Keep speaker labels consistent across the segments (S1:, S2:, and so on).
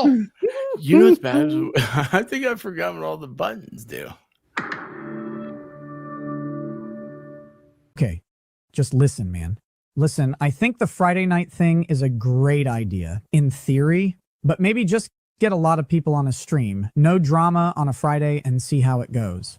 S1: You know what's bad? I think I forgot what all the buttons do.
S2: Okay, just listen, man. Listen, I think the Friday night thing is a great idea in theory, but maybe just get a lot of people on a stream. No drama on a Friday and see how it goes.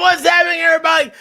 S1: What's happening, everybody?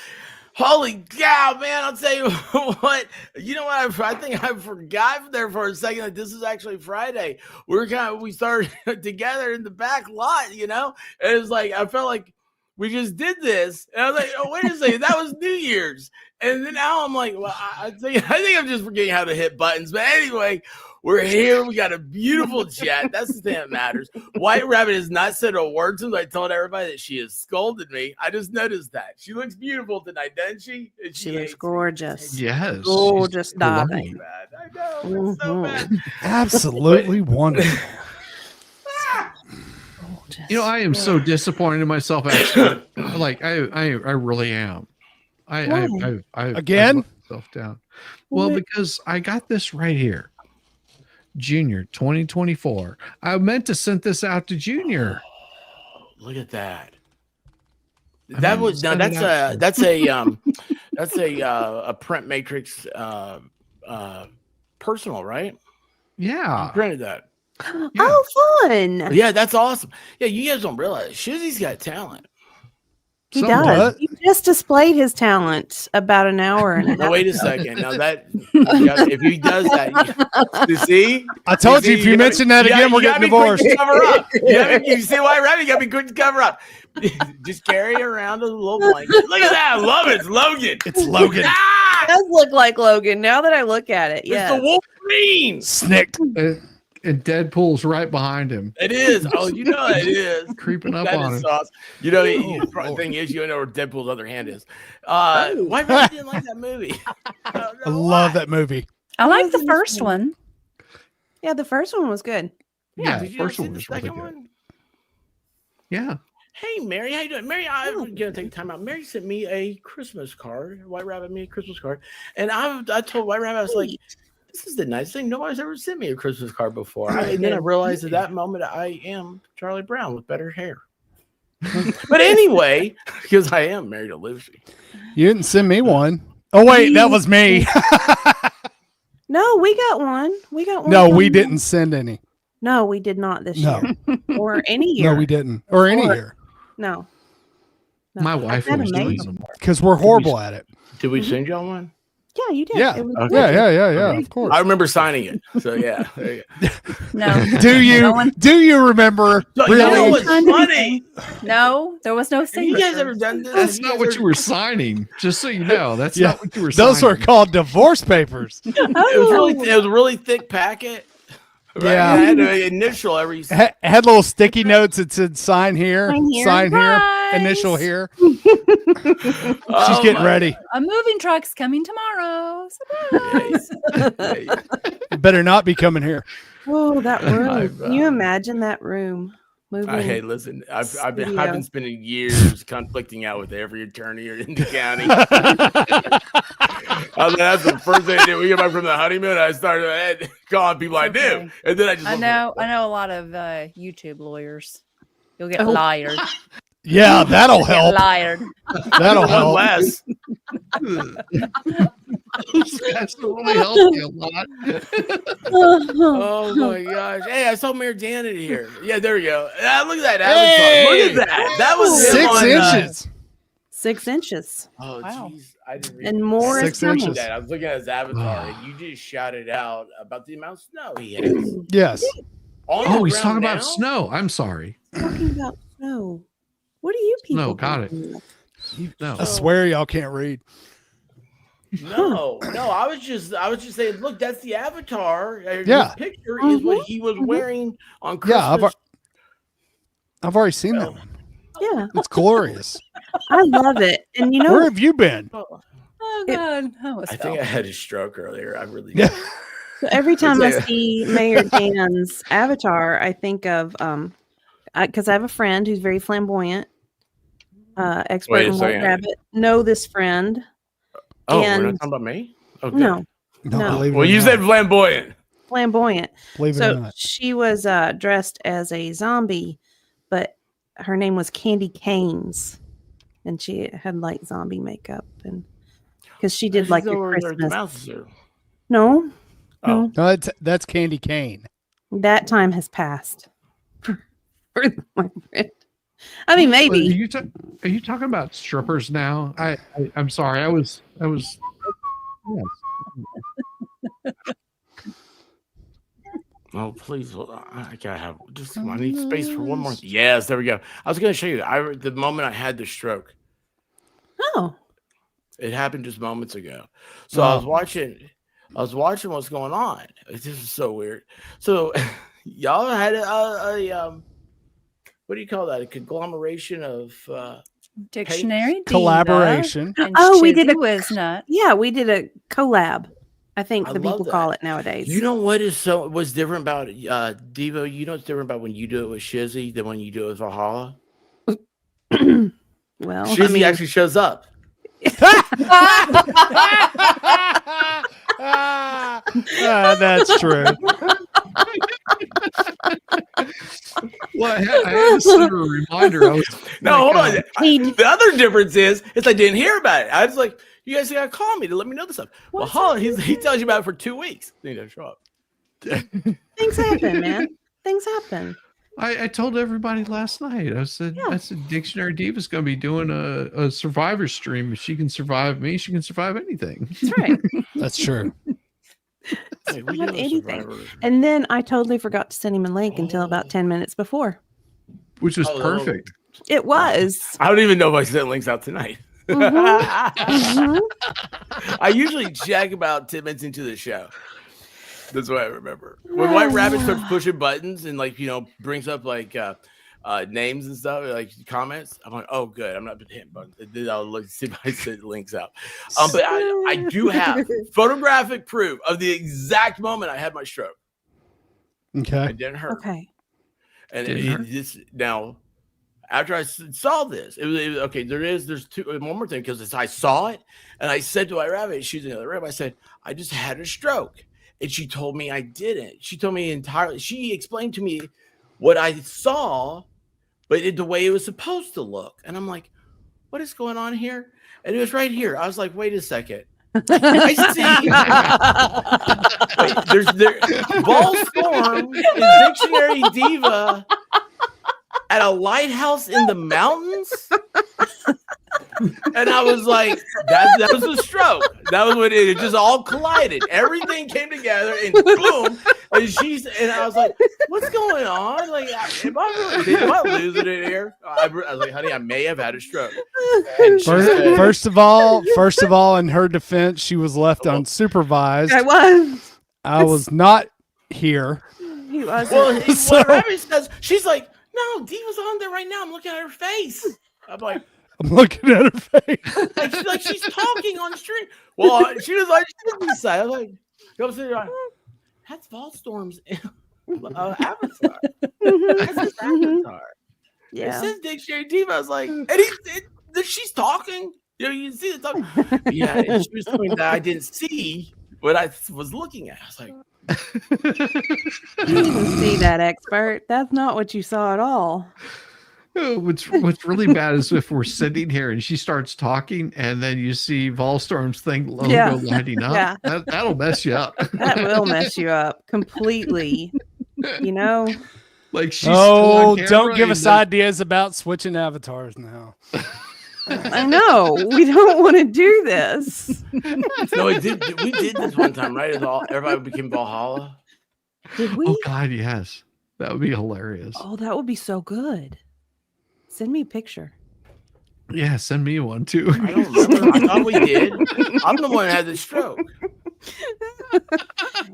S1: Holy cow, man. I'll tell you what. You know what? I think I forgot there for a second that this is actually Friday. We started together in the back lot, you know? And it was like, I felt like we just did this. And I was like, oh, wait a second. That was New Year's. And then now I'm like, well, I think I'm just forgetting how to hit buttons. But anyway, we're here. We got a beautiful chat. That's the thing that matters. White Rabbit has not said a word since I told everybody that she has scolded me. I just noticed that. She looks beautiful tonight, doesn't she?
S3: She looks gorgeous.
S4: Yes.
S3: Gorgeous darling.
S1: I know. It's so bad.
S5: Absolutely wonderful.
S4: You know, I am so disappointed in myself. Actually, like I really am. I
S5: Again?
S4: let myself down. Well, because I got this right here. Junior 2024. I meant to send this out to Junior.
S1: Look at that. That's a print matrix personal, right?
S4: Yeah.
S1: You printed that.
S3: Yeah. Oh, fun.
S1: Yeah, that's awesome. Yeah, you guys don't realize Shizzy's got talent.
S3: He does. He just displayed his talent about an hour and a half.
S1: Now, wait a second. Now that if he does that, you see?
S5: I told you if you mention that again, we're getting divorced.
S1: Cover up. You see why, Rabbit? You got to be quick to cover up. Just carry around a little blanket. Look at that. I love it. It's Logan.
S5: It's Logan.
S3: It does look like Logan now that I look at it. Yeah.
S1: It's the Wolverine.
S5: Snicked.
S4: And Deadpool's right behind him.
S1: It is. Oh, you know it is.
S4: Creeping up on him.
S1: Awesome. You know, the thing is, you know where Deadpool's other hand is. Why didn't you like that movie?
S5: I love that movie.
S6: I like the first one.
S3: Yeah, the first one was good.
S4: Yeah,
S1: did you
S4: first
S1: see
S4: one
S1: the
S4: was really
S1: second
S4: good.
S1: one?
S4: Yeah.
S1: Hey, Mary, how you doing? Mary, I'm going to take time out. Mary sent me a Christmas card. White Rabbit me a Christmas card. And I told White Rabbit, I was like, this is the nice thing. Nobody's ever sent me a Christmas card before. And then I realized at that moment I am Charlie Brown with better hair. But anyway, because I am married to Lucy.
S5: You didn't send me one. Oh, wait, that was me.
S3: No, we got one. We got one.
S5: No, we didn't send any.
S3: No, we did not this year. Or any year.
S5: No, we didn't. Or any year.
S3: No.
S4: My wife was doing some.
S5: Because we're horrible at it.
S1: Did we send y'all one?
S3: Yeah, you did.
S5: Yeah.
S3: It was
S5: Yeah, of course.
S1: I remember signing it. So yeah. There you go.
S6: No.
S5: Do you remember?
S1: So,
S5: really?
S1: You know what's funny?
S6: No, there was no
S1: Have
S6: signature.
S1: you guys ever done this?
S4: That's not what you were signing. Just so you know, that's not what you were
S5: Those
S4: signing.
S5: were called divorce papers.
S1: It was a really thick packet. Right?
S5: Yeah.
S1: I had to initial every.
S5: Had little sticky notes that said sign here, sign here,
S6: Surprise!
S5: initial here.
S1: Oh,
S5: She's getting ready.
S6: A moving truck's coming tomorrow. Surprise!
S5: It better not be coming here.
S3: Oh, that room. Can you imagine that room?
S1: Hey, listen, I've been spending years conflicting out with every attorney in the county. That's the first thing I did. We get back from the honeymoon. I started calling people I knew, and then I just
S6: I know a lot of YouTube lawyers. You'll get liared.
S5: Yeah, that'll help.
S6: Liared.
S5: That'll help.
S1: Less.
S4: That's really helped you a lot.
S1: Oh my gosh! Hey, I saw Mayor Janet here. Yeah, there we go. Look at that avatar. Look at that. That was
S5: 6 inches.
S3: 6 inches.
S1: Oh,
S6: Wow.
S1: jeez. I didn't read
S3: And more
S5: 6
S3: is coming.
S5: inches.
S1: that. I was looking at his avatar, and you just shouted out about the amount of snow he has.
S5: Yes.
S1: On
S4: Oh,
S1: the
S4: he's
S1: ground
S4: talking about
S1: now?
S4: snow. I'm sorry.
S3: Talking about snow. What are you people?
S4: No, got it.
S3: doing?
S4: No.
S5: I swear y'all can't read.
S1: No, I was just saying, look, that's the avatar.
S5: Yeah.
S1: His picture is what he was wearing on Christmas.
S5: Yeah, I've already seen that one.
S3: Yeah,
S5: It's glorious.
S3: I love it. And you know,
S5: Where have you been?
S6: Oh God.
S1: I think I had a stroke earlier. I really did.
S5: Yeah.
S3: so every time I
S1: Yeah.
S3: see Mayor Dan's avatar, I think of because I have a friend who's very flamboyant, expert
S1: Wait a
S3: in white
S1: second.
S3: rabbit. Know this friend?
S1: Oh, we're
S3: And-
S1: not talking about me? Okay.
S3: No,
S5: No,
S3: No.
S5: believe it
S1: Well,
S5: or
S1: you
S5: not.
S1: said flamboyant.
S3: flamboyant.
S5: Believe it or
S3: So
S5: not.
S3: she was dressed as a zombie, but her name was Candy Canes, and she had like zombie makeup, and because she did like your
S1: The
S3: Christmas.
S1: mouse is
S3: No,
S1: Oh.
S5: No, that's Candy Cane.
S3: that time has passed. For my friend. I mean,
S4: Are
S3: maybe.
S4: you talking about strippers now? I'm sorry. I was. Yes.
S1: Oh, please. I gotta have I need space for one more. Yes, there we go. I was gonna show you. The moment I had the stroke,
S3: Oh,
S1: it happened just moments ago. So I was watching what's going on. This is so weird. So y'all had a what do you call that? A conglomeration of
S6: Dictionary. Diva,
S5: Collaboration.
S6: And
S3: Oh, we did a-
S6: Wisnut.
S3: yeah, we did a collab. I think
S1: I
S3: the
S1: love
S3: people
S1: that.
S3: call it nowadays.
S1: You know what's different about Diva? You know what's different about when you do it with Shizzy than when you do it with Valhalla?
S3: well,
S1: Shizzy
S3: I mean,
S1: actually shows up.
S5: That's true.
S4: Well, I had to send her a reminder. I was
S1: No,
S4: like,
S1: hold on.
S3: he-
S1: The other difference is I didn't hear about it. I was like, you guys gotta call me to let me know this stuff. Well,
S3: What's
S1: Holland, he tells you about it for 2 weeks. Then he doesn't show up.
S3: things happen, man. Things happen.
S4: I told everybody last night. I said, Dictionary Diva's going to be doing a Survivor stream. If she can survive me, she can survive anything.
S3: That's right.
S5: That's true.
S1: Hey, we
S3: Not
S1: do a
S3: anything.
S1: Survivor.
S3: And then I totally forgot to send him a link until about 10 minutes before.
S4: Which was
S1: Oh,
S4: perfect.
S3: It was.
S1: I don't even know if I sent links out tonight.
S3: Mhm.
S1: I usually check about 10 minutes into the show. That's what I remember. When White Rabbit starts pushing buttons and brings up names and stuff, like comments, I'm like, oh good, I'm not hitting buttons. Then I'll look see if I send links out. But I do have photographic proof of the exact moment I had my stroke.
S5: Okay.
S1: It didn't hurt.
S3: Okay.
S1: And
S4: Didn't hurt?
S1: now, after I saw this, it was okay. There's one more thing because I saw it and I said to White Rabbit, she's in the other room. I said, I just had a stroke, and she told me I didn't. She told me entirely. She explained to me what I saw, but the way it was supposed to look, and I'm like, what is going on here? And it was right here. I was like, wait a second. I see. Wait, there's Ball Storm is Dictionary Diva at a lighthouse in the mountains. And I was like, that was a stroke. That was what it just all collided. Everything came together and boom. And I was like, what's going on? Like, am I losing it here? I was like, honey, I may have had a stroke. And she said,
S5: First of all, in her defense, she was left unsupervised.
S3: I was.
S5: I was not here.
S3: He was.
S1: well,
S5: So-
S1: what Rabbit says, she's like, no, Diva's on there right now. I'm looking at her face. I'm like,
S5: I'm looking at her face.
S1: like she's talking on stream. Well, she was like, she didn't decide. I was like, go sit down. That's Volstorm's avatar. That's his avatar. It
S3: Yeah.
S1: says Dictionary Diva. I was like, and she's talking. You see the talking. Yeah, and she was telling me that I didn't see what I was looking at. I was like,
S3: You didn't see that, expert. That's not what you saw at all.
S4: What's really bad is if we're sitting here and she starts talking and then you see Volstorm's thing logo
S3: Yeah.
S4: lighting up.
S3: Yeah.
S4: That'll mess you up.
S3: That will mess you up completely. You know?
S4: Like she's still on
S5: Don't
S4: camera
S5: give
S4: and
S5: us
S4: then-
S5: ideas about switching avatars now.
S3: I know. We don't want to do this.
S1: no, we did this one time, right? Everybody became Valhalla.
S3: Did we?
S4: Oh God, yes. That would be hilarious.
S3: Oh, that would be so good. Send me a picture.
S4: Yeah, send me one too.
S1: I don't remember. I thought we did. I'm the one that had the stroke.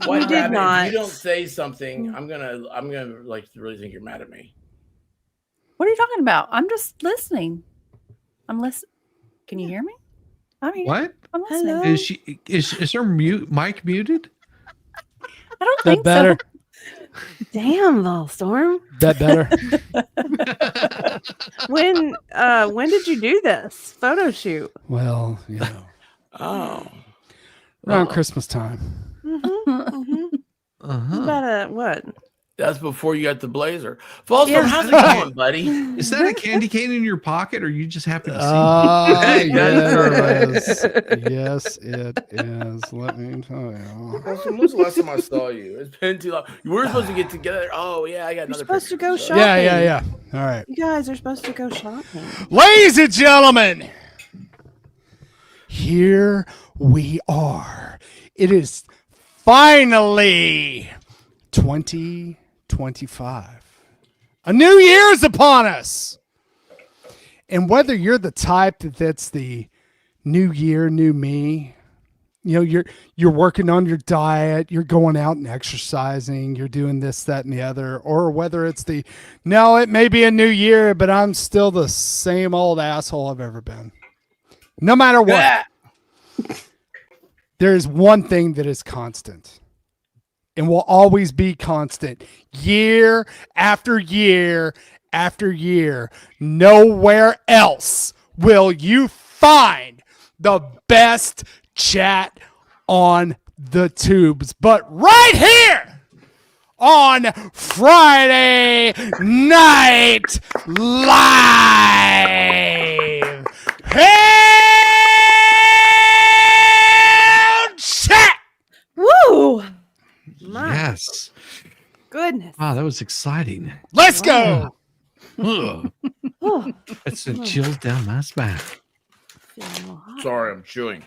S1: White
S3: did
S1: Rabbit,
S3: not.
S1: if you don't say something, I'm gonna like really think you're mad at me.
S6: What are you talking about? I'm just listening. I'm listening. Can you hear me? I'm here.
S4: What?
S6: I'm listening.
S3: Hello?
S4: Is her mic muted?
S6: I don't
S5: That
S6: think
S5: better?
S3: Damn, Volstorm.
S5: That better?
S3: When did you do this photo shoot?
S5: Well, you know,
S1: Oh.
S5: around Christmas time.
S4: Uh-huh.
S3: About what?
S1: That's before you got the blazer. False,
S3: Yeah.
S1: how's it going, buddy?
S4: Is that a candy cane in your pocket, or you just happen to see?
S5: Yes, yes, it is. Let me tell you.
S1: When was the last time I saw you? It's been too long. You were supposed to get together. Oh yeah, I got
S3: You're
S1: another.
S3: supposed to
S1: picture.
S3: go
S1: So-
S3: shopping.
S5: Yeah. All right.
S3: You guys are supposed to go shopping.
S5: Ladies and gentlemen, here we are. It is finally 2025. A new year is upon us. And whether you're the type that's the new year, new me, you know, you're working on your diet, you're going out and exercising, you're doing this, that, and the other, or whether it's no, it may be a new year, but I'm still the same old asshole I've ever been. No matter what,
S1: Yeah.
S5: there is one thing that is constant and will always be constant year after year after year. Nowhere else will you find the best chat on the tubes, but right here on Friday Night Live. Hell chat.
S3: Woo! My
S4: Yes.
S3: goodness.
S4: Wow, that was exciting.
S5: Let's go.
S4: Ugh,
S3: Oh,
S4: that sent chills down my spine.
S3: feeling a little hot.
S1: Sorry, I'm chewing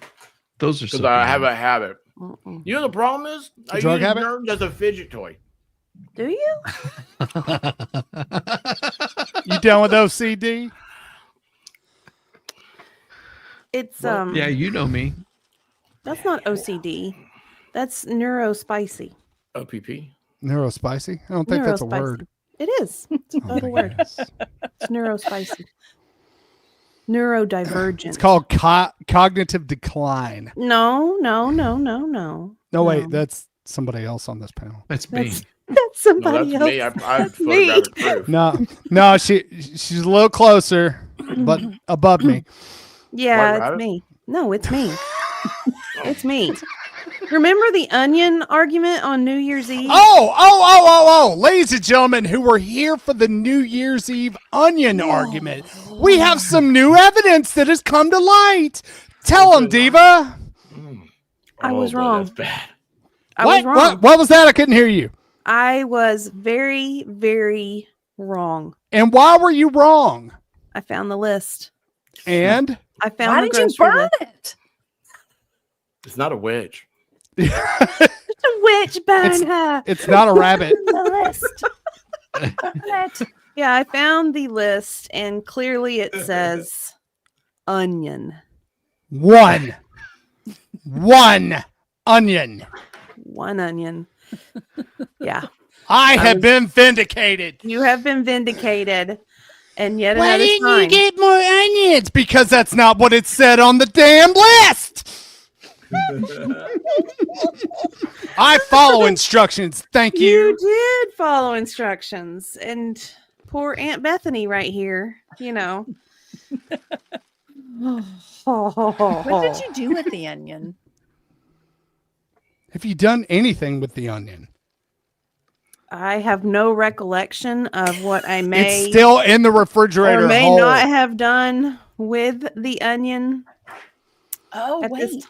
S4: Those are
S1: because
S4: so
S1: I
S4: good.
S1: have a habit.
S3: Mm-mm.
S1: You know the problem is I
S5: drug
S1: use
S5: habit?
S1: nerves as a fidget toy.
S3: Do you?
S5: You done with OCD?
S3: It's
S4: Yeah, you know me.
S3: that's not OCD. That's neurospicy.
S1: OPP.
S5: Neurospicy? I don't think that's a word.
S3: It is. It's a total word. It's neurospicy. Neurodivergent.
S5: It's called cognitive decline.
S3: No.
S5: No, wait, that's somebody else on this panel.
S4: That's me.
S3: That's
S1: No,
S3: somebody
S1: that's
S3: else.
S1: me. I
S3: That's me.
S1: photographic proof.
S5: No, she's a little closer, but above me.
S3: Yeah,
S1: White
S3: it's
S1: rabbit?
S3: me. No, it's me. It's me. Remember the onion argument on New Year's Eve?
S5: Oh, ladies and gentlemen who were here for the New Year's Eve onion argument, we have some new evidence that has come to light. Tell them, Diva.
S3: I was
S1: boy,
S3: wrong.
S1: That's bad.
S3: I was wrong.
S5: What was that? I couldn't hear you.
S3: I was very, very wrong.
S5: And why were you wrong?
S3: I found the list.
S5: And
S3: I found
S6: Why
S3: the
S6: did you
S3: grocery
S6: burn
S3: list.
S6: it?
S1: It's not a witch.
S3: It's a witch burn her.
S5: it's not a rabbit.
S6: The list. Burn it.
S3: Yeah, I found the list and clearly it says onion.
S5: One onion.
S3: One onion. Yeah.
S5: I have been vindicated.
S3: You have been vindicated. And yet
S5: Why
S3: another
S5: didn't
S3: time.
S5: you get more onions? Because that's not what it said on the damn list. I follow instructions. Thank
S3: You
S5: you.
S3: did follow instructions. And poor Aunt Bethany right here, you know.
S6: What did you do with the onion?
S5: Have you done anything with the onion?
S3: I have no recollection of what I may
S5: It's still in the refrigerator.
S3: or may
S5: whole.
S3: not have done with the onion.
S6: Oh,
S3: At this
S6: wait.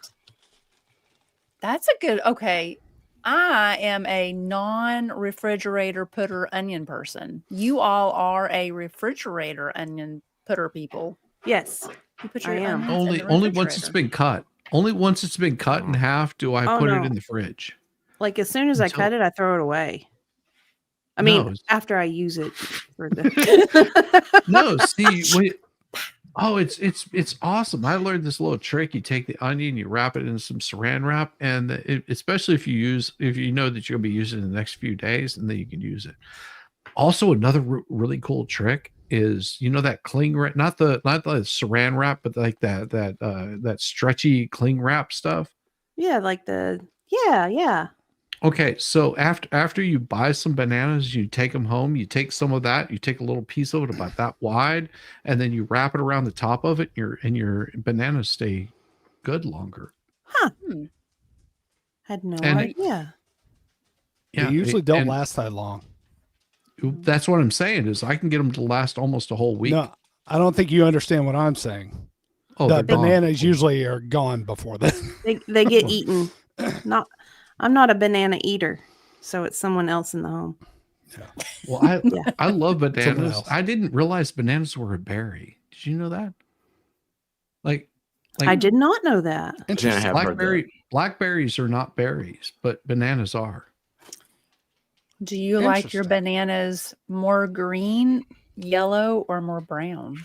S6: That's a good. Okay. I am a non-refrigerator putter onion person. You all are a refrigerator onion putter people.
S3: Yes.
S6: You put
S3: I
S6: your
S3: am.
S6: onions in the
S4: Only once it's
S6: refrigerator.
S4: been cut. Only once it's been cut in half do I
S3: Oh,
S4: put
S3: no.
S4: it in the fridge.
S3: Like as soon as I
S4: Until-
S3: cut it, I throw it away. I mean,
S4: No.
S3: after I use it for the.
S4: No, see, it's awesome. I learned this little trick. You take the onion, you wrap it in some saran wrap, and especially if you know that you'll be using it in the next few days, and then you can use it. Also, another really cool trick is that cling wrap, not the saran wrap, but like that stretchy cling wrap stuff.
S3: Yeah, like yeah.
S4: Okay, so after you buy some bananas, you take them home, you take some of that, you take a little piece of it about that wide, and then you wrap it around the top of it, and your bananas stay good longer.
S3: Huh. Had no idea.
S5: They usually don't last that long.
S4: That's what I'm saying is I can get them to last almost a whole week.
S5: No, I don't think you understand what I'm saying.
S4: Oh,
S5: the
S4: they're gone.
S5: bananas usually are gone before that.
S3: They get eaten. I'm not a banana eater, so it's someone else in the home.
S5: Yeah.
S4: Well,
S3: Yeah.
S4: I love bananas.
S5: else.
S4: I didn't realize bananas were a berry. Did you know that? Like
S3: I did not know that.
S5: Interesting.
S1: Yeah, I have heard that.
S4: Blackberries are not berries, but bananas are.
S6: Do you like your
S5: Interesting.
S6: bananas more green, yellow, or more brown?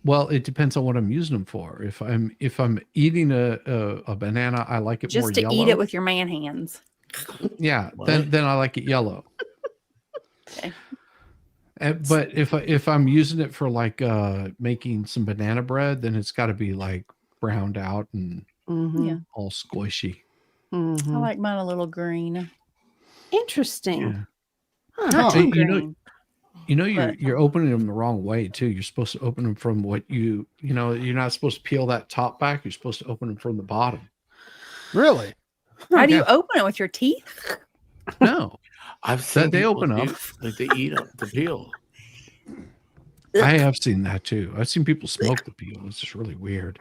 S4: Well, it depends on what I'm using them for. If I'm eating a banana, I like it more
S6: Just to
S4: yellow.
S6: eat it with your man hands.
S4: Yeah,
S1: What?
S4: then I like it yellow.
S6: Okay.
S4: But if I'm using it for like making some banana bread, then it's got to be like browned out and
S3: Mm-hmm.
S6: Yeah.
S4: all squishy.
S6: I like mine a little green.
S3: Interesting.
S4: Yeah.
S3: Huh.
S6: Not
S4: Hey,
S6: too green.
S4: You're opening them the wrong way too. You're supposed to open them from what you're not supposed to peel that top back. You're supposed to open them from the bottom.
S5: Really?
S6: How do you open it with your teeth?
S4: No,
S1: I've seen
S4: they
S1: people
S4: open up.
S1: like they eat up the peel.
S4: I have seen that too. I've seen people smoke the peel. It's just really weird.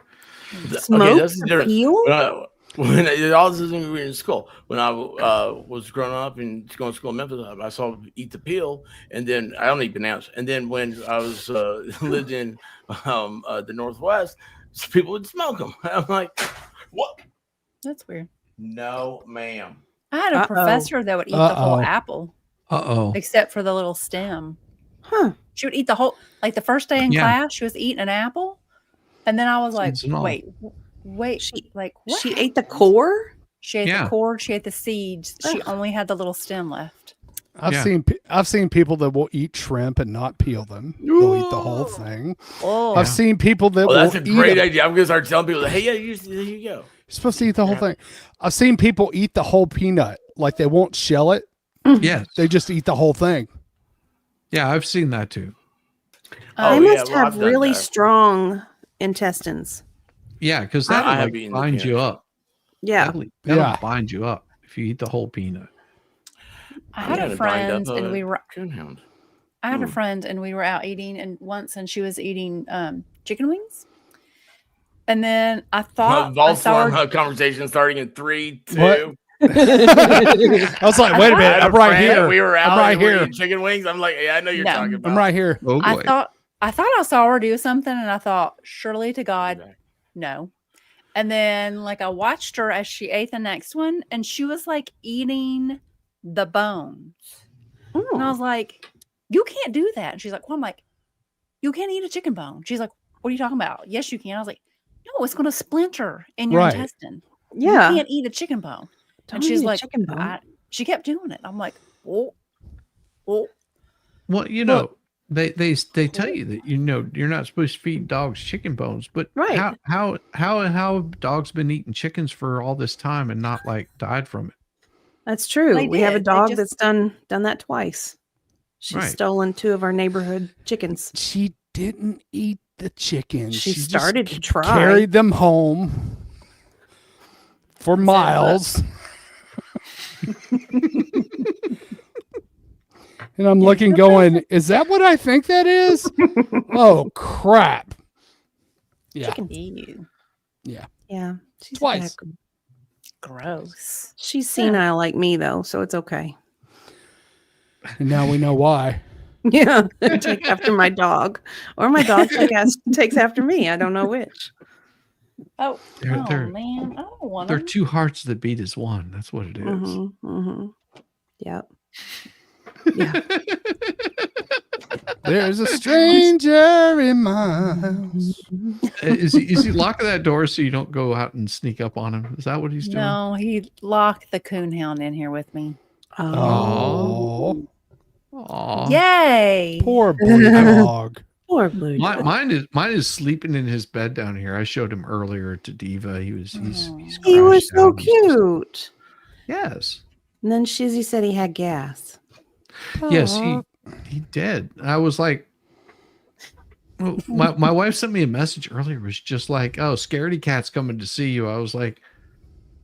S3: Smoke
S1: that's the
S3: the
S1: difference.
S3: peel?
S1: When all this is when we were in school. When I was growing up and going to school in Memphis, I saw them eat the peel, and then I don't eat bananas. And then when I was lived in the Northwest, people would smoke them. I'm like, what?
S6: That's weird.
S1: No, ma'am.
S6: I had a
S3: Uh-oh.
S6: professor that would eat the whole
S5: Uh-oh.
S6: apple,
S4: Uh-oh.
S6: except for the little stem.
S3: Huh.
S6: She would eat the whole, like the first day in
S4: Yeah.
S6: class, she was eating an apple. And then I was like,
S4: Seeds and all.
S6: wait, like what?
S3: She ate the core?
S6: She ate
S4: Yeah.
S6: the core, she ate the seeds. She
S3: Ugh.
S6: only had the little stem left.
S5: I've seen people that will eat shrimp and not peel them. They'll eat the whole thing.
S6: Oh,
S5: I've seen people that
S1: Oh, that's a
S5: will
S1: great
S5: eat
S1: idea. I'm gonna start telling people, hey, yeah, there you go.
S5: You're supposed to eat the whole thing. I've seen people eat the whole peanut. Like they won't shell it.
S4: Yes.
S5: They just eat the whole thing.
S4: Yeah, I've seen that too.
S3: I
S1: Oh,
S3: must
S1: yeah, well,
S3: have
S1: I've done
S3: really
S1: that.
S3: strong intestines.
S4: Yeah, because
S1: I
S4: that'll
S1: have
S4: like
S1: eaten the
S4: bind you
S1: peanut.
S4: up.
S3: Yeah.
S4: That'll
S5: Yeah.
S4: bind you up if you eat the whole peanut.
S6: I had a friend and we were
S1: coonhound.
S6: I had a friend and we were out eating and once and she was eating chicken wings. And then I thought I saw her,
S1: Conversation starting in 3, 2.
S5: What? I was like, wait a
S1: I
S5: minute,
S1: had
S5: I'm
S1: a
S5: right
S1: friend,
S5: here.
S1: We were out
S5: I'm right
S1: and we're
S5: here.
S1: eating chicken wings. I'm like, yeah, I know you're
S6: No.
S1: talking about.
S5: I'm right here.
S4: Oh
S6: I
S4: boy.
S6: thought I saw her do something and I thought, surely to God, no. And then like I watched her as she ate the next one and she was like eating the bones. And I was like, you can't do that. And she's like, well, I'm like, you can't eat a chicken bone. She's like, what are you talking about? Yes, you can. I was like, no, it's going to splinter in your
S5: Right.
S6: intestine.
S3: Yeah.
S6: You can't eat a chicken bone.
S3: Don't
S6: And she's
S3: eat a
S6: like,
S3: chicken bone.
S6: she kept doing it. I'm like, oh.
S4: Well, they tell you that you're not supposed to feed dogs chicken bones, but
S3: Right.
S4: how have dogs been eating chickens for all this time and not like died from it?
S3: That's true.
S6: They
S3: We have a
S6: did. They
S3: dog
S6: just-
S3: that's done that twice. She's
S4: Right.
S3: stolen 2 of our neighborhood chickens.
S5: She didn't eat the chickens.
S3: She
S5: just
S3: started to try.
S5: Carried them home for miles. And I'm looking going, is that what I think that is? Oh, crap. Yeah.
S6: Ew.
S5: Yeah.
S3: Yeah. She's
S5: Twice.
S3: back.
S6: Gross.
S3: She's senile like me though, so it's okay.
S5: And now we know why.
S3: Yeah. Take after my dog. Or my dog takes after me. I don't know which.
S6: Oh,
S4: They're-
S6: man. I don't want
S4: They're
S6: them.
S4: 2 hearts that beat as one. That's what it is.
S3: Mm-hmm. Mm-hmm. Yep. Yeah.
S5: There's a stranger in my house.
S4: Is he locking that door so you don't go out and sneak up on him? Is that what he's doing?
S6: No, he locked the coonhound in here with me.
S5: Oh,
S4: Aw.
S6: Yay!
S5: poor blue dog.
S3: Poor blue.
S4: Mine is sleeping in his bed down here. I showed him earlier to Diva. He's
S3: He was
S4: crashed
S3: so
S4: down. He's just-
S3: cute.
S4: yes.
S3: And then Shizzy said he had gas.
S4: Yes, he did. I was like, well, my wife sent me a message earlier. It was just like, oh, scaredy cat's coming to see you. I was like,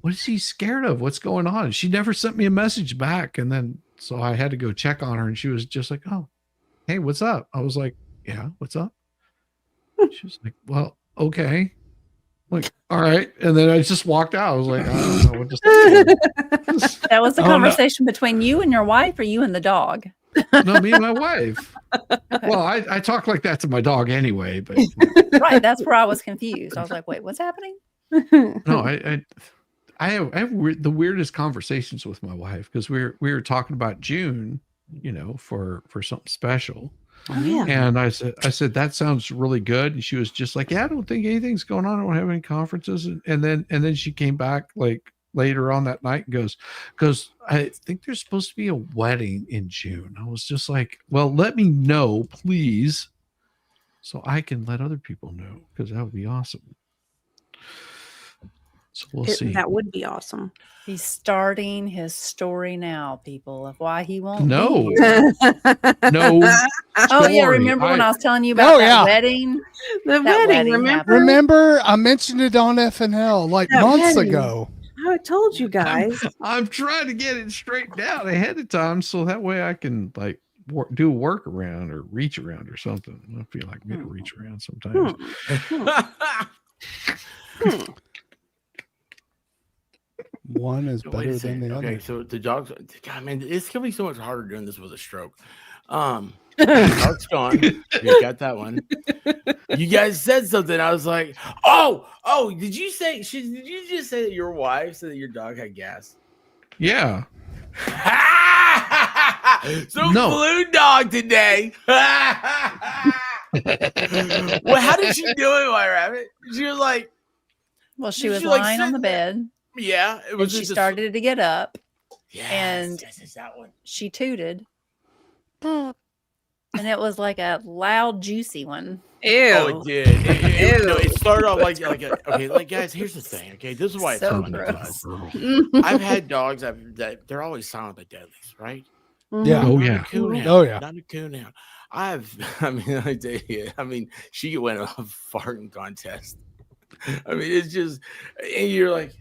S4: what is he scared of? What's going on? And she never sent me a message back. And then so I had to go check on her, and she was just like, oh, hey, what's up? I was like, yeah, what's up? She was like, well, okay. Like, all right. And then I just walked out. I was like, I don't know what to say.
S6: That was the
S5: Oh, no.
S6: conversation between you and your wife, or you and the dog.
S4: No, me and my wife. Well, I talk like that to my dog anyway, but
S6: Right, that's where I was confused. I was like, wait, what's happening?
S4: no, I have the weirdest conversations with my wife because we were talking about June, for something special.
S3: Oh, yeah.
S4: And I said, that sounds really good. And she was just like, yeah, I don't think anything's going on. I don't have any conferences. And then she came back like later on that night and goes, I think there's supposed to be a wedding in June. I was just like, well, let me know, please, so I can let other people know, because that would be awesome. So we'll see.
S3: That would be awesome.
S6: He's starting his story now, people, of why he won't.
S4: No.
S6: be here.
S4: No.
S6: Oh yeah,
S4: story.
S6: remember when
S4: I-
S6: I was telling you about
S5: Oh,
S6: that
S5: yeah.
S6: wedding?
S3: The
S6: That
S3: wedding,
S6: wedding
S3: remember?
S6: happened.
S5: Remember, I mentioned it on FNL like
S3: That
S5: months
S3: wedding.
S5: ago.
S3: I told you guys.
S4: I'm trying to get it straightened out ahead of time so that way I can like do a workaround or reach around or something. I feel like I get to reach around sometimes.
S5: One is
S1: Wait
S5: better
S1: a
S5: than
S1: second.
S5: the
S1: Okay,
S5: other.
S1: so the dogs. God, man, it's gonna be so much harder doing this with a stroke. The dog's gone. We got that one. You guys said something. I was like, oh. Did you just say that your wife said that your dog had gas?
S4: Yeah.
S1: So
S4: No.
S1: blue dog today. Well, how did she do it, my rabbit? She was like,
S6: Well, she
S1: She
S6: was
S1: like
S6: lying on the
S1: sitting there.
S6: bed,
S1: yeah. It
S6: and
S1: was
S6: she
S1: just
S6: started to get up.
S1: yes,
S6: and-
S1: yes, it's that one.
S6: She tooted, and it was like a loud, juicy one.
S3: Ew.
S1: Oh, it did. It started off like okay, like guys. Here's the thing. Okay, this is why it's
S6: So
S1: so funny to
S6: gross.
S1: us. I've had dogs that they're always silent but deadlies, right?
S5: Yeah.
S4: Oh,
S1: Not a
S4: yeah.
S1: coonhound,
S5: Oh, yeah.
S1: not a coonhound. I tell you, she could win a farting contest. I mean, it's just, and you're like,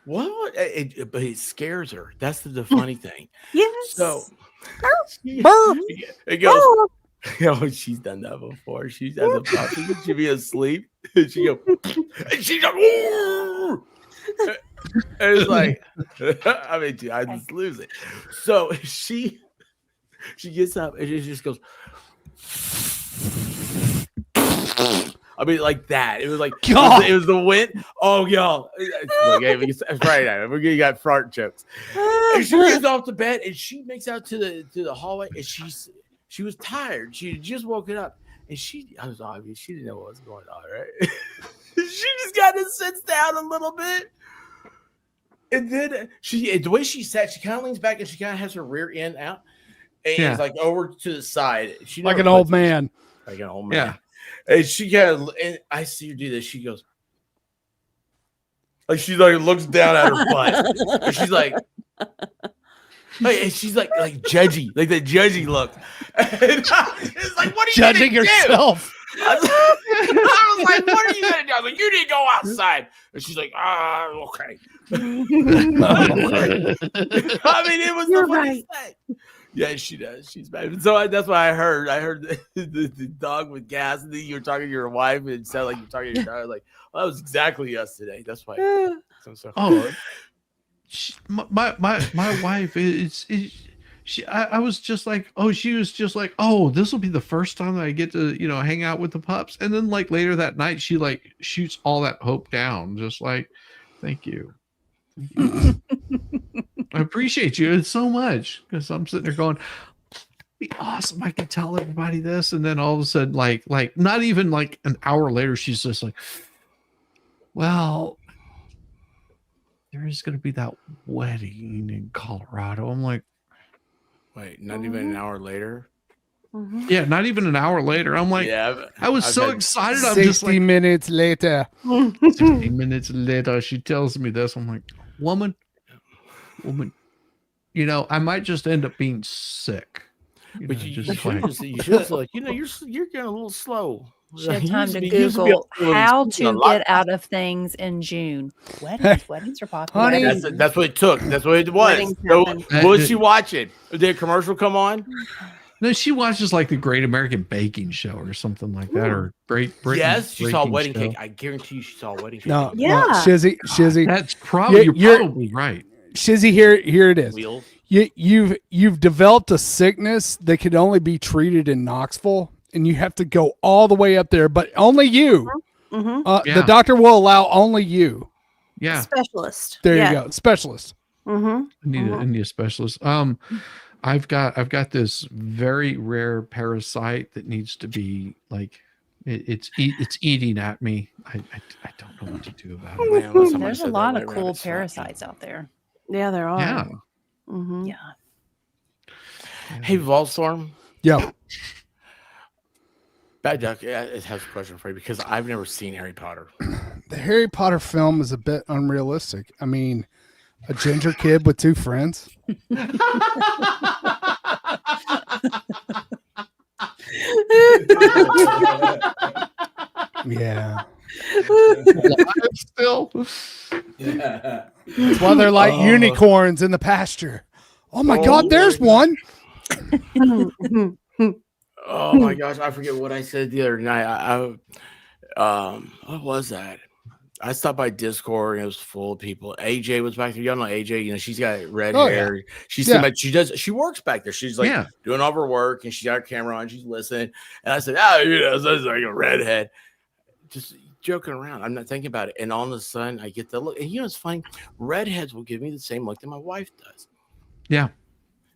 S1: what? But it scares her. That's the funny thing.
S3: Yes.
S1: So
S5: Burp.
S1: it goes. Oh, she's done that before. She's as a puppy. She'd be asleep. And she go, and she's like, "Ooh!" And it's like, I mean, dude, I just lose it. So she gets up and she just goes. I mean, like that. It was like it was the wind. Oh, y'all! Look, hey, it's Friday night. We got fart jokes. And she gets off the bed and she makes out to the hallway. And she was tired. She had just woken up, and she didn't know what was going on. Right? She just kind of sits down a little bit, and then the way she sat, she kind of leans back and she kind of has her rear end out, and
S4: Yeah.
S1: it's like over to the side. She
S5: Like
S1: never
S5: an old
S1: puts it-
S5: man.
S1: like an old man.
S4: Yeah.
S1: And she kind of, and I see her do this. She goes, like she like looks down at her butt, and she's like, and she's like judgy, like the judgy look. And it's like, what are you
S5: Judging
S1: gonna do?
S5: yourself.
S1: I was like, what are you gonna do? I was like, you need to go outside. And she's like, okay. I mean, it was
S3: You're
S1: the funniest thing. Yeah, she does. She's bad. So that's why I heard the dog with gas, and then you were talking to your wife, and it sounded like you were talking to your dog. Like, well, that was exactly us today. That's why. So.
S4: Oh, my wife I was just like, she was just like, this will be the first time that I get to, hang out with the pups. And then like later that night, she like shoots all that hope down. Just like, thank you. I appreciate you so much because I'm sitting there going, be awesome. I can tell everybody this. And then all of a sudden, like not even like an hour later, she's just like, well, there is going to be that wedding in Colorado. I'm like,
S1: wait, not even an hour later.
S4: yeah, not even an hour later. I'm like,
S1: Yeah,
S4: I was
S1: I've
S4: so
S1: had
S4: excited. I'm
S5: 60
S4: just like,
S5: minutes later.
S4: 60 minutes later, she tells me this. I'm like, woman, you know, I might just end up being sick.
S1: But you should
S4: like,
S1: just like, you know, you're getting a little slow.
S6: She had
S1: You
S6: time
S1: used
S6: to
S1: be- you used be
S6: Google
S1: able
S6: how
S1: speak a
S6: to
S1: lot
S6: get out of things in June. Weddings are popular.
S5: Honey.
S1: That's what it took. That's what it was.
S3: Weddings
S1: So,
S3: happen.
S1: what was she watching? Did a commercial come on?
S4: no, she watches like the Great American Baking Show or something like that, or Great Britain.
S1: Yes, she saw a
S4: Baking
S1: wedding
S4: Show.
S1: cake. I guarantee you, she saw a wedding cake.
S5: No,
S3: Yeah.
S5: Shizzy.
S4: That's probably
S5: You're-
S4: you're probably right.
S5: Shizzy, here it is.
S1: Wheels.
S5: You've developed a sickness that can only be treated in Knoxville, and you have to go all the way up there. But only you.
S3: Mm-hmm.
S4: Yeah.
S5: The doctor will allow only you.
S4: Yeah,
S3: Specialist.
S5: There
S3: Yeah.
S5: you go, specialist.
S3: Mm-hmm.
S4: I need a specialist. I've got this very rare parasite that needs to be like it's eating at me. I don't know what to do about it.
S1: Man, unless somebody
S6: There's a
S1: said that
S6: lot
S1: white
S6: of cool
S1: rabbit slapped me.
S6: parasites out there.
S3: Yeah, there are.
S4: Yeah.
S3: Mm-hmm.
S6: Yeah.
S1: Hey, Volstorm.
S5: Yeah.
S1: Bad Duck, it has a question for you because I've never seen Harry Potter.
S5: The Harry Potter film is a bit unrealistic. I mean, a ginger kid with two friends. Yeah.
S4: Still,
S5: That's why they're like unicorns in the pasture. Oh my God, there's one.
S1: Oh my gosh, I forget what I said the other night. What was that? I stopped by Discord and it was full of people. AJ was back there. Y'all know AJ. You know she's got red
S5: Oh,
S1: hair. She's
S5: Yeah.
S1: she works back there. She's like
S4: Yeah.
S1: doing all her work and she got her camera on. She's listening. And I said, "Oh, you know, that's like a redhead." Just joking around. I'm not thinking about it. And all of a sudden, I get the look. And you know, it's funny. Redheads will give me the same look that my wife does.
S4: yeah.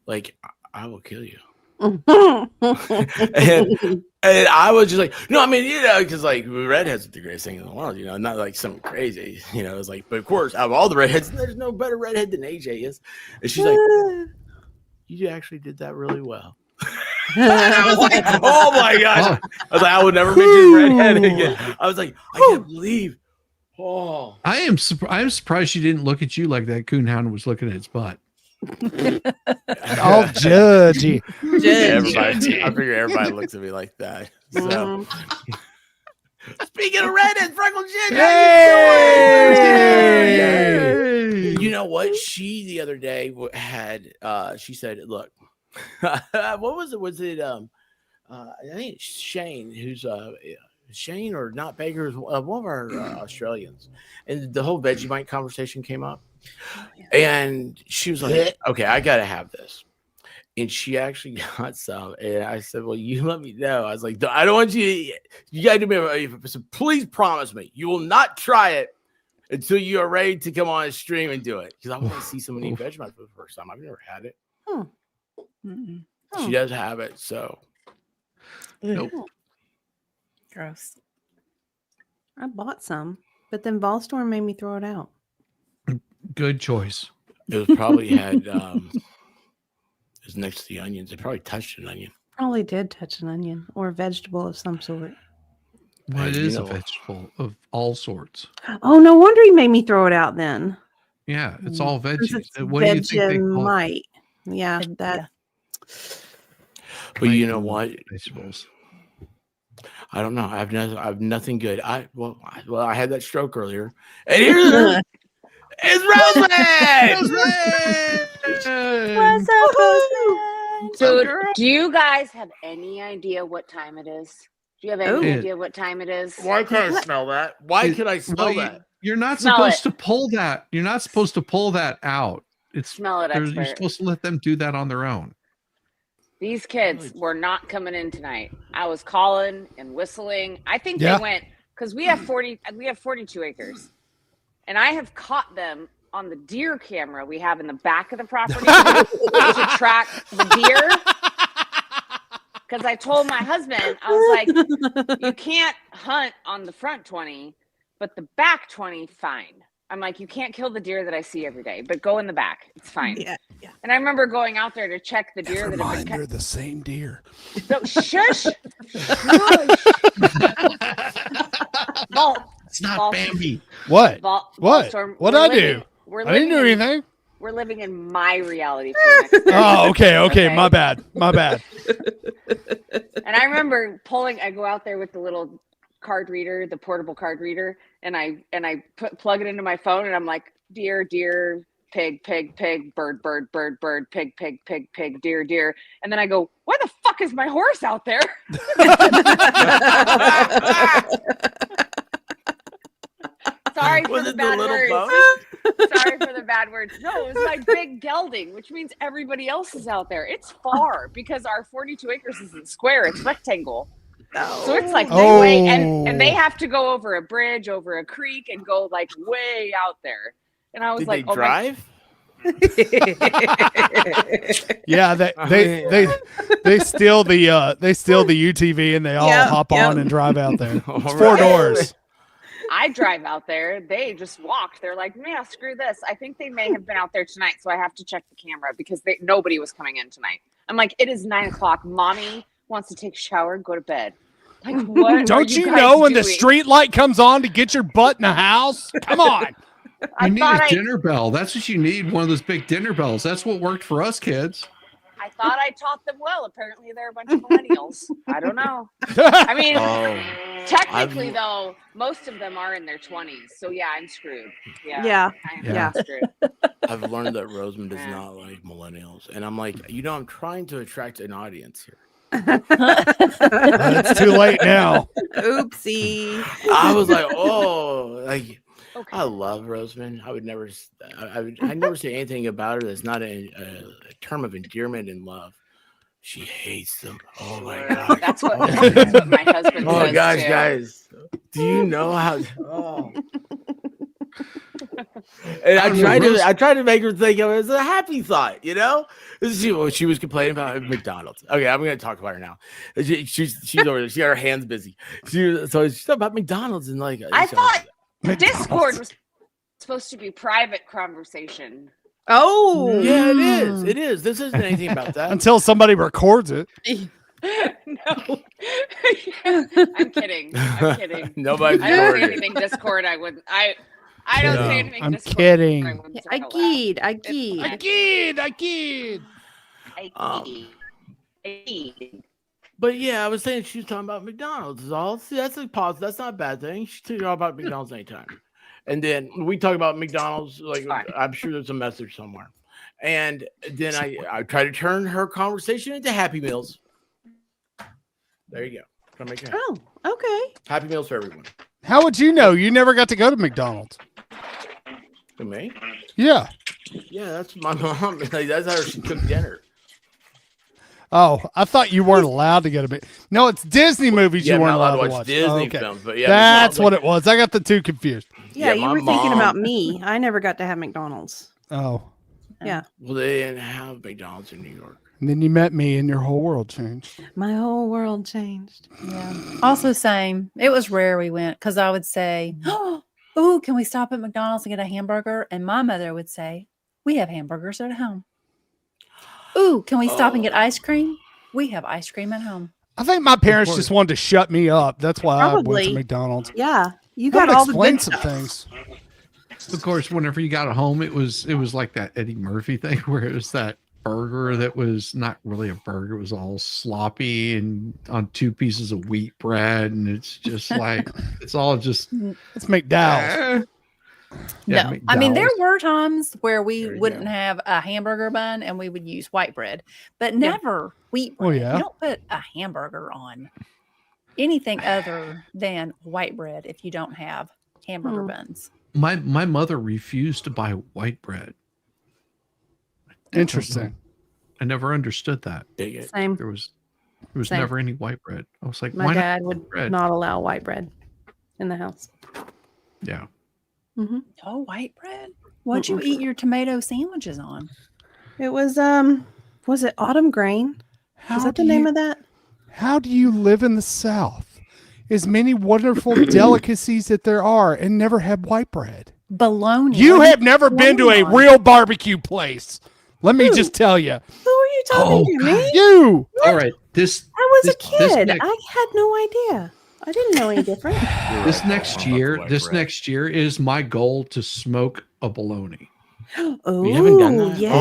S1: Like, I will kill you. and I was just like, no, I mean, you know, because like redheads are the greatest thing in the world, you know, not like something crazy, you know. It's like, but of course, out of all the redheads, there's no better redhead than AJ is. And she's like, you actually did that really well. I was like, oh my gosh. I was like, I would never mention redhead again. I was like, I can't believe. Oh,
S4: I'm surprised she didn't look at you like that coonhound was looking at its butt.
S5: All judgy.
S1: everybody, I figure everybody looks at me like that. So, speaking of redhead, Freckle Jen,
S5: Yay!
S1: you know what? She the other day had. She said, "Look, what was it? Was it? I think it's Shane, who's Shane or not Baker, is one of our Australians, and the whole Vegemite conversation came up." And she was like, okay, I got to have this. And she actually got some. And I said, well, you let me know. I was like, I don't want you got to do me a favor. So please promise me you will not try it until you are ready to come on a stream and do it. Because I want to see somebody eat Vegemite for the first time. I've never had it. She does have it. So,
S4: Nope.
S6: Gross.
S3: I bought some, but then Volstorm made me throw it out.
S4: Good choice.
S1: it was probably had, it was next to the onions. It probably touched an onion.
S3: Probably did touch an onion or a vegetable of some sort.
S4: Well, it
S1: Hey, you
S4: is a
S1: know-
S4: vegetable of all sorts.
S3: Oh, no wonder he made me throw it out then.
S4: Yeah, it's all
S3: 'Cause
S4: veggies.
S3: it's
S4: What do you think they call it?
S3: Vegemite. Yeah, that.
S1: But you know what?
S4: Vegetables.
S1: I don't know. I've nothing good. I had that stroke earlier. And here's it's Roseman!
S7: So, do you guys have any idea what time it is? Do you have any
S4: Oh.
S7: idea what time it is?
S1: Why can't I smell that? Why could I smell
S4: Well,
S1: that?
S4: You're not
S7: Smell
S4: supposed
S7: it.
S4: to pull that. You're not supposed to pull that out. It's
S7: Smell it,
S4: you're
S7: expert.
S4: supposed to let them do that on their own.
S7: These kids were not coming in tonight. I was calling and whistling. I think
S5: Yeah.
S7: they went because we have 42 acres, and I have caught them on the deer camera we have in the back of the property to track the deer. Because I told my husband, I was like, you can't hunt on the front 20, but the back 20, fine. I'm like, you can't kill the deer that I see every day, but go in the back. It's fine.
S3: Yeah.
S7: And I remember going out there to check the deer that had been
S5: they're the same deer.
S7: So, shush. Vault.
S4: It's not
S7: Vault.
S4: Bambi.
S5: What?
S7: Vault,
S5: What?
S7: Storm.
S5: What'd
S7: We're
S5: I
S7: living-
S5: do?
S7: We're
S5: I didn't do
S7: living in-
S5: anything.
S7: We're living in my reality for the next
S5: Oh,
S7: 30
S5: okay.
S7: minutes,
S5: My bad. My bad.
S7: And I remember I go out there with the little card reader, the portable card reader, and I plug it into my phone, and I'm like, deer, deer, pig, pig, pig, bird, bird, bird, bird, pig, pig, pig, pig, deer, deer. And then I go, why the fuck is my horse out there? Sorry for
S1: Was
S7: the
S1: it the
S7: bad
S1: little
S7: words.
S1: pony?
S7: Sorry for the bad words. No, it was my big gelding, which means everybody else is out there. It's far because our 42 acres isn't square; it's rectangle. So it's like they way, and they have to go over a bridge, over a creek, and go like way out there. And I was
S1: Did
S7: like,
S1: they drive?
S5: Yeah, they steal the UTV and they all hop on and drive out there. It's
S1: All
S5: four
S1: right.
S5: doors.
S7: I drive out there. They just walked. They're like, yeah, screw this. I think they may have been out there tonight, so I have to check the camera because nobody was coming in tonight. I'm like, it is 9:00. Mommy wants to take a shower and go to bed. Like, what?
S5: Don't
S7: are
S5: you
S7: guys
S5: know when the
S7: doing?
S5: street light comes on to get your butt in the house? Come on.
S4: You need a dinner bell. That's what you need. One of those big dinner bells. That's what worked for us kids.
S7: I thought I taught them well. Apparently, they're a bunch of millennials. I don't know. I mean, technically, though, most of them are in their 20s. So, yeah, I'm screwed.
S3: Yeah.
S7: I'm screwed.
S1: I've learned that Rosamund does not like millennials, and I'm like, I'm trying to attract an audience here.
S5: It's too late now.
S3: Oopsie.
S1: I was like, oh, like.
S7: Okay.
S1: I love Rosamund. I would never, I never say anything about her that's not a term of endearment and love. She hates them. Oh my god.
S7: That's what my husband
S1: Oh
S7: says
S1: gosh,
S7: too.
S1: guys, do you know how? Oh. And I tried to make her think of it as a happy thought. She was complaining about McDonald's. Okay, I'm gonna talk about her now. She's over there. She got her hands busy. She's talking about McDonald's and like.
S7: I thought Discord was supposed to be private conversation.
S3: Oh.
S1: Yeah, it is. It is. This isn't anything about that.
S5: Until somebody records it.
S7: No. I'm kidding.
S1: Nobody's
S7: I don't say
S1: recording it.
S7: anything Discord. I wouldn't. I don't say anything.
S5: I'm
S7: Discord,
S5: kidding.
S7: I wouldn't say
S3: I
S7: out loud.
S3: keyed.
S5: I kid.
S1: But yeah, I was saying she was talking about McDonald's is all. See, that's a positive. That's not a bad thing. She talking about McDonald's anytime. And then we talk about McDonald's, like I'm sure there's a message somewhere. And then I try to turn her conversation into Happy Meals. There you go. Try to make it happen.
S3: Oh, okay.
S1: Happy Meals for everyone.
S5: How would you know? You never got to go to McDonald's.
S1: To me?
S5: Yeah.
S1: Yeah, that's my mom. Like, that's how she cooked dinner.
S5: Oh, I thought you weren't allowed to go to. No, it's Disney movies
S1: Yeah,
S5: you
S1: I'm
S5: weren't
S1: not
S5: allowed to watch.
S1: Disney
S5: Okay.
S1: films, but yeah,
S5: That's
S1: McDonald's,
S5: what it was. I got the two confused.
S3: Yeah,
S1: Yeah,
S3: you
S1: my
S3: were thinking
S1: mom-
S3: about me. I never got to have McDonald's.
S5: Oh,
S3: Yeah.
S1: Well, they didn't have McDonald's in New York.
S5: and then you met me, and your whole world changed.
S3: My whole world changed.
S6: Yeah. Also, same. It was rare we went because I would say, "Oh, can we stop at McDonald's and get a hamburger?" And my mother would say, "We have hamburgers at home." Ooh, can we stop and get ice cream? We have ice cream at home.
S5: I think my parents just wanted to shut me up. That's why I went to
S3: Probably.
S5: McDonald's.
S3: Yeah. You
S5: That
S3: got all the
S5: explain
S3: good
S5: some
S3: stuff.
S5: things.
S4: Of course, whenever you got home, it was like that Eddie Murphy thing where it was that burger that was not really a burger. It was all sloppy and on 2 pieces of wheat bread. And it's just like, it's all just.
S5: It's McDowell's.
S6: No, I mean, there
S4: McDowell's.
S6: were times where we
S1: There you
S6: wouldn't
S1: go.
S6: have a hamburger bun and we would use white bread, but never wheat
S5: Oh,
S6: bread.
S5: yeah?
S6: You don't put a hamburger on anything other than white bread if you don't have hamburger buns.
S4: My mother refused to buy white bread.
S5: Interesting.
S4: I never understood that.
S1: Dig it.
S3: Same.
S4: There was
S3: Same.
S4: never any white bread. I was like,
S3: My
S4: why
S3: dad
S4: not
S3: would
S4: bread?
S3: not allow white bread in the house.
S4: Yeah.
S3: Mm-hmm.
S6: Oh, white bread? What'd you eat your tomato sandwiches on?
S3: It was it autumn grain? Is that the name of that?
S5: How do you live in the South? As many wonderful delicacies that there are, and never have white bread.
S6: Bologna.
S5: You have never been to a real barbecue place. Let me just tell you.
S3: Who are you talking to? Me?
S5: You.
S4: All right.
S3: I was a
S4: this
S3: kid.
S4: next-
S3: I had no idea. I didn't know any different.
S4: This next year is my goal to smoke a bologna.
S3: Oh,
S1: You haven't done that?
S3: yeah.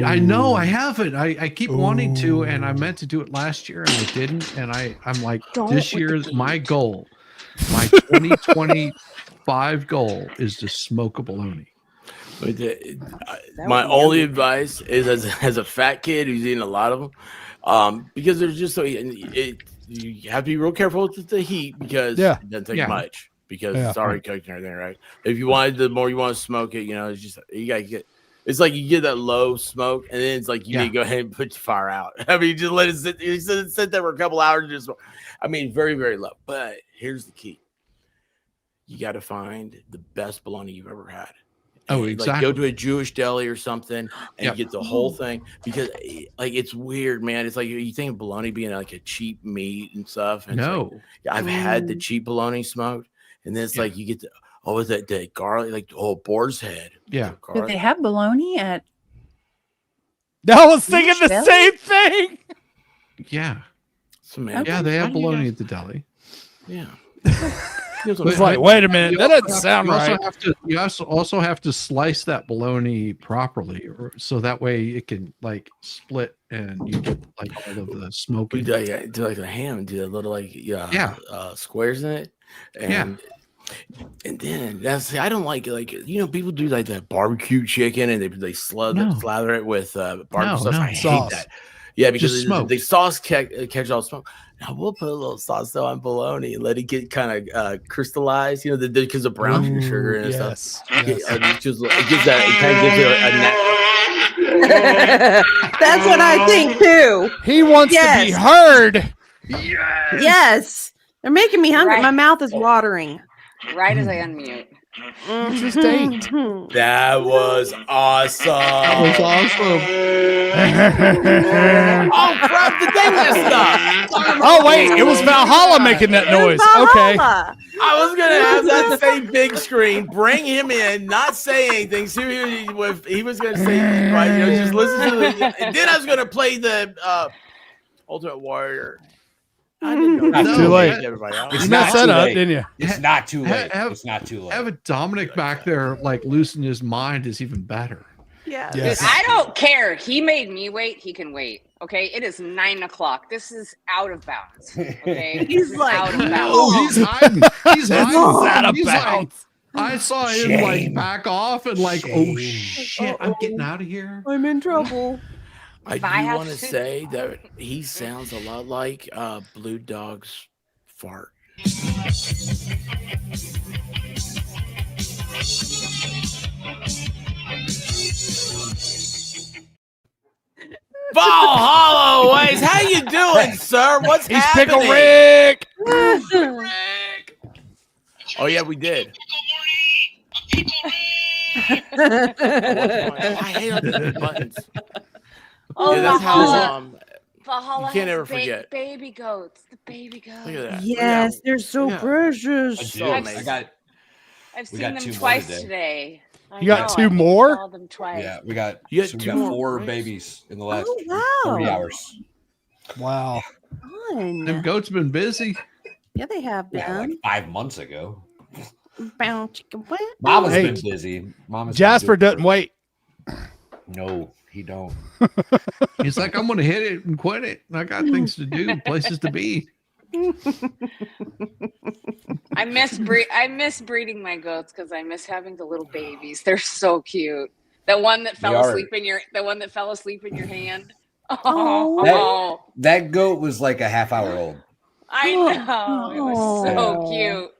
S4: I know I haven't. I keep wanting to, and I meant to do it last year and I didn't. And I'm like, this year is my goal. My 2025 goal is to smoke a bologna.
S1: My only advice is as a fat kid who's eating a lot of them, because there's just so you have to be real careful with the heat because it doesn't take much because it's already cooked and everything, right? If you wanted, the more you want to smoke it, it's just you gotta get. It's like you get that low smoke, and then it's like you need to go ahead and put your fire out. I mean, just let it sit. You sit there for a couple hours. Very, very low. But here's the key: you got to find the best bologna you've ever had.
S4: Oh,
S1: and,
S4: exactly.
S1: Like, go to a Jewish deli or something and get the whole thing, because like it's weird, man. It's like you think of bologna being like a cheap meat and stuff. And
S4: no,
S1: like, I've had the cheap bologna smoked, and then it's like you get is that the garlic, like boar's head?
S4: Yeah.
S6: Did they have bologna at?
S5: I was thinking the same thing.
S4: Yeah.
S1: So, man,
S4: yeah, they have bologna at the deli.
S1: Yeah.
S5: It's like, wait a minute, that doesn't sound right.
S4: You also have to slice that bologna properly, so that way it can like split and you get like all of the smoking.
S1: Do like a ham, do a little like squares in it, and then I don't like people do like that barbecue chicken and they slather it with barbecue sauce. I hate that. Yeah, because the sauce catch all smoke. Now we'll put a little sauce though on bologna and let it get kind of crystallized, because of brown sugar and stuff. It gives that. It kind of gives it a
S3: That's what I think too.
S5: He wants to be heard.
S3: Yes. They're making me hungry.
S7: Right.
S3: My mouth is watering.
S7: Right as I unmute.
S5: Just ate.
S1: That was awesome. Oh crap! Did they mess up?
S5: Oh wait, it was Valhalla making that noise. Okay.
S1: I was gonna have that same big screen, bring him in, not say anything. See what he was gonna say, right? Just listen to the. And then I was gonna play the Ultimate Warrior. I didn't know.
S5: Too late.
S1: Everybody else.
S5: You messed that up, didn't you?
S8: It's not too late. It's not too late.
S4: Having Dominic back there, like losing his mind, is even better.
S3: Yeah.
S5: Yes.
S7: I don't care. He made me wait. He can wait. Okay. It is 9:00. This is out of bounds. Okay.
S3: He's like,
S7: out of bounds.
S4: Oh, he's hiding. He's hiding.
S5: out of
S4: He's
S5: bounds.
S4: I saw him like back off and like, oh shit, I'm getting out of here.
S3: I'm in trouble.
S1: I
S7: If
S1: do
S7: I have
S1: want to
S7: to-
S1: say that he sounds a lot like Blue Dog's fart. Valhalla Ways, how you doing, sir? What's
S5: He's
S1: happening?
S5: Pickle Rick.
S1: Oh yeah, we did. I hate all these buttons.
S7: Oh,
S1: Yeah, that's how
S7: Valhalla
S1: you can't
S7: has
S1: ever forget.
S7: baby goats. The baby goats.
S1: Look at that.
S3: Yes, they're so
S1: Yeah.
S3: precious.
S1: So amazing.
S7: I've
S8: We
S7: seen
S8: got
S7: them
S8: 2 more
S7: twice
S8: today.
S7: today.
S5: You got 2 more?
S7: Saw them twice.
S8: Yeah, we got,
S1: You had
S8: so we
S1: 2
S8: got
S1: more
S8: 4
S1: races?
S8: babies in the last
S3: Oh, wow.
S8: 3 hours.
S5: Wow.
S4: Them
S3: Fun.
S4: goats been busy.
S3: Yeah, they have been.
S8: Yeah, like 5 months ago.
S3: Bow, chicken, what?
S8: Mama's
S5: Hey,
S8: been busy. Mama's
S5: Jasper
S8: been
S5: doesn't wait.
S8: No, he don't.
S4: He's like, I'm gonna hit it and quit it. I got things to do, places to be.
S7: I miss breeding my goats because I miss having the little babies. They're so cute. The one that fell asleep in your hand. Oh,
S8: That goat was like a half hour old.
S7: I know. It was so cute.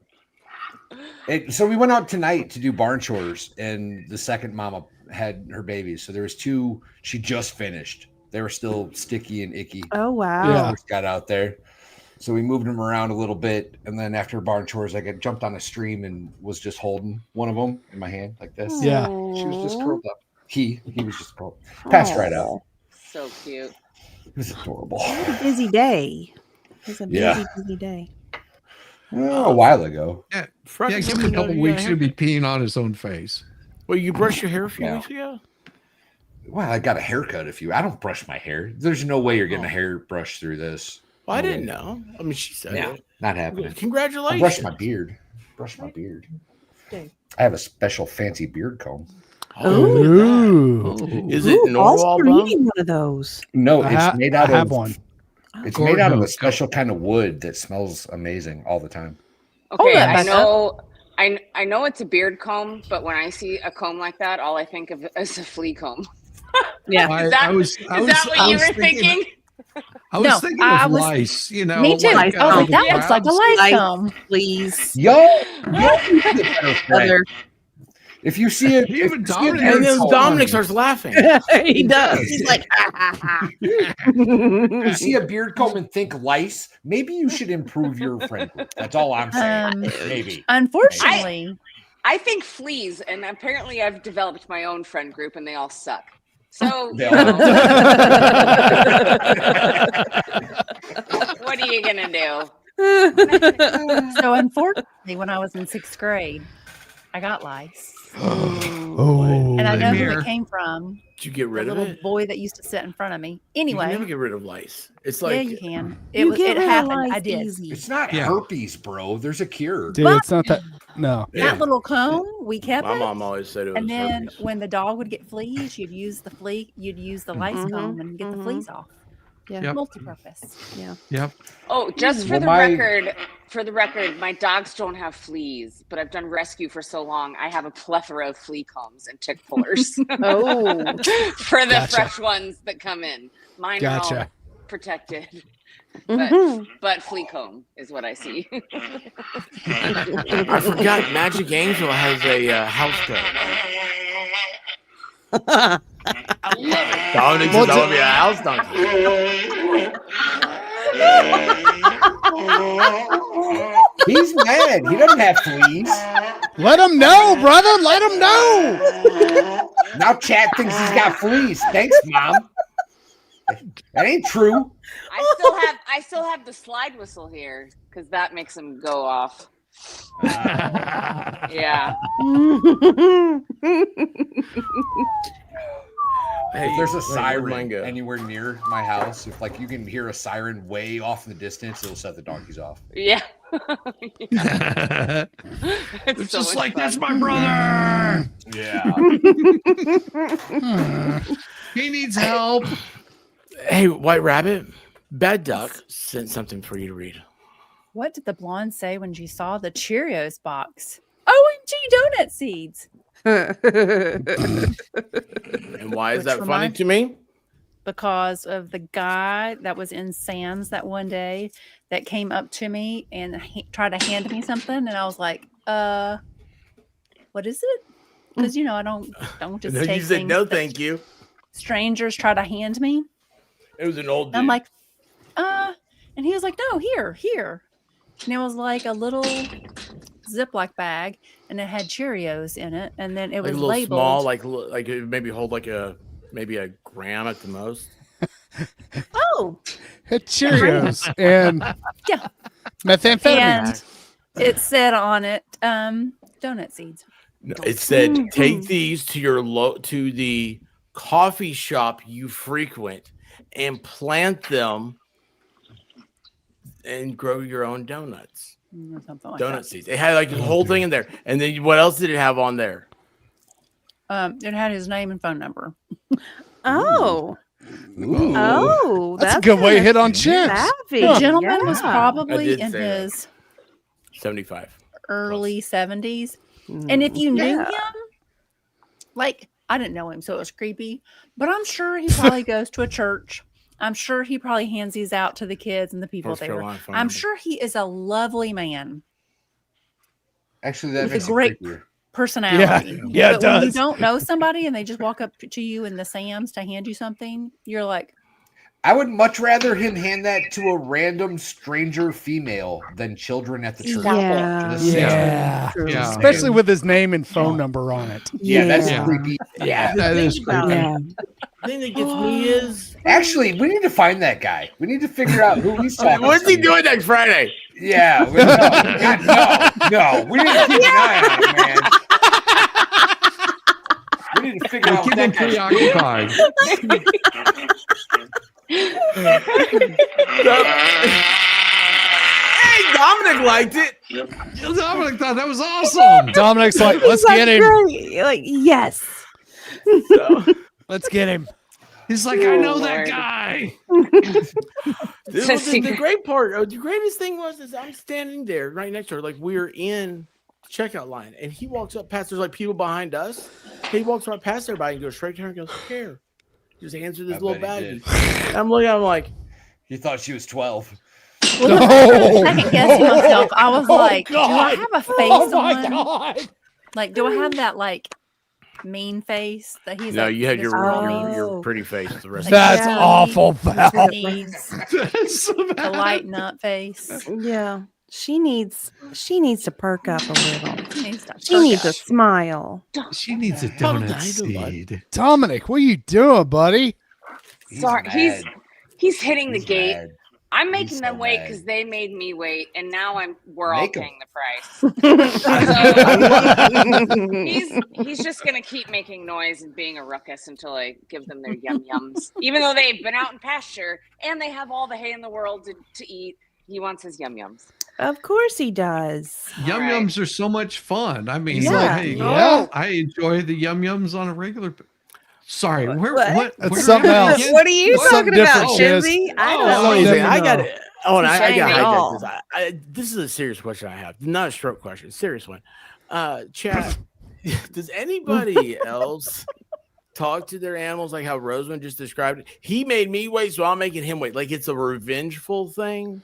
S8: So we went out tonight to do barn chores, and the second mama had her babies. So there was 2 she just finished. They were still sticky and icky.
S3: Oh, wow.
S8: when we
S5: Yeah.
S8: first got out there. So we moved him around a little bit, and then after barn chores, I jumped on a stream and was just holding one of them in my hand like this.
S5: Yeah.
S8: She was just curled up. He was just curled. Passed right out.
S7: So cute.
S8: It was adorable.
S3: What a busy day. It was a busy,
S8: Yeah.
S3: busy day.
S8: A while ago.
S4: Yeah,
S1: Freckles,
S4: give him a couple weeks to be peeing on his own face.
S1: Well, you brushed your hair a few
S8: Yeah.
S1: weeks ago.
S8: Well, I got a haircut. I don't brush my hair. There's no way you're getting a hairbrush through this.
S1: Well, I
S8: No
S1: didn't
S8: way.
S1: know. I mean, she said
S8: Yeah,
S1: it.
S8: not happening. I
S1: Congratulations.
S8: brush my beard. I have a special fancy beard comb.
S5: Ooh.
S1: Is it
S3: Ooh,
S1: normal?
S3: also
S1: Bum?
S3: needing one of those.
S8: No,
S5: I
S8: it's made out
S5: have
S8: of
S5: one.
S8: It's made out of a
S4: Gordon,
S8: special kind of wood that smells amazing all the time.
S7: Okay,
S3: that
S7: I
S3: back
S7: know. I know it's a beard comb, but when I see a comb like that, all I think of is a flea comb.
S3: Yeah.
S7: Is that,
S4: I was
S7: is that what you were thinking?
S4: I was
S6: No,
S4: thinking
S6: I
S4: of
S6: was-
S4: lice, you know.
S6: Me too.
S3: like,
S6: I was like, that
S3: yeah.
S6: looks like a
S3: Lice.
S6: lice comb.
S3: Please.
S8: Yo, you should get better friends.
S3: Other.
S8: If you see it,
S4: Even
S8: if you see a
S4: Dominic-
S8: beard
S1: And then
S8: comb-
S1: Dominic starts laughing.
S3: He does. He's like,
S8: you see a beard comb and think lice, maybe you should improve your friend group. That's all I'm saying. Maybe.
S6: Unfortunately,
S7: I think fleas, and apparently I've developed my own friend group, and they all suck. So,
S8: They
S7: you
S8: all
S7: know, what are you gonna do?
S6: so unfortunately, when I was in 6th grade, I got lice,
S5: Oh.
S6: and I know who
S4: Here.
S6: it came from.
S1: Did you get
S6: The
S1: rid of
S6: little
S1: it?
S6: boy that used to sit in front of me.
S1: You can never
S6: Anyway,
S1: get rid of lice. It's
S6: yeah,
S1: like
S6: you can.
S3: You get
S6: It
S3: rid of
S6: happened. I
S3: lice
S6: did.
S3: easy.
S8: It's not
S4: Yeah.
S8: herpes, bro. There's a cure.
S5: Dude, it's not that. No.
S1: Yeah.
S6: That little comb, we kept
S1: my
S6: it.
S1: mom always said it was
S6: And then
S1: herpes.
S6: when the dog would get fleas, you'd use the lice
S3: Mhm,
S6: comb and get the
S3: mhm.
S6: fleas off.
S3: Yeah.
S4: Yep.
S6: Multi-purpose.
S4: Yep.
S7: Oh, just for
S8: Well,
S7: the
S8: my-
S7: record, my dogs don't have fleas, but I've done rescue for so long. I have a plethora of flea combs and tick pullers
S3: Oh.
S7: for the
S5: Gotcha.
S7: fresh ones that come in. Mine are all
S5: Gotcha.
S7: protected,
S3: Mhm.
S7: but flea comb is what I see.
S1: I forgot Magic Angel has a house coat.
S7: I love it.
S1: Dominic says I want to be a house donkey.
S8: He's mad. He doesn't have fleas.
S5: Let him know, brother. Let him know.
S8: Now Chad thinks he's got fleas. Thanks, Mom. That ain't true.
S7: I still have the slide whistle here because that makes them go off. Yeah.
S1: Hey,
S8: If there's a
S1: where'd mine
S8: siren
S1: go?
S8: anywhere near my house, if like you can hear a siren way off in the distance, it'll set the donkeys off.
S7: Yeah.
S4: It's
S7: so
S4: just
S7: much
S4: like,
S7: fun.
S4: that's my brother.
S8: Yeah.
S4: He needs help.
S1: Hey, White Rabbit, Bad Duck sent something for you to read.
S6: What did the blonde say when she saw the Cheerios box? OMG donut seeds.
S1: And why is
S6: Which
S1: that funny
S6: reminds-
S1: to me?
S6: Because of the guy that was in Sam's that one day that came up to me and tried to hand me something, and I was like, what is it? Because I don't just
S1: And then
S6: take
S1: you said
S6: things
S1: no,
S6: that
S1: thank you.
S6: strangers try to hand me.
S1: It was an old dude.
S6: And I'm like, and he was like, no, here. And it was like a little Ziploc bag, and it had Cheerios in it, and then it
S1: like
S6: was
S1: a little
S6: labeled.
S1: small, like it maybe hold maybe a gram at the most.
S6: Oh,
S5: Cheerios and
S6: Yeah.
S5: methamphetamine.
S6: and it said on it, donut seeds.
S1: No, it said, "Take these to the coffee shop you frequent, and plant them, and grow your own donuts."
S6: Or something like
S1: Donut seeds. It had like the whole thing in there. And then what else did it have on there?
S6: that. It had his name and phone number.
S3: Oh.
S8: Ooh.
S3: Oh.
S5: That's a good way to hit on chicks.
S3: Savvy.
S6: The gentleman was
S3: Yeah.
S1: I
S6: probably
S1: did
S6: in
S1: say that.
S6: his
S1: 75.
S6: early 70s. And if you knew
S3: Yeah.
S6: him, like, I didn't know him, so it was creepy, but I'm sure he probably goes to a church. I'm sure he probably hands these out to the kids and the people
S1: North
S6: there.
S1: Carolina phone
S6: I'm
S1: number.
S6: sure he is a lovely man,
S8: Actually, that
S6: With a
S8: makes it
S6: great-
S8: creepier.
S6: personality.
S5: Yeah, it
S6: But when you
S5: does.
S6: don't know somebody and they just walk up to you in the Sam's to hand you something, you're like,
S8: I would much rather him hand that to a random stranger female than children at the church.
S3: Yeah.
S8: Just saying.
S5: Yeah.
S4: Yeah.
S5: Especially with his name and phone number on it.
S8: Yeah, that's
S4: Yeah.
S8: creepy. Yeah.
S4: That is creepy.
S3: Yeah.
S1: The thing that gets me is,
S8: Actually, we need to find that guy. We need to figure out who he's talking
S1: what's he
S8: to.
S1: doing next Friday?
S8: Yeah. No. We need to keep an eye on him, man. We need to figure out
S4: Keep
S8: what
S4: him
S8: that guy's
S4: preoccupied.
S1: Hey, Dominic liked it.
S4: Dominic thought that was awesome.
S5: Dominic's like, let's
S3: He's
S5: get
S3: like,
S5: him.
S3: great. Like, yes.
S5: Let's get him.
S4: He's like, I know
S7: Oh,
S4: that
S7: Lord.
S4: guy.
S1: The great part, the greatest thing was is I'm standing there right next to her, like we're in checkout line, and he walks up past. There's like people behind us. He walks right past everybody and goes straight to her and goes, "Here." Just hands her this
S8: I
S1: little
S8: bet he
S1: baggie. I'm looking. I'm like,
S8: He thought she was 12.
S6: Well,
S5: No.
S6: second guessing myself. I was like, do I
S5: God.
S6: have a face
S5: Oh my
S6: on?
S5: God.
S6: Like, do I have that like mean face that he's
S1: no,
S6: like,
S1: you had
S6: this
S1: your
S3: Oh.
S1: pretty face. The rest.
S5: That's
S3: Yeah.
S5: awful, Val.
S6: needs
S4: That's so
S6: the
S4: bad.
S6: lighten up face.
S3: Yeah. She needs to perk up a little.
S6: He needs to
S3: She needs a smile.
S4: She needs a
S1: Oh,
S4: donut
S1: I do like-
S4: seed.
S5: Dominic, what are you doing, buddy?
S7: Sorry,
S8: mad.
S7: he's hitting the
S8: He's
S7: gate.
S8: mad.
S7: I'm making
S8: He's
S7: them
S8: so
S7: wait
S8: mad.
S7: because they made me wait, and now we're all
S8: Make 'em.
S7: paying the price. He's just gonna keep making noise and being a ruckus until I give them their yum yums. Even though they've been out in pasture and they have all the hay in the world to eat, he wants his yum yums.
S3: Of course he does.
S4: Yum
S7: All right.
S4: yums are so much fun. I mean,
S3: Yeah.
S4: hey,
S5: Yeah.
S4: I enjoy the yum yums on a regular. Sorry,
S3: What?
S4: what?
S5: That's
S4: where
S5: something
S4: am I
S5: else.
S4: again?
S3: What are you
S5: That's something
S3: talking about,
S5: different, Shiz.
S3: Shizzy? I
S1: Oh,
S3: don't
S1: wait a
S3: know.
S1: second, I got it. Oh, and I
S3: Shame
S1: got to
S3: at
S1: hijack
S3: all.
S1: this. This is a serious question I have, not a stroke question, serious one. Chat, does anybody else talk to their animals like how Roseman just described it? He made me wait, so I'm making him wait. Like it's a revengeful thing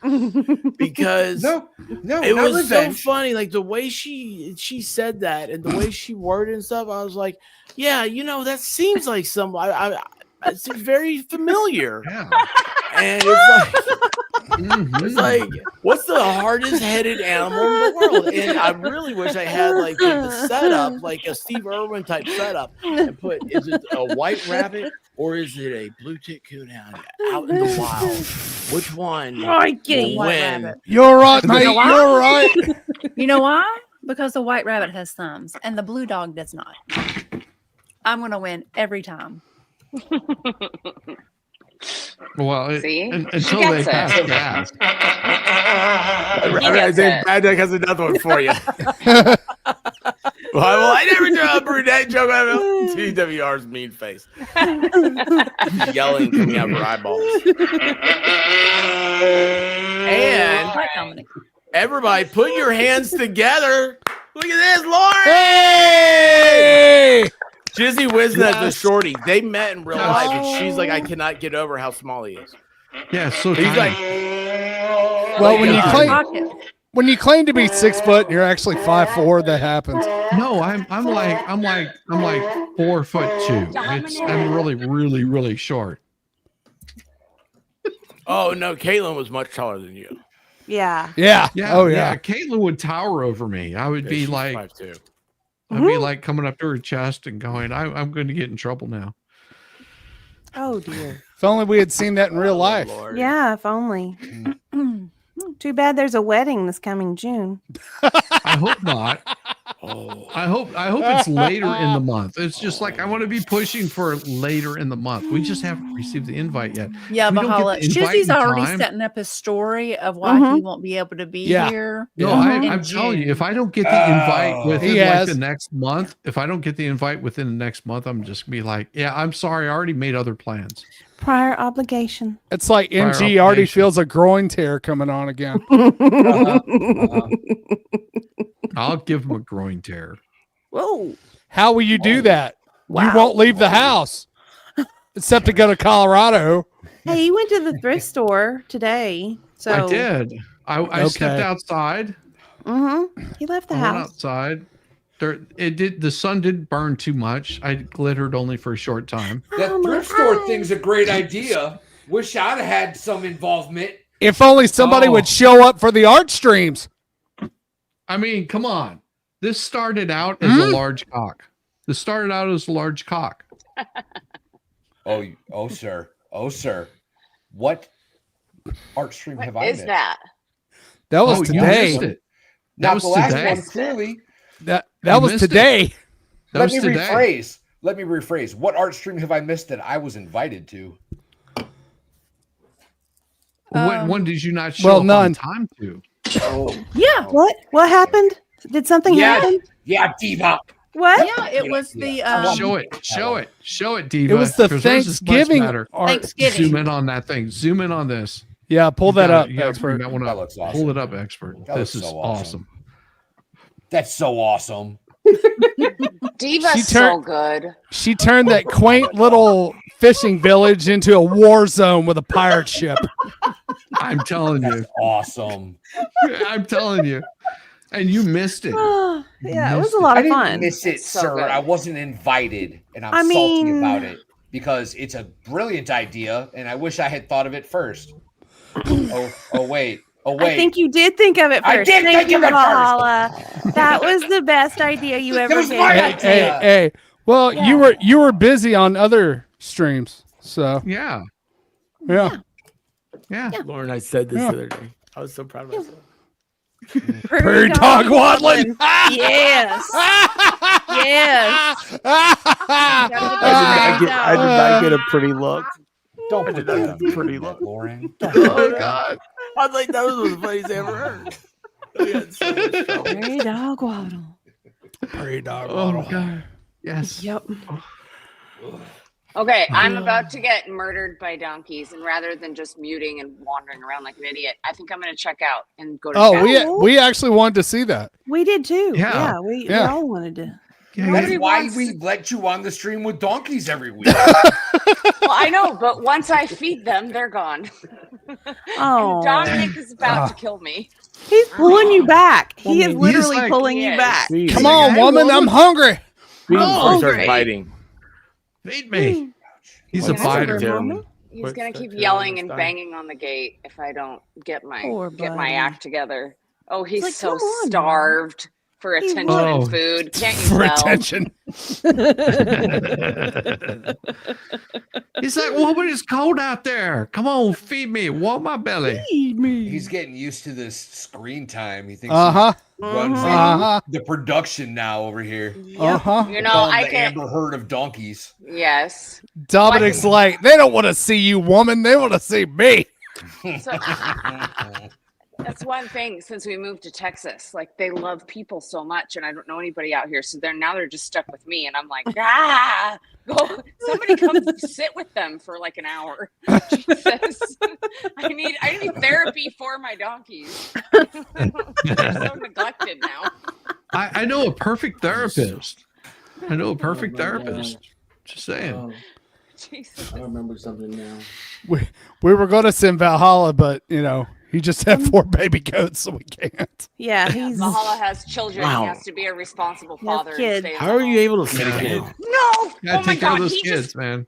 S1: because
S8: No,
S1: it
S8: not
S1: was
S8: revenge.
S1: so funny. Like the way she said that and the way she worded and stuff. I was like, yeah, that seems like it seems very familiar.
S4: Yeah.
S1: And it's like.
S4: Mhm.
S1: It's like, what's the hardest headed animal in the world? And I really wish I had like the setup, like a Steve Irwin type setup, and put is it a white rabbit or is it a blue tit coonhound out in the wild? Which one
S3: Crikey.
S1: will
S6: White
S1: win?
S6: rabbit.
S5: You're right, mate.
S6: know why?
S5: You're right.
S6: You know why? Because the white rabbit has thumbs and the blue dog does not. I'm gonna win every time.
S4: Well,
S7: See?
S4: until
S7: She
S4: they
S7: gets
S4: pass
S7: it.
S4: gas.
S7: He gets it.
S1: Bad Duck has another one for you. Well, I never do a brunette joke about TWR's mean face. Yelling coming out of her eyeballs. And
S6: Right, Dominic?
S1: everybody, put your hands together. Look at this, Lauren.
S5: Hey!
S1: Jizzy Wisnett, the
S4: Yes.
S1: shorty. They met in real life, and she's
S6: Oh.
S1: like, I cannot get over how small he is.
S4: Yeah, so
S1: He's
S4: tiny.
S1: like,
S5: Well, when you
S1: God.
S5: claim
S6: Pocket.
S5: when you claim to be 6 foot, and you're actually 5'4", that happens.
S4: No, I'm like 4'2". I'm really, really short.
S1: oh no, Caitlin was much taller than you.
S3: Yeah.
S5: Yeah.
S4: Yeah.
S5: Oh yeah.
S4: Caitlin would tower over me. I would
S1: Yeah,
S4: be
S1: she's
S4: like,
S1: 5'2".
S4: I'd be like coming up to her chest and going, I'm going to get in trouble now.
S3: Oh dear.
S5: If only we had seen that in real life.
S1: Oh, Lord.
S3: Yeah, if only. Too bad there's a wedding this coming June.
S4: I hope not.
S1: Oh.
S4: I hope it's later in the month. It's just like I want to be pushing for later in the month. We just haven't received the invite yet.
S6: Yeah,
S4: We don't get
S6: Bahala.
S4: the invite
S6: Shizzy's
S4: in
S6: already
S4: time.
S6: setting up his story of why he
S3: Mhm.
S6: won't be able to be
S5: Yeah.
S6: here.
S4: No,
S5: Yeah.
S4: I'm telling you, if I don't get the invite within
S5: He
S4: like
S5: has.
S4: the next month, if I don't get the invite within the next month, I'm just gonna be like, yeah, I'm sorry, I already made other plans.
S3: Prior obligation.
S5: It's like
S4: Prior
S5: MG already
S4: obligation.
S5: feels a groin tear coming on again.
S4: I'll give him a groin tear.
S3: Whoa.
S5: How will you do that? You
S3: Wow.
S5: won't leave the house except to go to Colorado.
S3: Hey, you went to the thrift store today. So
S4: I did. I stepped
S5: Okay.
S4: outside.
S3: He left the
S4: I went
S3: house.
S4: outside. The sun didn't burn too much. I glittered only for a short time.
S8: That thrift store thing's a great idea. Wish I'd have had some involvement.
S5: If only somebody would show up for the art streams.
S4: I mean, come on. This started out as a large cock.
S8: Oh, sir. What art stream have I
S7: Is
S8: missed?
S7: that?
S5: That was
S4: You missed
S5: today.
S4: it.
S8: Not
S4: was
S8: the last
S4: today.
S8: one, clearly.
S5: That
S4: You
S5: was
S4: missed it.
S5: today.
S4: That
S8: Let
S4: was
S8: me
S4: today.
S8: rephrase. Let me rephrase. What art stream have I missed that I was invited to?
S4: When did you not show
S5: well,
S4: up
S5: none.
S4: on time to?
S6: Yeah.
S3: What happened? Did something happen?
S8: Yeah, Diva.
S3: What?
S6: Yeah, it was the
S4: Show it, Diva.
S5: It was the
S4: 'cause yours is much
S5: Thanksgiving
S4: better.
S5: art.
S6: Thanksgiving.
S4: Zoom in on that thing. Zoom in on this.
S5: Yeah, pull that up,
S4: You gotta
S5: expert.
S4: bring that one
S8: That
S4: up.
S8: looks awesome.
S4: Pull it up, expert.
S8: That
S4: This
S8: looks
S4: is
S8: so
S4: awesome.
S8: That's so awesome.
S7: Diva's
S5: She
S7: so
S5: turned-
S7: good.
S5: She turned that quaint little fishing village into a war zone with a pirate ship.
S4: I'm telling you.
S8: Awesome.
S4: I'm telling you. And you missed it.
S3: Yeah, it was
S4: missed
S3: a
S4: it.
S3: lot
S8: I
S3: of
S8: didn't
S3: fun.
S8: miss it,
S7: It's so
S8: sir.
S7: good.
S8: I wasn't invited, and I'm
S3: I
S8: salty
S3: mean-
S8: about it because it's a brilliant idea, and I wish I had thought of it first. Oh wait.
S3: I think you did think of it first.
S8: I did
S3: Thank
S8: think
S3: you,
S8: of it first.
S3: Valhalla. That was the best idea you ever
S8: was
S3: gave.
S8: my
S3: me.
S8: idea.
S5: Hey. Well,
S3: Yeah.
S5: you were busy on other streams, so
S4: Yeah.
S5: yeah.
S4: Yeah.
S1: Lauren, I said this
S5: Yeah.
S1: the other day. I was so proud of myself.
S5: Prairie dog waddling.
S3: Yes. Yes.
S1: I did not get a pretty look.
S8: Don't put
S1: did
S8: that
S1: not
S8: on
S1: get
S8: me,
S1: pretty look.
S8: Lauren.
S1: Oh God! I was like, that was the funniest I ever heard. We had so much fun.
S3: Prairie dog waddle.
S5: Prairie dog
S4: Oh
S5: waddle.
S4: God. Yes.
S3: Yep.
S7: Okay, I'm about to get murdered by donkeys, and rather than just muting and wandering around like an idiot, I think I'm going to check out and go to
S5: Oh,
S7: chat.
S5: we actually wanted to see that.
S3: We did too.
S4: Yeah.
S3: Yeah, we
S5: Yeah.
S3: all wanted to.
S4: Yeah.
S8: That's why
S7: wants-
S8: we let you on the stream with donkeys every week.
S7: Well, I know, but once I feed them, they're gone.
S3: Oh,
S7: And Dominic is about to kill me.
S3: he's pulling you back. He is
S4: He's
S3: literally
S4: like-
S3: pulling
S7: He
S3: you
S7: is.
S3: back.
S5: Come on,
S4: Hey,
S5: woman, I'm hungry.
S1: Feed him before he starts
S7: hungry.
S1: biting.
S4: Feed me. He's a
S7: Well,
S4: fighter.
S1: Tell him.
S7: He's
S1: What's
S7: going to
S1: that
S7: keep
S1: to
S7: yelling
S1: him?
S7: and
S1: Stop.
S7: banging on the gate if I don't get
S3: Poor
S7: my
S3: buddy.
S7: act together. Oh, he's
S3: like,
S7: so
S3: come on, man.
S7: starved for
S3: He's
S7: attention
S4: Oh.
S7: and food. Can't you
S5: For
S7: tell?
S5: attention.
S4: He's like, well, but it's cold out there. Come on, feed me. Warm my belly.
S3: Feed me.
S8: He's getting used to this screen time. He thinks
S5: Uh-huh.
S8: he runs
S5: Uh-huh.
S8: the production now over here.
S5: Uh-huh.
S7: You know,
S8: Calling
S7: I
S8: the
S7: can.
S8: Amber Herd of donkeys.
S7: Yes.
S5: Dominic's like, they don't want to see you, woman. They want to see me.
S7: So, that's one thing since we moved to Texas. Like they love people so much, and I don't know anybody out here. So they're just stuck with me, and I'm like, go! Somebody come sit with them for like an hour. Jesus, I need therapy for my donkeys. They're so neglected now.
S4: I know a perfect therapist. Just saying.
S7: Jesus.
S1: I remember something now.
S5: We were going to send Valhalla, but, he just had 4 baby goats, so we can't.
S3: Yeah, he's.
S7: Valhalla has children.
S1: Wow.
S7: He has to be a responsible
S3: He has
S7: father. and
S3: kids.
S7: stay in
S1: How
S7: the
S1: are you
S7: home.
S1: able to medicate?
S7: No!
S4: Gotta
S7: Oh my
S4: take care of
S7: God!
S4: those
S7: He
S4: kids,
S7: just
S4: man.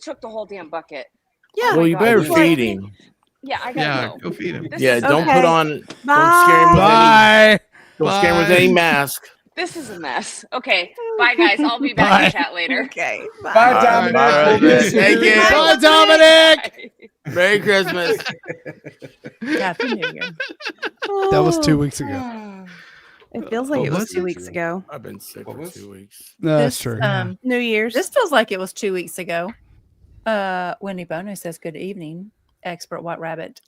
S7: took the whole damn bucket.
S3: Yeah.
S1: Well, you
S7: God.
S1: better
S7: He's like-
S1: feed him.
S7: Yeah, I
S4: Yeah,
S7: gotta
S4: go
S7: go.
S4: feed him.
S7: This
S1: Yeah,
S7: is-
S1: don't
S3: Okay.
S1: put on. Don't scare him
S3: Bye.
S1: with any.
S5: Bye.
S1: Don't scare him with any mask.
S7: This is a mess. Okay, bye guys. I'll be back in chat later.
S3: Okay. Bye.
S8: Bye,
S1: All
S8: Dominic.
S1: right, thank you.
S5: Bye, Dominic.
S1: Merry Christmas.
S6: Happy New Year.
S5: That was 2 weeks ago.
S3: It feels like
S4: Oh,
S3: it was
S4: was
S3: 2
S4: it?
S3: weeks ago.
S1: I've been sick
S8: What
S1: for
S8: was-
S1: 2 weeks.
S5: No, that's
S6: This,
S5: true.
S3: New Year's.
S6: This feels like it was 2 weeks ago. Wendy Bono says, "Good evening, expert White Rabbit,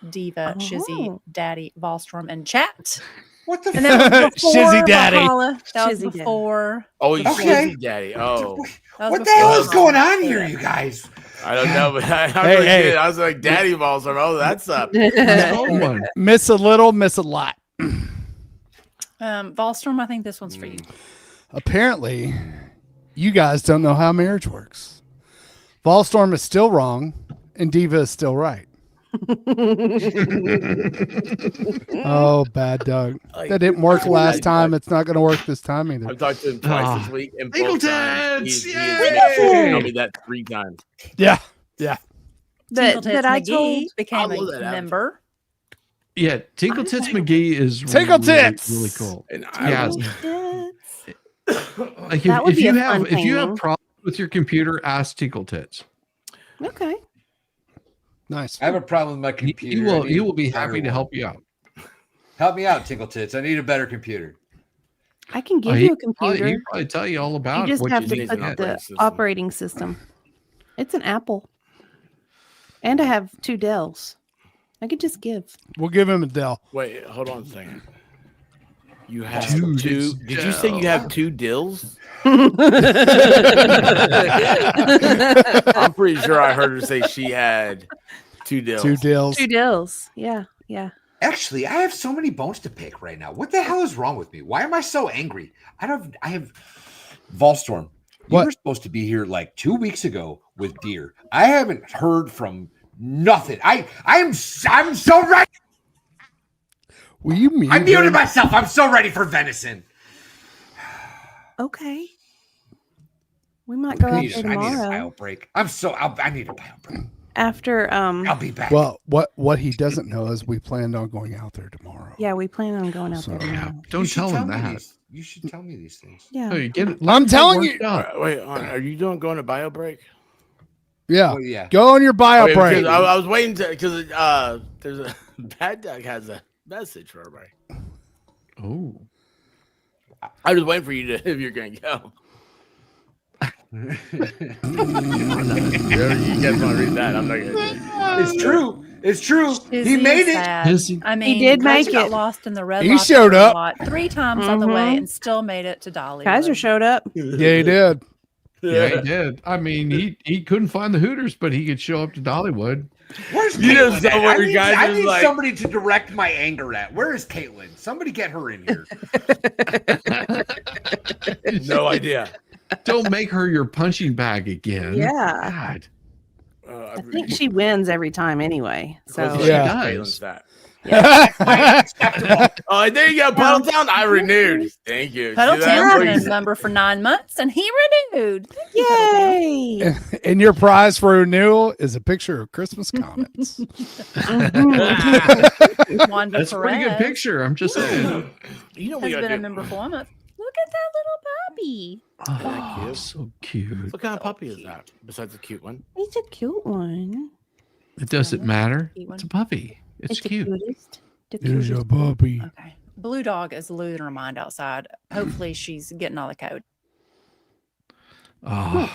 S6: Diva, Shizzy,
S3: Oh.
S6: Daddy, Volstrom, and chat."
S8: What the
S6: And that was before
S5: Shizzy Daddy.
S6: Valhalla. That was
S3: Shizzy Daddy.
S6: before.
S1: Oh, you
S8: Okay.
S1: Shizzy Daddy. Oh,
S6: That was
S8: What the hell is
S6: before
S8: going on
S6: Valhalla.
S8: here, you guys?
S1: I don't know, but I
S5: Hey,
S1: really
S5: hey.
S1: did. I was like, Daddy balls. Oh, that's up.
S4: No one.
S5: Miss a little, miss a lot.
S6: Volstrom, I think this one's for you.
S5: Apparently, you guys don't know how marriage works. Volstorm is still wrong, and Diva is still right. Oh, bad Doug. That didn't work last time. It's not going to work this time either.
S1: I've talked to him twice this week, and both times
S4: Eagletons!
S1: he
S4: Yay!
S1: has told me that 3 times.
S5: Yeah. Yeah.
S3: that
S6: Tinkletits
S3: I
S6: McGee
S3: told.
S6: became
S1: I love
S6: a
S1: that avatar.
S6: member.
S4: Yeah, Tinkle Tits
S3: Tinkle
S4: McGee is
S5: Tinkle
S4: really,
S5: Tits!
S4: really cool.
S1: And
S4: Yeah,
S3: Tinkle
S4: like
S3: That would
S4: if
S3: be
S4: you
S3: a
S4: have
S3: fun
S4: if you have
S3: thing.
S4: problems with your computer, ask Tinkle Tits.
S3: Okay.
S5: Nice.
S8: I have a problem with my
S4: He,
S8: computer.
S4: he
S8: I
S4: will
S8: need
S4: he
S8: a
S4: will be
S8: better
S4: happy to
S8: one.
S4: help you out.
S8: Help me out, Tinkle Tits. I need a better computer.
S3: I can give
S4: He
S3: you a
S4: can
S3: computer.
S4: he'd probably tell you all
S3: You
S4: about
S3: just
S4: what
S3: have
S4: you
S3: to
S4: need
S3: put
S4: to
S3: the
S4: get.
S3: operating system. It's an Apple. And I have 2 Dells. I could just give.
S5: We'll give him a Dell.
S1: Wait, hold on a second. You have
S4: Dude,
S1: two.
S4: it's
S1: Did you say you have 2 dills? I'm pretty sure I heard her say she had 2 dills.
S5: 2 Dells.
S3: 2 Dells. Yeah. Yeah.
S8: Actually, I have so many bones to pick right now. What the hell is wrong with me? Why am I so angry? I have Volstorm. You
S5: What?
S8: were supposed to be here like 2 weeks ago with deer. I haven't heard from nothing. I'm so ready.
S5: Will you mute
S8: I muted
S5: him?
S8: myself. I'm so ready for venison.
S3: Okay. We might go
S8: I
S3: out
S8: need,
S3: there
S8: I need a
S3: tomorrow.
S8: bio break. I need a bio break.
S3: After
S8: I'll be back.
S5: Well, what he doesn't know is we planned on going out there tomorrow.
S3: yeah, we plan on going out there
S5: So-
S3: tomorrow.
S8: You
S4: Don't
S8: should
S4: tell him
S8: me
S4: that.
S8: these- You should tell me these things.
S3: Yeah.
S4: Oh, you get it.
S5: I'm telling
S4: Worked
S5: you.
S4: out.
S1: Wait, are you going to bio break?
S5: Yeah.
S8: Oh yeah.
S5: Go on your bio
S1: Okay,
S5: break.
S1: because I was waiting because there's a Bad Dog has a message for everybody.
S4: Oh,
S1: I was waiting for you to if you're going to go. You guys want to read that? I'm not going to.
S8: It's true. It's true. He
S6: Izzy
S8: made
S6: is
S8: it.
S6: sad.
S4: Izzy.
S6: I mean,
S3: did
S6: Kaiser
S3: make
S6: got
S3: it.
S6: lost in the red.
S5: He
S6: Locker
S5: showed up.
S6: lot 3 times on the way
S3: Mhm.
S6: and still made it to Dollywood.
S3: Kaiser showed up.
S5: Yeah, he did.
S4: Yeah, he did. I mean, he couldn't find the Hooters, but he could show up to Dollywood.
S8: Where's
S1: You know,
S8: Caitlin at?
S1: somewhere
S8: I need,
S1: guys
S8: I
S1: is
S8: need
S1: like-
S8: somebody to direct my anger at. Where is Caitlin? Somebody get her in here.
S1: No idea.
S4: Don't make her your punching bag again.
S3: Yeah.
S4: God.
S3: I think she wins every time anyway. So
S5: Yeah.
S4: does.
S1: Oh, there you go, Puddletown. I renewed. Thank you. See that?
S6: Puddletown's been a member for 9 months and he renewed.
S3: yay.
S5: And your prize for renewal is a picture of Christmas comics.
S6: Wanda
S4: That's a pretty good
S6: Perez
S4: picture. I'm just saying.
S1: You know we
S6: has
S1: got
S6: been a
S1: to
S6: member for 1 month. Look at that little puppy.
S4: Oh,
S1: cute.
S4: so cute.
S1: What kind of puppy is that? Besides the cute one.
S3: He's a cute one.
S4: It doesn't matter.
S6: Cute one.
S4: It's a puppy. It's
S3: the
S4: cute.
S3: cutest. The
S5: Here's your
S3: cutest.
S5: puppy.
S6: Okay. Blue Dog is losing her mind outside. Hopefully she's getting all the code.
S4: Oh,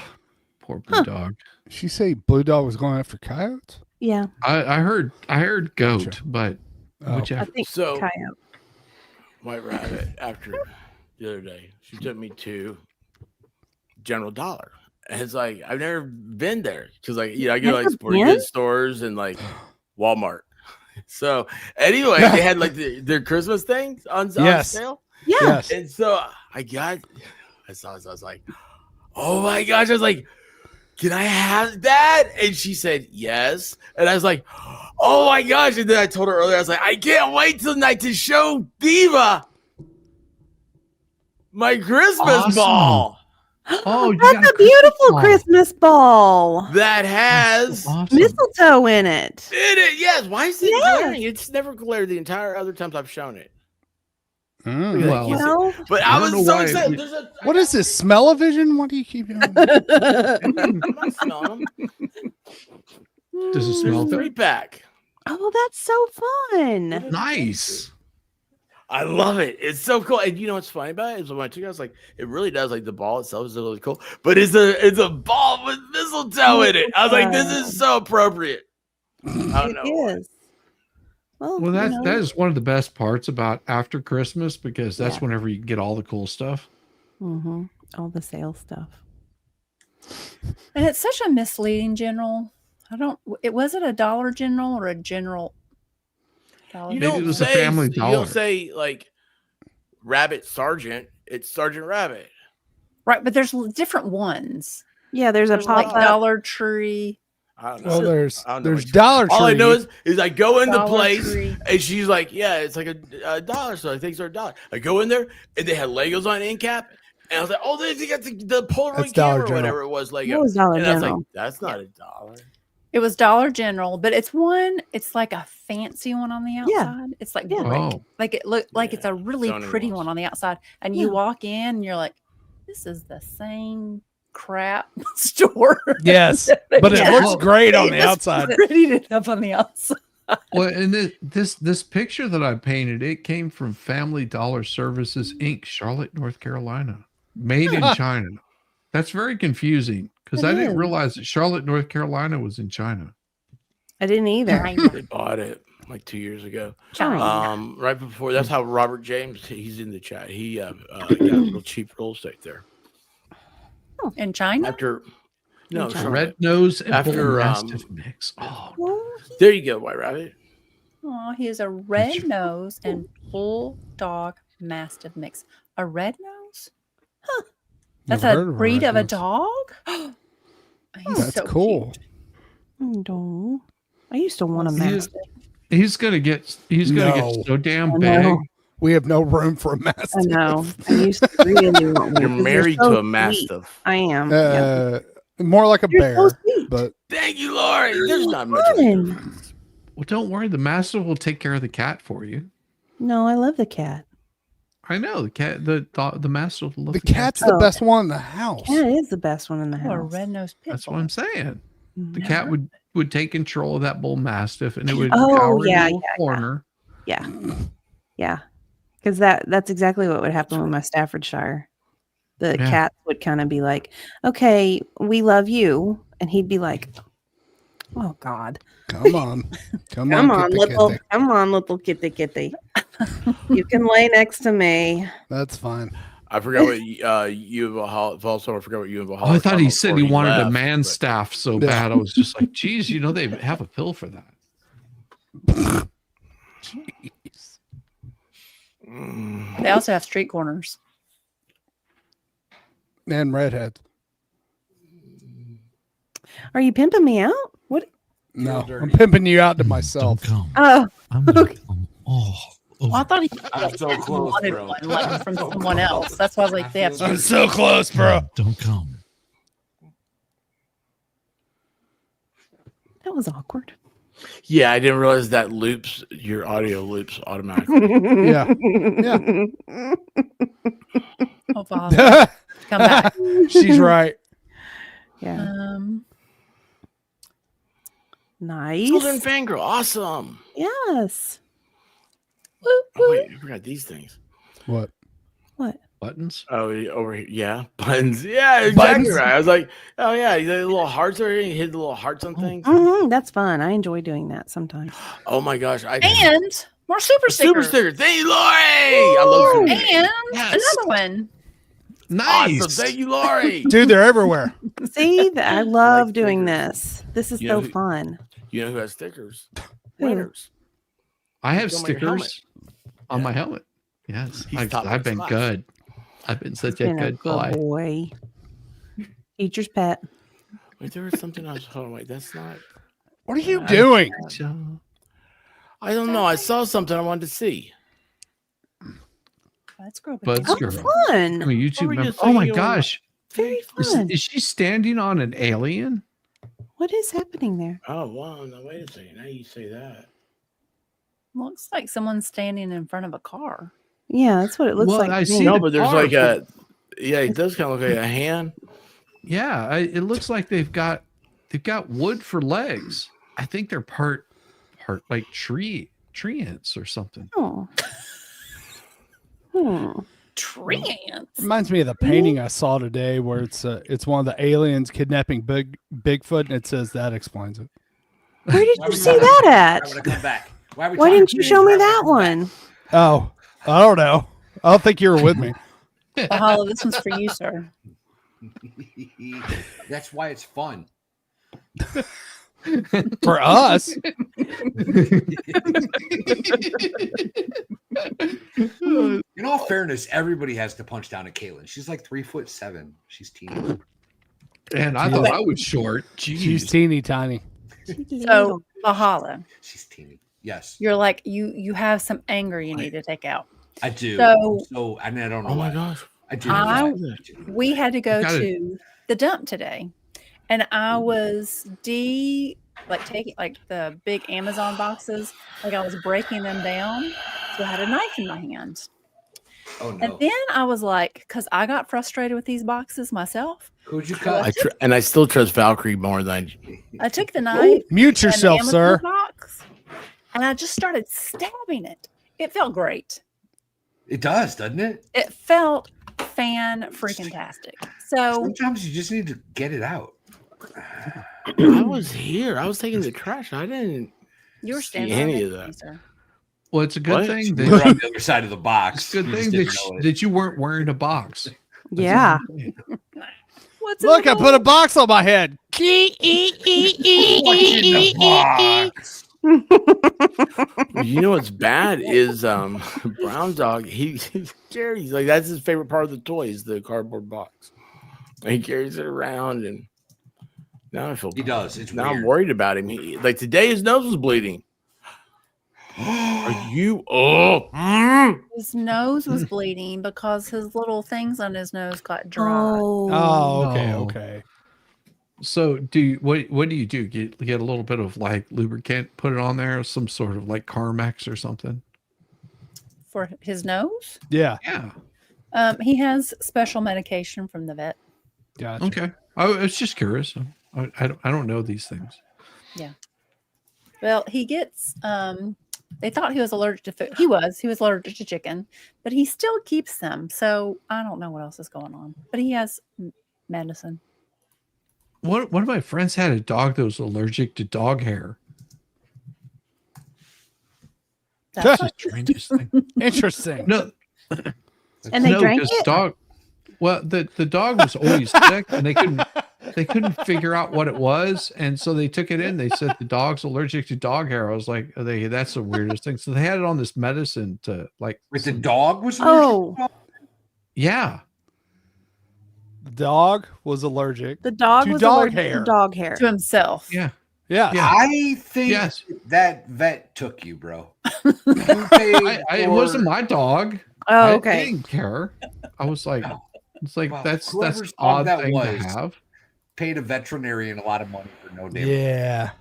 S4: poor blue dog.
S5: She say Blue Dog was going after coyotes?
S3: Yeah.
S4: I heard goat,
S5: Gotcha.
S4: but
S5: Oh.
S3: I
S4: whichever.
S3: think
S1: So-
S3: coyote.
S1: White Rabbit, after the other day, she took me to General Dollar. And it's like, I've never been there because, like, I go to like
S3: Never
S1: sporting
S3: been?
S1: goods stores and like Walmart. So, anyway, they had like their Christmas things on
S5: Yes.
S1: sale.
S3: Yeah.
S5: Yes.
S1: And so I was like, oh my gosh. I was like, can I have that? And she said, yes. And I was like, oh my gosh. And then I told her earlier, I was like, I can't wait till night to show Diva my Christmas
S4: Awesome.
S1: ball
S4: Oh, you
S3: That's
S4: got
S3: a beautiful
S4: ball.
S3: Christmas ball.
S1: that has
S4: Awesome.
S3: Mistletoe in it.
S1: in it. Yes. Why is it
S3: Yes.
S1: glaring? It's never glared the entire other times I've shown it.
S5: Mm.
S4: Well,
S1: Yes.
S3: Well,
S1: But
S4: I
S1: I
S4: don't know
S1: was so
S4: why-
S1: excited. There's a,
S5: What is this? Smell-o-vision? What do you keep doing?
S1: I'm not smelling them.
S4: Does it
S1: There's
S4: smell
S1: a
S4: good?
S1: 3-pack.
S3: oh, that's so fun.
S4: Nice.
S1: I love it. It's so cool. And you know what's funny about it is when I took it, I was like, it really does. Like the ball itself is really cool, but it's a ball with mistletoe in it. I was like, this is so appropriate. I don't know. why.
S3: It is. Well,
S4: Well,
S3: you know,
S4: that is one of the best parts about after Christmas because that's
S3: Yeah.
S4: whenever you get all the cool stuff.
S3: all the sales stuff.
S6: And it's such a misleading general. Was it a Dollar General or a General Dollar?
S1: You
S4: Maybe
S1: don't
S4: it was a
S1: say,
S4: Family
S1: you
S4: Dollar.
S1: don't say like Rabbit Sergeant. It's Sergeant Rabbit.
S6: Right, but there's different ones.
S3: Yeah, there's a
S6: There's like
S3: pop up.
S6: Dollar Tree.
S1: I don't know.
S5: Well, there's
S1: I don't know
S5: there's
S1: what
S5: Dollar Tree.
S1: All I know is I go in the
S6: Dollar
S1: place
S6: Tree.
S1: and she's like, yeah, it's like a dollar. So I think it's a dollar. I go in there and they had Legos on end cap. And I was like, oh, they got the Polaroid
S5: That's Dollar
S1: camera or
S5: General.
S1: whatever it was, Lego.
S3: That was Dollar
S1: and I was
S3: General.
S1: like, that's not a dollar.
S6: It was Dollar General, but it's like a fancy one on the
S3: Yeah.
S6: outside. It's like
S3: Yeah.
S6: brick.
S4: Oh.
S6: Like it looked like
S1: Yeah,
S6: it's a really
S1: zoning
S6: pretty
S1: laws.
S6: one on the outside. And
S3: Yeah.
S6: you walk in and you're like, this is the same crap store.
S5: Yes, but it
S6: Yeah.
S5: looks great on the
S6: It's
S5: outside.
S6: pretty enough on the outside.
S4: Well, and this picture that I painted, it came from Family Dollar Services Inc., Charlotte, North Carolina, made in China. That's very confusing because
S3: It
S4: I didn't
S3: is.
S4: realize that Charlotte, North Carolina was in China.
S3: I didn't either.
S1: They bought it like 2 years ago.
S6: China.
S1: Right before. That's how Robert James. He's in the chat. He got real cheap real estate there.
S6: In China?
S1: After no,
S3: China.
S1: Charlotte.
S4: Red nose and
S1: After,
S4: bull mastiff mix. Oh,
S3: Well,
S1: There you go, White Rabbit.
S6: Oh, he is a red nose and bulldog mastiff mix. A red nose? Huh. That's
S5: Never
S6: a
S5: heard of a
S6: breed
S5: red
S6: of a
S5: nose.
S6: dog? He's
S5: That's
S6: so
S5: cool.
S6: cute.
S3: no. I used to want a
S4: He's-
S3: mastiff.
S4: he's gonna get
S5: No.
S4: so damn
S3: I
S4: big.
S3: know.
S5: We have no room for a mastiff.
S3: I know. I used to really want one.
S1: You're
S3: 'cause they're
S1: married
S3: so
S1: to a
S3: sweet.
S1: mastiff.
S3: I am. yeah.
S5: More like a
S3: You're
S5: bear,
S3: so sweet.
S5: but
S1: Thank you, Lori. There's not much. of a
S3: Fun.
S1: difference.
S4: Well, don't worry, the mastiff will take care of the cat for you.
S3: No, I love the cat.
S4: I know the cat, the mastiff will love
S5: the cat's
S4: cat
S5: the
S3: Oh.
S5: best one in the house.
S3: Cat is the best one in the
S6: Oh, a
S3: house.
S6: red nose pit
S4: That's
S6: bull.
S4: what I'm saying. The
S3: Mhm.
S4: cat would take control of that bull mastiff, and it would
S3: Oh,
S4: cower in
S3: yeah,
S4: a little
S3: yeah,
S4: corner.
S3: Yeah. Yeah. Because that's exactly what would happen with my Staffordshire. The
S4: Yeah.
S3: cats would kind of be like, okay, we love you. And he'd be like, oh, God.
S5: Come on, come
S3: Come
S5: on,
S3: on,
S5: kitty,
S3: little,
S5: kitty.
S3: come on, little kitty kitty. You can lay next to me.
S5: That's fine.
S1: I forgot what you also I forgot what you and
S4: Oh, I thought he said he wanted a man
S1: left,
S4: staff so
S5: Yeah.
S4: bad. I was just like, geez, they have a pill for that.
S5: Jeez.
S1: but- Mm.
S6: They also have street corners.
S5: And redheads.
S3: Are you pimping me out? What?
S5: No,
S8: dirty.
S5: I'm pimping you out to
S9: Don't
S5: myself.
S9: come.
S3: Oh,
S9: I'm gonna come. Oh,
S6: Well, I thought he
S8: I'm so close,
S6: wanted
S8: bro.
S6: one like from someone else. That's why I was like, they have
S8: I'm
S5: I'm so close, bro.
S9: don't come.
S3: that was awkward.
S1: Yeah, I didn't realize that your audio loops automatically.
S5: Yeah.
S6: Oh, Father, come back.
S5: She's right.
S3: Yeah. Nice.
S1: Children fangirl, awesome.
S3: Yes.
S1: Oh, wait, I forgot these things.
S5: What?
S3: What?
S4: Buttons.
S1: Oh, over here, yeah, buttons. Yeah, exactly
S5: Buttons.
S1: right. I was like, oh yeah, the little hearts over here. You hit the little hearts on things.
S3: Mhm, that's fun. I enjoy doing that sometimes.
S1: Oh my gosh,
S6: And more super
S1: super
S6: stickers.
S1: sticker. Thank you, Lori. I love super
S6: And
S1: stickers.
S4: Yes.
S6: another one.
S4: Nice.
S1: Awesome. Thank you, Lori.
S5: Dude, they're everywhere.
S3: See, I love
S1: like
S3: doing
S1: stickers.
S3: this. This is
S1: You know
S3: so
S1: who-
S3: fun.
S1: You know who has stickers?
S3: Who?
S1: Winners.
S4: I have
S1: Put 'em on your helmet.
S4: stickers on my helmet. Yes,
S1: He's top
S4: I've been
S1: class.
S4: good. I've been such a
S3: Been
S4: good boy.
S3: boy. Teacher's pet.
S1: Wait, there was something else. Hold on, wait, that's not.
S5: What are you doing?
S1: I don't know. I saw something I wanted to see.
S6: Let's grow
S4: Bud's
S3: Oh,
S4: girl.
S3: fun.
S4: I'm a YouTube
S1: were you
S4: member.
S1: saying
S4: Oh my
S1: you were-
S4: gosh.
S3: Very
S4: Is,
S3: fun.
S4: is she standing on an alien?
S3: What is happening there?
S1: Oh wow! No, wait a second. Now you say that.
S6: Looks like someone's standing in front of a car.
S3: Yeah, that's what it looks
S4: Well,
S3: like.
S4: I
S3: to me.
S4: see
S1: No,
S4: the
S1: but there's
S4: car,
S1: like a. Yeah, it does kind of look like a hand.
S4: Yeah, it looks like they've got wood for legs. I think they're part like tree ants or something.
S3: Oh. Hmm.
S6: Tree ants.
S5: Reminds me of the painting I saw today where it's one of the aliens kidnapping Bigfoot, and it says that explains it.
S3: Where did
S8: Why
S3: you
S8: would
S3: see
S8: you-
S3: that
S8: Why
S3: at?
S8: would I come back? Why, are we
S3: Why
S8: talking
S3: didn't you
S8: to
S3: show me
S8: Why would I
S3: that
S8: come back?
S3: one?
S5: Oh, I don't know. I don't think you were with me.
S6: Hollow, this one's for you, sir.
S8: That's why it's fun.
S5: For us.
S8: In all fairness, everybody has to punch down at Caitlin. She's like 3'7". She's teeny.
S4: And I thought I was short. Jeez.
S5: She's teeny tiny.
S6: So, Valhalla,
S8: She's teeny. Yes,
S6: you're like you have some anger you need to take out.
S8: I do.
S6: So-
S8: So I mean, I don't know
S1: Oh my
S8: why.
S1: gosh!
S8: I do.
S6: I-
S8: I do.
S6: We had to go
S4: Got it.
S6: to the dump today, and I was like taking like the big Amazon boxes, like I was breaking them down. So I had a knife in my hand.
S8: Oh
S6: And
S8: no.
S6: then I was like, because I got frustrated with these boxes myself.
S8: Who'd you cut?
S1: I still trust Valkyrie more than
S6: I took the knife
S5: Mute
S6: and the
S5: yourself,
S6: Amazon
S5: sir.
S6: box, and I just started stabbing it. It felt great.
S8: It does, doesn't it?
S6: It felt fan-freaking-tastic. So
S8: Sometimes you just need to get it out.
S1: I was here. I was taking the trash. I didn't.
S6: you were
S1: see
S6: standing
S1: any
S6: right
S1: of
S6: next to me,
S1: that.
S6: sir.
S4: Well, it's a good
S1: What?
S4: thing
S8: We're
S4: that
S8: on the other side of the box.
S4: it's a good
S8: You just
S4: thing
S8: didn't
S4: that,
S8: know it.
S4: that you weren't wearing a box.
S3: Yeah.
S6: What's in
S5: Look,
S6: the
S5: I put a
S6: box?
S5: box on my head.
S8: What's in the box?
S1: You know what's bad is Brown Dog. He carries like that's his favorite part of the toy is the cardboard box. And he carries it around, and now I feel
S8: He does. It's
S1: now I'm
S8: weird.
S1: worried about him. Like today, his nose was bleeding. Are you? Oh,
S6: His nose was bleeding because his little things on his nose got dry.
S5: Oh, okay,
S4: No.
S5: okay.
S4: So do you, what do you do? Get a little bit of like lubricant, put it on there, some sort of like Carmex or something.
S6: For his nose.
S5: Yeah.
S4: Yeah.
S6: He has special medication from the vet.
S5: Gotcha.
S4: Okay. I was just curious. I don't know these things.
S6: Well, he gets they thought he was allergic to food. He was allergic to chicken, but he still keeps them. So I don't know what else is going on. But he has medicine.
S4: One of my friends had a dog that was allergic to dog hair.
S6: That's
S4: The strangest thing.
S5: Interesting.
S4: No,
S3: And they drank
S4: 'cause
S3: it?
S4: dog. Well, the dog was always sick, and they couldn't figure out what it was, and so they took it in. They said the dog's allergic to dog hair. I was like, that's the weirdest thing. So they had it on this medicine to like.
S8: Wait, the
S4: some-
S8: dog was
S3: Oh.
S4: Yeah.
S5: The dog was allergic.
S3: The dog
S5: To
S3: was
S5: dog
S3: allergic
S5: hair.
S3: to dog hair.
S6: to himself.
S4: Yeah.
S5: Yeah.
S4: Yeah.
S8: I think
S4: Yes.
S8: that vet took you, bro. You paid
S4: It
S8: for-
S4: wasn't my dog.
S3: Oh,
S4: I
S3: okay.
S4: didn't care. I was like, it's like
S8: Well,
S4: that's
S8: whoever's
S4: an odd
S8: dog that
S4: thing
S8: was.
S4: to have.
S8: paid a veterinarian a lot of money for no damn.
S5: Yeah.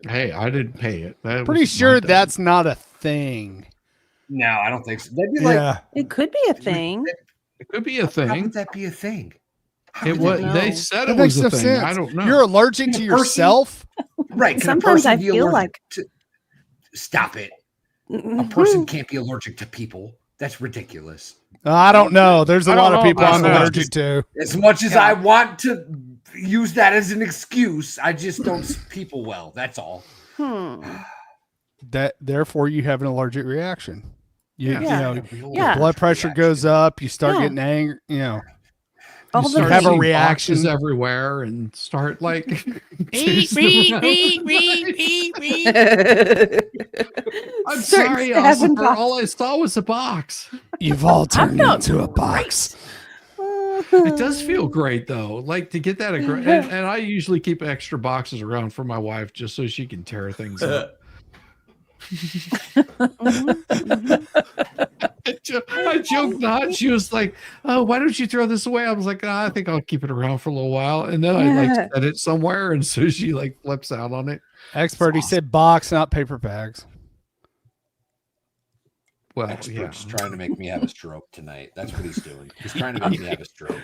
S4: Hey, I didn't pay it. That
S5: Pretty
S4: was my
S5: sure
S4: thing.
S5: that's not a thing.
S8: No, I don't think so. That'd be like,
S5: Yeah.
S3: It could be a thing.
S4: It could be a
S8: how
S4: thing.
S8: would that be a thing? How
S4: It
S8: could
S4: was.
S8: that
S4: They
S3: know.
S4: said
S5: That
S4: it
S5: makes
S4: was
S5: no
S4: a thing.
S5: sense.
S4: I don't know.
S5: You're allergic to
S8: Can a person-
S5: yourself?
S8: be? Right? Can
S3: Sometimes
S8: a
S3: I
S8: person be
S3: feel
S8: allergic
S3: like-
S8: to... Stop it. A
S3: Mhm.
S8: person can't be allergic to people. That's ridiculous.
S5: I don't know. There's a
S1: I
S5: lot
S1: don't
S5: of
S1: know
S5: people
S1: about
S5: I'm
S1: that.
S5: allergic to.
S8: As much as I want to use that as an excuse, I just don't see people well. That's all.
S5: That therefore you have an allergic reaction. You,
S4: Yeah.
S5: you know,
S8: Real
S3: Yeah.
S5: blood pressure goes up. You start
S3: Yeah.
S5: getting angry. You know,
S3: All
S4: You
S3: the
S4: start
S5: have a
S4: seeing
S5: reaction.
S4: boxes everywhere and start like
S1: Beep, beep, beep, beep, beep, beep.
S4: I'm
S3: Start
S4: sorry,
S3: stabbing
S4: Oliver. All I saw was a box.
S5: you've all turned
S6: felt
S5: into a box.
S4: It does feel great though, like to get that. And I usually keep extra boxes around for my wife just so she can tear things up. I joked not. She was like, "Oh, why don't you throw this away?" I was like, I think I'll keep it around for a little while, and then I like set it somewhere, and so she like flips out on it.
S5: Expert, he said box, not paper bags.
S4: Well,
S8: Expert's
S4: yeah.
S8: trying to make me have a stroke tonight. That's what he's doing. He's trying to make me have a stroke.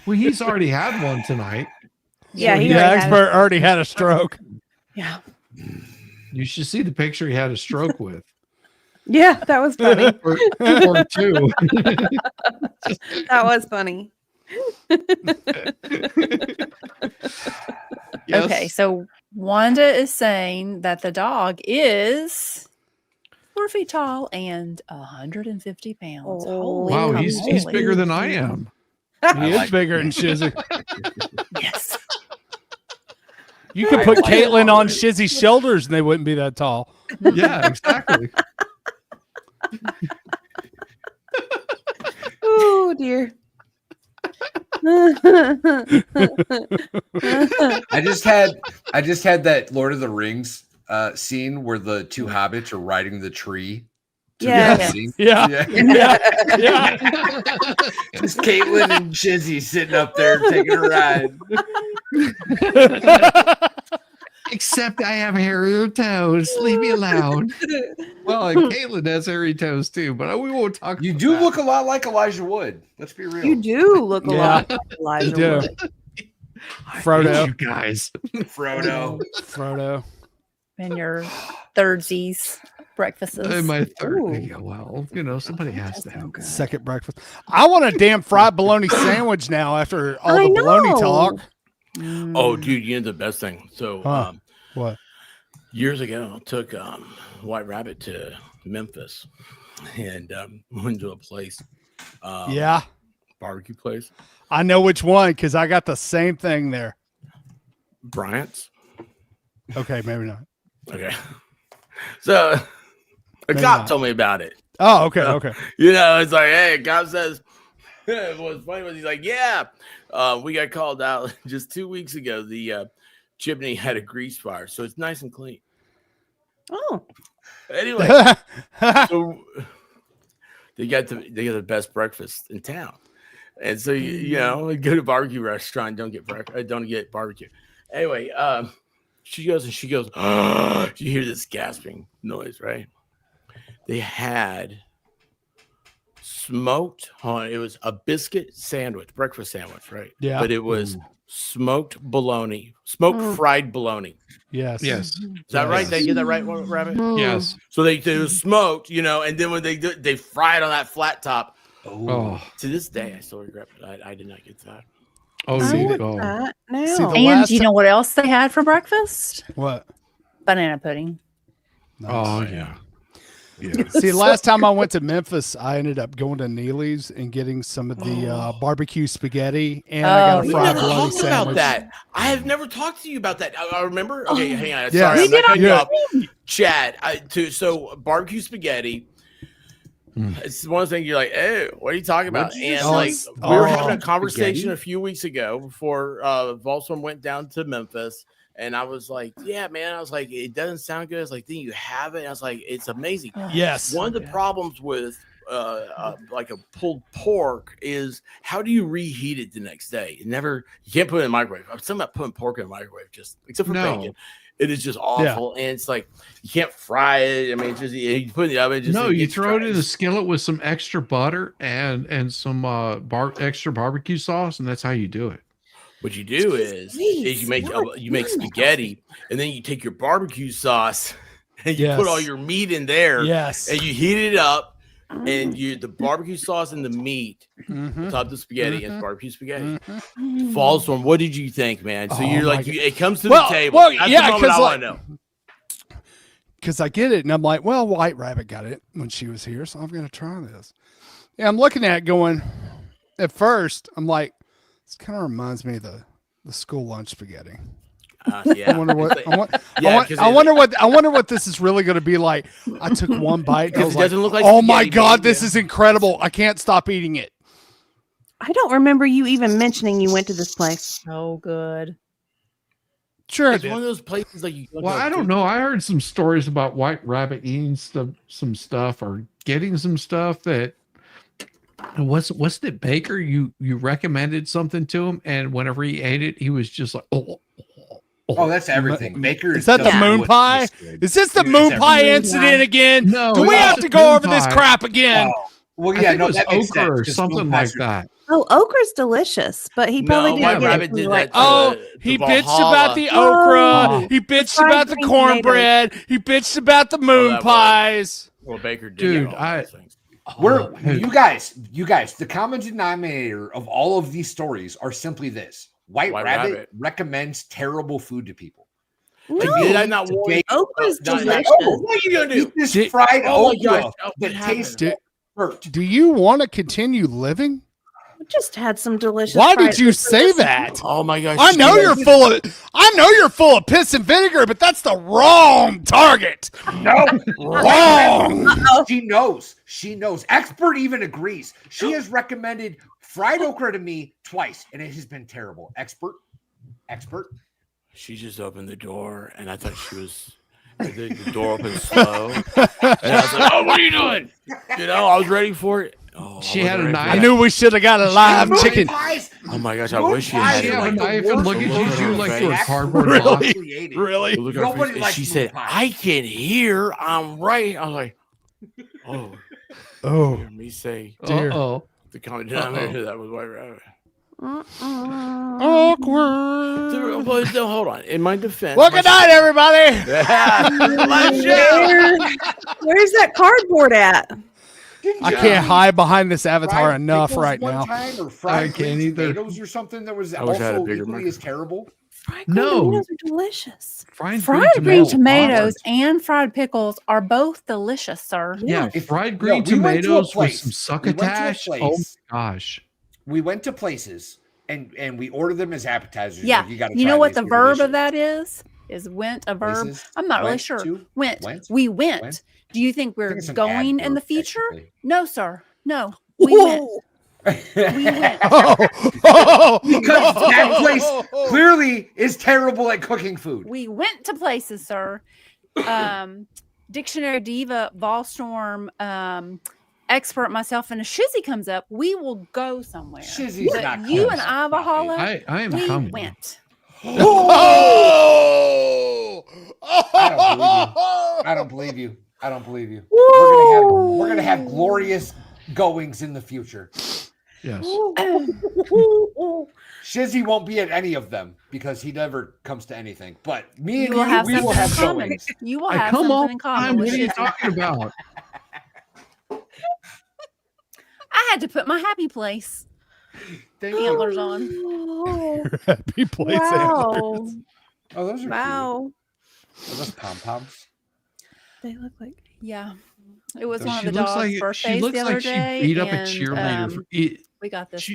S4: Well, he's already had one tonight.
S3: Yeah, he
S5: The
S3: already had
S5: expert already had a stroke.
S3: Yeah.
S4: You should see the picture he had a stroke with,
S3: Yeah, that was funny.
S4: or two.
S3: That was funny.
S4: Yes.
S6: Okay, so Wanda is saying that the dog is 4 feet tall and 150 pounds.
S3: Oh.
S6: Holy
S4: Wow, he's
S6: camoly.
S4: bigger than I am.
S5: He is
S8: like
S5: bigger than Shizzy.
S6: Yes.
S5: You could
S8: I
S5: put
S8: like
S5: Caitlin
S8: it.
S5: on Shizzy's shoulders and they wouldn't be that tall.
S4: Yeah, exactly.
S3: Oh dear.
S8: I just had that Lord of the Rings scene where the two hobbits are riding the tree. to the
S3: Yeah.
S8: wedding.
S5: Yeah.
S8: Yeah.
S5: Yeah.
S8: Just Caitlin and Chizzy sitting up there taking a ride.
S4: Except I have hairier toes. Leave me alone. Well, and Caitlin has hairy toes too, but we won't talk.
S8: You
S4: about
S8: do
S4: that.
S8: look a lot like Elijah Wood. Let's be real.
S3: You do look a
S5: Yeah.
S3: lot like Elijah
S5: You do.
S3: Wood.
S4: I
S5: Frodo.
S4: hate you guys.
S8: Frodo.
S6: And your thirdsies breakfasts.
S4: In my third.
S3: Ooh.
S4: Yeah, well, somebody has to have.
S5: Second breakfast. I want a damn fried bologna sandwich now after all
S3: I
S5: the bologna
S3: know.
S5: talk.
S1: Oh, dude, you know the best thing. So,
S5: Huh. What?
S1: years ago, I took White Rabbit to Memphis and went to a place,
S5: Yeah.
S1: barbecue place,
S5: I know which one because I got the same thing there.
S1: Bryant's.
S5: Okay, maybe not.
S1: Okay. So, a
S5: Maybe
S1: cop
S5: not.
S1: told me about it.
S5: Oh, okay, okay.
S1: You know, it's like, hey, cop says, what's funny was he's like, yeah, we got called out just 2 weeks ago. The chimney had a grease fire, so it's nice and clean.
S3: Oh,
S1: Anyway, so they got the best breakfast in town, and so you know, go to a barbecue restaurant, don't get barbecue. Anyway, she goes, you hear this gasping noise, right? They had smoked it was a biscuit sandwich, breakfast sandwich, right?
S5: Yeah.
S1: But it was smoked bologna, smoked fried bologna.
S5: Yes.
S4: Yes.
S1: Is that right?
S5: Yes.
S1: Did I get that right, Rabbit?
S4: Yes.
S1: So they was smoked, you know, and then when they fry it on that flat top.
S4: Oh.
S1: To this day, I still regret it. I did not get that.
S4: Oh,
S3: I
S4: you
S3: want
S4: go.
S3: that
S5: See,
S3: now.
S5: the
S6: And
S5: last
S6: do you know what else they had for breakfast?
S5: What?
S6: Banana pudding.
S4: Oh, yeah. Yeah.
S5: See, last time I went to Memphis, I ended up going to Neely's and getting some of the barbecue spaghetti, and I got a
S6: Oh,
S1: We
S5: fried
S1: never
S5: bologna
S1: talked about
S5: sandwich.
S1: that. I have never talked to you about that. I remember. Okay, hang on.
S5: Yeah.
S1: Sorry,
S5: We
S1: I'm not cutting you
S5: Yeah.
S1: off. Chad, so barbecue spaghetti. It's one of the things you're like, hey, what are you talking about?
S8: What'd you
S1: And
S8: say?
S1: like we were having a
S8: Oh,
S1: conversation
S8: spaghetti?
S1: a few weeks ago before Volstorm went down to Memphis. And I was like, yeah, man. I was like, it doesn't sound good. I was like, then you have it. And I was like, it's amazing.
S5: Yes.
S1: One of the problems with like a pulled pork is how do you reheat it the next day? You can't put it in the microwave. I'm still not putting pork in the microwave, just except for
S4: No.
S1: bacon. It is just awful, and it's like you can't fry it. I mean, it's just you put it in the oven.
S4: No, you
S1: gets
S4: throw it
S1: dry.
S4: in a skillet with some extra butter and some extra barbecue sauce, and that's how you do it.
S1: What you do is you make spaghetti, and then you take your barbecue sauce and you put all
S5: Yes.
S1: your meat in there,
S5: Yes.
S1: and you heat it up, and the barbecue sauce and the meat
S5: Mhm.
S1: top the spaghetti and barbecue spaghetti.
S5: Mhm.
S1: Fallstorm, what did you think, man? So
S5: Oh
S1: you're
S5: my
S1: like,
S5: God.
S1: it comes to
S5: Well,
S1: the table.
S5: well,
S1: That's
S5: yeah,
S1: the moment
S5: 'cause,
S1: I
S5: like-
S1: want to know.
S5: Because I get it, and I'm like, well, White Rabbit got it when she was here, so I'm going to try this. Yeah, I'm looking at it going, at first, I'm like, this kind of reminds me of the school lunch spaghetti.
S1: Yeah.
S5: I wonder what
S1: Yeah, 'cause it-
S5: I wonder what this is really going to be like. I took one bite and I
S1: Because
S5: was
S1: it
S5: like,
S1: doesn't look like
S5: oh my
S1: spaghetti,
S5: God,
S1: man.
S5: this is incredible. I can't stop eating it.
S3: I don't remember you even mentioning you went to this place.
S6: Oh, good.
S5: Sure.
S1: It's one of those places like you.
S4: Well, I don't know. I heard some stories about White Rabbit eating some stuff or getting some stuff that what's the baker you recommended something to him, and whenever he ate it, he was just like,
S8: Oh, that's everything. Baker
S5: Is that the
S8: doesn't know
S5: moon
S8: what
S5: pie?
S8: tastes good.
S5: Is this the
S8: Dude,
S5: moon
S8: that's
S5: pie
S8: everything.
S5: incident again?
S4: No,
S5: Do
S4: it
S5: we have
S4: wasn't
S5: to go
S4: moon
S5: over this
S4: pie.
S5: crap again?
S8: Oh, well,
S4: I
S8: yeah,
S4: think
S8: no,
S4: it was
S8: that makes
S4: okra
S8: sense,
S4: or
S8: 'cause
S4: something
S8: moon
S4: like
S8: pies are-
S4: that.
S3: Oh, okra's delicious, but he probably
S1: No,
S3: didn't
S1: White
S3: get
S1: Rabbit
S3: it from
S1: did
S3: like,
S1: that.
S5: Oh,
S1: the
S5: he bitched
S1: Valhalla.
S5: about the okra.
S4: Oh.
S5: He bitched
S3: fried
S5: about the
S3: green
S5: cornbread. He bitched about the moon
S1: that was-
S5: pies.
S1: Well, Baker did.
S4: Dude,
S1: all
S4: I-
S1: those things.
S8: You guys, the common denominator of all of these stories are simply this: White
S1: White
S8: Rabbit
S1: Rabbit.
S8: recommends terrible food to people.
S1: Like,
S3: No,
S1: did I not warn you?
S3: okra's
S1: Not-
S3: delicious.
S8: Oh,
S1: What are you gonna do?
S8: Eat this
S5: Did-
S8: fried
S1: Oh my
S8: okra
S1: gosh, what
S8: that
S1: happened?
S8: tastes
S5: Did-
S8: hurt.
S5: Do you want to continue living?
S3: We just had some delicious.
S5: Why
S3: fried
S5: did you
S3: okra
S5: say
S3: this
S5: that?
S1: Oh my gosh!
S5: I know you're full of piss and vinegar, but that's the wrong target.
S8: No,
S5: Wrong.
S8: She knows. Expert even agrees. She has recommended fried okra to me twice, and it has been terrible. Expert.
S1: She just opened the door, and I thought she was. The door opened slow, and I was like, "Oh, what are you doing?" You know, I was ready for it. Oh,
S4: She
S1: I
S4: had a
S1: wasn't ready for
S4: knife.
S5: I
S1: that.
S5: knew we should have got a live
S8: Moon
S5: chicken.
S8: pies.
S1: Oh my gosh, I
S8: Good
S1: wish you
S8: pies
S1: had
S8: are
S1: it.
S4: Yeah,
S8: like
S4: when
S8: the
S4: I even
S8: worst
S4: look at
S8: ones
S4: you
S8: in
S4: like
S8: the
S4: you're a
S8: facts
S4: cardboard
S8: ever
S4: box.
S8: created.
S5: Really?
S1: Look at her
S8: Nobody
S1: face, and
S8: likes
S1: she
S8: blue
S1: said,
S8: pies.
S1: "I can hear. I'm right." I was like, "Oh,
S5: Oh,
S1: hear me say
S5: dear.
S4: Uh-oh.
S1: the comment down there that was White Rabbit."
S5: Awkward.
S1: But no, hold on. In my defense,
S5: Well, good night, everybody.
S1: Let's shout.
S3: Where's that cardboard at?
S5: I can't hide behind this avatar
S8: Fried
S5: enough
S8: pickles
S5: right
S8: one
S5: now.
S8: time, or fried
S4: can't
S8: green
S4: either.
S8: tomatoes or something that was
S1: I wish I had a
S8: also
S1: bigger
S8: equally as terrible.
S3: Fried green
S4: No.
S3: tomatoes are delicious.
S4: Fried
S6: Fried green
S4: tomatoes.
S6: tomatoes and fried pickles are both delicious, sir.
S4: Yeah,
S8: If-
S4: fried green
S8: we went to a
S4: tomatoes with
S8: place.
S4: some
S8: We went to a
S4: succotash. Oh
S8: place.
S4: my gosh.
S8: We went to places and we ordered them as appetizers.
S6: Yeah.
S8: Like, you got to.
S6: You know what the verb of that is? Is went a verb?
S8: Places,
S6: I'm not really
S8: went
S6: sure.
S8: to,
S6: Went.
S8: went,
S6: We went.
S8: went.
S6: Do you think
S8: I
S6: we're
S8: think it's an
S6: going in the
S8: adverb,
S6: future?
S8: technically.
S6: No, sir. No. We went. We went.
S8: Because that place clearly is terrible at cooking food.
S6: We went to places, sir. Dictionary Diva, Volstorm, expert, myself, and a Shizzy comes up. We will go somewhere.
S8: Shizzy's
S6: But
S8: not
S6: you
S8: coming.
S6: and Avahala,
S4: I am
S6: we
S4: coming.
S6: went.
S5: Oh!
S8: I don't believe you. I don't believe you. We're gonna have glorious goings in the future.
S4: Yes.
S8: Shizzy won't be at any of them because he never comes to anything. But me and
S6: You will have
S8: we will
S6: something
S8: have
S6: in common.
S8: goings.
S6: You will
S4: I
S6: have
S4: come all
S6: something in
S4: the time.
S6: common
S4: What
S6: with
S4: are you
S6: Shizzy.
S4: talking about?
S6: I had to put my happy place
S8: Thank you.
S6: antlers on.
S5: Happy place
S3: Wow.
S5: antlers.
S8: Oh, those are
S3: Wow.
S8: cute. Are those pom poms?
S3: They look like
S6: Yeah. It was
S8: She
S6: one of the
S4: looks
S6: dog's
S4: like
S6: birthdays
S4: she looks
S6: the other
S4: like she
S6: day.
S4: beat up a
S6: and,
S4: cheerleader.
S6: we got this.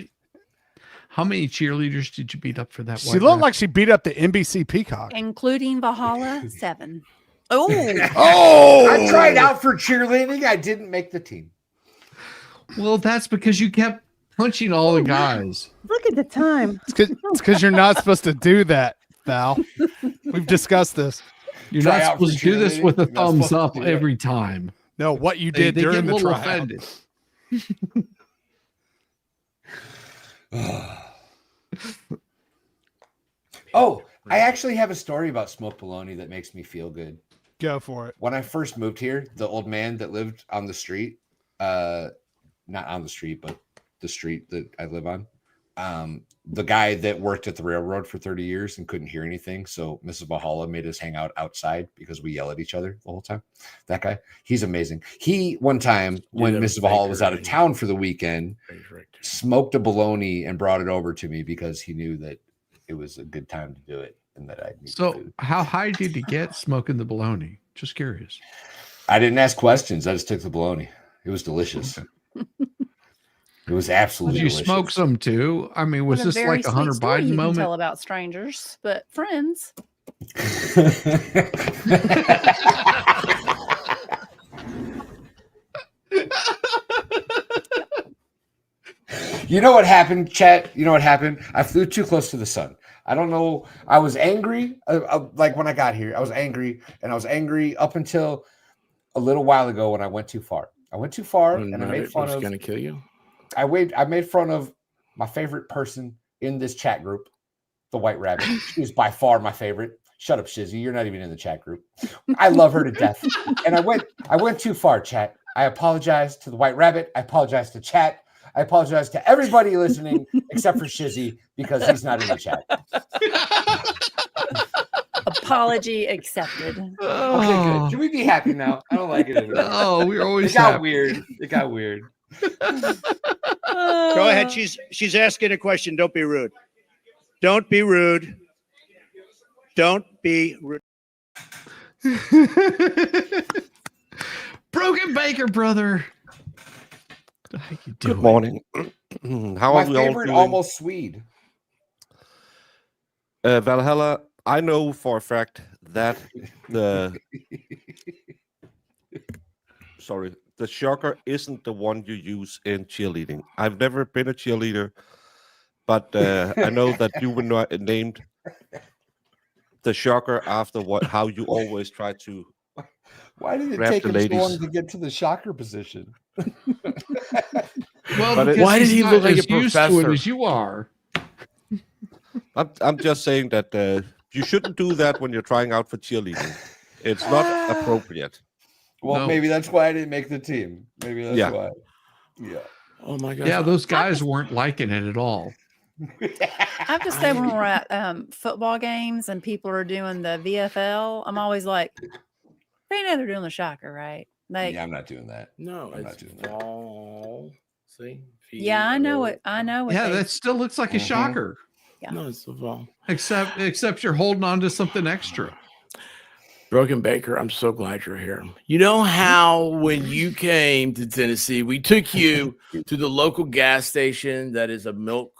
S4: How many cheerleaders did you beat up for that?
S5: She
S4: white
S5: looked
S4: rabbit?
S5: like she beat up the NBC Peacock.
S6: including Valhalla 7.
S3: oh.
S5: Oh!
S8: I tried out for cheerleading. I didn't make the team.
S4: Well, that's because you kept punching all the guys.
S3: Look at the time.
S5: It's because you're not supposed to do that, Val. We've discussed this.
S4: You're
S8: Try
S4: not
S8: out for
S4: supposed to do this
S8: cheerleading?
S4: with a
S8: You're not
S4: thumbs
S8: supposed
S4: up
S8: to do that.
S4: every time.
S5: No, what you
S4: They
S5: did
S4: get a
S5: during the
S4: little
S5: trial.
S4: offended.
S8: Oh, I actually have a story about smoked bologna that makes me feel good.
S5: Go for it.
S8: When I first moved here, the old man that lived on the street, not on the street, but the street that I live on, the guy that worked at the railroad for 30 years and couldn't hear anything. So Mrs. Valhalla made us hang out outside because we yell at each other the whole time. That guy, he's amazing. He, one time when
S1: that
S8: Mrs.
S1: was
S8: Valhalla
S1: Baker,
S8: was out of
S1: right?
S8: town for the weekend, smoked a bologna and brought it over to me because he knew that it was a good time to do it and that I needed
S4: So,
S8: food.
S4: how high did you get smoking the bologna? Just curious.
S8: I didn't ask questions. I just took the bologna. It was delicious. It was absolutely
S4: Did you
S8: delicious.
S4: smoke some too? I mean, was
S6: What a
S4: this
S6: very
S4: like a
S6: sweet
S4: Hunter
S6: story
S4: Biden
S6: you can tell
S4: moment?
S6: about strangers, but friends.
S8: You know what happened, chat? You know what happened? I flew too close to the sun. I don't know. I was angry. Like when I got here, I was angry, and I was angry up until a little while ago when I went too far. I went too far, and I made fun of.
S1: Gonna kill you.
S8: I made fun of my favorite person in this chat group, the White Rabbit. She was by far my favorite. Shut up, Shizzy. You're not even in the chat group. I love her to death. And I went too far, chat. I apologize to the White Rabbit. I apologize to chat. I apologize to everybody listening except for Shizzy because he's not in the chat.
S6: Apology acceped.
S8: Okay, good. Can we be happy now? I don't like it anymore.
S4: Oh, we're always
S8: It got
S4: happy.
S8: weird. It got weird.
S10: Go ahead. She's asking a question. Don't be rude. Don't be rude. Don't be rude.
S4: Broken Baker, brother. How you doing?
S11: Good morning. How
S8: My
S11: are we all
S8: favorite
S11: doing?
S8: almost Swede.
S11: Valhalla, I know for a fact that the shocker isn't the one you use in cheerleading. I've never been a cheerleader, but I know that you were not named the shocker after how you always try to.
S8: Why did it
S11: grab
S8: take
S11: the
S8: him so
S11: ladies.
S8: long to get to the shocker position?
S4: Well,
S11: But
S4: because
S1: why
S4: he's
S1: did he
S4: not
S1: look like
S4: as
S1: a
S4: used to it
S1: professor?
S4: as you are?
S11: I'm just saying that you shouldn't do that when you're trying out for cheerleading. It's not appropriate.
S8: Well,
S4: No.
S8: maybe that's why I didn't make the team. Maybe that's why. Yeah.
S1: Oh my gosh.
S4: Yeah, those guys weren't liking it at all.
S6: I have to say, when we're at football games and people are doing the VFL, I'm always like, they know they're doing the shocker, right? Like,
S8: Yeah, I'm not doing that.
S1: No,
S8: I'm
S1: it's
S8: not doing that.
S1: fall. See?
S6: yeah, I know it. I know it.
S4: Yeah, that still looks like a shocker.
S6: Yeah.
S1: No, it's the fall.
S4: Except you're holding on to something extra.
S1: Broken Baker, I'm so glad you're here. You know how when you came to Tennessee, we took you to the local gas station that is a milking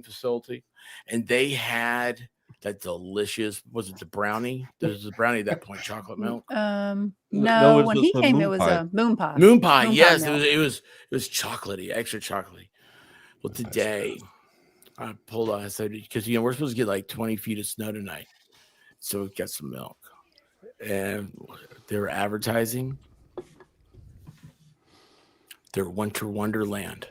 S1: facility, and they had that delicious, was it the brownie? There's a brownie at that point, chocolate milk.
S11: No,
S6: No,
S11: it
S6: when
S11: was
S6: he
S11: the
S6: came,
S11: moon
S6: it was
S11: pie.
S6: a moon pie.
S1: Moon pie,
S6: Moon pie
S1: yes,
S6: milk.
S1: it was chocolatey, extra chocolatey. Well, today I pulled out. I said, because we're supposed to get like 20 feet of snow tonight, so we got some milk, and they were advertising their winter wonderland.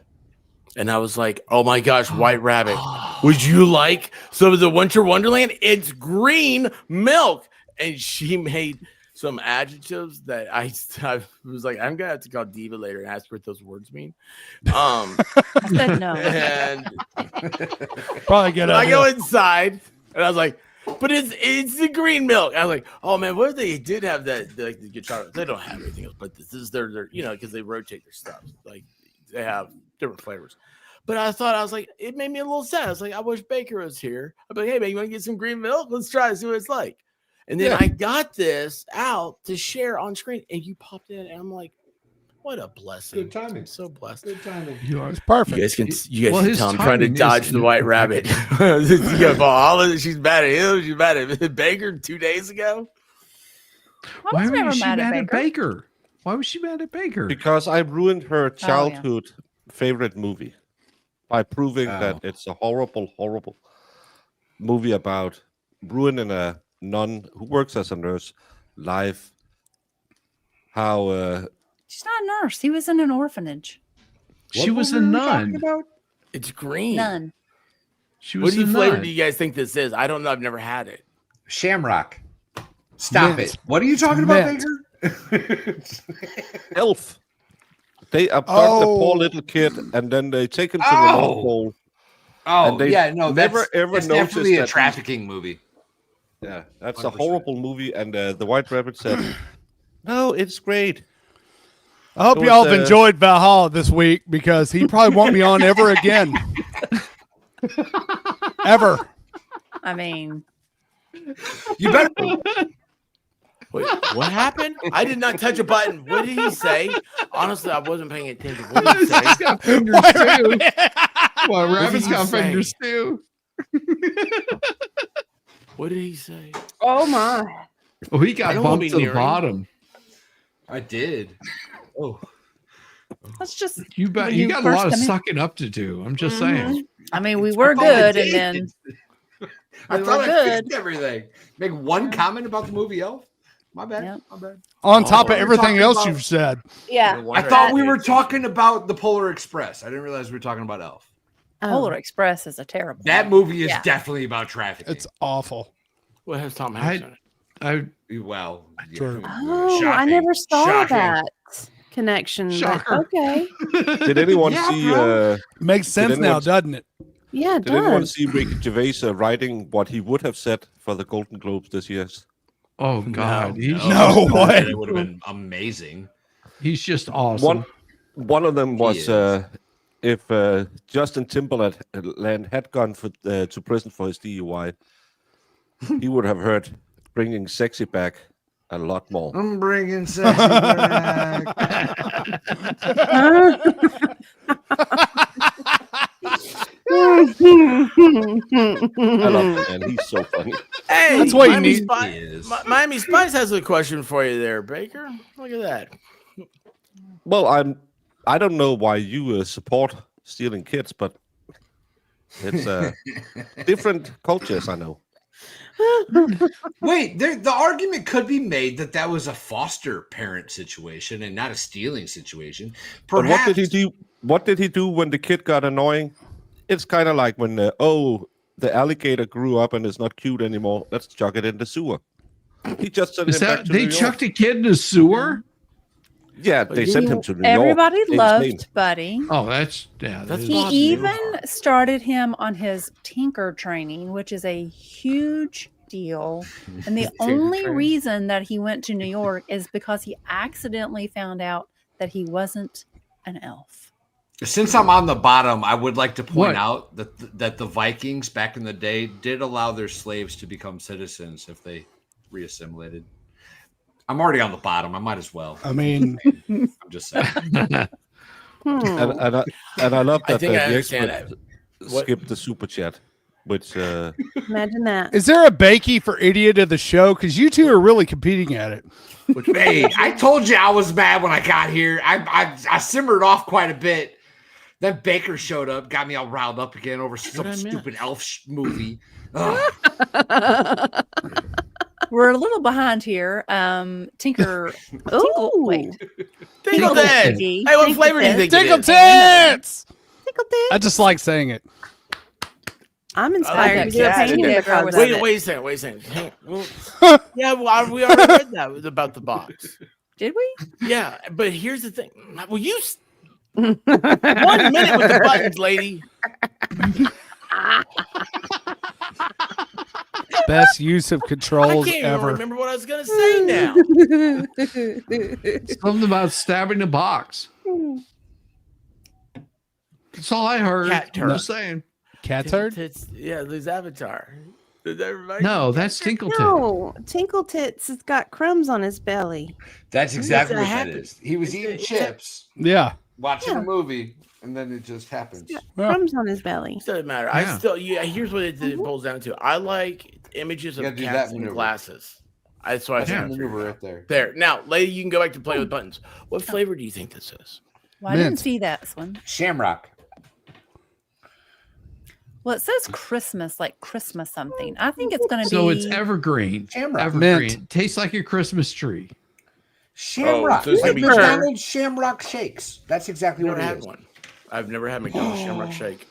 S1: And I was like, oh my gosh, White Rabbit, would you like some of the winter wonderland? It's green milk. And she made some adjectives that I was like, I'm going to have to call Diva later and ask what those words mean.
S6: I said no.
S1: And
S5: Probably good
S1: I
S5: idea.
S1: go inside and I was like, but it's the green milk. I was like, oh man, what if they did have that, the good chocolate? They don't have anything else, but this is their because they rotate their stuff. Like they have different flavors. But I was like, it made me a little sad. I was like, I wish Baker was here. I'm like, hey man, you want to get some green milk? Let's try it, see what it's like. And then I got this out to share on screen, and you popped in, and I'm like, what a blessing.
S8: Good timing.
S1: I'm so blessed.
S8: Good timing.
S4: You are.
S5: It's perfect.
S1: You guys can
S4: Well, his
S1: tell I'm trying to
S4: timing is-
S1: dodge the White Rabbit. She's mad at him. She's mad at Baker 2 days ago.
S6: I was never mad at Baker.
S4: Why was she mad at Baker?
S11: Because I ruined her childhood favorite movie by proving that it's a horrible, horrible movie about ruining a nun who works as a nurse life. How
S6: She's not a nurse. He was in an orphanage.
S4: She was a nun.
S1: It's green.
S6: None.
S4: She was
S1: What
S4: a
S1: flavor
S4: nun.
S1: do you guys think this is? I don't know. I've never had it.
S8: Shamrock. Stop
S5: Mint.
S8: it. What are you talking about,
S5: Mint.
S8: Baker?
S11: Elf. They abduct a poor little kid and then they take him to the North Pole.
S8: Oh,
S11: And they
S8: yeah, no,
S11: never
S8: that's,
S11: ever
S8: that's
S11: noticed
S8: definitely a
S11: that-
S8: trafficking movie.
S11: Yeah, that's
S8: 100%.
S11: a horrible movie. And the White Rabbit said, "No, it's great."
S5: I hope
S11: It
S5: y'all
S11: was,
S5: have enjoyed Valhalla this week because he probably won't be on ever again. Ever.
S6: I mean,
S8: You better.
S1: Wait, what happened? I did not touch a button. What did he say? Honestly, I wasn't paying attention. What did he say?
S4: She's got fingers
S5: White
S4: too.
S5: Rabbit.
S4: Well,
S1: did
S4: Rabbit's
S1: he
S4: got
S1: say?
S4: fingers too.
S1: What did he say?
S3: Oh my.
S4: Oh, he
S1: I
S4: got
S1: don't wanna
S4: bumped
S1: be
S4: to the
S1: near him.
S4: bottom.
S8: I did. Oh.
S6: let's just.
S4: You bet.
S6: When
S4: You
S6: you
S4: got a
S6: first
S4: lot of
S6: come in-
S4: sucking up to do. I'm just saying.
S6: I mean, we were good, and then
S8: I
S6: we
S8: thought
S6: were
S8: I
S6: good.
S8: fixed everything. Make one comment about the movie Elf. My bad.
S6: Yep.
S8: My bad.
S5: On top
S1: Oh,
S5: of
S1: we're
S5: everything
S8: talking
S5: else
S8: about-
S5: you've said.
S3: Yeah.
S8: I thought we were talking about the Polar Express. I didn't realize we were talking about Elf.
S6: Polar Express is a terrible.
S8: That
S6: movie.
S8: movie is
S6: Yeah.
S8: definitely about trafficking.
S5: It's awful.
S1: What has Tom Hanks in it?
S8: Well, yeah.
S5: True.
S3: Oh, I
S8: Shocking.
S3: never saw
S8: Shocking.
S3: that connection. But
S4: Shocker.
S3: okay.
S11: Did anyone
S3: Yeah,
S11: see?
S3: bro.
S5: Makes sense now,
S11: anyone-
S5: doesn't it?
S3: Yeah, it
S11: Did anyone
S3: does.
S11: see Ricky Gervais writing what he would have said for the Golden Globes this year?
S4: Oh God, he's
S5: No way.
S8: It would have been amazing.
S4: he's just awesome.
S11: One of them was
S8: is.
S11: if Justin Timberlake had gone to prison for his DUI, he would have heard "Bringing Sexy Back" a lot more.
S8: I'm bringing sexy back.
S11: I love him, man. He's so funny.
S1: Hey,
S5: That's what you
S1: Miami
S5: need.
S1: Spice,
S8: He is.
S1: Miami Spice has a question for you there, Baker. Look at that.
S11: Well, I don't know why you support stealing kids, but it's different cultures. I know.
S8: Wait, the argument could be made that that was a foster parent situation and not a stealing situation.
S11: But
S8: Perhaps
S11: what did he do? What did he do when the kid got annoying? it's kind of like when the alligator grew up and is not cute anymore. Let's chuck it in the sewer. He just sent him back to
S4: they
S11: New York.
S4: chucked a kid in the sewer?
S11: Yeah, they sent him to New York.
S6: Everybody
S11: Changed
S6: loved
S11: names.
S6: Buddy.
S4: Oh, that's
S6: He even started him on his tinker training, which is a huge deal. And the only reason that he went to New York is because he accidentally found out that he wasn't an elf.
S8: Since I'm on the bottom, I would like to point
S4: What?
S8: out that the Vikings back in the day did allow their slaves to become citizens if they reassimilated. I'm already on the bottom. I might as well.
S5: I mean,
S8: I'm just saying.
S11: And I love
S1: I
S11: that
S1: think I
S11: the
S1: understand
S11: expert
S1: What-
S11: skipped the super chat, which
S3: Imagine that.
S5: is there a Bakey for idiot of the show? Because you two are really competing at it.
S8: Hey, I told you I was mad when I got here. I simmered off quite a bit. Then Baker showed up, got me all riled up again over some
S1: What'd I miss?
S8: stupid elf movie. Ugh.
S6: We're a little behind here. Tinker. Tinkle. Wait.
S1: Tinkle Tits.
S6: Titty.
S1: Hey, what
S6: Tinkle
S1: flavor do you
S6: Tits.
S1: think
S5: Tickle
S1: it is?
S5: tits.
S3: Tickle Tits.
S5: I just like saying it.
S3: I'm
S1: I
S3: inspired
S1: like
S3: to get a
S1: that.
S3: painting
S6: Yeah,
S3: because of
S1: Wait
S3: it.
S1: a second. Wait a second. Hang- well, yeah, well, we already read that about the box.
S6: Did we?
S1: Yeah, but here's the thing. Well, you 1 minute with the buttons, lady.
S5: Best use of
S1: I
S5: controls
S1: can't even
S5: ever.
S1: remember what I was gonna say now.
S4: something about stabbing the box. That's all I heard.
S1: Cat
S4: I'm
S1: turd.
S4: just saying.
S5: Cat turd?
S1: Tits, yeah, Liz Avatar. Does everybody?
S4: No, that's Tinkleton.
S3: No, Tinkle Tits has got crumbs on his belly.
S8: That's exactly
S1: that
S8: what that
S1: happen?
S8: is. He was eating chips,
S5: Yeah.
S8: watching
S3: Yeah.
S8: a movie, and then it just happens.
S3: He's got crumbs on his belly.
S1: It doesn't matter.
S4: Yeah.
S1: I still, yeah. Here's what it boils down to. I like images
S8: You
S1: of
S8: gotta do
S1: cats
S8: that
S1: in
S8: maneuver.
S1: glasses. That's what
S8: That's
S1: I
S8: a
S1: think.
S8: maneuver right there.
S1: There. Now, lady, you can go back to play with buttons. What flavor do you think this is?
S6: Well, I didn't
S5: Mint.
S6: see that one.
S8: Shamrock.
S6: Well, it says Christmas, like Christmas something. I think it's going to be.
S4: So it's evergreen.
S8: Shamrock.
S4: Evergreen.
S5: Mint.
S4: Tastes like your Christmas tree.
S8: Shamrock.
S1: so it's
S8: like
S1: gonna be
S8: McDonald Shamrock shakes. That's exactly
S1: I've
S8: what
S1: never
S8: it
S1: had
S8: is.
S1: one. I've never had McDonald's Shamrock Shake.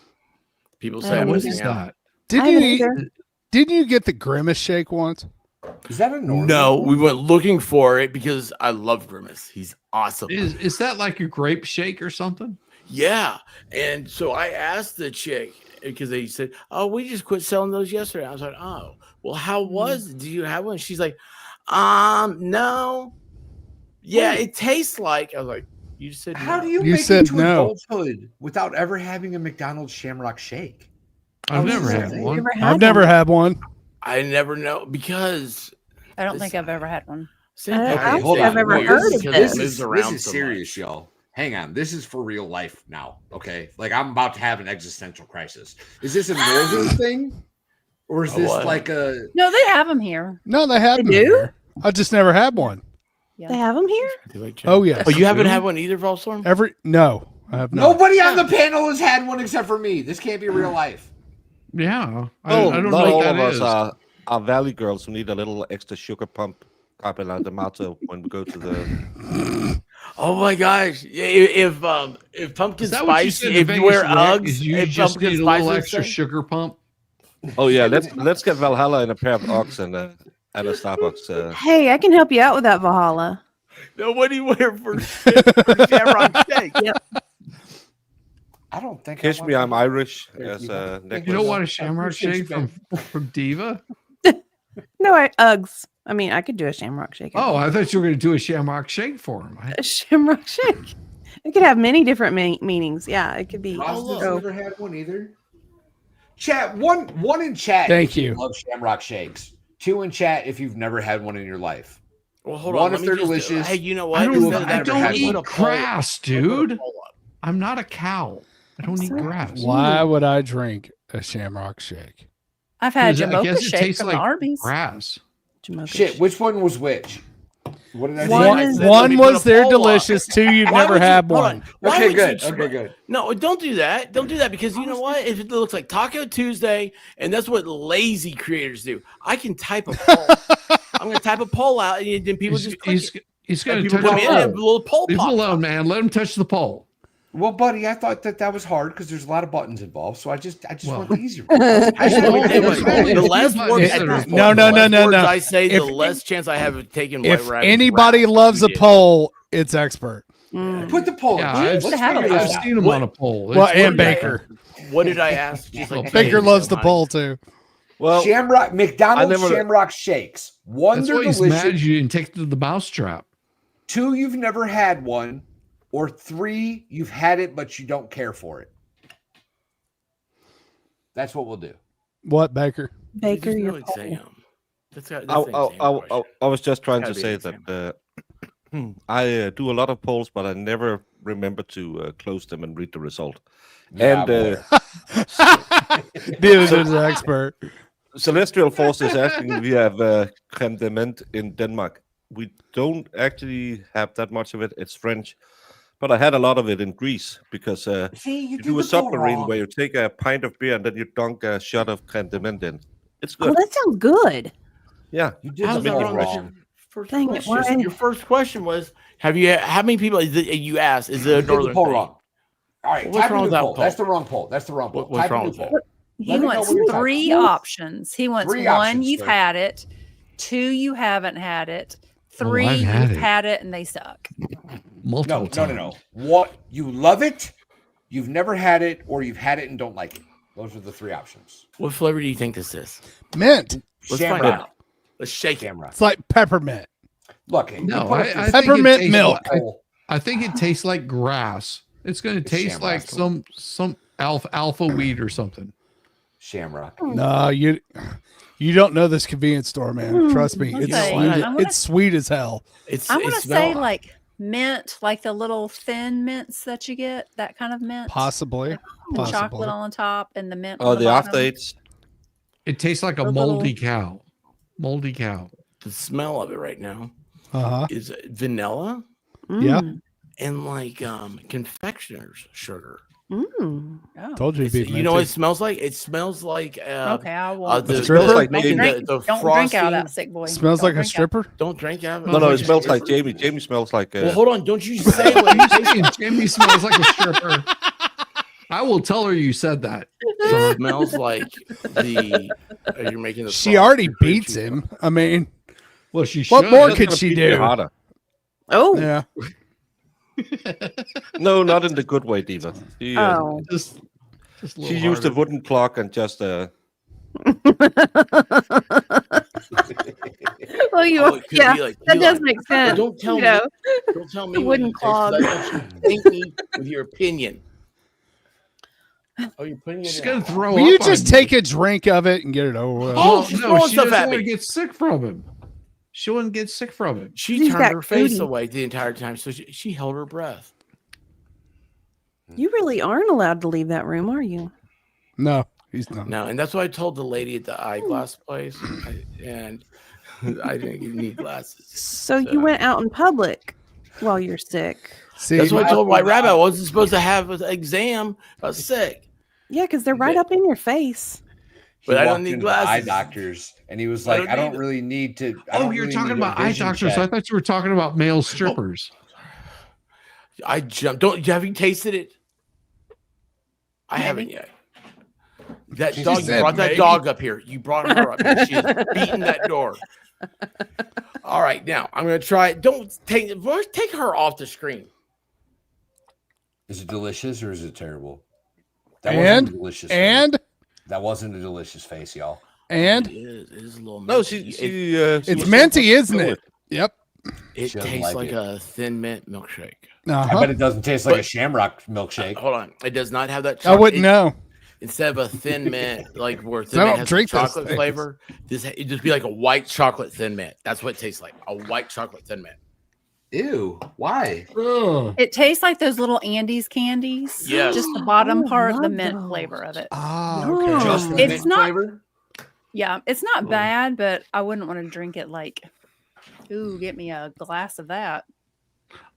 S1: People
S3: I
S1: say I'm
S3: haven't
S4: What
S1: missing
S4: is
S1: out.
S4: that?
S5: Didn't
S3: I
S5: you
S3: haven't
S5: eat,
S3: either.
S5: didn't you get the Grimace shake once?
S8: Is that a normal?
S1: No, we went looking for it because I love Grimace. He's awesome.
S4: Is that like your grape shake or something?
S1: Yeah. And so I asked the chick because they said, "Oh, we just quit selling those yesterday." I was like, "Oh, well, how was it? Did you have one?" She's like, no. Yeah, it tastes like. I was like, "You said
S8: How
S1: no."
S8: do you
S5: You
S8: make
S5: said
S8: it to
S5: no.
S8: adulthood without ever having a McDonald's Shamrock Shake?
S4: I've
S8: Oh,
S4: never
S8: yeah.
S4: had
S8: Never
S4: one.
S5: I've never had one.
S1: I never know because
S6: I don't think I've ever had one.
S1: same
S3: I
S1: thing.
S3: don't
S8: Okay,
S3: think
S8: hold
S3: I've
S8: on.
S3: ever
S8: Wait,
S3: heard of
S1: because
S3: this.
S1: it moves
S8: This
S1: around
S8: is
S1: so
S8: serious,
S1: much.
S8: y'all. Hang on. This is for real life now. Okay. Like I'm about to have an existential crisis. Is this a northern thing? Or is
S1: A
S8: this
S1: what?
S8: like a
S6: No, they have them here.
S5: No, they have
S3: They
S5: them
S3: do?
S5: here. I just never had one.
S3: They have them here?
S5: Oh yes.
S1: Oh, you haven't had one either, Volstorm?
S5: No, I have not.
S8: nobody on the panel has had one except for me. This can't be real life.
S4: Yeah. I
S11: not
S4: don't know
S11: all
S4: what
S11: of
S4: that
S11: us
S4: is.
S11: are valley girls who need a little extra sugar pump carpet out the matzah when we go to the.
S1: Oh my gosh! If pumpkin
S4: Is that what you
S1: spice,
S4: said?
S1: if
S4: the
S1: you wear
S4: Vegas rec
S1: Uggs,
S4: is you
S1: if
S4: just
S1: pumpkin
S4: need a
S1: spice
S4: little
S1: is
S4: extra
S1: thing-
S4: sugar pump.
S11: Oh yeah, let's get Valhalla in a pair of Uggs and a Starbucks.
S3: Hey, I can help you out with that Valhalla.
S1: No, what do you wear for Shamrock Shake?
S8: I don't think
S11: Kiss
S8: I
S11: me,
S8: want
S11: I'm
S8: that.
S11: Irish.
S8: Thank
S11: As
S8: you.
S11: a
S8: Thank
S4: You
S11: necklace.
S4: don't want a Shamrock Shake from Diva?
S3: No, Uggs. I mean, I could do a Shamrock Shake.
S4: Oh, I thought you were going to do a Shamrock Shake for him.
S3: A Shamrock Shake. It could have many different meanings. Yeah, it could be.
S8: Roscoe's
S3: Oh,
S8: never had one either. Chat one in chat.
S5: Thank
S8: if
S5: you.
S8: Love Shamrock Shakes. 2 in chat if you've never had one in your life.
S1: Well, hold
S8: One
S1: on.
S8: if
S1: let me
S8: they're
S1: just-
S8: delicious.
S1: Hey, you know what?
S4: I
S8: Two
S4: don't,
S8: of them
S4: I
S8: never
S4: don't
S8: had
S4: eat
S8: one.
S4: grass, dude. I'm not a cow. I don't eat grass.
S5: Why would I drink a Shamrock Shake?
S6: I've had
S4: Because I
S6: Jamocha
S4: guess it
S6: shake
S4: tastes
S6: from
S4: like
S6: the Arby's.
S4: grass.
S3: Jamocha
S8: Shit,
S3: Shake.
S8: which one was which? What did I say?
S3: One
S1: I
S3: is-
S1: said, let
S5: One
S1: me put
S5: was
S1: a
S5: they're
S1: poll up.
S5: delicious. 2, you've
S1: Why
S5: never
S1: would you-
S5: had
S1: hold
S5: one.
S1: on. Why
S8: Okay,
S1: would
S8: good.
S1: you-
S8: Okay, good.
S1: No, don't do that. Don't do that because you know what? If it looks like Taco Tuesday, and that's what lazy creators do. I can type a poll. I'm going to type a poll out, and then people just click it.
S4: He's going
S1: And
S4: to
S1: people
S4: touch
S1: come
S4: the
S1: in and a
S4: poll.
S1: little poll
S4: Leave him
S1: pops
S4: alone,
S1: up.
S4: man. Let him touch the poll.
S8: Well, buddy, I thought that was hard because there's a lot of buttons involved. So I just
S4: Well-
S8: went the easy
S1: Actually,
S8: route.
S1: the less work at this point,
S5: No,
S1: the less
S5: no.
S1: words I say, the
S5: If-
S1: less chance I have of taking White
S5: If
S1: Rabbit's
S5: anybody
S1: route.
S5: loves
S1: You
S5: a
S1: did.
S5: poll, it's expert.
S8: Put the poll.
S4: Yeah,
S8: in.
S4: I've,
S8: Let's
S6: have
S8: figure
S6: a
S8: this
S4: I've
S8: out.
S4: seen him
S1: What-
S4: on a poll.
S5: Well,
S4: It's-
S5: and Baker.
S1: What did I ask? Just like,
S5: Baker
S1: hey,
S5: loves the
S1: hi.
S5: poll too.
S11: Well,
S8: Shamrock McDonald's
S11: never-
S8: Shamrock shakes. One,
S4: That's
S8: they're
S4: why he's mad
S8: delicious.
S4: you didn't take the mousetrap.
S8: 2, you've never had one, or 3, you've had it but you don't care for it. That's what we'll do.
S5: What, Baker?
S3: Baker,
S1: Just
S3: you're
S1: no exam. That's an
S11: I,
S1: exam question.
S11: I was just trying
S1: Gotta
S11: to
S1: be
S11: say
S1: an
S11: that I do a lot of polls, but I never remember to close them and read the result.
S8: Yeah,
S11: And
S5: Dude is an expert.
S11: Celestial Force is asking, we have creme de menthe in Denmark. We don't actually have that much of it. It's French. But I had a lot of it in Greece because
S8: See,
S11: you
S8: did
S11: do a
S8: the poll
S11: submarine
S8: wrong.
S11: where you take a pint of beer and then you dunk a shot of creme de menthe in. It's
S3: Oh,
S11: good.
S3: that sounds good.
S11: Yeah.
S8: You did
S1: How's
S8: the
S1: that
S8: poll
S1: wrong? That's
S8: wrong.
S1: your first
S3: Dang it,
S1: question.
S3: why?
S1: Your first question was, how many people is it, you asked? Is it
S8: You
S1: a
S8: did the
S1: northern
S8: poll
S1: thing?
S8: wrong. All right,
S1: What's
S8: type a
S1: wrong
S8: new
S1: with that
S8: poll.
S1: poll?
S8: That's the wrong poll. That's the wrong poll.
S1: What's
S8: Type a
S1: wrong
S8: new
S1: with that?
S8: poll.
S6: He
S8: Let me know
S6: wants
S8: what you're talking
S6: 3
S8: about.
S6: options. He wants
S8: Three
S6: 1,
S8: options,
S6: you've
S8: sir.
S6: had it. 2, you haven't had it. 3,
S4: I've had
S6: you've
S4: it.
S6: had it and they suck.
S4: Multiple times.
S8: No. What, you love it, you've never had it, or you've had it and don't like it. Those are the 3 options.
S1: What flavor do you think this is?
S5: Mint.
S1: Let's find
S8: Shamrock.
S1: out. Let's shake it.
S8: Shamrock.
S5: It's like peppermint.
S8: Look, you
S4: No,
S8: put up
S4: I
S8: this
S4: think it
S5: Peppermint
S4: tastes
S5: milk.
S4: like-
S8: poll.
S4: I think it tastes like grass. It's going to
S8: It's
S4: taste like
S8: shamrock.
S4: some alpha weed or something.
S8: Shamrock.
S5: No, you don't know this convenience store, man. Trust me.
S6: Let's
S5: It's
S6: say,
S5: sweet.
S6: I wanna-
S5: It's sweet as hell.
S1: It's
S6: I
S1: it
S6: want to
S1: smell-
S6: say like mint, like the little thin mints that you get, that kind of mint.
S5: Possibly.
S6: The
S5: Possibly.
S6: chocolate on the top and the mint.
S11: Oh,
S6: on
S11: the
S6: bottom.
S11: after eights.
S4: It tastes like a
S6: The
S4: moldy
S6: little-
S4: cow. Moldy cow.
S1: the smell of it right now
S5: Uh-huh.
S1: is vanilla
S5: Yeah.
S1: and like confectioner's sugar.
S3: Mm.
S6: Oh.
S5: Told you it'd
S1: It's-
S5: be
S1: you know what it
S5: minty.
S1: smells like? It smells like
S6: Okay, I won't.
S1: the,
S5: stripper?
S1: the,
S11: Like
S1: making
S11: drink-
S1: the
S6: Don't drink out of
S1: frosting.
S6: that, sick boy.
S5: Smells
S6: Don't
S5: like a
S6: drink out.
S5: stripper.
S1: Don't drink out of it.
S11: No,
S1: Like
S11: it
S1: a
S11: smells like
S1: stripper?
S11: Jamie. Jamie smells like
S1: Well, hold on. Don't you say what
S4: You
S1: you
S4: saying Jimmy smells like a stripper? I will tell her you said that.
S1: It smells like the. You're making the.
S5: She
S1: frosting
S5: already
S1: cream
S5: beats
S1: cheese.
S5: him. I mean,
S4: Well, she
S5: What
S4: should.
S5: more
S11: That's
S5: could
S11: gonna
S5: she
S11: beat me
S5: do?
S11: harder.
S3: Oh.
S5: yeah.
S11: No, not in the good way, Diva. She,
S3: Oh.
S4: Just a
S11: she
S4: little
S11: used a
S4: harder.
S11: wooden clock and just
S3: Well,
S1: Oh,
S3: you,
S1: it could
S3: yeah,
S1: be like
S3: that
S1: key
S3: does
S1: lime.
S3: make
S1: But
S3: sense.
S1: don't tell
S3: you
S1: me.
S3: know.
S1: Don't tell me.
S3: The
S1: what
S3: wooden
S1: you taste,
S3: clog.
S1: 'cause I want you to paint me with your opinion. Oh, you're putting it.
S4: She's
S1: in
S4: gonna
S1: a-
S4: throw
S5: Will you
S4: up
S5: just
S4: on
S5: take a drink of it and get it over with?
S1: Oh,
S4: Well,
S1: she's
S4: no,
S1: throwing
S4: she
S1: stuff
S4: doesn't
S1: at
S4: want to
S1: me.
S4: get sick from him. She wouldn't get sick from him.
S1: She
S3: She's
S1: turned
S3: got
S1: her face
S3: cootie.
S1: away the entire time, so she held her breath.
S3: You really aren't allowed to leave that room, are you?
S5: No, he's not.
S1: No, and that's what I told the lady at the eyeglass place, and I didn't even need glasses.
S3: So you went out in public while you're sick.
S5: See,
S1: That's what I told White Rabbit. I wasn't supposed to have an exam. I was sick,
S3: Yeah, because they're right up in your face.
S1: but I don't
S8: walked
S1: need
S8: into the eye
S1: glasses.
S8: doctors, and he was
S1: I
S8: like,
S1: don't
S8: "I don't
S1: need-
S8: really need to." I
S4: Oh,
S8: don't
S4: you're
S8: really
S4: talking
S8: need a
S4: about eye
S8: vision
S4: doctors.
S8: check."
S4: I thought you were talking about male strippers.
S1: I jumped. Don't have you tasted it? I haven't yet. That
S8: She
S1: dog. You
S5: said
S1: brought that
S5: maybe.
S1: dog up here. You brought her up here. She is beating that door. All right, now I'm gonna try. Don't take her off the screen.
S8: Is it delicious or is it terrible? That
S5: And
S8: wasn't a delicious face.
S5: and
S8: That wasn't a delicious face, y'all.
S5: and
S1: It is a little.
S11: No,
S1: minty.
S5: it's minty, isn't it? Yep.
S1: It
S8: She doesn't
S1: tastes
S8: like
S1: like
S8: it.
S1: a thin mint milkshake.
S8: I
S5: Uh-huh.
S8: bet it doesn't taste like a
S1: But-
S8: shamrock milkshake.
S1: Hold on, it does not have that.
S5: I wouldn't
S1: it-
S5: know.
S1: Instead of a thin mint, like where thin
S5: I
S1: mint
S5: don't
S1: has
S5: drink those
S1: chocolate
S5: things.
S1: flavor, it'd just be like a white chocolate thin mint. That's what it tastes like. A white chocolate thin mint.
S8: Ew! Why?
S4: Ugh.
S6: It tastes like those little Andes candies.
S1: Yes.
S6: Just the bottom
S3: Oh,
S6: part, the
S3: love
S6: mint
S3: those.
S6: flavor of it.
S5: Ah,
S3: No.
S5: okay.
S8: Just the
S6: It's
S8: mint
S6: not-
S8: flavor?
S6: Yeah, it's not
S1: Mm.
S6: bad, but I wouldn't want to drink it like, ooh, get me a glass of that.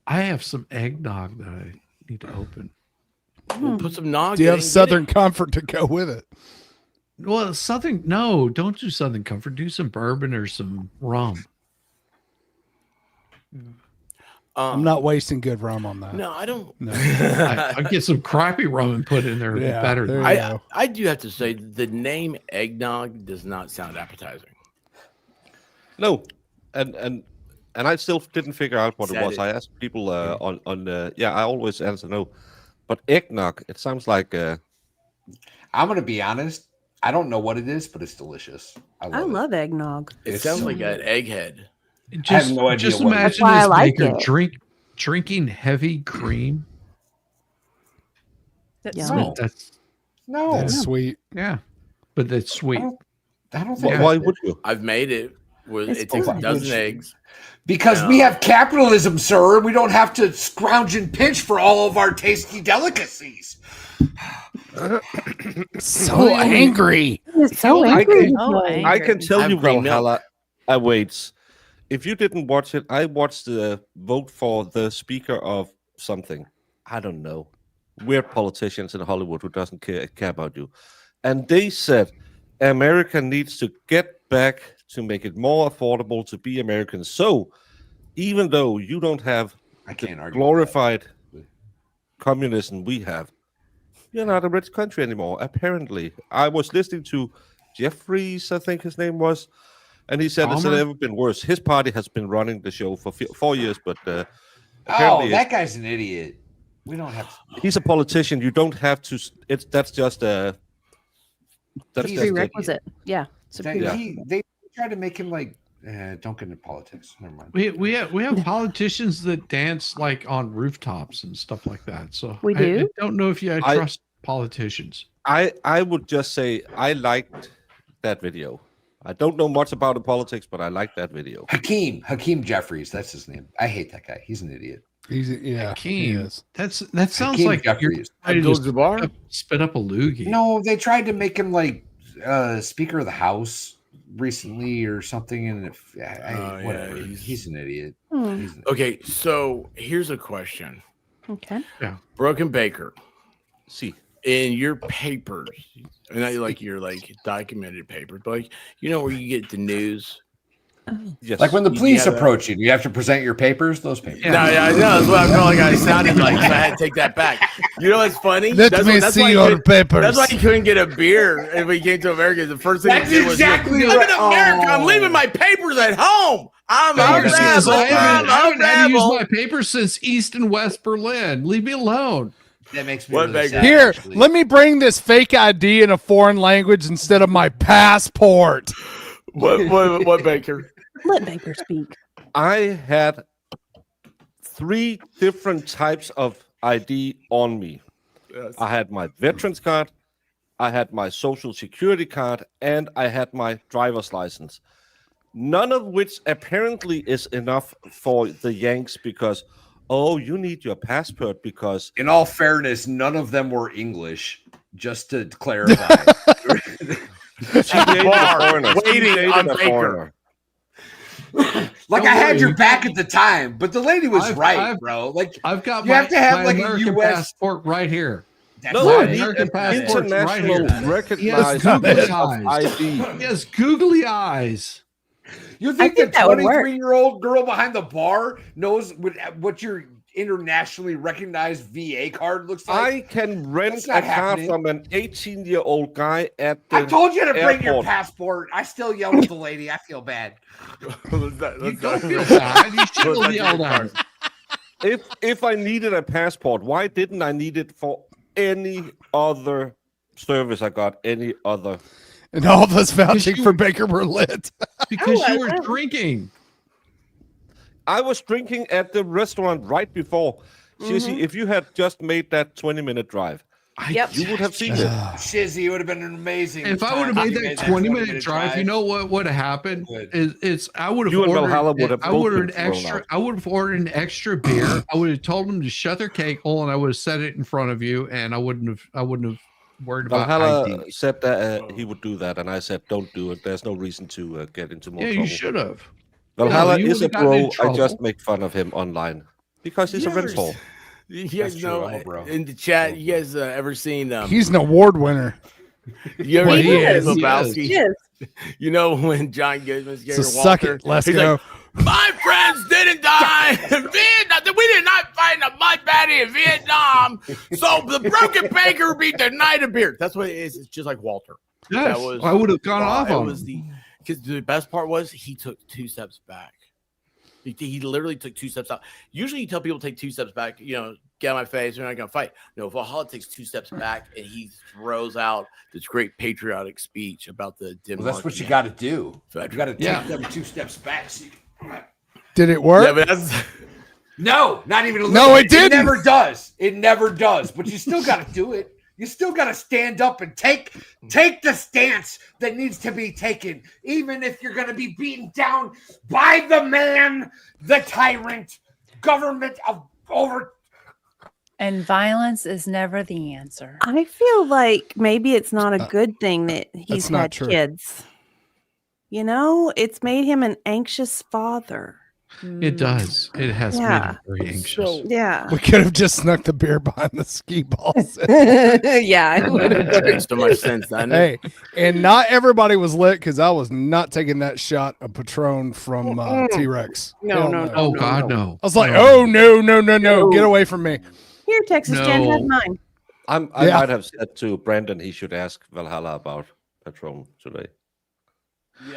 S4: I have some eggnog that I need to open.
S1: We'll put some nog.
S5: Do you
S1: in
S5: have
S1: and get
S5: Southern
S1: it.
S5: Comfort to go with it?
S4: Well, Southern, no, don't do Southern Comfort. Do some bourbon or some rum.
S5: I'm not wasting good rum on that.
S1: No, I don't.
S5: No.
S4: I'd get some crappy rum and put it in there. It'd be better.
S5: there you
S1: I
S5: go.
S1: I do have to say the name Eggnog does not sound appetizing.
S11: No, and I still didn't figure out what it
S1: Said
S11: was.
S1: it.
S11: I asked people on yeah, I always answer no, but eggnog. It sounds like
S8: I'm gonna be honest. I don't know what it is, but it's delicious. I
S3: I
S8: love it.
S3: love eggnog.
S1: It
S8: It's
S1: sounds
S8: so
S1: like an egghead.
S11: I have no idea
S4: Just
S11: what it is.
S3: That's
S4: imagine
S3: why I
S4: this
S3: like
S4: baker
S3: it.
S4: drinking heavy cream.
S6: That's
S3: Yeah.
S6: sweet.
S4: That's
S8: No,
S5: That's sweet.
S4: yeah, but that's sweet.
S8: I don't think
S11: Why would you?
S1: I've made it. With
S3: It's
S1: it takes a
S3: good.
S1: dozen eggs.
S8: because we have capitalism, sir. We don't have to scrounge and pinch for all of our tasty delicacies.
S5: So angry.
S3: It's so
S11: I
S3: angry.
S11: can-
S6: Oh,
S3: today.
S11: I can tell
S1: Have
S11: you,
S1: green milk.
S11: Valhalla awaits. If you didn't watch it, I watched the vote for the speaker of something. I don't know. Weird politicians in Hollywood who doesn't care about you. And they said America needs to get back to make it more affordable to be American. So even though you don't have
S8: I
S11: the
S8: can't argue.
S11: glorified communism we have, you're not a rich country anymore, apparently. I was listening to Jeffries, I think his name was, and he said it's
S4: Palmer?
S11: never been worse. His party has been running the show for 4 years, but
S8: Oh,
S11: apparently
S8: that guy's an idiot. We don't have to.
S11: he's a politician. You don't have to. That's just a. That's
S8: He's
S11: just a-
S3: Prerequisite. Yeah. It's a
S8: They,
S3: prerequisite.
S8: they tried to make him like, don't get into politics. Never mind.
S4: We have politicians that dance like on rooftops and stuff like that. So
S3: We
S4: I
S3: do?
S4: don't know if you
S11: I-
S4: trust politicians.
S11: I would just say I liked that video. I don't know much about the politics, but I liked that video.
S8: Hakeem Jeffries. That's his name. I hate that guy. He's an idiot.
S5: He's he
S4: Hakeem.
S5: is.
S4: That sounds
S8: Hakeem
S4: like you're
S8: Jeffries.
S4: trying to just
S1: Abdul-Jabbar?
S4: spit up a loogie.
S8: No, they tried to make him like Speaker of the House recently or something, and if
S1: yeah,
S8: whatever, he's an idiot.
S3: Hmm.
S8: He's an-
S1: Okay, so here's a question.
S3: Okay.
S1: Broken Baker,
S11: See,
S1: in your papers, and not like your like documented papers, but like where you get the news.
S11: yes,
S8: Like when the
S1: You
S8: police
S1: gotta-
S8: approach you, you have to present your papers. Those papers.
S1: No, yeah, I know. That's what I felt like I sounded like. So I had to take that back. You know what's funny?
S5: Let me
S1: that's
S5: see
S1: why
S5: your
S1: he
S5: papers.
S1: That's why he couldn't get a beer if he came to America. The first thing
S8: That's
S1: he did was,
S8: exactly
S1: "I'm
S8: right.
S1: in America. I'm
S8: Oh.
S1: leaving my papers at home. I'm
S8: No,
S1: a
S8: you're
S4: Because
S1: rebel.
S4: I haven't
S1: I'm a
S4: had to use
S1: rebel."
S4: my papers since East and West Berlin. Leave me alone.
S8: That makes me
S1: What
S8: really
S1: Baker?
S8: sad,
S5: Here,
S8: actually.
S5: let me bring this fake ID in a foreign language instead of my passport.
S1: What Baker?
S3: Let Baker speak.
S11: I had 3 different types of ID on me.
S1: Yes.
S11: I had my veterans card, I had my social security card, and I had my driver's license. None of which apparently is enough for the Yanks because, oh, you need your passport because
S8: In all fairness, none of them were English. Just to clarify.
S11: she dated a
S1: bar,
S11: foreigner. She
S1: waiting
S11: dated
S1: on
S11: a
S1: Baker.
S11: foreigner.
S8: Like
S4: Don't
S8: I had
S4: worry,
S8: your
S4: you
S8: back at the time, but the lady was right,
S4: I've-
S8: bro. Like
S4: I've got
S8: You
S4: my,
S8: have to have,
S4: my
S8: like, a
S4: American
S8: US
S4: passport right here.
S8: that's
S11: No,
S8: why
S11: I
S8: I
S11: need
S4: American
S11: an
S4: passport's right
S11: international
S4: here.
S11: recognized
S4: googly
S11: proof of
S4: eyes.
S11: ID.
S4: He has googly eyes.
S8: You think
S3: think
S8: the
S3: that would work.
S8: 23-year-old girl behind the bar knows what your internationally recognized VA card looks like?
S11: I can rent
S8: That's
S11: a
S8: not
S11: car
S8: happening.
S11: from an 18-year-old guy at the
S8: I told you to bring your
S11: airport.
S8: passport. I still yelled at the lady. I feel bad.
S4: You don't feel bad. You should have yelled at her.
S11: If I needed a passport, why didn't I need it for any other service I got? Any other?
S5: And all of us vouching
S4: you-
S5: for Baker were lit.
S4: Because
S3: I
S4: you were
S3: like that.
S4: drinking.
S11: I was drinking at the restaurant right before. Shizzy, if you had just made that 20-minute drive,
S3: Yep.
S11: you would have seen it.
S8: Shizzy, it would have been an amazing.
S4: If I would have
S8: time
S4: made
S8: if you
S4: that 20-minute
S8: 20-minute
S4: drive, you know what would have happened?
S8: Would.
S4: Is I would have
S11: You and
S4: ordered.
S11: Valhalla would have
S4: I
S11: both
S4: would
S11: been
S4: ordered
S11: thrown
S4: extra.
S11: out.
S4: I would have ordered an extra beer. I would have told them to shut their cake hole, and I would have set it in front of you, and I wouldn't have worried about
S11: Valhalla
S4: ID.
S11: said that he would do that, and I said, "Don't do it. There's no reason to get into more
S4: Yeah,
S11: trouble."
S4: you should have.
S11: Valhalla
S4: you
S11: is a
S4: would've gotten in
S11: bro. I just
S4: trouble.
S11: make fun of him online because he's a
S1: You ever
S11: rental.
S1: You guys
S8: That's true,
S1: know
S8: I'm a bro.
S1: in the chat. You guys ever seen?
S5: He's an award winner.
S1: You ever
S4: Well,
S1: seen
S4: he is,
S1: Lebowski?
S4: he
S3: Yes.
S1: You know when John Goodman's getting
S5: So suck
S1: Walter,
S5: it. Let's
S1: he's
S5: go.
S1: like, My friends didn't die in Vietnam. We did not fight in a mud patty in Vietnam. So the broken baker beat the knight of beer. That's what it is. It's just like Walter.
S4: Yes,
S1: That was,
S4: I would have gone off
S1: it
S4: on
S1: was
S4: him.
S1: because the best part was he took 2 steps back. He literally took 2 steps out. Usually you tell people to take 2 steps back, you know, get out of my face, we're not going to fight. No, Valhalla takes 2 steps back and he throws out this great patriotic speech about the Denmark.
S8: Well, that's what you got to do. You got to take them 2 steps back. So
S5: Did it work?
S1: Yeah, but that's
S8: no, not even a little.
S5: No, it
S8: It
S5: didn't.
S8: never does. It never does. But you still got to do it. You still got to stand up and take the stance that needs to be taken, even if you're going to be beaten down by the man, the tyrant, government of over.
S6: And violence is never the answer.
S3: I feel like maybe it's not a good thing that he's
S5: not
S3: had
S5: true.
S3: kids. You know, it's made him an anxious father.
S4: It does. It has made
S3: Yeah.
S4: him very anxious.
S1: so.
S3: Yeah.
S5: We could have just snuck the beer behind the ski balls.
S3: Yeah. I would have.
S1: That makes so much sense. I know.
S5: Hey, and not everybody was lit because I was not taking that shot of Patron from T-Rex.
S3: No,
S5: Hell
S3: no, no.
S4: Oh God, no!
S5: I was like, oh no, get away from me.
S3: Here, Texas Jen, have
S4: No.
S3: mine.
S11: I
S5: Yeah.
S11: might have said to Brandon he should ask Valhalla about Patron today.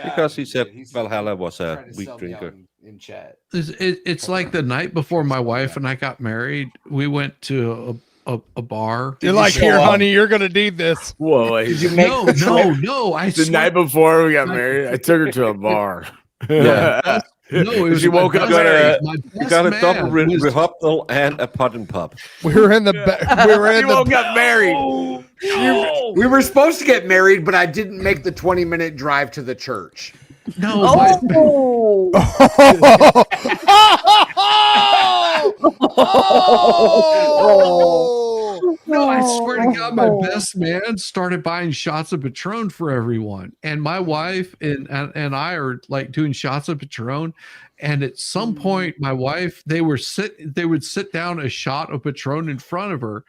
S11: Because he said Valhalla was a weak drinker.
S8: In chat.
S4: It's like the night before my wife and I got married. We went to a bar.
S5: You're like,
S8: show
S5: here,
S8: up?
S5: honey, you're gonna need this.
S1: Whoa, wait.
S8: Did you make
S4: No,
S8: the trip?
S4: no. I
S1: The
S4: swear-
S1: night before we got married, I took her to a bar.
S11: Yeah.
S4: No, it was
S1: she
S4: my
S1: woke up
S4: best-
S1: there.
S4: my
S11: You
S4: best
S11: got a
S4: man
S11: double
S4: was-
S11: Rehopnal and a pot and pub.
S5: We were in the we were
S1: She
S5: in the
S1: woke up married.
S8: We were supposed to get married, but I didn't make the 20-minute drive to the church.
S4: No, my-
S3: Oh.
S4: no, I swear to God, my best man started buying shots of Patron for everyone, and my wife and I are like doing shots of Patron. And at some point, my wife they would sit down a shot of Patron in front of her,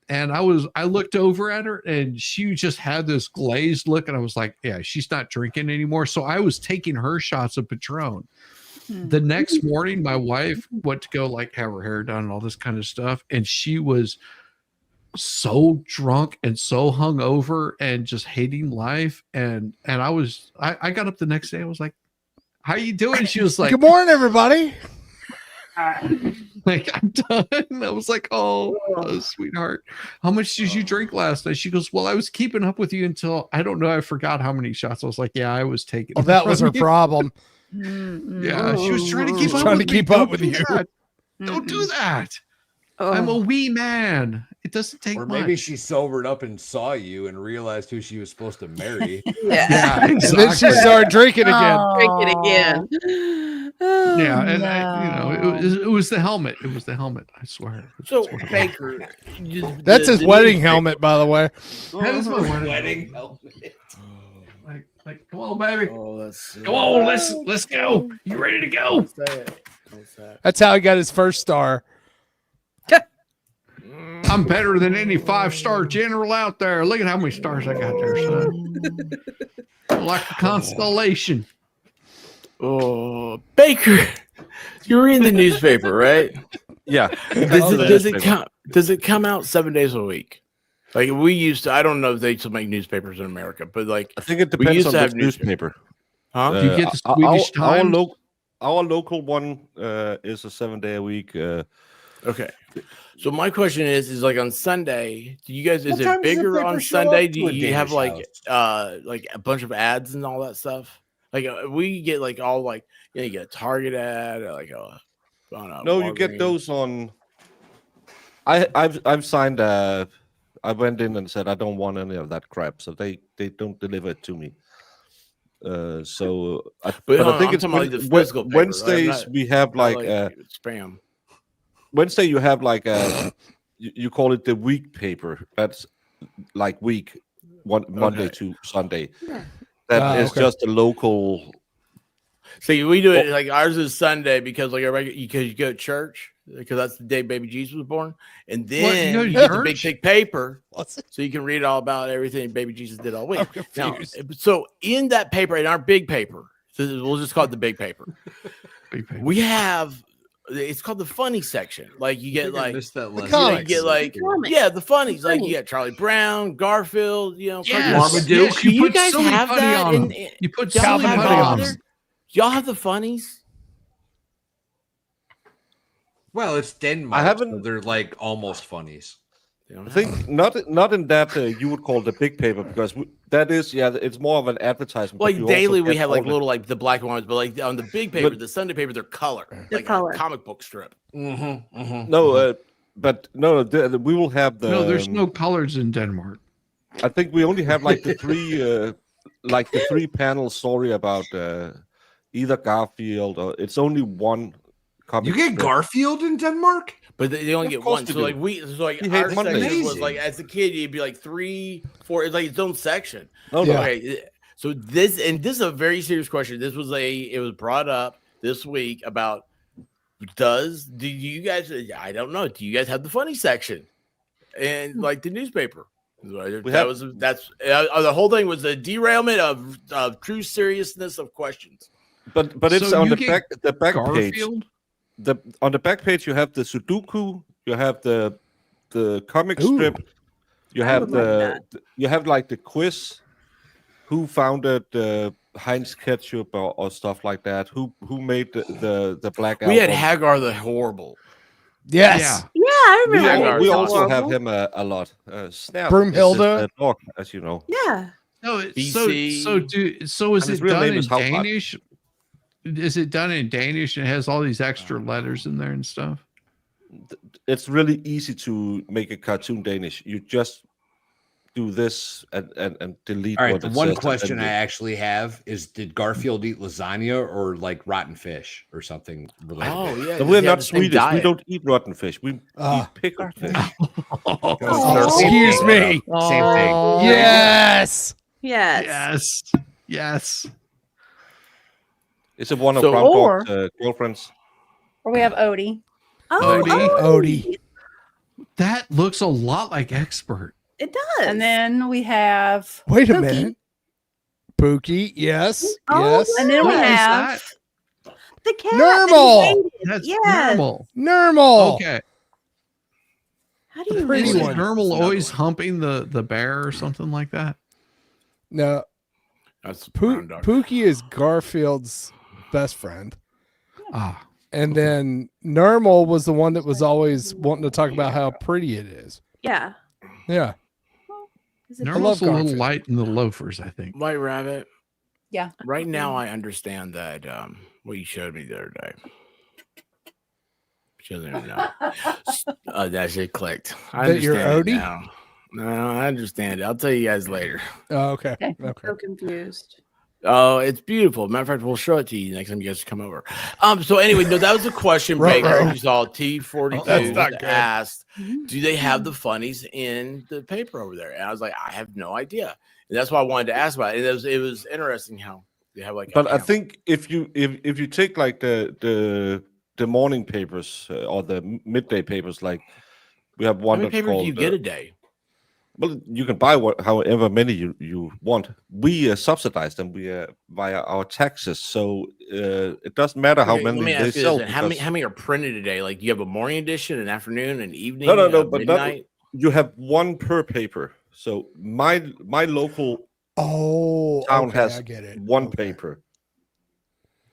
S4: and I looked over at her, and she just had this glazed look, and I was like, yeah, she's not drinking anymore. So I was taking her shots of Patron. The next morning, my wife went to go like have her hair done and all this kind of stuff, and she was so drunk and so hungover and just hating life. And I got up the next day. I was like, "How you doing?" She was like,
S5: Good morning, everybody.
S4: "Like I'm done." I was like, "Oh, sweetheart, how much did you drink last night?" She goes, "Well, I was keeping up with you until I don't know. I forgot how many shots." I was like, "Yeah, I was taking."
S5: Oh, that was her problem.
S4: Yeah, she was trying to keep
S5: She's
S4: up
S5: trying
S4: with
S5: to
S4: me.
S5: keep up
S4: Don't
S5: with
S4: do
S5: you.
S4: that. Don't do that. I'm a wee man. It doesn't take
S8: Or
S4: much.
S8: maybe she sobered up and saw you and realized who she was supposed to marry.
S4: Yeah,
S5: And
S4: exactly.
S5: then she started drinking again.
S3: Drink it again.
S4: Yeah, and
S6: no.
S4: it was the helmet. It was the helmet. I swear.
S1: So Baker,
S5: That's his wedding helmet, by the way.
S4: That is my
S8: wedding helmet.
S4: Like, come on, baby.
S1: Oh, that's
S4: Come on, let's go. You ready to go?
S5: That's how he got his first star.
S4: I'm better than any 5-star general out there. Look at how many stars I got there, son. Like a constellation.
S1: Oh, Baker, you're reading the newspaper, right?
S11: Yeah.
S1: Does it come out 7 days a week? Like we used to. I don't know if they still make newspapers in America, but like
S11: I think it
S1: we
S11: depends
S1: used
S11: on
S1: to
S11: which
S1: have
S11: newspaper.
S1: huh?
S4: Do you get the
S11: Our-
S4: Swedish
S11: our,
S4: Times?
S11: our local one is a 7-day a week.
S1: Okay. So my question is like on Sunday, do you guys
S8: What
S1: is
S8: time
S1: it
S8: does the
S1: bigger
S8: paper
S1: on
S8: show
S1: Sunday?
S8: up
S1: Do
S8: to a
S1: you have
S8: Danish
S1: like a bunch of ads and all that stuff? Like we get like all like you get a Target ad or like a
S11: No, you get
S1: Walgreens.
S11: those on. I've signed. I went in and said I don't want any of that crap, so they don't deliver it to me. So, but I think
S1: I'm
S11: it's
S1: talking about, like, the physical paper, right? I'm
S11: Wednesdays.
S1: not-
S11: We have
S1: not
S11: like
S1: spam.
S11: Wednesday. You have like you call it the week paper. That's like week Monday to Sunday. That is
S5: okay.
S11: just a local.
S1: See, we do it like ours is Sunday because like because you go to church because that's the day baby Jesus was born, and then
S4: go
S1: you
S4: to
S1: get the big
S4: church?
S1: thick paper,
S5: What's it?
S1: so you can read all about everything baby Jesus did all week.
S5: I'm
S1: Now,
S5: confused.
S1: so in that paper, in our big paper, so we'll just call it the big paper.
S4: Big paper.
S1: we have. It's called the funny section. Like you get like
S12: missed that
S5: the
S12: lesson.
S5: comics.
S1: you get like the funnies. Like you got Charlie Brown, Garfield. You know,
S4: Yes,
S1: Marmaduke.
S4: yes,
S1: Do
S4: you
S1: you
S4: put
S1: guys
S4: silly
S1: have
S4: putty
S1: that?
S4: on 'em.
S1: in-
S4: You put
S1: y'all
S4: silly
S1: have
S4: putty
S1: that
S4: on
S1: there?
S4: them.
S1: Y'all have the funnies.
S12: Well, it's Denmark.
S11: I haven't-
S12: So they're like almost funnies.
S11: I think not in that you would call the big paper because that is it's more of an advertisement. but
S1: Like
S11: you also
S1: daily, we
S11: get
S1: have
S11: all
S1: like
S11: the-
S1: little like the black ones, but like on the big paper,
S11: But-
S1: the Sunday paper, they're color,
S3: They're
S1: like
S3: color.
S1: a comic book strip.
S11: No, but no, we will have the.
S4: No, there's no colors in Denmark.
S11: I think we only have like the three panel story about either Garfield or it's only one. Comic
S12: You get
S11: strip.
S12: Garfield in Denmark?
S1: But they only
S11: Of
S1: get
S11: course
S1: one.
S11: we
S1: So
S11: do.
S1: like
S11: You hate
S1: our
S11: Mondays.
S1: section was
S12: Amazing.
S1: like as a kid, you'd be like 3, 4. It's like its own section.
S11: No,
S5: Yeah.
S11: no.
S1: Okay, so this is a very serious question. It was brought up this week about do you guys? I don't know. Do you guys have the funny section and like the newspaper? The whole thing was a derailment of true seriousness of questions.
S11: But it's
S4: So
S11: on
S4: you
S11: the
S4: get
S11: back page.
S4: Garfield?
S11: On the back page you have the Sudoku, you have the comic
S5: Ooh.
S11: strip, you have
S3: would like
S11: you have like the quiz, who founded Heinz ketchup or stuff like that, who made the black
S1: We had
S11: album.
S1: Hagar the Horrible.
S5: Yes.
S3: Yeah, I
S11: we,
S3: remember.
S1: Hagar
S11: we
S1: is
S11: also have
S3: Horrible.
S11: him a lot. Snap
S5: Broomhilda.
S11: is a dog, as you know.
S3: Yeah.
S4: No,
S1: BC.
S4: so is
S11: And his
S4: it
S11: real
S4: done
S11: name
S4: in
S11: is Halbach.
S4: Danish? Is it done in Danish and it has all these extra letters in there and stuff?
S11: It's really easy to make a cartoon Danish. You just do this and delete.
S12: All right.
S11: what
S12: The
S11: it
S12: one
S11: says,
S12: question
S11: and
S12: I
S11: then
S12: actually have is: did Garfield eat lasagna or like rotten fish or something related?
S1: Oh yeah,
S11: No, we're
S1: they have
S11: not
S1: the same
S11: Swedish. We
S1: diet.
S11: don't eat rotten fish. We eat pickled fish.
S5: Excuse me.
S12: Same thing.
S5: Yes.
S3: Yes.
S4: Yes. Yes.
S11: It's one of
S1: So-
S11: Groundhog's girlfriends.
S6: Or we have Odie.
S3: Oh,
S5: Odie.
S4: That looks a lot like Expert.
S3: it does.
S6: And then we have
S5: Wait a
S3: Pookie.
S5: minute. Pookie. Yes.
S3: Oh,
S5: Yes.
S6: and then we
S4: What is
S6: have
S3: the cat.
S5: Normal.
S3: that he ate.
S4: That's
S3: Yes.
S4: normal.
S5: Normal.
S4: Okay.
S3: How do you
S5: pretty
S4: Is
S3: know?
S5: one.
S4: normal
S1: Another
S4: always
S1: one.
S4: humping the bear or something like that?
S5: No.
S1: That's brown dog.
S5: Pookie is Garfield's best friend.
S4: Ah.
S5: And then Normal was the one that was always wanting to talk about how pretty it is.
S3: Yeah.
S5: Yeah.
S3: Is it
S4: Normal's a
S5: love
S4: little
S5: Garfield.
S4: light in the loafers, I think.
S1: White Rabbit.
S6: Yeah.
S1: Right now, I understand that what you showed me the other day. She doesn't even know. That shit clicked. I
S5: That you're
S1: understand it
S5: Odie?
S1: now. No, I understand it. I'll tell you guys later.
S5: Oh, okay.
S6: Okay.
S5: Okay.
S3: so confused?
S1: Oh, it's beautiful. Matter of fact, we'll show it to you next time you guys come over. So anyway, no, that was a question.
S5: Right,
S1: Baker,
S5: right.
S1: you saw T42
S5: That's not good.
S1: asked, do they have the funnies in the paper over there? And I was like, I have no idea. And that's why I wanted to ask about it. It was interesting how they have like.
S11: But I think if you take like the morning papers or the midday papers, like we have
S1: how
S11: one
S1: many
S11: that's
S1: papers
S11: called.
S1: do you get a day?
S11: Well, you can buy however many you want. We subsidize them via our taxes, so it doesn't matter how
S1: Okay, let
S11: many
S1: me
S11: they
S1: ask you
S11: sell.
S1: this: then. How
S11: because-
S1: many are printed a day? Like, do you have a morning edition, an afternoon, an evening?
S11: No,
S1: a
S11: but
S1: midnight?
S11: you have one per paper. So my local
S5: Oh,
S11: town
S5: okay,
S11: has
S5: I get it.
S11: one
S5: Okay.
S11: paper,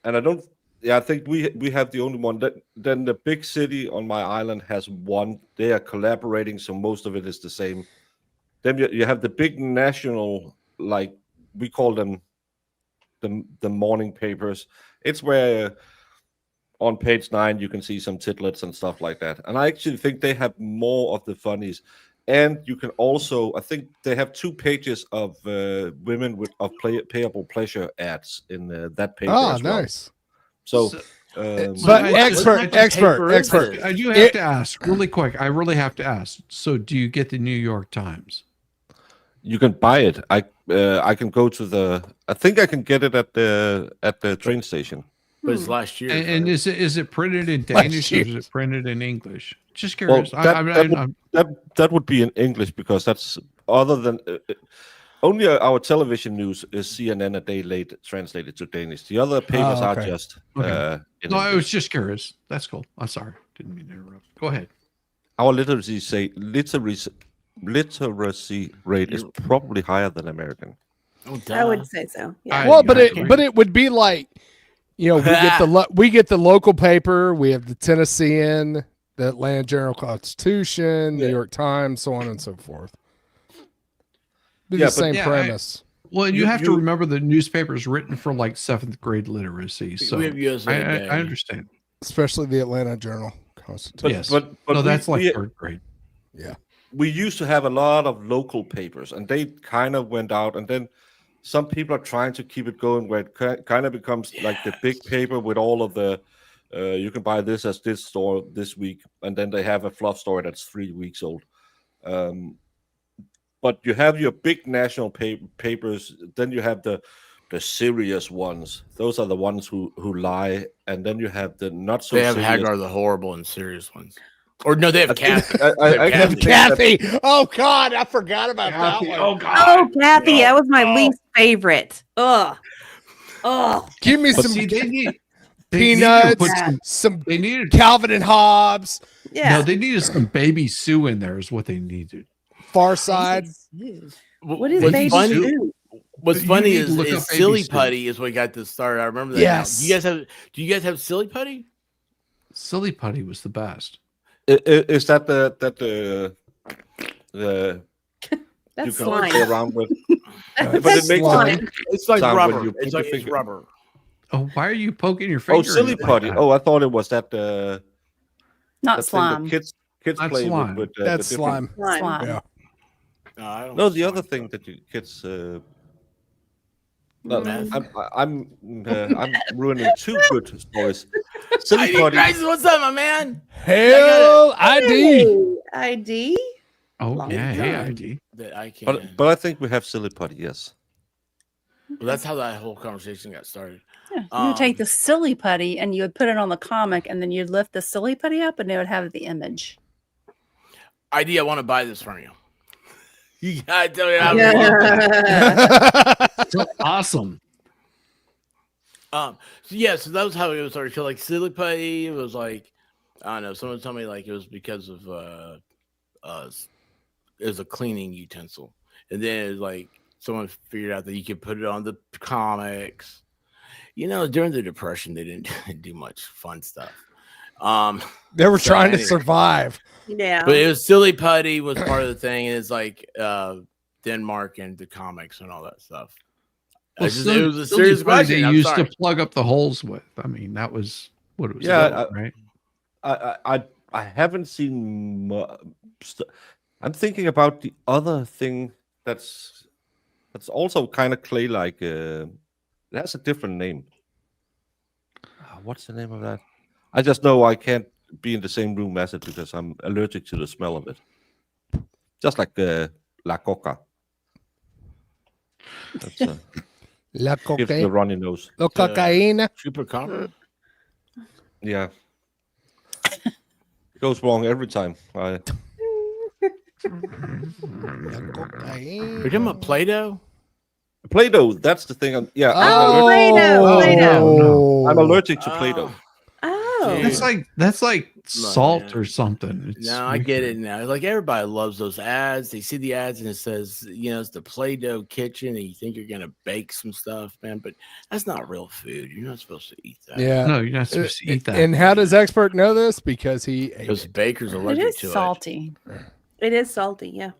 S11: and I don't. Yeah, I think we have the only one. Then the big city on my island has one. They are collaborating, so most of it is the same. Then you have the big national, like we call them, the morning papers. It's where on page 9 you can see some titlets and stuff like that. And I actually think they have more of the funnies. And you can also, I think they have 2 pages of women of payable pleasure ads in that paper.
S5: Ah,
S11: as well.
S5: nice.
S11: So,
S5: But expert.
S4: I do have to ask really quick. I really have to ask. So, do you get the New York Times?
S11: you can buy it. I can go to the. I think I can get it at the train station.
S1: But it's last year.
S4: And is it printed in
S11: Last
S4: Danish or
S11: year.
S4: is it printed in English? Just
S11: Well,
S4: curious.
S11: that would be in English because that's other than only our television news is CNN a day late translated to Danish. The other papers are just.
S4: Okay.
S11: In
S4: No, I
S11: English.
S4: was just curious. That's cool. I'm sorry. Didn't mean to interrupt. Go ahead.
S11: Our literacy rate is probably higher than American.
S1: Oh,
S3: I would say so. Yeah.
S5: Well, but it would be like, you know, we get the local paper, we have the Tennessean, the Atlanta Journal Constitution, New York Times, so on and so forth. Be the same premise.
S4: Well, you have to remember the newspaper is written for like 7th grade literacy. So
S1: We have USA
S4: I
S1: Today.
S4: understand.
S5: Especially the Atlanta Journal Constitution.
S4: Yes.
S11: But
S4: no, that's like
S11: we-
S4: 3rd grade.
S5: Yeah.
S11: We used to have a lot of local papers, and they kind of went out, and then some people are trying to keep it going where it kind of becomes like the big paper with all of the you can buy this as this store this week, and then they have a fluff story that's 3 weeks old. But you have your big national papers, then you have the serious ones. Those are the ones who lie, and then you have the not so.
S1: They have
S11: serious.
S1: Hagar the horrible and serious ones. Or no, they have Kathy.
S11: I
S1: Kathy.
S5: Kathy. Oh God, I forgot about
S1: Kathy.
S5: that one.
S1: Oh God.
S3: Oh, Kathy, that was my least favorite. Ugh.
S5: Give me
S4: But
S5: some
S4: see, they need to
S5: peanuts,
S4: put
S5: some
S4: they needed
S5: Calvin and Hobbes,
S3: Yeah.
S4: no, they needed some baby Sue in there is what they needed.
S5: Far Side.
S3: What is
S1: What's
S3: baby
S1: funny-
S3: Sue?
S1: What's
S4: You
S1: funny
S4: need to
S1: is,
S4: look up Baby
S1: Silly
S4: Sue.
S1: Putty is what got this started. I remember that.
S5: Yes.
S1: Now. Do you guys have Silly Putty?
S4: Silly Putty was the best.
S11: Is that the you
S3: That's
S11: can
S3: slime.
S11: play around with? But it
S3: That's
S11: makes
S3: slime.
S1: It's like
S11: sound when
S1: rubber.
S11: you put
S1: It's
S11: your
S1: like it's
S11: finger-
S1: rubber.
S4: Oh, why are you poking your finger?
S11: Oh, silly
S4: in it like
S11: putty.
S4: that?
S11: Oh, I thought it was that
S6: Not
S11: that thing
S6: slime.
S11: that kids
S4: Not
S11: play
S4: slime.
S11: with.
S5: That's
S11: the different-
S5: slime.
S6: Slime.
S5: Yeah.
S1: No, I don't
S11: No, the
S1: slime
S11: other
S1: stuff.
S11: thing that you kids.
S1: Meth.
S11: I'm ruining 2 good stories. Silly
S1: ID
S11: putty.
S1: Crisis, what's up, my man?
S5: Hell ID.
S3: ID?
S4: Oh,
S3: Long
S4: yeah. Hey,
S3: time.
S4: ID.
S1: That I can't.
S11: But I think we have silly putty. Yes.
S1: Well, that's how that whole conversation got started.
S6: Yeah. You would take
S1: Um,
S6: the silly putty and you would put it on the comic, and then you'd lift the silly putty up, and it would have the image.
S1: ID, I want to buy this from you. You gotta tell me how.
S4: So awesome.
S1: So yeah, so that was how it was started. So like Silly Putty, it was like I don't know. Someone told me like it was because of it was a cleaning utensil, and then it was like someone figured out that you could put it on the comics. You know, during the Depression, they didn't do much fun stuff.
S5: They were
S1: So
S5: trying to
S1: anyway.
S5: survive.
S3: Yeah.
S1: But it was Silly Putty was part of the thing, and it's like Denmark and the comics and all that stuff.
S4: Well,
S1: It was a
S4: silly
S1: serious
S4: putty
S1: question.
S4: they
S1: I'm
S4: used
S1: sorry.
S4: to plug up the holes with. I mean, that was what it was.
S11: Yeah,
S4: about, right.
S11: I haven't seen. I'm thinking about the other thing that's also kind of clay-like. It has a different name. What's the name of that? I just know I can't be in the same room as it because I'm allergic to the smell of it. Just like La Coca. That's,
S5: La
S11: gives me a
S5: cocaine.
S11: runny nose.
S5: La cocaine.
S1: Super common.
S11: Yeah. Goes wrong every time.
S5: La cocaine.
S1: You're talking about Play-Doh?
S11: Play-Doh, that's the thing. Yeah,
S3: Oh, Play-Doh, Play-Doh.
S11: I'm allergic to Play-Doh.
S3: Oh.
S4: That's like salt
S1: man.
S4: or something. It's
S1: No, I get it now. Like everybody loves those ads. They see the ads and it says, you know, it's the Play-Doh kitchen, and you think you're gonna bake some stuff, man. But that's not real food. You're not supposed to eat that.
S5: Yeah.
S4: No, you're not supposed to eat that.
S5: And how does Expert know this? Because he ate
S1: Because
S5: it.
S1: bakers
S6: It
S1: allergic
S6: is
S1: to
S6: salty.
S3: It is salty, yeah.
S1: it.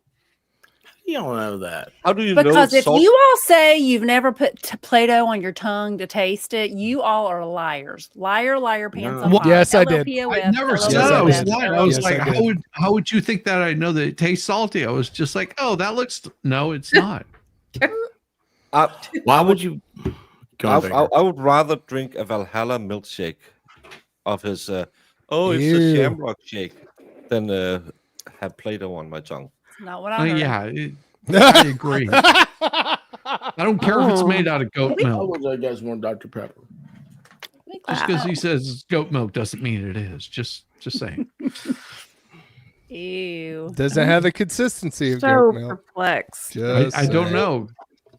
S1: You don't know that.
S11: How do you know
S6: Because
S11: it's
S6: if
S11: salt?
S6: you all say you've never put Play-Doh on your tongue to taste it, you all are liars. Liar, liar, pants on
S1: No.
S6: fire.
S5: Yes, I did.
S6: LOPOF,
S4: I never said
S5: Yes,
S4: I
S5: I
S4: was
S5: did.
S4: lying. I was
S5: Yes,
S4: like,
S5: I did.
S4: how would you think that I know that it tastes salty? I was just like, oh, that looks. No, it's not.
S1: Why would you? Go on, Baker.
S11: I would rather drink a Valhalla milkshake of his. It's
S5: Ew.
S11: a Shamrock shake than have Play-Doh on my tongue.
S6: That's not what I heard.
S4: I agree. I don't care if it's made out of goat
S1: I
S4: milk.
S1: wish I guys more Dr. Pepper.
S4: Just because he says it's goat milk doesn't mean it is. Just saying.
S6: Ew.
S5: Doesn't have the consistency of
S3: So
S5: goat milk.
S3: perplexed.
S5: Just
S4: I don't
S5: saying.
S4: know.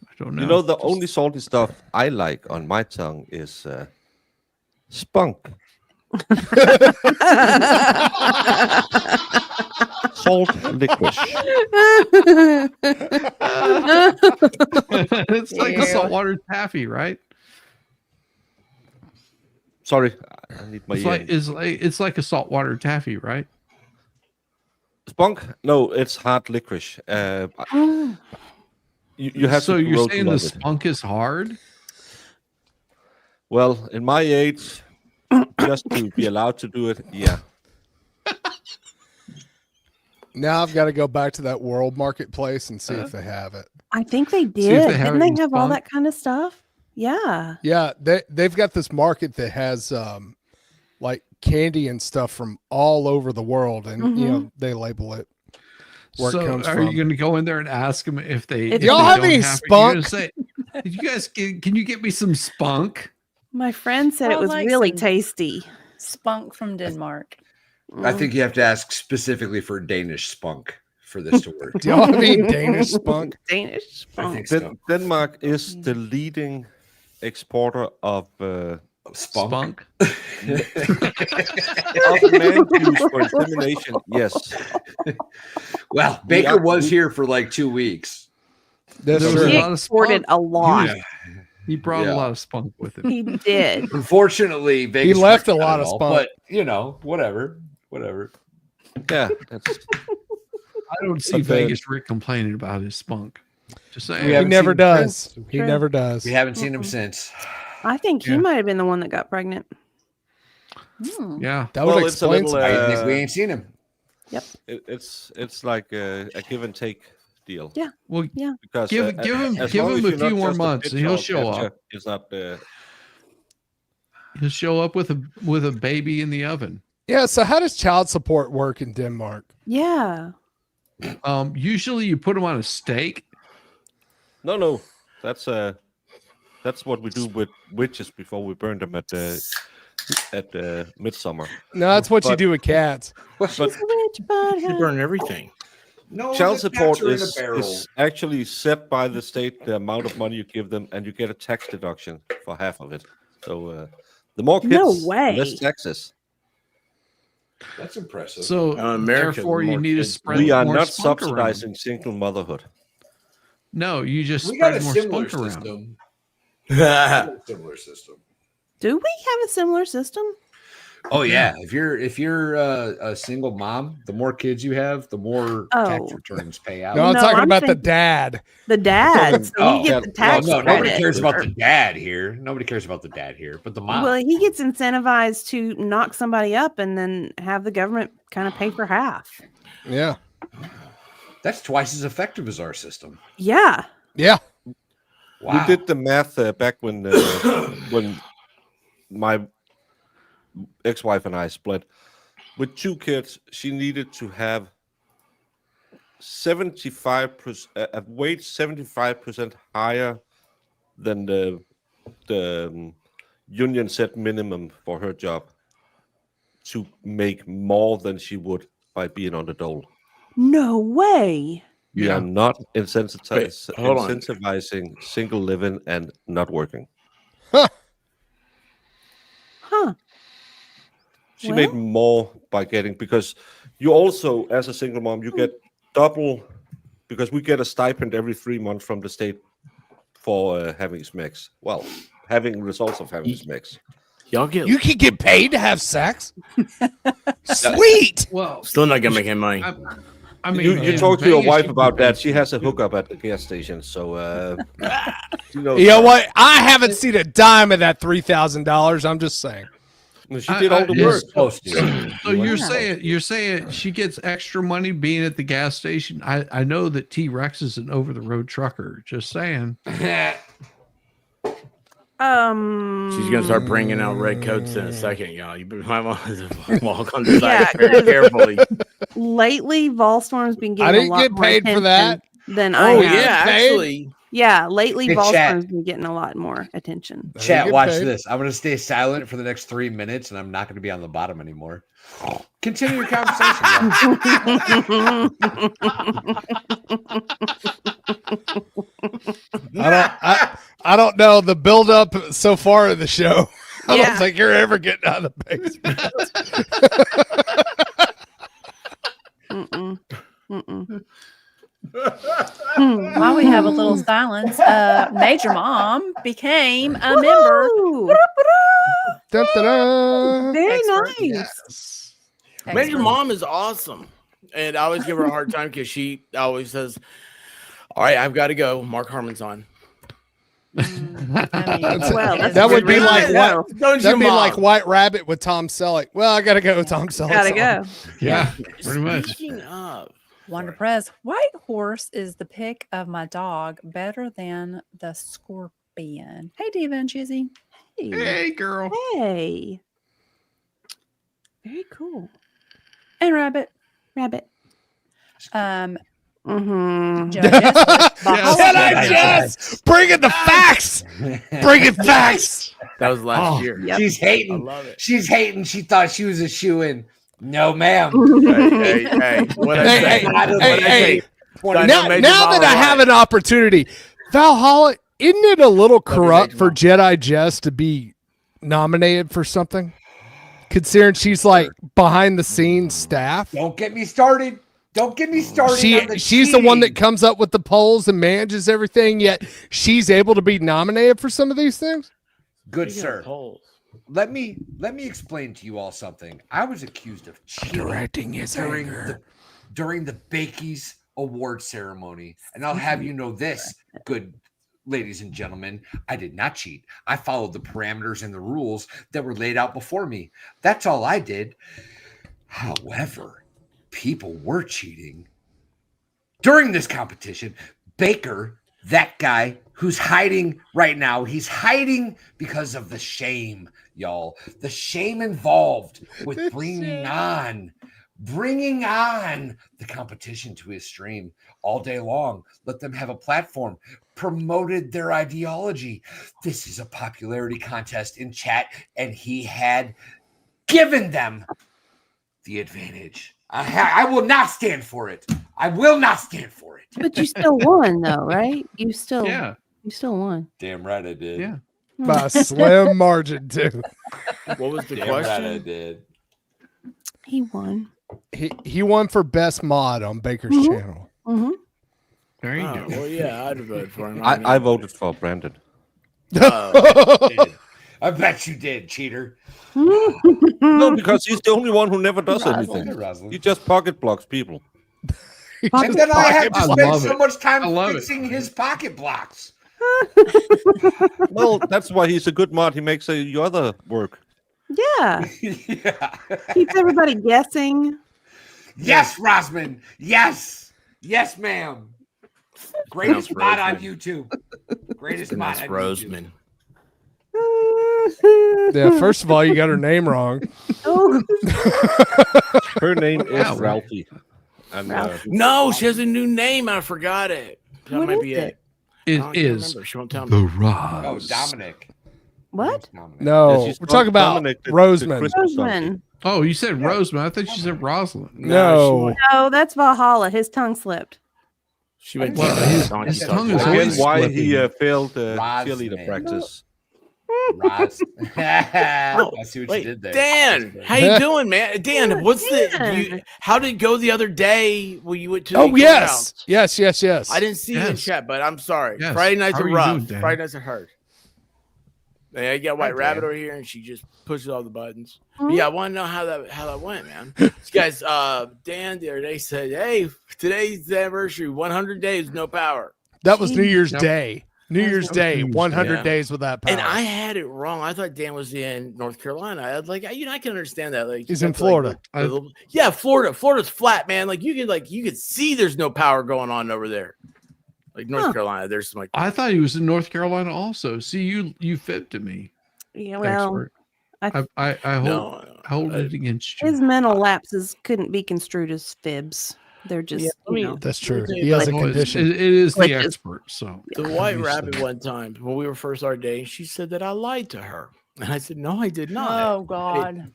S4: I don't know.
S11: You know, the only salty stuff I like on my tongue is spunk. Salt licorice.
S4: It's like a
S6: Ew.
S4: saltwater taffy, right?
S11: Sorry, I need my
S4: It's like a saltwater taffy, right?
S11: spunk. No, it's hard licorice. You have
S4: So
S11: to
S4: you're
S11: grow to
S4: saying the
S11: love it.
S4: spunk is hard?
S11: Well, in my age, just to be allowed to do it, yeah.
S5: Now I've got to go back to that World Marketplace and see if they have it.
S3: I think they
S4: if
S3: did.
S4: they have
S3: Didn't
S4: any
S3: they have all
S4: spunk.
S3: that kind of stuff? Yeah.
S5: Yeah, they've got this market that has like candy and stuff from all over the world, and you know they label it where
S4: So
S5: it comes
S4: are
S5: from.
S4: you going to go in there and ask them if they
S3: If
S4: if
S5: y'all
S4: they
S5: have
S4: don't
S5: any
S4: it? You're
S5: spunk?
S4: gonna say, you guys can you get me some spunk?
S3: My friend said it
S6: I'd
S3: was
S6: like
S3: really
S6: some-
S3: tasty.
S6: Spunk from Denmark.
S12: I think you have to ask specifically for Danish spunk for this to work.
S5: Do y'all have any Danish spunk?
S3: Danish
S12: I
S3: spunk.
S12: think so.
S11: Denmark is the leading exporter of
S12: Spunk.
S11: of man juice for insemination. Yes,
S12: Well, Baker was here for like 2 weeks.
S5: That's
S4: There was
S5: true.
S3: He
S4: a lot of
S3: exported
S4: spunk.
S3: a lot.
S4: He brought
S12: Yeah.
S4: a lot of spunk with him.
S3: He did.
S12: Unfortunately, Vegas
S5: left a
S12: got
S5: lot
S12: it
S5: of
S12: all,
S5: spunk.
S12: but you know, whatever.
S11: yeah. That's
S4: I don't see
S11: But the-
S4: Vegas Rick complaining about his spunk. Just saying.
S12: We
S5: He
S12: haven't
S5: never
S12: seen him
S5: does. He
S3: True.
S5: never does.
S12: We haven't seen him since.
S3: I think he
S4: Yeah.
S3: might have been the one that got pregnant.
S6: Hmm.
S4: Yeah.
S5: That would
S11: Well, it's a
S5: explain
S11: little,
S5: something.
S12: I think we ain't seen him.
S11: it's like a give and take deal.
S3: Yeah.
S4: Well,
S3: Yeah.
S11: Because
S4: Give him
S11: as
S4: give
S11: long
S4: him
S11: as
S4: a
S11: you're
S4: few
S11: not
S4: more
S11: just
S4: months and
S11: bitch
S4: he'll
S11: or
S4: show
S11: catcher,
S4: up.
S11: It's not
S4: He'll show up with a baby in the oven.
S5: Yeah. So how does child support work in Denmark?
S3: Yeah.
S4: Usually you put them on a stake.
S11: no. That's what we do with witches before we burn them at midsummer.
S5: No, that's what you
S11: But-
S5: do with cats.
S11: But
S3: She's a witch, but
S1: You burn everything.
S12: No,
S11: child
S12: the
S11: support
S12: cats are in a
S11: is
S12: barrel.
S11: actually set by the state, the amount of money you give them, and you get a tax deduction for half of it. So the more kids,
S3: No
S11: the
S3: way.
S11: less taxes.
S12: That's impressive.
S4: So
S1: America,
S4: therefore you
S1: more
S4: need to
S1: kids.
S4: spread
S11: We are
S4: more
S11: not
S4: spunk around.
S11: subsidizing single motherhood.
S4: No, you just
S12: we got a
S4: spread more
S12: similar
S4: spunk around.
S12: system. We got a similar system.
S3: do we have a similar system?
S12: Oh yeah, if you're a single mom, the more kids you have, the more tax
S3: Oh.
S12: returns pay out.
S5: No, I'm
S3: No,
S5: talking
S3: I'm
S5: about the
S3: thinking-
S5: dad.
S3: The dad. So
S11: Oh,
S3: he gets the
S11: yeah.
S3: tax
S12: no, nobody
S3: credit.
S12: cares about the dad here. Nobody cares about the dad here, but the mom.
S3: Well, he gets incentivized to knock somebody up and then have the government kind of pay for half.
S5: Yeah.
S12: That's twice as effective as our system.
S3: Yeah.
S5: Yeah.
S12: Wow.
S11: We did the math back when my ex-wife and I split. With 2 kids, she needed to have 75% a wage 75% higher than the union set minimum for her job to make more than she would by being on the dole.
S3: No way.
S11: We
S4: Yeah.
S11: are not
S1: Hold on.
S11: incentivizing single living and not working.
S3: Huh.
S11: She made more by getting, because you also, as a single mom, you get double, because we get a stipend every 3 months from the state for having SMEX. Well, having results of having SMEX.
S1: Y'all get
S5: You can get paid to have sex. Sweet.
S4: Well,
S1: still not gonna make any money.
S4: I mean,
S11: You
S4: in
S11: talk to your
S4: Vegas,
S11: wife
S4: you
S11: about
S4: can
S11: that.
S4: pay
S11: She has a hookup at the gas station, so she knows
S5: You know
S11: that.
S5: what? I haven't seen a dime of that $3,000. I'm just saying.
S11: She did all the
S4: I-
S11: work.
S12: Supposed to.
S4: So you're saying she gets extra money being at the gas station? I know that T-Rex is an over-the-road trucker. Just saying.
S1: She's gonna start bringing out red coats in a second, y'all. You might want to walk on the side very carefully.
S3: Lately, Volstorm's been
S5: I
S3: getting a
S5: didn't
S3: lot
S5: get
S3: more
S5: paid for that.
S3: attention than
S1: Oh
S3: I have.
S1: yeah,
S5: paid?
S1: actually,
S3: Yeah, lately
S8: Hey, chat.
S3: Voltron's been getting a lot more attention.
S8: Chat, watch this. I'm going to stay silent for the next 3 minutes, and I'm not going to be on the bottom anymore. Continue your conversation.
S5: I don't know the build up so far in the show. I
S3: Yeah.
S5: don't think you're ever getting out of the basement.
S3: Mm-mm. Mm-mm.
S6: While we have a little silence, Major Mom became a member.
S3: Woo!
S5: Dun, dun, dun.
S3: Very
S6: Expert.
S3: nice.
S1: Major
S6: Excellent.
S1: Mom is awesome. And I always give her a hard time because she always says, all right, I've got to go. Mark Harmon's on.
S6: I mean,
S3: Well, that's
S5: That would be
S3: good
S5: like
S3: to
S5: what?
S3: know.
S1: Don't
S5: That'd
S1: you,
S5: be
S1: Mom?
S5: like White Rabbit with Tom Selleck. Well, I gotta go. Tom Selleck.
S3: Gotta go.
S4: Yeah, pretty much.
S1: Speaking of,
S6: Wonder Press. White Horse is the pick of my dog, better than the Scorpion. Hey, Diva and Chizzy.
S3: Hey.
S4: Hey, girl.
S3: Hey. Very cool.
S6: And Rabbit.
S3: Rabbit.
S6: Um,
S3: Mm-hmm.
S6: Judges. Bahama
S5: Can I
S6: Judges.
S5: just bring in the facts? Bring in facts.
S1: that was last
S4: Oh.
S1: year.
S3: Yep.
S8: She's
S1: I
S8: hating.
S1: love it.
S8: She's hating. She thought she was a shoe-in. No, ma'am.
S1: Hey, what I
S5: Hey,
S1: say?
S5: hey,
S1: What I
S5: hey,
S1: say?
S5: hey.
S1: I know
S5: Now
S1: Major
S5: that
S1: Mom
S5: I have
S1: right.
S5: an opportunity, Valhalla, isn't it a little
S1: you,
S5: corrupt
S1: Major
S5: for
S1: Mom.
S5: Jedi Jess to be nominated for something? Considering she's like behind the scenes staff.
S8: Don't get me started. Don't get me started. on the
S5: She's the one that
S8: cheating.
S5: comes up with the polls and manages everything, yet she's able to be nominated for some of these things.
S8: Good
S1: Speaking of
S8: sir.
S1: polls.
S8: Let me explain to you all something. I was accused of cheating
S5: Directing his
S8: during the Bakey's award ceremony, and I'll have you know this, good ladies and gentlemen, I did not cheat. I followed the parameters and the rules that were laid out before me. That's all I did. However, people were cheating during this competition. Baker, that guy who's hiding right now, he's hiding because of the shame, y'all. The shame involved with bringing on the competition to his stream all day long. Let them have a platform. Promoted their ideology. This is a popularity contest in chat, and he had given them the advantage. I will not stand for it. I will not stand for it.
S3: But you still won, though, right? You still won.
S8: Damn right I did.
S4: Yeah.
S5: By a slim margin, too.
S1: What was the
S8: Damn right I
S1: question?
S8: did.
S3: He won.
S5: He won for best mod on Baker's
S3: Mhm.
S5: channel.
S3: Mm-hmm.
S4: There you
S1: Oh,
S4: go.
S1: well, yeah, I'd vote for him.
S11: I voted for Brandon.
S8: I bet you did, cheater.
S11: No, because he's the only one who never does
S8: Rosalind,
S11: anything.
S8: Rosalind.
S11: He just pocket blocks people.
S8: And then I had to
S4: I
S8: spend
S4: love
S8: so
S4: it.
S8: much time
S4: I love it.
S8: fixing his pocket blocks.
S11: Well, that's why he's a good mod. He makes your other work.
S3: Yeah.
S8: Yeah.
S3: Keeps everybody guessing.
S8: Yes, Rosman. Yes. Yes, ma'am. Greatest
S1: Pronounce
S8: mod on
S1: Roseman.
S8: YouTube. Greatest
S1: And
S8: mod
S1: that's
S8: on
S1: Roseman.
S5: Yeah, first of all, you got her name wrong.
S3: Oh,
S11: Her name is
S4: Wow.
S11: Ralphie. And
S1: No, she has a new name. I forgot it. That
S3: What
S1: might
S3: is
S1: be
S3: it?
S1: it.
S4: It
S1: I can't
S4: is
S1: remember. She won't tell me.
S4: the
S8: Oh,
S4: Roz.
S8: Dominic.
S3: what?
S8: Dominic.
S5: No,
S11: she's
S5: we're talking about
S11: Dominic, the
S5: Roseman.
S11: Christmas zombie.
S3: Roseman.
S4: Oh, you said Roseman. I thought you said Rosalind.
S5: No.
S3: No, that's Valhalla. His tongue slipped.
S1: She went
S4: Well, his tongue is
S11: Again,
S4: always
S11: why
S4: slipping.
S11: he failed
S8: Rosman.
S11: cheerleader practice.
S8: Ros. I see what
S1: Wait,
S8: you did there.
S1: Dan, how you doing, man? Dan, what's the?
S3: Dan.
S1: How did it go the other day when you went to?
S5: Oh,
S1: the
S5: yes.
S1: courthouse?
S5: Yes.
S1: I didn't see you in
S4: Yes.
S1: chat, but I'm sorry.
S4: Yes.
S1: Friday nights
S4: How
S1: are
S4: are you
S1: rough.
S4: doing, Dan?
S1: Friday nights are hard. Yeah, I got White
S8: Hi,
S1: Rabbit
S8: Dan.
S1: over here, and she just pushes all the buttons.
S3: Mhm.
S1: Yeah, I want to know how that went, man. These guys, Dan the other day said, "Hey, today's the anniversary. 100 days, no power."
S5: That was New
S3: Jeez.
S5: Year's
S4: Yep.
S5: Day. New Year's
S4: New
S5: Day,
S4: Year's Day.
S5: 100
S1: Yeah.
S5: days without power.
S1: And I had it wrong. I thought Dan was in North Carolina. I was like, I can understand that. Like,
S5: He's
S1: you
S5: in
S1: have to, like,
S5: Florida.
S1: yeah, Florida. Florida's flat, man. Like you could see there's no power going on over there. Like North
S3: Huh.
S1: Carolina, there's some like
S4: I thought he was in North Carolina also. See, you fibbed to me.
S3: Yeah, well,
S4: Expert.
S3: I,
S4: I hold
S1: no.
S4: hold it against you.
S3: his mental lapses couldn't be construed as fibs. They're just,
S1: Yeah, I mean,
S5: That's true.
S1: Okay,
S5: He has a
S4: Well,
S5: condition.
S4: it is the
S3: Glitches.
S4: expert. So
S1: the white rabbit one time when we were first started dating, she said that I lied to her. And I said, no, I did not.
S6: Oh God.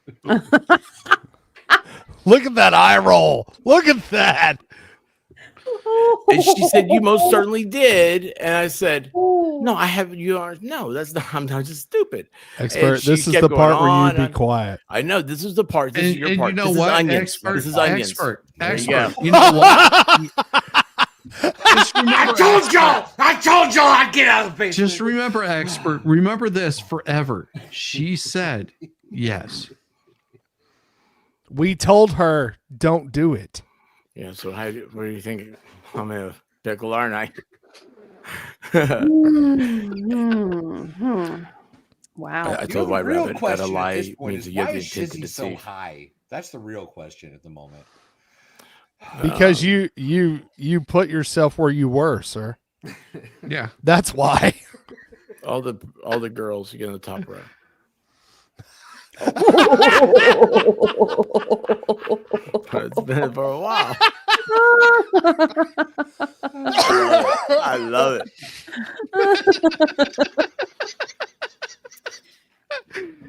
S5: Look at that eye roll. Look at that.
S1: And she said, you most certainly did. And I said, no, I haven't. You are. No, that's not. I'm not just stupid.
S5: Expert,
S1: she
S5: this is
S1: kept
S5: the
S1: going
S5: part where
S1: on
S5: you be
S1: and-
S5: quiet.
S1: I know. This is the part. This is your
S4: and
S1: part.
S4: you know
S1: this
S4: what?
S1: Is onions.
S4: Expert,
S1: This is onions.
S4: expert,
S1: There you
S4: expert.
S1: go.
S4: You know what? Just
S8: I
S4: remember,
S8: told y'all. I told y'all I'd get out of the basement.
S4: just remember, expert. Remember this forever. She said yes.
S5: We told her, don't do it.
S1: Yeah. So what do you think? I'm in a pickle, aren't I?
S3: Wow.
S1: I
S12: You know,
S1: told
S12: the
S1: White
S12: real
S1: Rabbit that a
S12: question at
S1: lie
S12: this point
S1: means
S12: is
S1: that you have
S12: why
S1: the
S12: is
S1: intent to
S12: Shizzy so
S1: deceive.
S12: high? That's the real question at the moment.
S5: Because you put yourself where you were, sir.
S4: Yeah.
S5: That's why.
S1: All the girls you get in the top row. It's been for a while. I love it.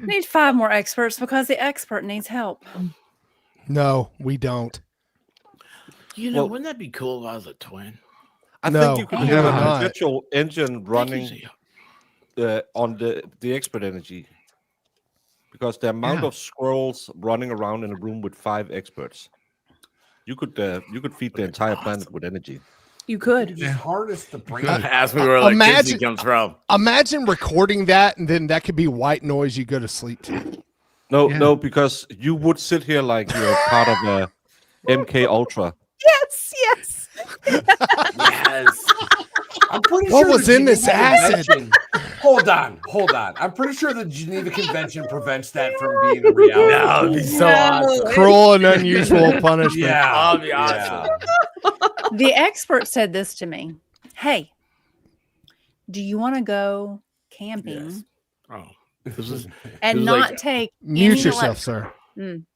S6: Need 5 more experts because the expert needs help.
S5: No, we don't.
S1: You know,
S11: Well-
S1: wouldn't that be cool if I was a twin?
S11: I
S5: No,
S11: think you could
S5: we
S11: have
S5: would
S11: a
S5: not.
S11: virtual engine
S1: Thank you,
S11: running
S1: Zia.
S11: on the expert energy, because the amount
S4: Yeah.
S11: of squirrels running around in a room with 5 experts, you could feed the entire planet with energy.
S3: You could.
S8: You just harness the brain.
S4: Good.
S1: Ask me where electricity
S5: Imagine-
S1: comes from.
S5: Imagine recording that, and then that could be white noise you go to sleep to.
S11: No,
S4: Yeah.
S11: no, because you would sit here like you're part of a MK Ultra.
S3: Yes, yes.
S1: Yes.
S8: I'm pretty
S5: What
S8: sure
S5: was
S8: the
S5: in this
S8: Geneva
S5: acid?
S8: Convention- Hold on. I'm pretty sure the Geneva Convention prevents that from being a reality.
S1: That would be so
S3: No.
S1: awesome.
S5: Cruel and unusual punishment.
S8: Yeah,
S1: That'd be
S8: yeah.
S1: awesome.
S6: The expert said this to me. Hey, do you want to go camping
S1: Yes. Oh, this is
S6: and
S1: it was
S6: not
S1: like-
S6: take
S5: Mute
S6: any
S5: yourself, sir.
S6: and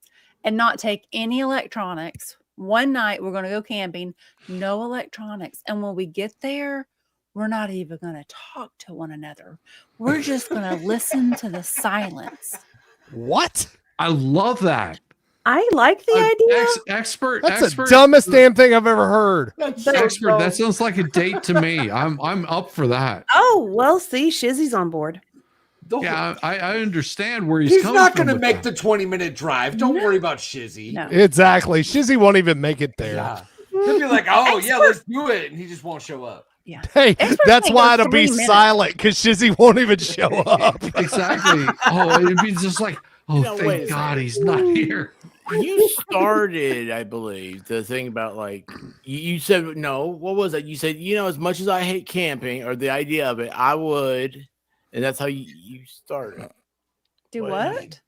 S6: not take any electronics? One night we're going to go camping, no electronics. And when we get there, we're not even going to talk to one another. We're just going to listen to the silence.
S5: What?
S4: I love that.
S3: I like the idea.
S4: Expert.
S5: That's
S4: expert,
S5: the dumbest damn thing I've ever heard.
S4: Expert. That sounds like a date to me. I'm up for that.
S3: Oh, well, see, Shizzy's on board.
S4: Yeah, I understand where he's
S8: He's
S4: coming
S8: not
S4: from
S8: going to
S4: with
S8: make
S4: that.
S8: the 20-minute drive. Don't
S6: No.
S8: worry about Shizzy.
S6: No.
S5: Exactly. Shizzy won't even make it there.
S8: Yeah. He'll be like, oh, yeah, let's do it. And he just won't show up.
S6: Yeah.
S5: Hey,
S3: Expert
S5: that's
S3: may
S5: why
S3: go
S5: it'll be
S3: 3 minutes.
S5: silent, because Shizzy won't even show up.
S4: Exactly. Oh, it'd be just like, oh,
S1: No, wait
S4: thank
S1: a
S4: God
S1: second.
S4: he's not here.
S1: You started, I believe, the thing about like you said no. What was it? You said, you know, as much as I hate camping or the idea of it, I would, and that's how you started.
S6: Do
S1: What?
S6: what?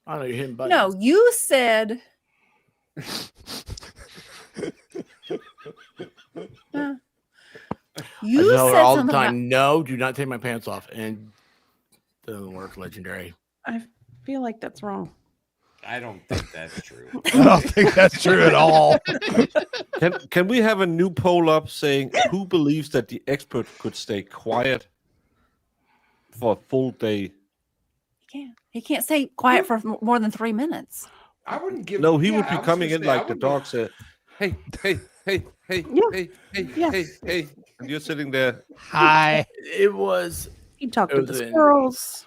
S1: I don't know. You're hitting buttons.
S6: No, you said.
S1: I
S6: You
S1: tell her
S6: said
S1: all the
S6: something about-
S1: time. No, do not take my pants off, and it doesn't work. Legendary.
S3: I feel like that's wrong.
S12: I don't think that's true.
S5: I don't think that's true at all.
S11: Can we have a new poll up saying who believes that the expert could stay quiet for a full day?
S6: He can't stay quiet for more than 3 minutes.
S8: I wouldn't give.
S11: No, he
S8: yeah,
S11: would
S8: I
S11: be
S8: was
S11: coming
S8: gonna
S11: in
S8: say, I
S11: like the
S8: wouldn't-
S11: dog said, hey, hey, hey, hey,
S3: Yeah.
S11: hey, hey,
S3: Yeah.
S11: hey, hey. And you're sitting there.
S5: Hi.
S1: It was.
S3: He'd talk
S1: It
S3: to
S1: was
S3: the
S1: in-
S3: squirrels.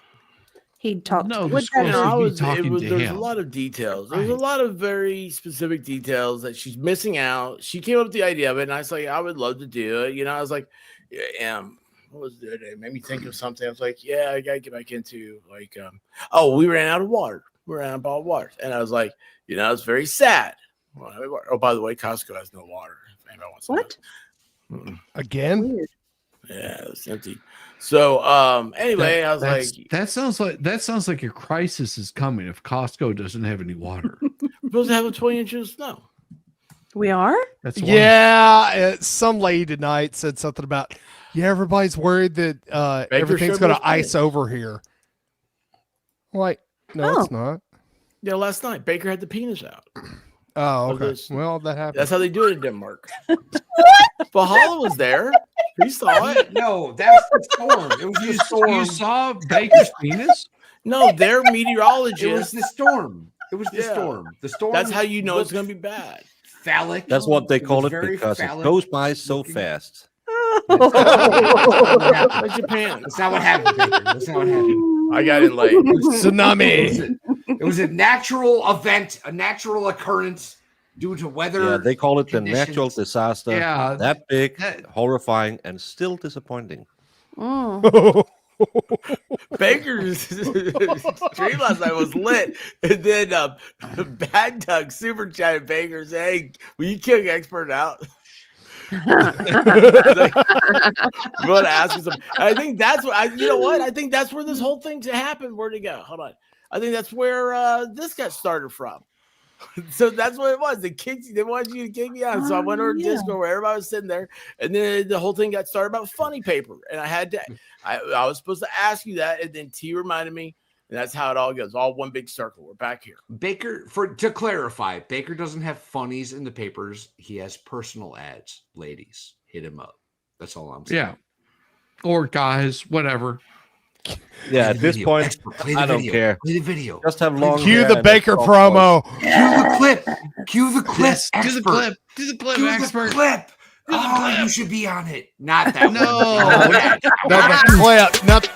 S3: He'd talk
S4: No,
S3: to
S4: the
S3: wood
S4: squirrels
S1: No,
S3: peckers.
S1: I
S4: would be
S1: was,
S4: talking to
S1: there's a
S4: him.
S1: lot of details. There's a
S4: Right.
S1: lot of very specific details that she's missing out. She came up with the idea of it, and I was like, I would love to do it. You know, I was like, yeah, what was it? It made me think of something. I was like, yeah, I gotta get back into like, oh, we ran out of water. We ran out of bottled water, and I was like, you know, it's very sad. Well, oh, by the way, Costco has no water. If anybody wants to know.
S3: What?
S1: Mm-mm.
S5: Again?
S3: Weird.
S1: Yeah, it's empty. So, anyway, I was like,
S4: that sounds like a crisis is coming if Costco doesn't have any water.
S1: we're supposed to have a 20 inches of snow.
S3: We are?
S4: That's why.
S5: Yeah. Some lady tonight said something about, yeah, everybody's worried that everything's
S1: showed
S5: going
S1: us
S5: to ice over here. Like, no, it's not.
S1: Yeah, last night Baker had the penis out.
S5: Oh,
S1: of
S5: okay.
S1: this.
S5: Well, that happened.
S1: That's how they do it in Denmark. Valhalla was there. He saw it.
S12: No, that's the storm. It was the storm.
S4: You saw Baker's penis?
S1: No, they're
S12: It was
S1: meteorologists.
S12: the storm. It was the
S1: Yeah.
S12: storm. The storm.
S1: That's how you know it's
S12: looked
S1: going to be bad.
S12: phallic.
S11: That's what they
S12: was
S11: call it
S12: very
S11: because it
S12: phallic
S11: goes by so
S12: looking.
S11: fast.
S1: Like Japan.
S12: That's not what happened, Baker. That's not what happened.
S1: I got in late.
S5: Tsunami.
S12: It was a natural event, a natural occurrence due to weather.
S11: Yeah, they call it the
S12: conditions.
S11: natural disaster.
S4: Yeah.
S11: That big,
S4: That-
S11: horrifying, and still disappointing.
S3: Mm.
S1: Baker's stream last night was lit. And then Bad Duck super chatted Baker saying, hey, will you kick expert out? You want to ask him something. I think that's what you know what? I think that's where this whole thing happened. Where'd it go? Hold on. I think that's where this got started from. So that's what it was. They wanted you to kick me out. So I went over to Discord where everybody was sitting there, and then the whole thing got started about funny paper. And I had to, I was supposed to ask you that, and then T reminded me, and that's how it all goes. All one big circle. We're back here.
S12: Baker, to clarify, Baker doesn't have funnies in the papers. He has personal ads. Ladies, hit him up. That's all I'm saying.
S4: Yeah. Or guys, whatever.
S11: Yeah,
S12: Play
S11: at
S12: the
S11: this
S12: video.
S11: point,
S12: Expert, play the
S11: I don't
S12: video.
S11: care.
S12: Play the video.
S11: Just have long
S5: Cue
S11: hair
S5: the
S11: and
S5: Baker
S11: a soft
S5: promo.
S12: Cue the clip. Cue the clip.
S4: Yes, do the
S12: expert.
S4: clip. Do the clip,
S12: Cue
S4: expert.
S12: the clip.
S4: Do the
S12: Oh,
S4: clip.
S12: you should be on it. Not that
S4: No.
S12: one. Yeah.
S5: Not the clip. Not.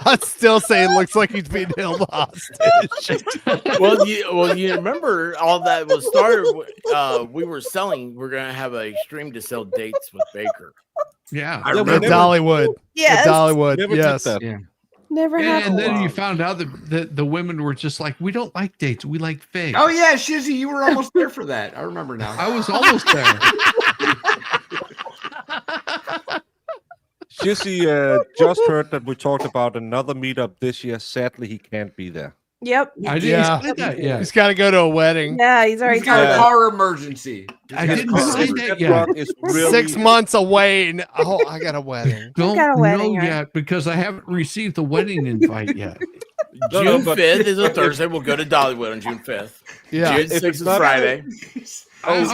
S5: I'd still say it looks like he's being held hostage.
S1: well, you remember all that was started. We were selling. We're gonna have a stream to sell dates with Baker.
S4: Yeah.
S12: I
S5: At
S12: remember.
S5: Dollywood.
S3: Yes.
S5: At Dollywood.
S11: Never
S5: Yes.
S11: took that.
S12: Yeah.
S3: Never
S4: And
S3: happened.
S4: then you found out that the women were just like, we don't like dates. We like figs.
S12: Oh yeah, Shizzy, you were almost there for that. I remember now.
S4: I was almost there.
S11: Shizzy just heard that we talked about another meetup this year. Sadly, he can't be there.
S3: Yep.
S4: I didn't
S5: Yeah.
S4: say that yet.
S5: He's got to go to a wedding.
S3: Yeah, he's already
S12: He's got
S3: told
S12: a
S3: us.
S12: car emergency.
S4: I
S12: He's got a
S4: didn't
S12: car
S4: say
S12: emergency.
S4: that
S11: That
S4: yet.
S11: rock is really
S5: 6 months away. And, I got a wedding.
S4: Don't
S3: got a wedding,
S4: know
S3: right?
S4: yet because I haven't received the wedding invite yet.
S11: No,
S1: June
S11: but-
S1: 5th is a Thursday. We'll go to Dollywood on June 5th.
S5: Yeah.
S1: June
S11: If
S1: 6th
S11: it's
S1: is
S11: not-
S1: Friday.
S4: I'm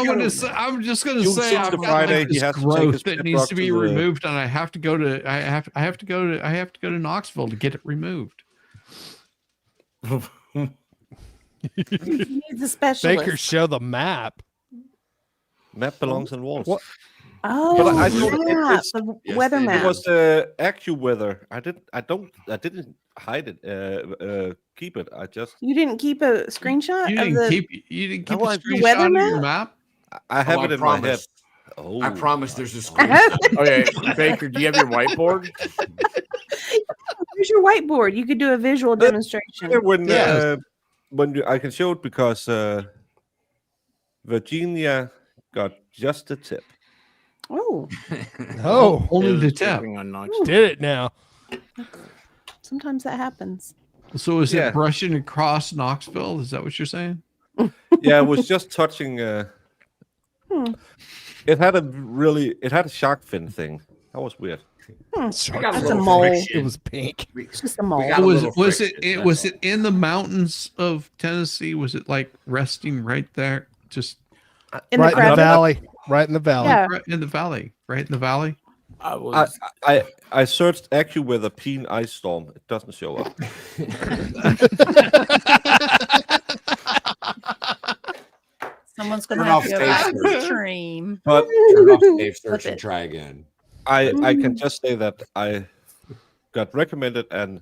S4: just gonna
S11: June
S4: say
S11: 6th
S4: I'm
S11: to
S4: not
S11: Friday,
S4: like
S11: he
S4: this
S11: has to take
S4: growth
S11: his
S4: that
S11: pet
S4: needs
S11: rock
S4: to be
S11: to the-
S4: removed, and I have to go to Knoxville to get it removed.
S3: He needs a specialist.
S5: Baker, show the map.
S11: map belongs on walls.
S5: What?
S3: Oh,
S11: But I thought
S3: yeah,
S11: it's-
S3: the
S12: yes,
S3: weather
S12: they
S3: map.
S11: It was AccuWeather. I didn't hide it. Keep it. I just
S3: You didn't keep a screenshot
S4: You
S3: of
S4: didn't
S3: the.
S4: keep a
S11: No, I-
S3: The
S4: screenshot
S3: weather
S4: of your
S3: map?
S4: map.
S11: I have
S12: Oh,
S11: it
S12: I
S11: in my head.
S12: promise.
S11: Oh,
S12: I promise there's a screen.
S1: Okay, Baker, do you have your whiteboard?
S3: Here's your whiteboard. You could do a visual demonstration.
S11: Yeah, when
S4: Yes.
S11: I can show it because Virginia got just a tip.
S3: Oh,
S5: Oh,
S4: Only the
S1: Is
S4: tip.
S1: tipping on Knoxville.
S5: did it now.
S3: sometimes that happens.
S4: So is
S11: Yeah.
S4: it brushing across Knoxville? Is that what you're saying?
S11: Yeah, it was just touching.
S3: Hmm.
S11: It had a shark fin thing. That was weird.
S3: Hmm.
S12: We got
S3: That's a
S12: little
S3: mole.
S12: friction.
S5: It was pink.
S3: It's just a mole.
S12: got a
S4: Was
S12: little
S4: was
S12: friction,
S4: it
S12: that's
S4: was
S12: all.
S4: it in the mountains of Tennessee? Was it like resting right there, just
S3: In
S5: Right
S3: the
S5: in the
S3: crowd.
S5: valley. Right in the valley.
S3: Yeah.
S4: right in the valley? Right in the valley.
S1: I was.
S11: I searched AccuWeather Peen Ice Storm. It doesn't show up.
S6: Someone's going to
S12: Turn
S6: have
S12: off
S6: to go
S12: stage
S6: back to the
S12: search.
S6: stream.
S11: But
S12: Turn off Dave search
S6: Flip
S12: and
S6: it.
S12: try again.
S11: I can just say that I got recommended an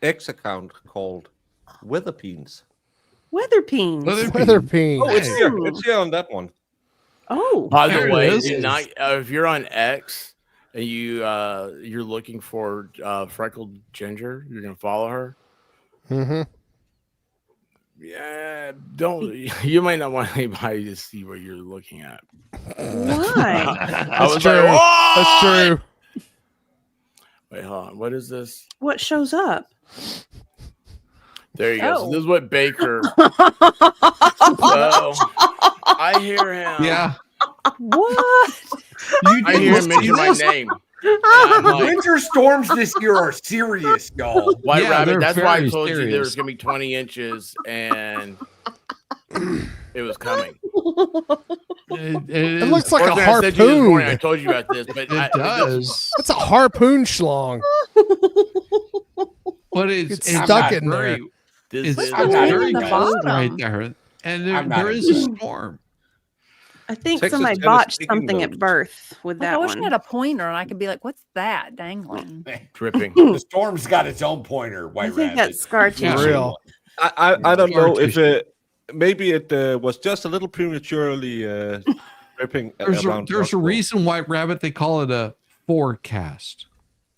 S11: X account called Weather Peens.
S3: Weather peens.
S5: Weather peen.
S11: Oh, it's
S3: Hey.
S11: here. It's here on that one.
S3: Oh,
S1: By
S4: There
S1: the
S4: it
S1: way,
S4: is.
S1: if you're on X and you're looking for freckled ginger, you're gonna follow her.
S5: Mm-hmm.
S1: Yeah, don't. You might not want anybody to see what you're looking at.
S3: why?
S1: I was
S5: true.
S1: like,
S5: That's
S1: "What?"
S5: true.
S1: Wait, hold on. What is this?
S3: What shows up?
S1: There you go. So
S6: Oh.
S1: this is what Baker. So I hear him.
S4: Yeah.
S3: What?
S1: I hear him mention my name. And I'm like,
S8: Winter storms this year are serious, y'all.
S1: White
S4: Yeah,
S1: Rabbit.
S4: they're
S1: That's why I
S4: very
S1: told you there
S4: serious.
S1: was gonna be 20 inches, and it was coming.
S5: It looks like a
S1: Fortunately, I said to you this morning, I
S5: harpoon.
S1: told you about this, but
S4: It
S1: I,
S4: does.
S5: That's a harpoon schlong.
S4: But it's
S5: It's stuck in
S4: very,
S5: there.
S1: This
S4: it's
S1: is
S8: I'm not
S4: very
S8: impressed.
S4: cold right
S6: Bottom.
S4: there. And
S8: I'm
S4: there
S8: not
S4: is a storm.
S3: I think
S11: Texas,
S3: somebody
S11: Tennessee,
S3: botched
S11: speaking
S3: something
S11: of-
S3: at birth with
S6: Like,
S3: that
S6: I wish I
S3: one.
S6: had a pointer and I could be like, "What's that dangling?"
S1: dripping.
S8: The storm's got its own pointer,
S3: I
S8: White
S3: think
S8: Rabbit.
S3: that's scar
S5: For
S3: tissue.
S5: real.
S11: I don't know if
S4: Tissue.
S11: maybe it was just a little prematurely dripping around.
S4: There's a reason, White Rabbit, they call it a forecast.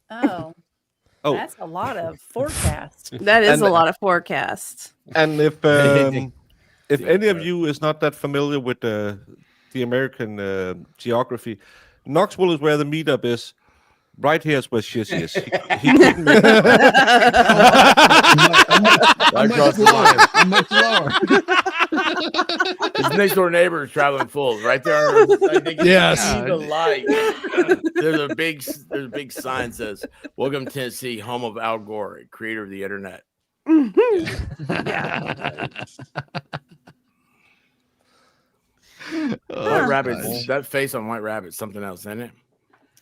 S6: Oh,
S11: Oh,
S6: that's a lot of forecast.
S3: That is
S11: And,
S3: a lot of forecasts.
S11: and if any of you is not that familiar with the American geography, Knoxville is where the meetup is. Right here is where Shizzy is. He couldn't make it.
S4: I'm much lower. I'm much lower.
S1: His next door neighbor is traveling full right there. I think you
S5: Yes.
S1: see the light. There's a big sign that says, "Welcome to Tennessee, home of Al Gore, creator of the internet." White Rabbit, that face on White Rabbit, something else, isn't it?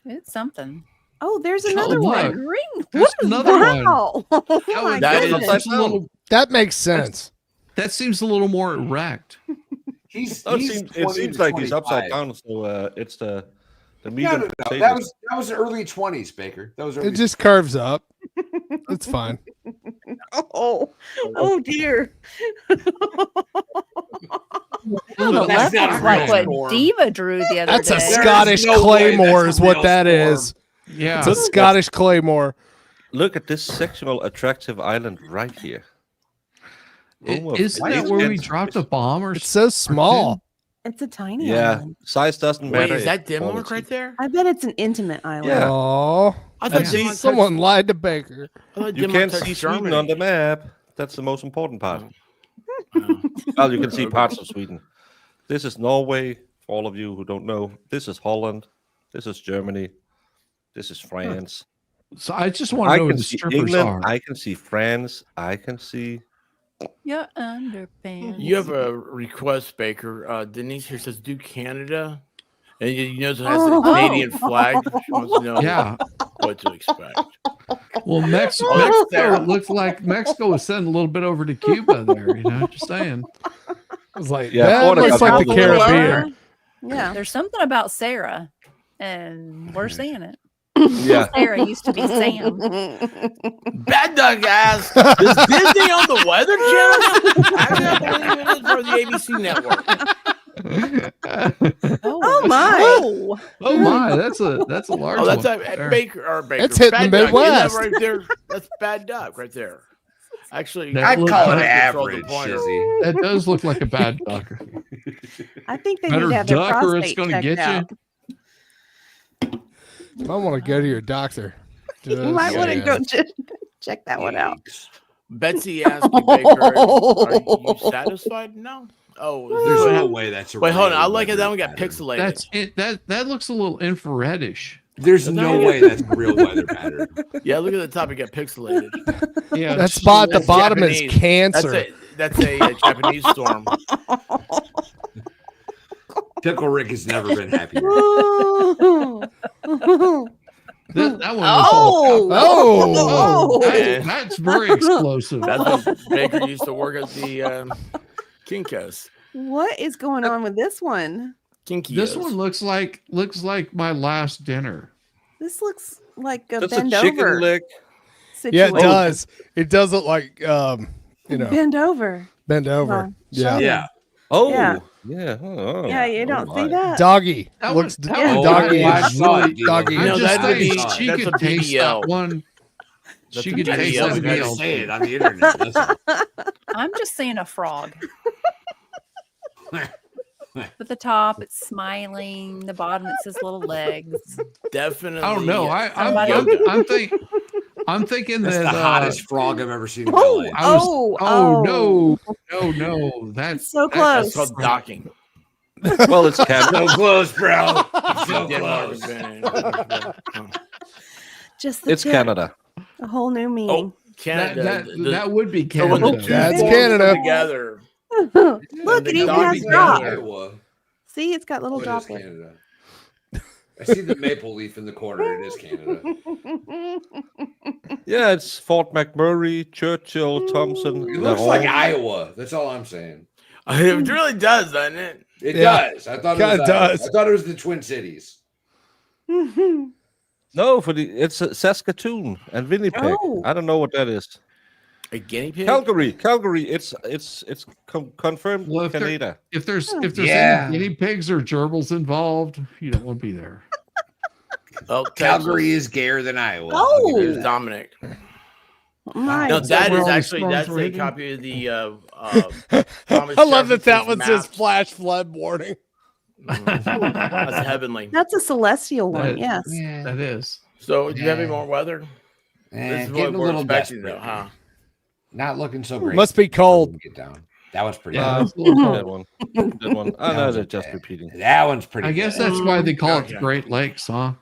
S6: It's something.
S3: Oh, there's another
S4: look.
S3: one.
S6: Ring.
S4: There's another one.
S3: Wow. Oh my
S1: That is-
S3: goodness.
S4: Seems a little,
S5: That makes sense.
S4: that seems a little more erect.
S8: He's,
S11: No,
S8: he's
S11: it
S8: 20
S11: seems
S8: to
S11: like he's upside
S8: 25.
S11: down. So it's the
S8: No,
S11: medium.
S8: no, no.
S11: potato.
S8: That was early 20s, Baker. That was early.
S5: It just curves up. It's fine.
S3: Oh dear.
S6: On the left
S8: That's not
S6: is
S8: a
S6: like
S8: real
S6: what
S8: storm.
S6: Diva drew the other
S5: That's
S6: day.
S5: a
S8: There is
S5: Scottish
S8: no way
S5: claymore,
S8: that's
S5: is
S8: a
S5: what
S8: real
S5: that
S8: storm.
S5: is.
S4: Yeah.
S5: It's a Scottish claymore.
S11: Look at this sexual attractive island right here. Home of
S4: Isn't that
S11: Lice
S4: where we
S11: and
S4: dropped a
S11: fish.
S4: bomb or
S5: It's so small.
S3: It's a tiny
S11: Yeah,
S3: island.
S11: size doesn't
S1: Wait,
S11: matter.
S1: is
S11: it's
S1: that Denmark
S11: quality.
S1: right there?
S3: I bet it's an intimate island.
S11: Yeah.
S5: Oh,
S1: I thought
S11: And see,
S1: Denmark
S5: someone lied to Baker.
S1: I thought
S11: You
S1: Denmark
S11: can't
S1: touched
S11: see Sweden
S1: Germany.
S11: on the map. That's the most important part.
S1: Oh.
S11: Well, you can see parts of Sweden. This is Norway. For all of you who don't know, this is Holland. This is Germany. This is France.
S4: So I just want to
S11: I
S4: know where
S11: can
S4: the
S11: see
S4: strippers
S11: England.
S4: are.
S11: I can see France. I can see.
S6: Your underpants.
S1: You have a request, Baker. Denise here says, "Do Canada," and you notice it has the Canadian flag. She wants to know
S4: Yeah.
S1: what to expect.
S4: Well, Mexico
S1: Oh, there.
S4: looks like Mexico was sending a little bit over to Cuba there. You know, just saying.
S5: I was like,
S11: Yeah,
S5: that
S11: Florida
S5: looks
S11: got
S5: like the
S11: double lower.
S5: Caribbean.
S3: Yeah.
S6: There's something about Sarah, and we're seeing it.
S11: Yeah.
S6: Sarah used to be Sam.
S1: Bad Duck asks, "Is Disney on the Weather Channel?" I can't believe it is for the ABC network.
S3: Oh my.
S4: Oh my, that's a large
S1: Oh, that's
S4: one.
S1: a
S4: there.
S1: Baker or Baker.
S5: It's hitting
S1: Bad
S5: the
S1: Duck, isn't that
S5: Midwest.
S1: right there. That's Bad Duck right there. Actually,
S4: That
S8: I'd
S4: looks
S8: call it
S4: like-
S8: average,
S1: pointer.
S8: Shizzy.
S4: That does look like a bad duck.
S3: I think they
S4: Better
S3: need to have their
S4: duck or it's
S3: prostate
S4: going to
S3: checked
S4: get
S3: out.
S5: I want to go to your doctor.
S3: You might want to
S1: Yeah.
S3: go check that one out.
S1: Betsy asked you, Baker, "Are you satisfied?" No. Oh,
S12: There's no way that's a
S1: Wait, hold on.
S12: real
S1: I like it. That
S12: weather
S1: one got
S12: pattern.
S1: pixelated.
S4: That's it. That looks a little infraredish.
S12: There's
S1: That's
S12: no
S1: not-
S12: way that's a real weather pattern.
S1: Yeah, look at the top. It got pixelated.
S4: Yeah,
S5: That spot at the
S1: That's
S5: bottom
S1: Japanese.
S5: is cancer.
S1: That's a Japanese storm.
S12: Pickle Rick has never been happy.
S4: that one.
S3: Oh,
S5: Oh.
S4: That's very explosive.
S1: That's what Baker used to work at the Kinko's.
S3: what is going on with this one?
S1: Kinkios.
S4: This one looks like my last dinner.
S3: This looks like a
S11: That's a
S3: bend
S11: chicken
S3: over
S11: leg.
S5: Yeah, it
S3: situation.
S5: does. It does look like, you know,
S3: Bend over.
S5: bend over.
S3: Well,
S5: Yeah.
S12: Yeah.
S11: Oh,
S3: Yeah.
S11: yeah. Oh,
S3: Yeah, you don't see
S11: my.
S3: that.
S5: Doggy.
S4: That
S5: Looks
S4: one- that
S3: Yeah.
S4: one-
S5: doggy.
S12: I
S5: is
S12: saw it,
S5: really
S12: Diva.
S5: doggy.
S4: I'm
S1: No,
S4: just
S1: that'd
S4: saying,
S1: be-
S4: she
S1: that's
S4: could
S1: a
S4: taste
S1: BBL.
S4: that one.
S1: That's
S4: She
S1: a
S4: could
S1: BBL.
S4: taste
S12: He
S4: that
S12: wasn't going to
S4: meal.
S12: say it on the internet. That's all.
S6: I'm just seeing a frog. At the top, it's smiling. The bottom, it says little legs.
S1: Definitely.
S4: I don't know.
S1: yes.
S4: I'm
S6: Somebody-
S4: I'm I'm thinking
S12: That's
S4: that
S12: the hottest frog I've ever seen in my
S3: Oh,
S12: life.
S4: No, that's
S3: so
S1: That's
S3: close.
S1: called docking.
S11: Well, it's Canada.
S12: So close, bro. So
S1: Denmark
S12: close.
S3: Just the
S11: It's
S3: tip.
S11: Canada.
S3: A whole new meaning.
S1: Oh, Canada.
S4: that would be
S1: So when the
S4: Canada.
S1: two
S5: That's
S1: forms
S5: Canada.
S1: come together.
S3: Look,
S1: they
S3: it even
S1: don't
S3: has
S1: be
S3: drops.
S1: Canada.
S12: Iowa.
S3: See, it's got little
S12: Oh, it is
S3: droplets.
S12: Canada. I see the maple leaf in the corner. It is Canada.
S11: Yeah, it's Fort McMurray, Churchill, Thompson.
S12: It
S11: they're
S12: looks
S11: all-
S12: like Iowa. That's all I'm saying.
S1: It really does, doesn't it?
S12: It
S5: Yeah.
S12: does. I thought it
S5: Kinda
S12: was Iowa.
S5: does.
S12: I thought it was the Twin Cities.
S11: No, it's Saskatoon and Winnipeg.
S3: Oh.
S11: I don't know what that is.
S1: A guinea pig.
S11: Calgary. It's confirmed
S4: Well, if there-
S11: Canada.
S4: If there's
S12: Yeah.
S4: any guinea pigs or gerbils involved, you don't want to be there.
S1: Oh,
S12: Calgary is gayer than Iowa.
S3: Oh.
S1: There's Dominic.
S3: Nice.
S1: No, that
S4: where
S1: is
S4: all the
S1: actually
S4: storms
S1: that's
S4: were
S1: a
S4: hitting?
S1: copy of the. Thomas
S5: I love that
S1: Jefferson's
S5: one says
S1: maps.
S5: flash flood warning.
S1: That's heavenly.
S3: That's a celestial one.
S4: That-
S3: Yes.
S12: Yeah.
S4: That is.
S1: So, do you have any more weather? This is what
S12: Getting a
S1: we're
S12: little
S1: expecting,
S12: desperate.
S1: though, huh?
S12: Not looking so great.
S5: Must be cold.
S12: Get down. That one's pretty.
S4: Yeah,
S12: good.
S4: it's a little cold.
S11: That one. That one. I
S12: That
S11: know
S12: one's
S11: they're just
S12: okay.
S11: repeating.
S12: That one's pretty.
S4: I guess
S12: good.
S4: that's why they call it
S1: Okay.
S4: the Great Lakes, huh?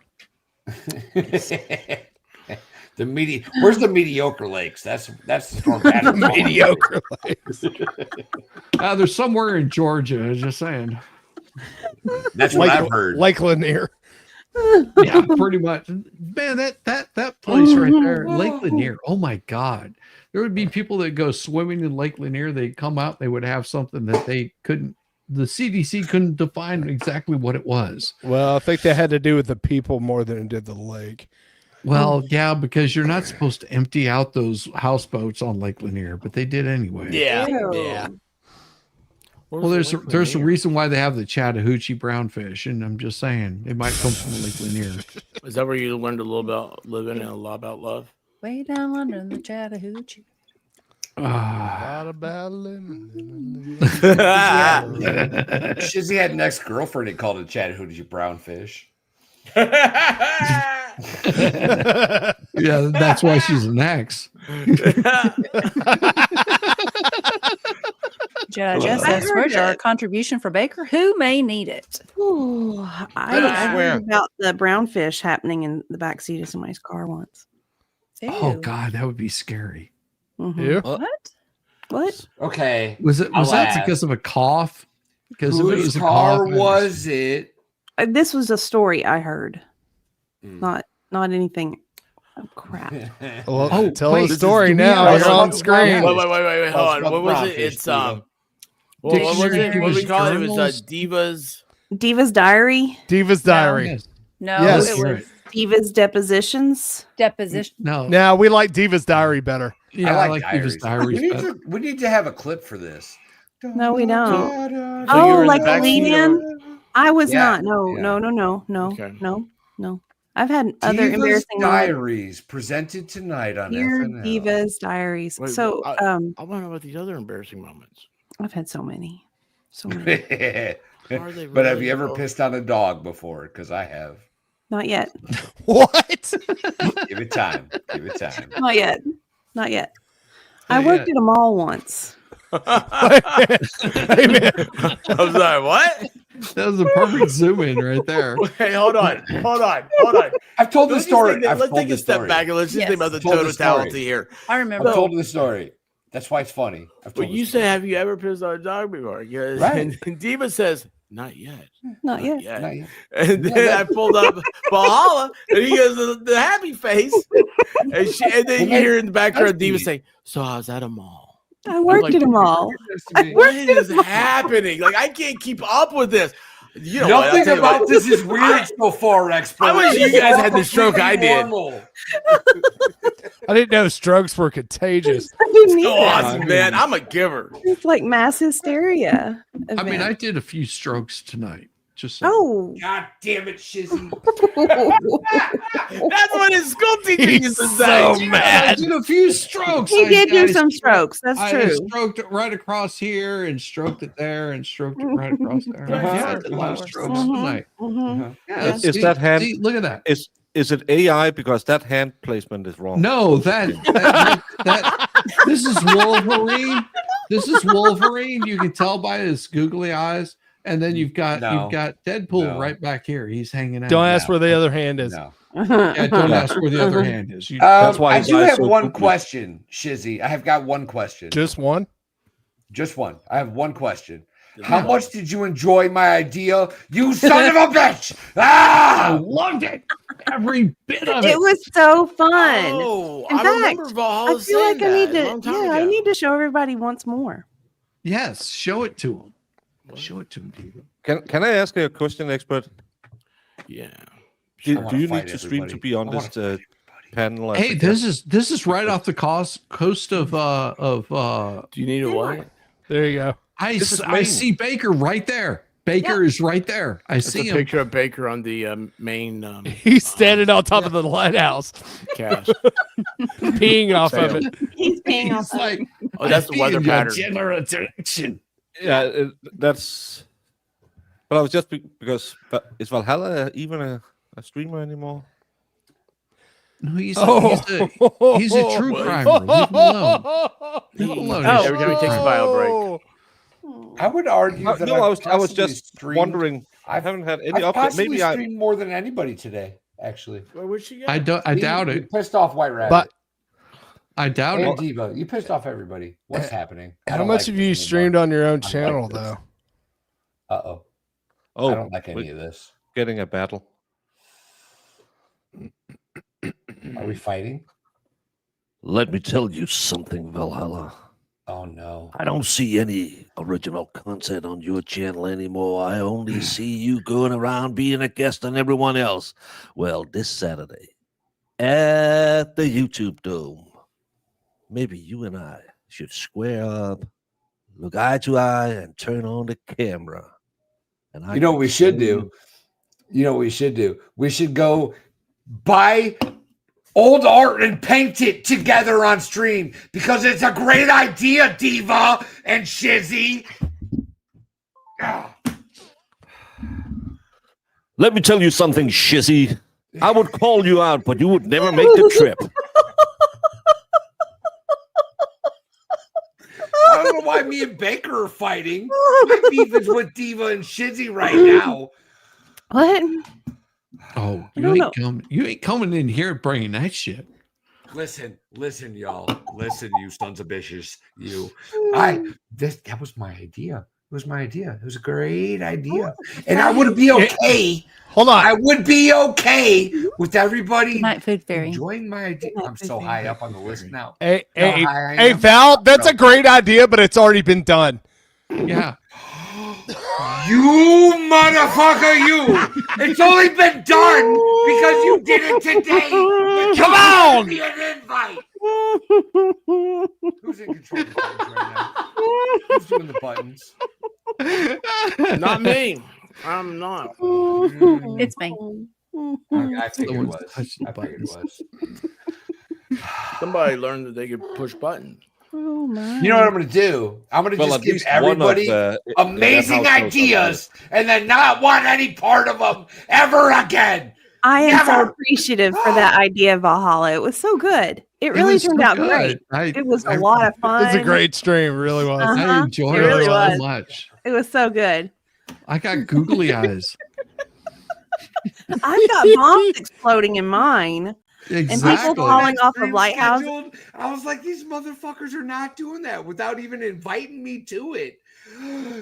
S12: Where's the mediocre lakes? That's the storm pattern.
S5: Mediocre lakes.
S4: There's somewhere in Georgia. Just saying.
S12: That's what I've heard.
S5: Lake Lanier.
S4: Yeah, pretty much. Man, that place right there, Lake Lanier. Oh my God, there would be people that go swimming in Lake Lanier. They'd come out. They would have something that they couldn't. The CDC couldn't define exactly what it was.
S5: Well, I think that had to do with the people more than it did the lake.
S4: Well, yeah, because you're not supposed to empty out those houseboats on Lake Lanier, but they did anyway.
S1: Yeah.
S3: Ew.
S1: Yeah.
S4: Well, there's a reason why they have the Chattahoochee brownfish, and I'm just saying it might come from Lake Lanier.
S1: Is that where you learned a little about living and a lot about love?
S6: Way down under in the Chattahoochee.
S5: Not about living.
S12: Shizzy had an ex-girlfriend he called it Chattahoochee brownfish.
S4: Yeah, that's why she's an ex.
S6: Judge
S3: I
S6: SS
S3: heard
S6: Switch, our
S3: it.
S6: contribution for Baker. Who may need it?
S3: Ooh, I
S11: swear.
S3: heard about the brownfish happening in the back seat of somebody's car once.
S4: Oh
S6: Ew.
S4: God, that would be scary.
S3: Mhm.
S5: Yeah.
S6: What?
S3: What?
S12: Okay.
S4: Was that
S12: Alas.
S4: because of a cough? Because if it
S12: Whose
S4: was a
S12: car
S4: cough,
S12: was it?
S3: This was a story I heard,
S12: Mm.
S3: not anything. Oh, crap.
S5: Well,
S4: Oh,
S5: tell
S4: wait,
S5: the story
S4: do we
S5: now.
S4: have-
S5: You're on screen.
S1: Wait, hold on.
S12: Well,
S1: What was
S12: brownfish,
S1: it? It's
S12: Diva.
S1: what was it?
S4: Dictionary
S1: What we call it? It was
S4: journals?
S1: Divas.
S3: Diva's diary,
S5: Diva's diary.
S4: Yes.
S6: No,
S5: Yes.
S6: it
S4: You're
S6: was
S4: right.
S3: Diva's depositions.
S6: deposition.
S4: No.
S5: Now we like Diva's diary better.
S4: Yeah, I like
S12: diaries.
S4: Diva's diaries. better.
S12: We need to have a clip for this.
S3: No, we don't.
S1: So you were
S3: Oh,
S1: in
S3: like
S1: the
S3: the
S1: backseat
S3: lead-in? I was
S12: Yeah,
S3: not. No,
S12: yeah.
S3: no,
S1: Okay.
S3: no. I've had other
S12: Diva's
S3: embarrassing moments.
S12: Diaries presented tonight on
S3: Dear
S12: FNL.
S3: Diva's diaries.
S1: Wait,
S3: So,
S1: I want to know about these other embarrassing moments.
S3: I've had so many. So many.
S1: Are they
S12: But have
S1: really,
S12: you ever
S1: though?
S12: pissed on a dog before? Because I have.
S3: Not yet.
S5: What?
S12: Give it time. Give it time.
S3: Not yet. Not yet. I
S4: Not
S3: worked
S4: yet.
S3: at a mall once.
S5: Hey, man.
S1: I'm sorry, what?
S4: That was a perfect zoom in right there.
S1: Hey, hold on.
S12: I've told the
S1: Let's just
S12: story.
S1: take that-
S12: I've
S1: let's
S12: told
S1: take
S12: the
S1: a step
S12: story.
S1: back and let's just
S6: Yes.
S1: think about the
S12: Told the
S1: totality
S12: story.
S1: here.
S6: I
S12: I've
S6: remember.
S12: told the story. That's why it's funny. I've
S1: But
S12: told the
S1: you
S12: story.
S1: say, have you ever pissed on a dog before? Yes.
S12: Right.
S1: And Diva says, not yet.
S3: Not yet.
S12: Not yet.
S1: And then I pulled up Valhalla, and he goes, the happy face. And then you hear in the background Diva say, so I was at a mall.
S3: I worked
S1: like,
S3: at a mall.
S1: What is happening? Like, I can't keep up with this. You know what, I'll
S12: Nothing
S1: tell you
S12: about
S1: what.
S12: this is weird so far, expert.
S1: I wish you guys had the stroke I did.
S12: Normal.
S5: I didn't know strokes were contagious.
S3: I didn't
S1: So
S3: either.
S1: awesome, man. I'm a giver.
S3: It's like mass hysteria.
S4: I mean,
S3: event.
S4: I did a few strokes tonight. Just so.
S3: Oh.
S12: God damn it, Shizzy.
S1: That's what his school teacher
S5: He's
S1: used to
S5: so
S1: say.
S5: mad.
S4: I did a few strokes.
S3: He did
S4: I
S3: do some strokes. That's
S4: I
S3: true.
S4: stroked it right across here and stroked it there and stroked it right across there. Yeah, I did a lot of strokes
S3: Mhm.
S4: tonight.
S3: Mhm.
S4: Yeah,
S11: Is that hand?
S4: See, look at that.
S11: Is it AI? Because that hand placement is wrong.
S4: No, that this is Wolverine. This is Wolverine. You can tell by his googly eyes. And then you've got Deadpool right back here. He's hanging out.
S5: Don't ask where the other hand is.
S8: No.
S4: Yeah, don't ask where the other hand is.
S11: That's why
S8: I
S11: his
S8: do
S11: eyes
S8: have
S11: so
S8: one
S11: googly.
S8: question, Shizzy. I have got one question.
S5: Just one?
S8: Just one. I have one question. How much did you enjoy my idea, you son of a bitch?
S4: I
S8: Ah!
S4: loved it. Every bit of it.
S3: It was so fun.
S1: Oh,
S3: In
S1: I
S3: fact,
S1: remember Valhalla
S3: I feel like
S1: saying
S3: I need
S1: that a
S3: to.
S1: long time
S3: Yeah, I
S1: ago.
S3: need to show everybody once more.
S4: Yes, show it to him. Show it to him, Diva.
S11: Can I ask you a question, expert?
S1: Yeah.
S11: Do
S8: wanna
S11: you
S8: fight
S11: need to stream to
S8: everybody.
S11: be on
S8: I wanna
S11: this
S8: fight
S11: panel? I
S4: Hey,
S11: forget.
S4: this is right off the coast of
S1: Do you need a what?
S5: There you go.
S4: I
S11: This is
S4: I
S11: Maine.
S4: see Baker right there. Baker is right there. I
S1: It's
S4: see
S1: a
S4: him.
S1: picture of Baker on the main
S5: He's standing on top of the lighthouse,
S1: cast.
S5: peeing off of it.
S3: He's peeing
S4: He's
S3: off.
S4: like,
S1: Oh, that's
S4: I
S1: the weather
S4: see in your
S1: pattern.
S4: general direction.
S11: Yeah, that's. But I was just because is Valhalla even a streamer anymore?
S4: No, he's
S5: Oh.
S4: he's a true crimer. Leave him alone. Leave him alone.
S1: Oh,
S4: He's
S1: every time he takes a bio break.
S8: I would argue that
S11: No, I was
S8: possibly
S11: just
S8: streamed-
S11: wondering. I haven't had any
S8: I've
S11: update.
S8: possibly
S11: Maybe I.
S8: streamed more than anybody today, actually.
S1: Well, where'd she go?
S4: I doubt
S8: You
S4: it.
S8: pissed off White Rabbit.
S5: But
S4: I doubt
S8: and
S4: it.
S8: Diva. You pissed off everybody. What's happening? I
S5: how
S8: don't
S5: much
S8: like
S5: have
S8: this
S5: you
S8: anymore.
S5: streamed on your own
S8: like
S5: channel,
S8: this.
S5: though?
S8: Uh-oh. I
S11: Oh,
S8: don't like any of this.
S11: getting a battle.
S8: Are we fighting?
S13: Let me tell you something, Valhalla.
S8: Oh, no.
S13: I don't see any original content on your channel anymore. I only see you going around being a guest on everyone else. Well, this Saturday at the YouTube Dome, maybe you and I should square up, look eye to eye, and turn on the camera. And I
S8: You know
S13: can
S8: what we should
S13: show
S8: do? You know what we should do? We should go buy old art and paint it together on stream because it's a great idea, Diva and Shizzy. Ah.
S13: Let me tell you something, Shizzy. I would call you out, but you would never make the trip.
S8: I don't know why me and Baker are fighting. My beef is with Diva and Shizzy right now.
S3: What?
S4: Oh,
S3: don't know.
S4: you ain't coming in here bringing that shit.
S12: Listen, y'all. Listen, you sons of bitches. You.
S8: That was my idea. It was my idea. It was a great idea. And I would be okay.
S5: Hold on.
S8: I would be okay with everybody
S6: Good night, Food Fairy.
S8: enjoying my idea. I'm so high up on the list now.
S5: Hey,
S8: You know
S5: hey,
S8: how high I
S5: hey,
S8: am?
S5: Val, that's a
S8: No.
S5: great idea, but it's already been done.
S4: Yeah.
S8: You motherfucker, you! It's only been done because you did it today.
S5: Come on!
S8: Be an invite. Who's in control of the buttons right now? Who's doing the buttons?
S1: Not me. I'm not.
S6: It's me.
S8: I figured it
S4: Someone's
S8: was.
S4: touching
S8: I figured it
S4: buttons.
S8: was.
S1: Somebody learned that they could push buttons.
S3: Oh my!
S8: You know what I'm going to do? I'm going to
S11: Well,
S8: just
S11: at
S8: give
S11: least one of
S8: everybody
S11: the
S8: amazing
S11: that household
S8: ideas and then not want any part of them ever again.
S3: I am so
S8: Never.
S3: appreciative for that idea, Valhalla. It was so good. It really
S4: was
S3: turned
S4: so
S3: out
S4: good.
S3: great. It was a lot of fun.
S5: It's a great stream, it really was.
S3: Uh-huh.
S4: I enjoyed
S3: It really
S4: it so
S3: was.
S4: much.
S3: It was so good.
S4: I got googly eyes.
S3: I've got bombs exploding in mine.
S4: Exactly.
S3: people falling off of
S8: Stream
S3: lighthouses.
S8: scheduled. I was like, these motherfuckers are not doing that without even inviting me to it.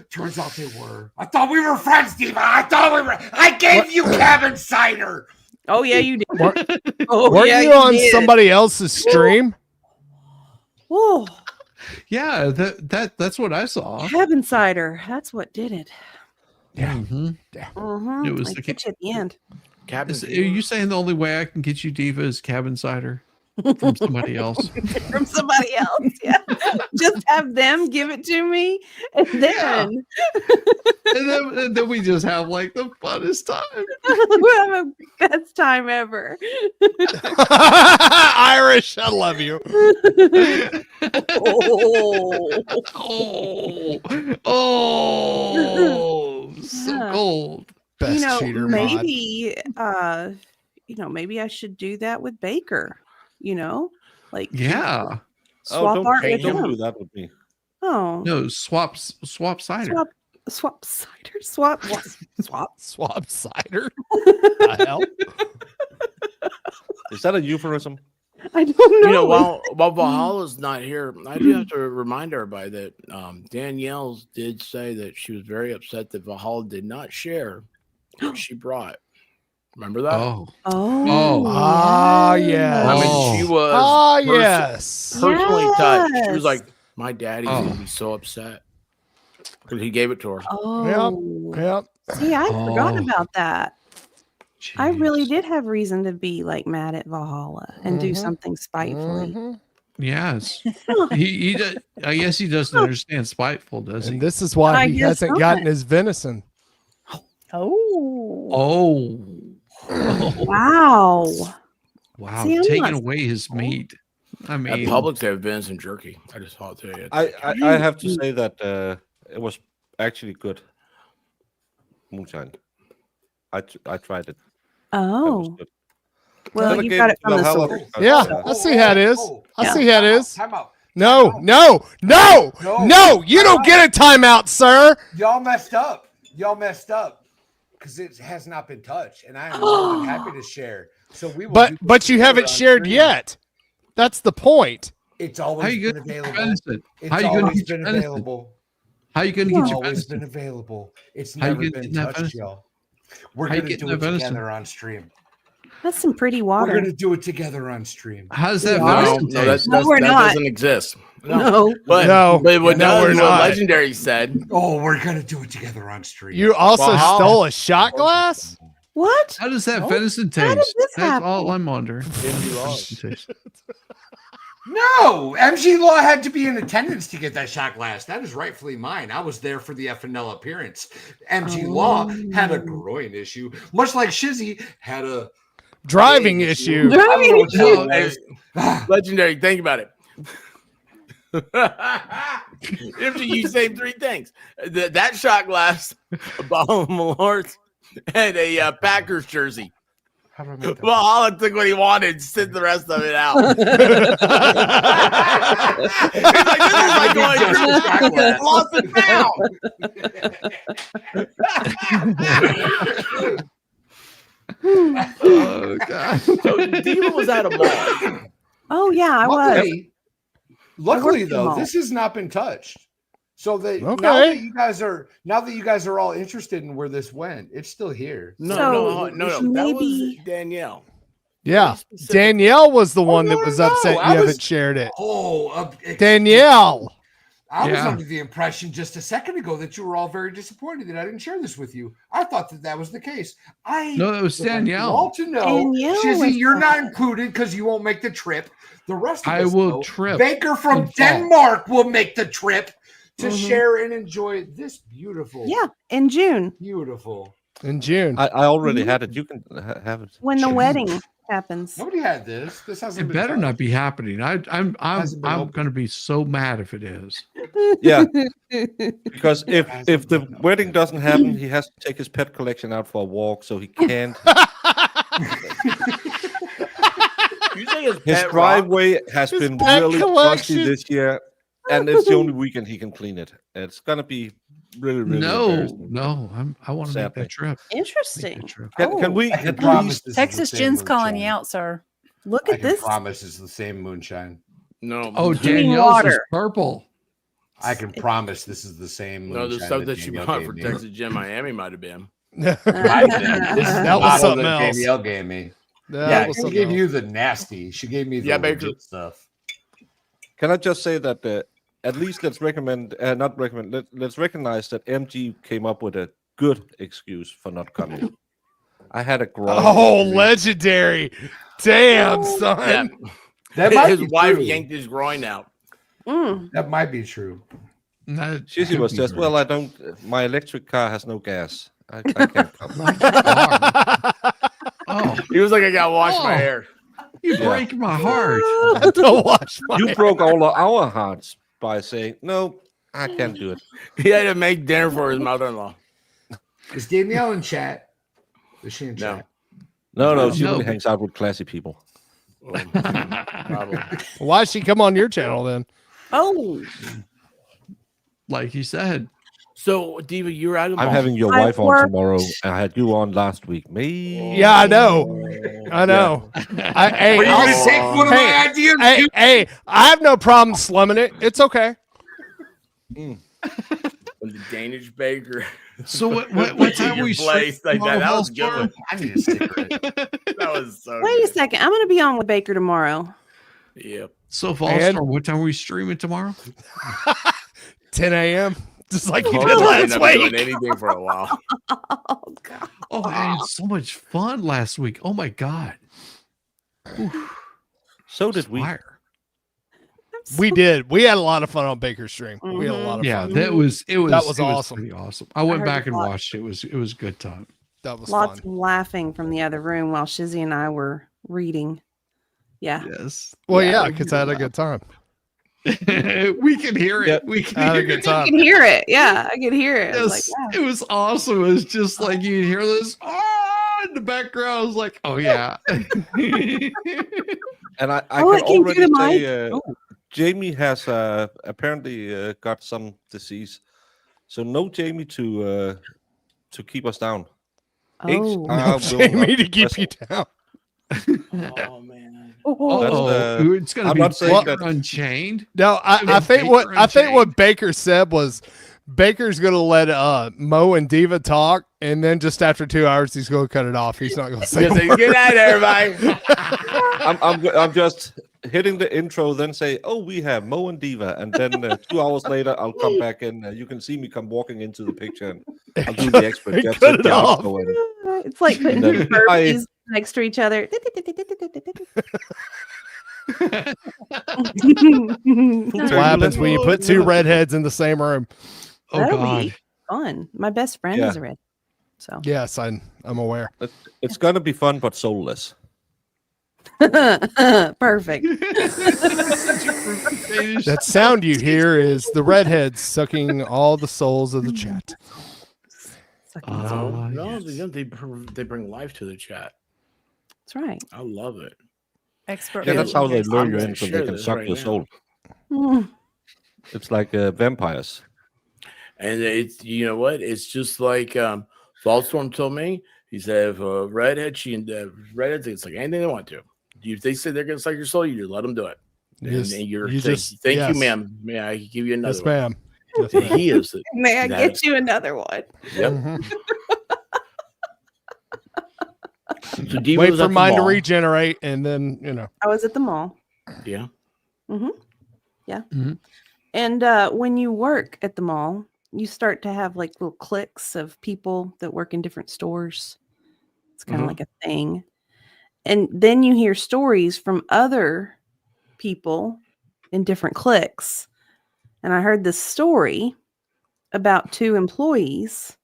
S8: Turns out they were. I thought we were friends, Diva. I thought we were. I gave you cabin cider.
S3: Oh yeah, you did.
S5: Oh, were
S3: yeah,
S5: you on
S3: did.
S5: somebody else's stream?
S3: Oh,
S4: Yeah, that's what I saw.
S3: cabin cider. That's what did it.
S5: Yeah.
S4: Mhm.
S3: Mm-hmm.
S4: It was
S3: I
S4: the
S3: get you at the end.
S1: Cabin
S4: Are you saying the only way I can get you Diva is cabin cider from somebody else?
S3: From somebody else. Yeah. Just have them give it to me. And then
S4: and then we just have like the funnest time.
S3: we'll have a best time ever.
S5: Irish, I love you.
S3: Oh.
S4: Oh, so
S3: Yeah.
S4: cold.
S5: Best
S3: you know,
S5: cheater mod.
S3: maybe maybe I should do that with Baker. Like
S4: Yeah.
S3: swap
S11: don't,
S3: art with
S11: don't
S3: him.
S11: do that with me.
S3: Oh,
S4: No, swap cider.
S3: swap cider, swap.
S5: Swap cider. The hell?
S11: Is that a euphemism?
S3: I don't know.
S1: While Valhalla's not here, I do have to remind everybody that Danielle did say that she was very upset that Valhalla did not share what she brought. Remember that?
S4: Oh.
S5: Ah, yes.
S1: I mean, she was personally touched. She was like, "My daddy's gonna be so upset because he gave it to her."
S3: Oh,
S5: Yep.
S3: See, I forgot
S4: Oh.
S3: about that. I
S4: Jeez.
S3: really did have reason to be like mad at Valhalla and do
S5: Mhm.
S3: something spitefully.
S4: Yes. he does, I guess he doesn't understand spiteful, does he?
S5: And this is why
S3: I
S5: he
S3: guess
S5: hasn't
S3: not.
S5: gotten his venison.
S6: Oh.
S4: Oh.
S3: Wow.
S4: Wow.
S3: See, I'm
S4: Taking
S3: not-
S4: away his meat. I
S1: At
S4: mean,
S1: Publix, they have venison jerky. I just thought to you.
S11: I have to say that it was actually good moonshine. I tried it. That was
S3: Oh,
S11: good.
S3: well,
S11: Then I
S3: you
S11: gave
S3: got
S11: it
S3: it from the
S11: Valhalla
S3: source.
S11: because,
S5: Yeah, I see how it is. I
S3: Yeah.
S5: see how it is.
S8: Time out.
S5: No, no, no, no! You don't get a timeout, sir.
S8: Y'all messed up. Y'all messed up because it has not been touched, and I am more than happy to share. So we will. do
S5: But
S8: this
S5: you
S8: together
S5: haven't
S8: on
S5: shared
S8: stream.
S5: yet. That's the point.
S8: It's
S4: how
S8: always
S4: you
S8: been
S4: gonna get your
S8: available.
S4: venison?
S8: It's
S4: How you gonna
S8: always
S4: get your
S8: been
S4: venison?
S8: available.
S4: How you gonna get
S8: It's
S4: your
S8: always been
S4: venison?
S8: available. It's
S4: How you
S8: never
S4: getting
S8: been
S4: that
S8: touched,
S4: venison?
S8: y'all. We're
S4: How you
S8: gonna
S4: getting
S8: do it
S4: that venison?
S8: together on stream.
S3: That's some pretty
S8: We're
S3: water.
S8: gonna do it together on stream.
S4: How's that
S3: Yeah.
S4: venison
S1: No, that,
S4: taste?
S3: No, we're
S1: that
S3: not.
S1: doesn't exist.
S3: No.
S1: But,
S5: No.
S1: but what
S5: No,
S1: does
S5: we're
S1: is what
S5: not.
S1: Legendary said.
S8: Oh, we're gonna do it together on stream.
S5: You also
S1: Wow.
S5: stole a shot glass?
S3: What?
S4: How does that
S8: No.
S4: venison
S3: How did
S4: taste?
S3: this
S4: That's
S3: happen?
S4: all I'm wondering.
S1: MG laws.
S4: Venison taste.
S8: No, MG Law had to be in attendance to get that shot glass. That is rightfully mine. I was there for the FNL appearance. MG Law had a groin issue, much like Shizzy had a
S5: Driving
S8: leg
S5: issue.
S8: I don't know what
S1: No,
S8: that was.
S1: Legendary, think about it. After you say three things: that shot glass, a bottle of Malort, and a Packers jersey.
S8: How do I make that?
S1: Well, Holland took what he wanted, and sent the rest of it out. He's like, "This is like going lost and found."
S4: Oh God.
S1: So Diva was at a mall.
S3: Oh yeah, I was.
S8: Luckily,
S3: worked them
S8: though,
S3: all.
S8: this has not been touched. So that now
S5: Okay.
S8: that you guys are all interested in where this went, it's still here.
S1: No,
S3: So,
S1: no. That
S3: maybe-
S1: was Danielle.
S5: Yeah.
S1: Specific.
S5: Danielle was the one that
S8: no,
S5: was
S8: no,
S5: upset you
S8: I was-
S5: haven't shared it.
S8: Oh,
S5: Danielle.
S8: I was
S4: Yeah.
S8: under the impression just a second ago that you were all very disappointed that I didn't share this with you. I thought that was the case.
S4: No, it was
S8: would like you
S4: Danielle.
S8: all to know,
S3: Danielle
S8: Shizzy,
S3: was
S8: you're not
S3: the-
S8: included because you won't make the trip. The rest of
S4: I
S8: us
S4: will
S8: know.
S4: trip
S8: Baker from
S4: in fall.
S8: Denmark will make the trip to
S3: Mhm.
S8: share and enjoy this beautiful,
S3: Yeah, in June
S8: beautiful.
S5: In June.
S11: I already had it. You can have it.
S3: when the
S11: Sure.
S3: wedding happens.
S8: Nobody had this. This hasn't
S4: It
S8: been
S4: better
S8: touched.
S4: not be happening. I'm
S8: Hasn't been opened.
S4: going to be so mad if it is.
S11: Yeah, because if the wedding doesn't happen, he has to take his pet collection out for a walk, so he can't.
S1: You say his
S11: His
S1: pet rock?
S11: driveway has
S5: His
S11: been
S5: pet
S11: really
S5: collection.
S11: rusty this year, and it's the only weekend he can clean it. It's gonna be really, really embarrassing.
S4: No. I want to make
S11: Sadly.
S4: that trip. Make
S3: Interesting.
S4: that trip.
S11: Can we
S8: I can
S11: at
S8: promise
S11: least?
S8: this is the
S6: Texas
S8: same
S6: Jen's calling
S8: moonshine.
S6: you out, sir.
S3: Look
S8: I
S3: at
S8: can
S3: this.
S8: promise it's the same moonshine.
S1: No.
S4: Oh,
S3: Give me
S4: Danielle's is
S3: water.
S4: purple.
S8: I can promise this is the same
S1: No,
S8: moonshine.
S1: the stuff that you
S8: Danielle
S1: bought
S8: gave
S1: for
S8: me.
S1: Texas Gym Miami might have been.
S8: Might have been. This is the
S5: That was
S8: bottle
S5: something
S8: that
S5: else.
S8: Danielle gave me.
S5: That
S8: Yeah,
S5: was
S8: she
S5: something
S8: gave
S5: else.
S8: you the nasty. She gave me the
S1: Yeah, Baker.
S8: legit stuff.
S11: Can I just say that at least let's recommend, not recommend, let's recognize that MG came up with a good excuse for not coming. I had a groin
S5: Oh,
S11: injury.
S5: legendary. Damn, son.
S1: Yeah.
S8: That might
S1: His
S8: be
S1: wife
S8: true.
S1: yanked his groin out.
S3: Mm.
S8: That might be true.
S4: That
S11: Shizzy
S4: could
S11: was
S4: be
S11: just,
S4: great.
S11: well, I don't, my electric car has no gas. I can't come.
S4: Oh,
S1: He was like, I gotta wash my
S4: Oh.
S1: hair.
S4: you break my heart.
S5: Don't wash my
S11: You broke all of our hearts by saying, no, I can't do it.
S1: He had to make dinner for his mother-in-law.
S8: Is Danielle in chat? Is she in
S1: No.
S8: chat?
S11: No, she
S4: No,
S11: only
S4: but-
S11: hangs out with classy people.
S1: Probably.
S5: Why she come on your channel then?
S3: Oh,
S4: Like you said.
S1: So, Diva, you're out of the
S11: I'm
S1: mall.
S11: having your
S3: I
S11: wife on
S3: worked-
S11: tomorrow. I had you on last week. Me.
S5: Yeah, I know. I know. Hey,
S12: Are you
S5: I'll-
S12: gonna take one of
S5: hey,
S12: my ideas?
S5: hey, I have no problem slumming it. It's okay.
S1: When the Danish baker.
S4: So what time we
S1: place like that? That was a good
S4: tomorrow,
S1: one.
S12: I need a secret.
S1: That was so.
S3: wait a
S1: good.
S3: second. I'm going to be on with Baker tomorrow.
S1: Yep.
S4: So
S5: And-
S4: Fallstar, what time are we streaming tomorrow?
S5: 10 a.m. Just like you
S1: Well,
S5: did
S1: I'm
S5: last
S1: not
S5: week.
S1: doing anything for a while.
S3: Oh, God.
S4: Oh, I had so much fun last week. Oh my god. Oof,
S11: So did we.
S4: fire.
S5: We did. We had a lot of fun on Baker's stream. We had a lot of
S4: Yeah,
S5: fun.
S4: that was
S5: awesome.
S4: pretty awesome. I went
S3: heard
S4: back and
S3: a lot.
S4: watched it. It was a good time.
S5: That was
S3: Lots
S5: fun.
S3: of laughing from the other room while Shizzy and I were reading. Yeah.
S4: Yes.
S5: Well,
S3: Yeah,
S5: yeah,
S4: we
S5: because
S4: did
S5: I had a
S4: laugh.
S5: good time.
S4: We can hear it.
S11: Yeah,
S4: We can
S5: I had a
S4: hear
S5: good
S4: it.
S5: time.
S3: I can hear it. Yeah, I can hear it. I was
S4: Yes,
S3: like,
S4: it was awesome. It was just like you hear this in the background. I was like, oh yeah.
S11: And I
S3: Oh, it
S11: can
S3: came
S11: already
S3: through the
S11: say
S3: mic.
S11: Jamie has apparently got some disease. So no Jamie to keep us down.
S3: oh.
S11: will
S5: Jamie
S11: not
S5: to keep
S11: wrestle.
S5: you down.
S1: Oh man.
S4: Oh, it's gonna
S11: I'm
S4: be
S11: not saying
S4: Baker
S11: that-
S4: Unchained.
S5: No, I
S4: Baker
S5: think what
S4: Unchained.
S5: Baker said was Baker's gonna let Mo and Diva talk, and then just after 2 hours he's gonna cut it off. He's not gonna say a word.
S1: Good night, everybody.
S11: I'm just hitting the intro, then say, "Oh, we have Mo and Diva," and then 2 hours later, I'll come back in. You can see me come walking into the picture, and I'll do the expert.
S5: And
S11: Just
S5: cut
S11: hit
S5: it
S11: the
S5: off.
S11: outro and-
S3: It's like putting
S11: then
S3: two
S11: I-
S3: Furbies next to each other.
S5: That's what happens when you put two redheads in the same room.
S4: Oh
S3: That'll
S4: god.
S3: be fun. My best friend
S11: Yeah.
S3: is a red. So
S5: Yes, I'm aware.
S11: It's gonna be fun, but soulless.
S3: perfect.
S5: That sound you hear is the redheads sucking all the souls of the chat.
S3: Sucking soul.
S1: No,
S4: yes.
S1: they bring life to the chat.
S3: That's right.
S1: I love it.
S6: Expert.
S11: Yeah, that's how they
S6: relations.
S11: lure
S1: I'm
S11: you
S1: gonna
S11: in so
S1: share
S11: they can
S1: this
S11: suck
S1: right
S11: your
S1: now.
S11: soul.
S3: Mm.
S11: It's like vampires.
S1: And it's, you know what? It's just like Fallstorm told me. He said, if a redhead, redheads, it's like anything they want to. If they say they're going to suck your soul, you just let them do it.
S5: Yes,
S1: And you're
S5: you
S1: saying,
S5: just-
S1: thank
S5: yes.
S1: you, ma'am. May I give you another
S5: Yes,
S1: one?
S5: ma'am. Yes,
S1: And
S5: ma'am.
S1: he is.
S3: May I
S1: that-
S3: get you another one?
S1: Yep.
S5: Mhm.
S1: So Diva
S5: Wait
S1: was
S5: for
S1: at the
S5: mine to
S1: mall.
S5: regenerate, and then
S3: I was at the mall.
S1: Yeah.
S3: Yeah.
S4: Mhm.
S3: And when you work at the mall, you start to have like little cliques of people that work in different stores. It's kind of
S1: Mhm.
S3: like a thing. And then you hear stories from other people in different cliques. And I heard this story about two employees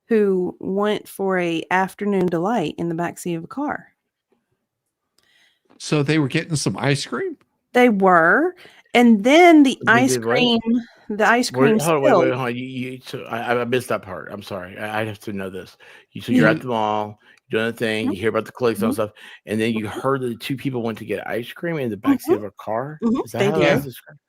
S3: who went for a afternoon delight in the backseat of a car.
S4: So they were getting some ice cream.
S3: They were, and then the
S1: They
S3: ice
S1: did what?
S3: cream, hold
S1: Hold on,
S3: spilled.
S1: wait, hold on. So I missed that part. I'm sorry. I have to know this. So you're at the mall, you're doing the thing, you hear about the clicks and stuff, and then you heard that the two people went to get ice cream in the backseat of a car. Is that
S3: They
S1: how
S3: did.
S1: that's described?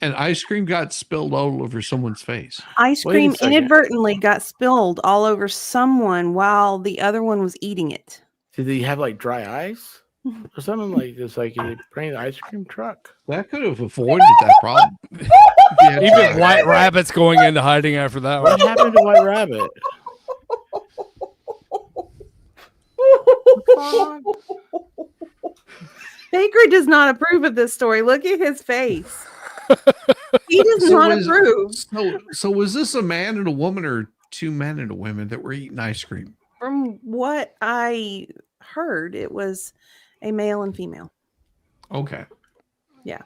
S4: And ice cream got spilled all over someone's face.
S3: Ice
S1: Wait a
S3: cream
S1: second.
S3: inadvertently got spilled all over someone while the other one was eating it.
S1: Did they have like dry ice or something like this? Like they bring the ice cream truck.
S4: That could have avoided that problem. Yeah,
S5: even White Rabbit's going into hiding after that
S1: What
S5: one.
S1: happened to White Rabbit?
S3: Baker does not approve of this story. Look at his face. He does
S4: So
S3: not
S4: was-
S3: approve.
S4: So was this a man and a woman, or two men and a woman that were eating ice cream?
S3: From what I heard, it was a male and female.
S4: Okay.
S3: Yeah.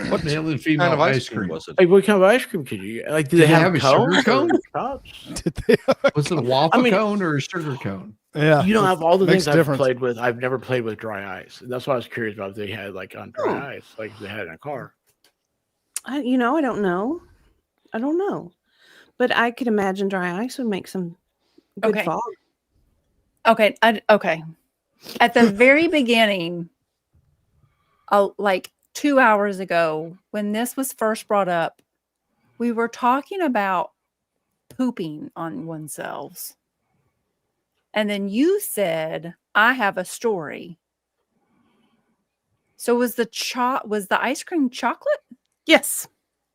S4: What male and female
S11: kind of
S4: ice cream?
S11: was it?
S1: Like what kind of ice cream could you get? Like, do they
S4: Did they
S1: have
S4: have a
S1: cones
S4: sugar cone?
S1: or cups?
S5: Did they?
S4: Was it a waffle
S1: I mean-
S4: cone or a sugar cone?
S5: Yeah,
S1: You don't have all the
S5: makes
S1: things
S5: a
S1: I've
S5: difference.
S1: played with. I've never played with dry ice. And that's why I was curious about if they had like on
S3: Oh.
S1: dry ice, like if they had it in a car.
S3: I don't know. I don't know. But I could imagine dry ice would make some good
S6: Okay.
S3: fog.
S6: Okay. Okay. At the very beginning, like 2 hours ago, when this was first brought up, we were talking about pooping on oneself. And then you said, I have a story. So was the ice cream chocolate?
S3: Yes.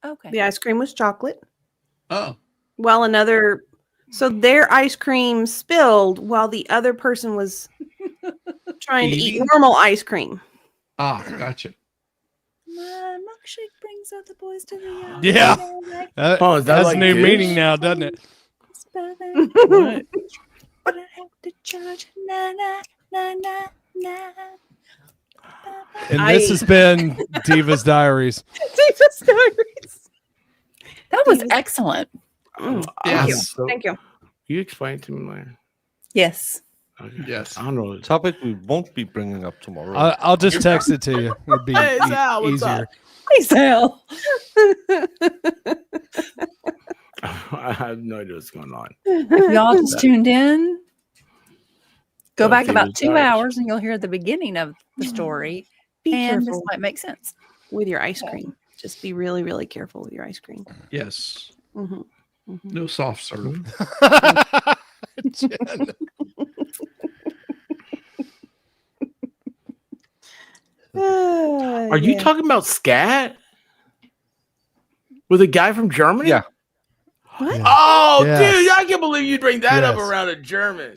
S6: Okay.
S3: The ice cream was chocolate.
S12: Oh.
S3: Well, so their ice cream spilled while the other person was trying to eat
S12: Eating?
S3: normal ice cream.
S4: Ah, gotcha.
S6: My milkshake brings out the boys to the yard.
S5: Yeah.
S1: Oh, is that
S5: That's
S1: like
S5: a new
S1: this?
S5: meaning now, doesn't it?
S1: What?
S6: But I have to charge na na na na na.
S5: And this has been Diva's Diaries.
S3: Diva's Diaries.
S6: That was excellent.
S3: Mm,
S4: Yes.
S3: Thank you.
S1: You explain to me later.
S6: Yes.
S1: Okay.
S4: Yes.
S1: I don't know.
S11: Topic we won't be bringing up tomorrow.
S5: I'll just text it to you. It'd be
S1: Hey, Sal, what's
S5: easier.
S1: up?
S6: Hey, Sal.
S1: I have no idea what's going on.
S6: If y'all just tuned in, go
S1: Oh,
S6: back
S1: Diva's
S6: about 2
S1: Diaries.
S6: hours and you'll hear the beginning of the story.
S3: Be
S6: and this
S3: careful
S6: might make sense.
S3: with your ice cream. Just be really, really careful with your ice cream.
S4: Yes.
S3: Mm-hmm.
S4: No soft serve.
S5: Jen.
S1: Are you talking about scat? With a guy from Germany?
S11: Yeah.
S3: What?
S1: Oh,
S5: Yes.
S1: dude, I can't believe you bring that up
S5: Yes.
S1: around a German.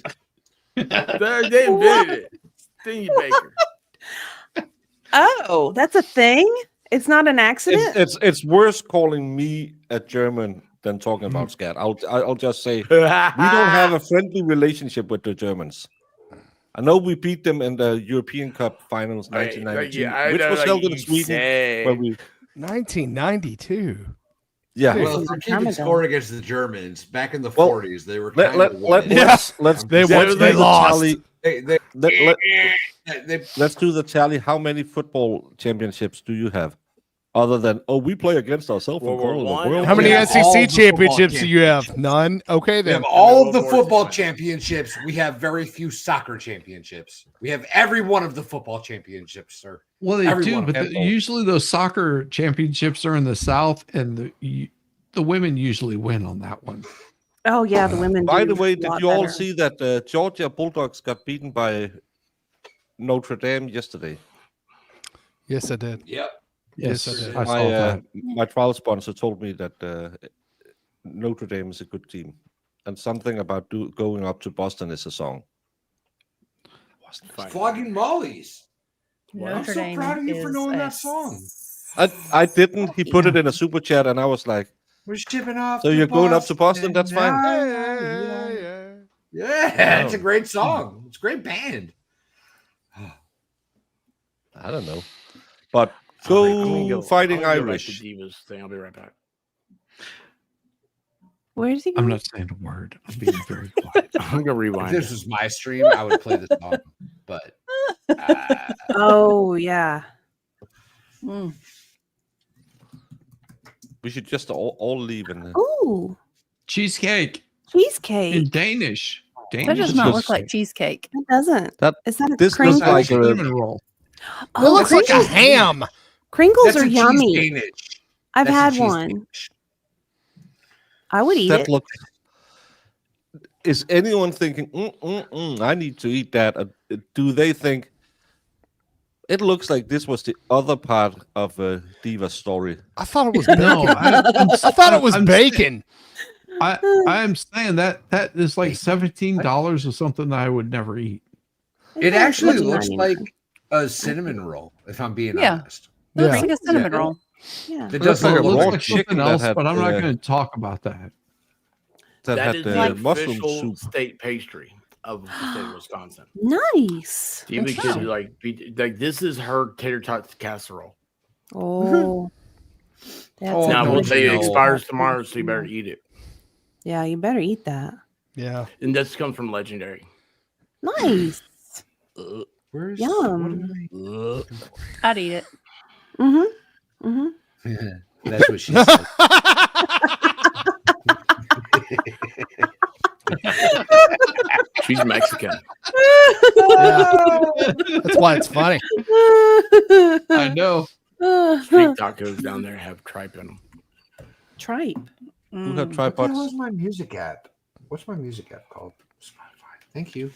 S1: They invented it. Thingy Baker.
S3: Oh, that's a thing? It's not an accident?
S11: It's worse calling me a German than talking about scat. I'll just say we don't have a friendly relationship with the Germans. I know we beat them in the European Cup finals 1992,
S1: I
S11: which
S1: know,
S11: was
S1: like
S11: held in
S1: you
S11: Sweden.
S1: say.
S11: Where we,
S5: 1992.
S11: yeah.
S12: Well, if we're
S3: time
S12: keeping
S3: ago.
S12: score against the Germans back in the
S11: Well,
S12: 40s, they were kind of winning.
S11: let's
S5: They
S11: let's
S5: once
S11: do
S5: they
S11: the
S5: lost.
S11: tally.
S12: They, they,
S11: Let's do the tally. How many football championships do you have? Other than we play against ourselves in
S1: World War
S11: Corner of
S1: One?
S11: the World.
S5: How many
S10: Yeah, all
S5: SEC
S10: the football
S5: championships do you have? None. Okay,
S10: We
S5: then.
S10: have all of the
S1: World War
S10: football
S1: II.
S10: championships. We have very few soccer championships. We have every one of the football championships, sir.
S4: Well, they
S10: Every
S4: do,
S10: one of
S4: but
S11: them.
S4: usually those soccer championships are in the South, and the women usually win on that one.
S3: Oh, yeah, the women
S11: By
S3: do
S11: the way,
S3: a
S11: did
S3: lot
S11: you all
S3: better.
S11: see that Georgia Bulldogs got beaten by Notre Dame yesterday?
S5: Yes, I did.
S12: yep.
S5: Yes, I did.
S4: I saw
S11: My
S4: that.
S11: my trial sponsor told me that Notre Dame is a good team, and something about going up to Boston is a song.
S12: Flogging mollies.
S6: Notre
S10: I'm so
S6: Dame
S10: proud of you for
S6: is
S10: knowing
S6: a
S10: that song.
S11: I didn't. He put it in a super chat, and I was like,
S10: We're shipping off.
S11: "So
S10: to
S11: you're going up to Boston? That's fine."
S10: Yeah, it's a great song. It's a great band.
S11: I don't know, but
S1: I'm
S11: go
S1: gonna
S11: Fighting
S1: I'm gonna go back
S11: Irish.
S1: to Divas thing. I'll be right back.
S3: Where's he
S4: I'm
S3: going?
S4: not saying a word. I'm being very quiet.
S1: I'm gonna
S10: If
S1: rewind.
S10: this was my stream, I would play the song. But
S3: Oh, yeah.
S6: Mm.
S11: We should just all leave and
S3: Ooh,
S4: Cheesecake
S3: cheesecake.
S4: in Danish.
S6: That
S4: Danish
S6: does
S4: is
S6: not
S4: just-
S6: look like cheesecake.
S3: It doesn't.
S11: That-
S3: Is that a
S11: this
S3: Kringle?
S11: looks like a
S4: cinnamon roll.
S5: It looks like a
S3: Kringles-
S5: ham.
S3: Kringles
S10: that's
S3: are
S10: a cheese
S3: yummy.
S10: Danish.
S3: I've
S10: That's a
S3: had
S10: cheese
S3: one.
S10: Danish.
S3: I would eat
S11: that
S3: it.
S11: looks. Is anyone thinking? I need to eat that. Do they think? It looks like this was the other part of Diva's story.
S5: I thought it was bacon.
S4: No,
S5: I thought it was
S4: I'm
S5: bacon.
S4: I am saying that is like $17 or something that I would never eat.
S10: It actually looks
S3: $14.99.
S10: like a cinnamon roll, if I'm being
S6: Yeah.
S10: honest.
S6: It looks
S5: Yeah.
S6: like a cinnamon
S10: Yeah.
S6: roll.
S3: Yeah.
S10: It does
S11: like
S10: look
S11: a
S10: a
S11: raw
S4: Looks
S10: raw
S4: like
S11: chicken
S4: something
S11: that
S4: else,
S11: had,
S4: but I'm not going to talk about that.
S11: That
S1: That
S11: had
S1: is
S11: the
S1: the
S11: mushroom
S1: official
S11: soup.
S1: state pastry of the state of Wisconsin.
S3: Nice.
S1: Diva
S6: That's
S1: could
S6: true.
S1: like this is her tater tot casserole.
S3: Oh. That's
S10: Oh,
S3: a
S1: Now
S10: no,
S1: we'll
S3: good
S1: say it
S3: one.
S1: expires tomorrow, so you better eat it.
S3: Yeah, you better eat that.
S5: Yeah.
S1: And this comes from Legendary.
S3: Nice.
S10: Where's
S3: Yum.
S6: I'd eat it.
S3: Mm-hmm. Mm-hmm.
S10: That's what she said.
S1: She's Mexican.
S5: That's why it's funny.
S4: I know.
S1: Street tacos down there have tripe in them.
S3: Tripe.
S11: Who had
S12: What the
S11: tripods?
S12: hell is my music app? What's my music app called? Spotify. Thank you.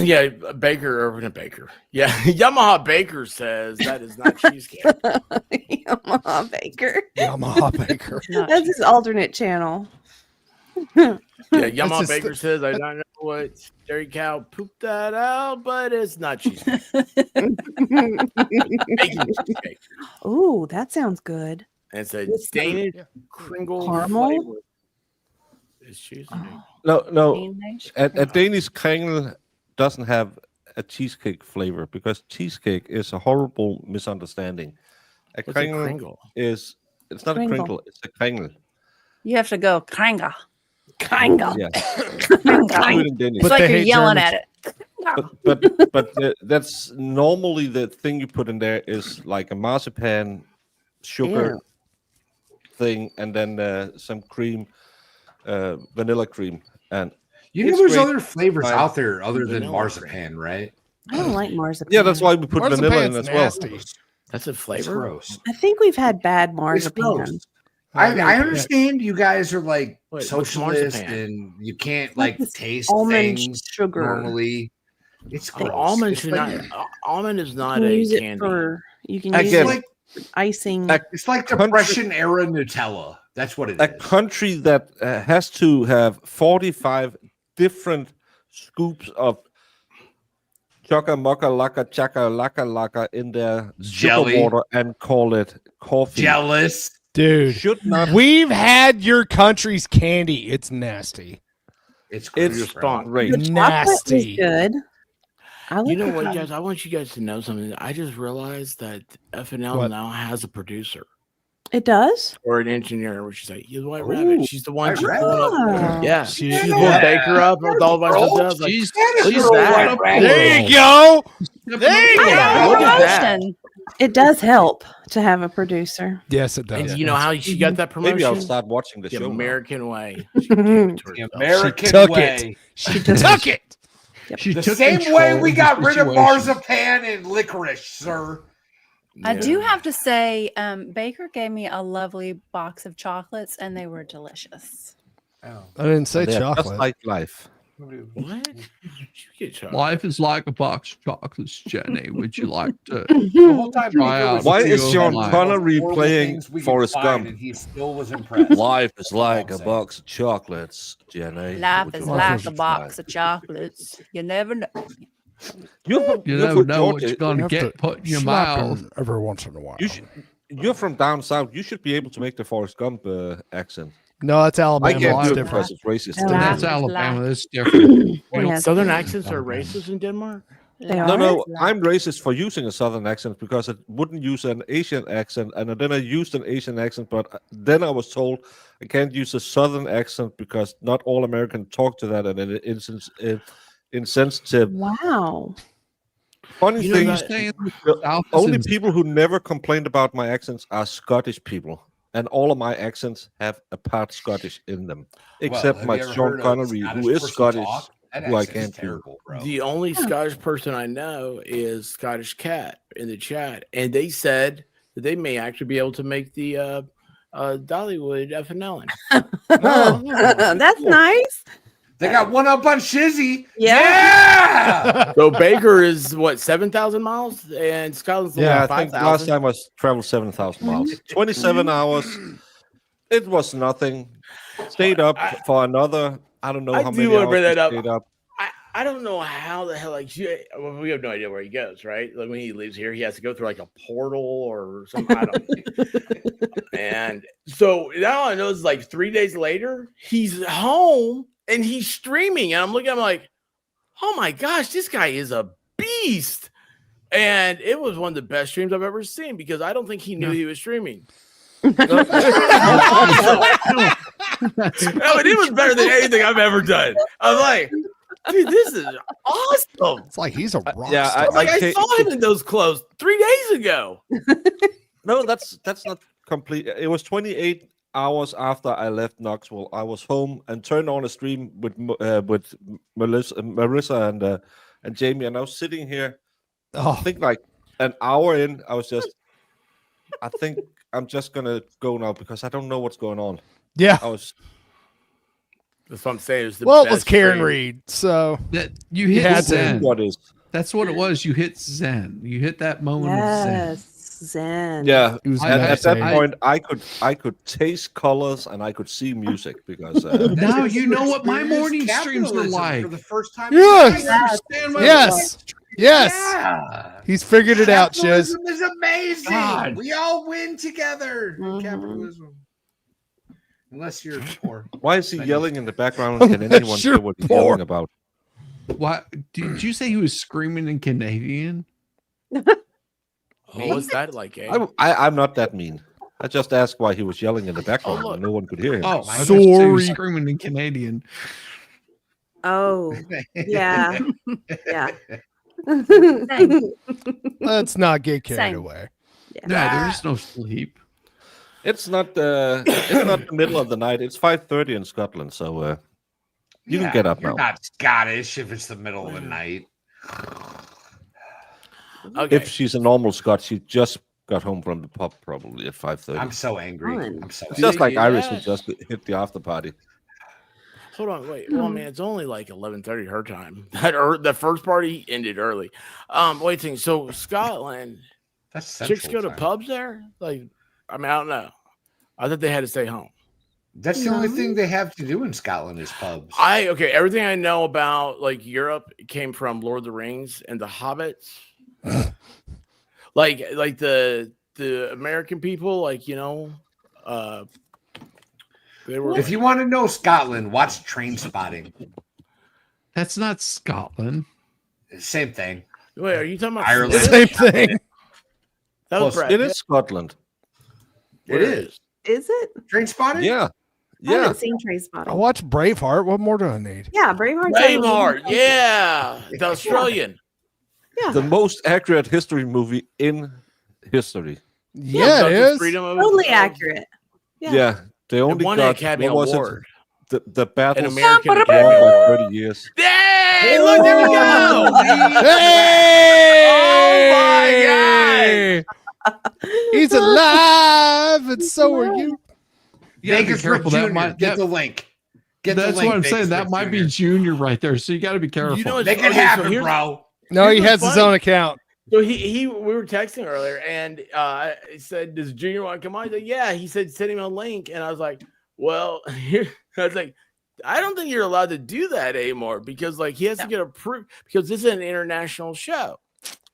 S1: Yeah, Baker. Yeah, Yamaha Baker says that is not cheesecake.
S3: Yamaha Baker.
S5: Yamaha Baker.
S3: That's his alternate channel.
S1: Yeah, Yamaha
S5: just-
S1: Baker says I don't know what dairy cow pooped that out, but it's not cheesecake. Bacon cheesecake.
S3: Oh, that sounds good.
S1: And it's a
S3: With some
S1: Danish Kringle
S3: caramel?
S1: flavor. It's cheesecake.
S11: No. A Danish kringle doesn't have a cheesecake flavor because cheesecake is a horrible misunderstanding. A
S1: What's a
S11: kringle
S1: Kringle?
S11: it's not
S3: Kringle.
S11: a kringle, it's a kringle.
S6: You have to go kranga.
S11: Yeah. Do it in Danish.
S6: It's
S5: But
S6: like
S5: they
S6: you're
S5: hate
S6: yelling
S5: Germans.
S6: at it.
S11: but that's normally the thing you put in there is like a marzipan sugar
S3: Ew.
S11: thing and then some cream, vanilla cream, and
S12: You know,
S11: It's
S12: there's
S11: great.
S12: other flavors
S11: Fine.
S12: out there other than
S1: Vanilla
S12: marzipan, right?
S3: I don't like marzipan.
S11: yeah, that's why we put vanilla in
S5: Marzipan's
S11: as well.
S5: nasty.
S1: That's a
S12: It's
S1: flavor.
S12: gross.
S3: I think we've had bad
S12: It's
S3: marzipan.
S12: gross. I understand you guys are like
S1: Wait, what's
S12: socialist
S1: marzipan?
S12: and you can't
S3: Like
S12: like
S3: this
S12: taste
S3: almond
S12: things
S3: sugar.
S12: normally. It's
S1: Oh,
S12: gross.
S1: almond
S12: It's
S1: should
S12: like-
S1: not. Almond is
S3: You
S1: not
S3: can
S1: a
S3: use it
S1: candy.
S3: for you can
S11: I
S3: use
S11: get
S3: it
S12: like
S3: for icing.
S12: it's like
S11: Country-
S12: Depression era Nutella. That's what it
S11: A
S12: is.
S11: country that has to have 45 different scoops of chaka maka laka chaka laka laka in their sugar
S12: Jelly.
S11: water and call it coffee.
S12: Jealous.
S5: Dude,
S11: Should not.
S5: we've had your country's candy. It's nasty.
S12: It's
S11: It's
S12: gross, bro.
S11: great.
S3: The chocolate is
S5: Nasty.
S3: good. I like
S1: You know
S3: the
S1: what,
S3: chocolate.
S1: guys? I want you guys to know something. I just realized that FNL
S5: What?
S1: now has a producer
S3: It does.
S1: or an engineer, which is like, "You're the White
S12: Ooh,
S1: Rabbit." She's the one.
S12: White
S1: She's
S12: Rabbit.
S1: pulling up.
S3: Oh.
S1: Yeah,
S5: She-
S1: she's
S5: yeah.
S1: pulling Baker up with all my stuff. I was like,
S4: She's
S1: "Look
S12: She's
S1: at that!
S12: White Rabbit.
S5: There you go.
S4: There
S5: There you
S6: I
S5: go.
S6: have
S1: Look
S6: a
S1: at that.
S6: promotion.
S3: It does help to have a producer.
S5: Yes, it does.
S1: And you know how she got that promotion?
S11: Maybe I'll start watching the
S1: The
S11: show. now.
S1: American way. She gave it to
S12: The
S1: herself.
S12: American
S5: took
S12: way.
S5: She took it.
S4: She
S12: The
S4: took
S12: same
S4: control
S12: way we
S4: of
S12: got
S4: the
S12: rid of
S4: situation.
S12: marzipan and licorice, sir.
S6: I do
S1: Yeah.
S6: have to say, Baker gave me a lovely box of chocolates, and they were delicious.
S12: Oh.
S5: I didn't say
S11: They're
S5: chocolate.
S11: Just like life.
S1: What? You get chocolate.
S4: Life is like a box of chocolates, Jenny. Would you like to?
S12: The whole time
S4: Try
S12: Baker
S4: out
S12: was
S11: Why
S12: saying
S11: is
S12: all
S11: Sean
S12: the
S11: Connery
S12: horrible
S11: playing
S12: things we could
S11: Forrest
S12: find,
S11: Gump?
S12: and he still was impressed.
S13: Life is
S12: all
S13: like
S12: I'm
S13: a
S12: saying.
S13: box of chocolates, Jenny.
S6: Life
S13: Would you
S6: is
S5: like
S6: like
S5: to
S6: a box of chocolates. You never know.
S11: You're from,
S4: You
S11: you're
S4: never
S11: from
S4: know what
S11: Georgia.
S4: you're going
S5: You
S4: to
S5: have
S4: get
S5: to
S4: put in your
S5: slap
S4: mouth.
S5: him every once in a while.
S11: You're from down south. You should be able to make the Forrest Gump accent.
S5: No, that's
S11: I
S5: Alabama.
S11: can't
S5: It's
S11: do it
S5: different.
S11: because it's racist.
S3: Oh,
S11: to
S3: wow.
S11: me.
S4: That's
S6: Life is
S4: Alabama.
S6: like-
S4: That's different.
S1: Wait,
S3: Yes.
S1: Southern accents are racist in Denmark?
S3: They
S11: No,
S3: are?
S11: no, I'm racist for using a southern accent because I wouldn't use an Asian accent, and then I used an Asian accent, but then I was told I can't use a southern accent because not all Americans talk to that, and it's insensitive.
S3: Wow.
S11: Funny
S1: You know
S11: thing,
S1: that-
S4: Saying
S11: the
S4: South is
S11: only
S4: in-
S11: people who never complained about my accents are Scottish people, and all of my accents have a part Scottish in them, except
S12: have
S11: my
S12: you ever
S11: Sean
S12: heard a
S11: Connery,
S12: Scottish
S11: who is
S12: person
S11: Scottish,
S12: talk? That
S11: who I
S12: accent's
S11: can't do.
S12: terrible, bro.
S1: The only Scottish person I know is Scottish Cat in the chat, and they said that they may actually be able to make the Dollywood FNL.
S3: That's nice.
S12: They got one up on Shizzy.
S3: Yeah.
S12: Yeah.
S1: So Baker is what 7,000 miles, and Scotland's
S11: Yeah,
S1: like
S11: I think
S1: 5,000.
S11: last time I traveled 7,000 miles, 27 hours. It was nothing. Stayed up for another. I don't know
S1: I
S11: how
S1: do
S11: many
S1: wanna
S11: hours
S1: bring
S11: we
S1: that up.
S11: stayed up.
S1: I don't know how the hell well, we have no idea where he goes, right? Like when he leaves here, he has to go through like a portal or something. I don't know. And so now I know it's like 3 days later, he's home and he's streaming. And I'm looking at him like, oh my gosh, this guy is a beast. And it was one of the best streams I've ever seen because I don't think he knew he was streaming. No, it was better than anything I've ever done. I was like, dude, this is awesome.
S5: It's like he's a rock
S11: yeah,
S5: star.
S1: I saw him in those clothes 3 days ago.
S11: No, that's not complete. It was 28 hours after I left Knoxville, I was home and turned on a stream with Marissa and Jamie, and I was sitting here.
S5: Oh.
S11: I think like an hour in, I was just. I think I'm just gonna go now because I don't know what's going on.
S5: Yeah.
S11: I was.
S1: That's what I'm saying. It was the
S5: Well, it was
S1: best
S5: Karen
S1: stream.
S5: Reed, so
S4: That you hit
S5: had to-
S4: Zen.
S11: What is?
S4: That's what it was. You hit Zen. You hit that moment of Zen.
S3: Yes, Zen.
S11: Yeah,
S5: It was
S11: at that
S5: devastating.
S11: point, I could taste colors and I could see music because
S4: Now you know what my
S12: Experience
S4: morning streams were
S12: capitalism
S4: like.
S12: for the first time.
S5: Yes.
S12: in my life.
S4: I understand why
S5: Yes. Yes.
S12: Yeah.
S5: He's figured it out, Shiz.
S12: Capitalism is amazing.
S4: God.
S12: We all win together.
S3: Mhm.
S12: Capitalism. Unless you're poor.
S11: why is he yelling in the background? Can anyone hear what he's
S5: Poor.
S11: yelling about?
S4: Why did you say he was screaming in Canadian?
S1: What was that like, eh?
S11: I'm not that mean. I just asked why he was yelling in the background
S1: look.
S11: when no one could hear him.
S4: Oh, I thought you said he was
S5: Sorry.
S4: screaming in Canadian.
S3: Oh, yeah. Yeah.
S5: Let's not get carried
S6: Same.
S5: away.
S4: No, there's no sleep.
S11: It's not the middle of the night. It's 5:30 in Scotland, so you can get up
S12: You're
S11: now.
S12: not Scottish if it's the middle of the night.
S1: Okay.
S11: If she's a normal Scot, she just got home from the pub probably at 5:30.
S12: I'm so angry.
S3: Fun.
S12: I'm so
S11: It's
S12: angry.
S11: just like
S1: Yeah.
S11: Iris who just hit the after party.
S1: Hold on, wait. Well, man, it's only like 11:30 her time. The first party ended early. Wait, thing. So Scotland,
S12: That's
S1: chicks
S12: Central
S1: go to
S12: Time.
S1: pubs there? Like, I mean, I don't know. I thought they had to stay home.
S12: That's the only thing they have to do in Scotland is pubs.
S1: Okay, everything I know about like Europe came from Lord of the Rings and the Hobbits. like the American people, like, you know, they were.
S12: If you want to know Scotland, watch Train Spotting.
S4: That's not Scotland.
S12: Same thing.
S1: Wait, are you talking about
S12: Ireland.
S5: Same thing.
S1: That was
S12: Close.
S1: Brad
S11: It
S1: Pitt.
S11: is Scotland.
S12: It is.
S3: Is it?
S12: Train Spotting?
S11: Yeah.
S3: I
S11: Yeah.
S3: haven't seen Trace Spotting.
S5: I watched Braveheart. What more do I need?
S3: Yeah, Braveheart.
S1: Braveheart, yeah, the Australian.
S3: Yeah.
S11: The most accurate history movie in history.
S5: Yeah, it
S1: About the
S5: is.
S1: freedom of-
S3: Totally
S1: of-
S3: accurate.
S11: Yeah.
S3: Yeah.
S11: They only
S1: won
S11: got
S1: an Academy
S11: what was
S1: Award.
S11: it? The battle
S1: An American
S11: won
S1: Academy
S11: by
S1: Award.
S11: 30 years.
S1: Hey, look, there we go.
S5: Hey! He's alive, and so are you.
S4: You gotta be
S12: Vegas Rick
S4: careful.
S12: Jr.
S4: That might,
S12: Get
S4: that,
S12: the link. Get the
S4: that's
S12: link.
S4: what I'm
S12: Vegas
S4: saying. That
S12: Rick
S4: might be
S12: Jr.
S4: Junior right there. So you got to be careful.
S1: You know,
S12: Make it
S1: okay, so
S12: happen,
S1: here's-
S12: bro.
S5: No, he
S1: Here's
S5: has
S1: what's
S5: his
S1: funny.
S5: own account.
S1: So we were texting earlier, and he said, "Does Junior want to come on?" I said, "Yeah." He said, "Send him a link," and I was like, "Well," I was like, "I don't think you're allowed to do that anymore because, like, he has to get approved because this is an international show."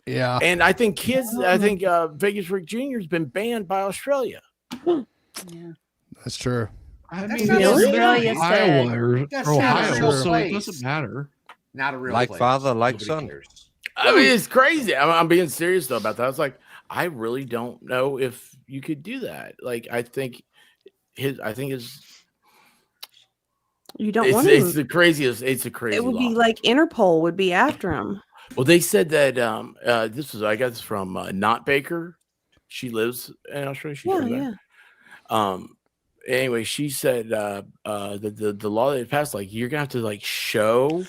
S5: Yeah.
S1: And I think Vegas Rick Jr. has been banned by Australia.
S5: That's true.
S4: I
S12: That's
S4: mean,
S12: not
S4: it's
S6: Australia
S4: not
S6: said-
S4: Iowa or
S12: That's not a
S4: Ohio,
S12: real
S4: so
S12: place.
S4: it doesn't matter.
S12: Not a real
S11: Like
S12: place.
S11: father, like
S12: Nobody
S11: son.
S12: cares.
S1: I mean, it's crazy. I'm being serious though about that. I was like, I really don't know if you could do that. Like, I think his
S3: You don't want
S1: it's
S3: him.
S1: the craziest. It's a crazy.
S3: It would be
S1: law.
S3: like Interpol would be after him.
S1: Well, they said that I got this from Not Baker. She lives in Australia. She's
S3: Yeah,
S1: over there.
S3: yeah.
S1: Anyway, she said the law they passed, like, you're gonna have to like show.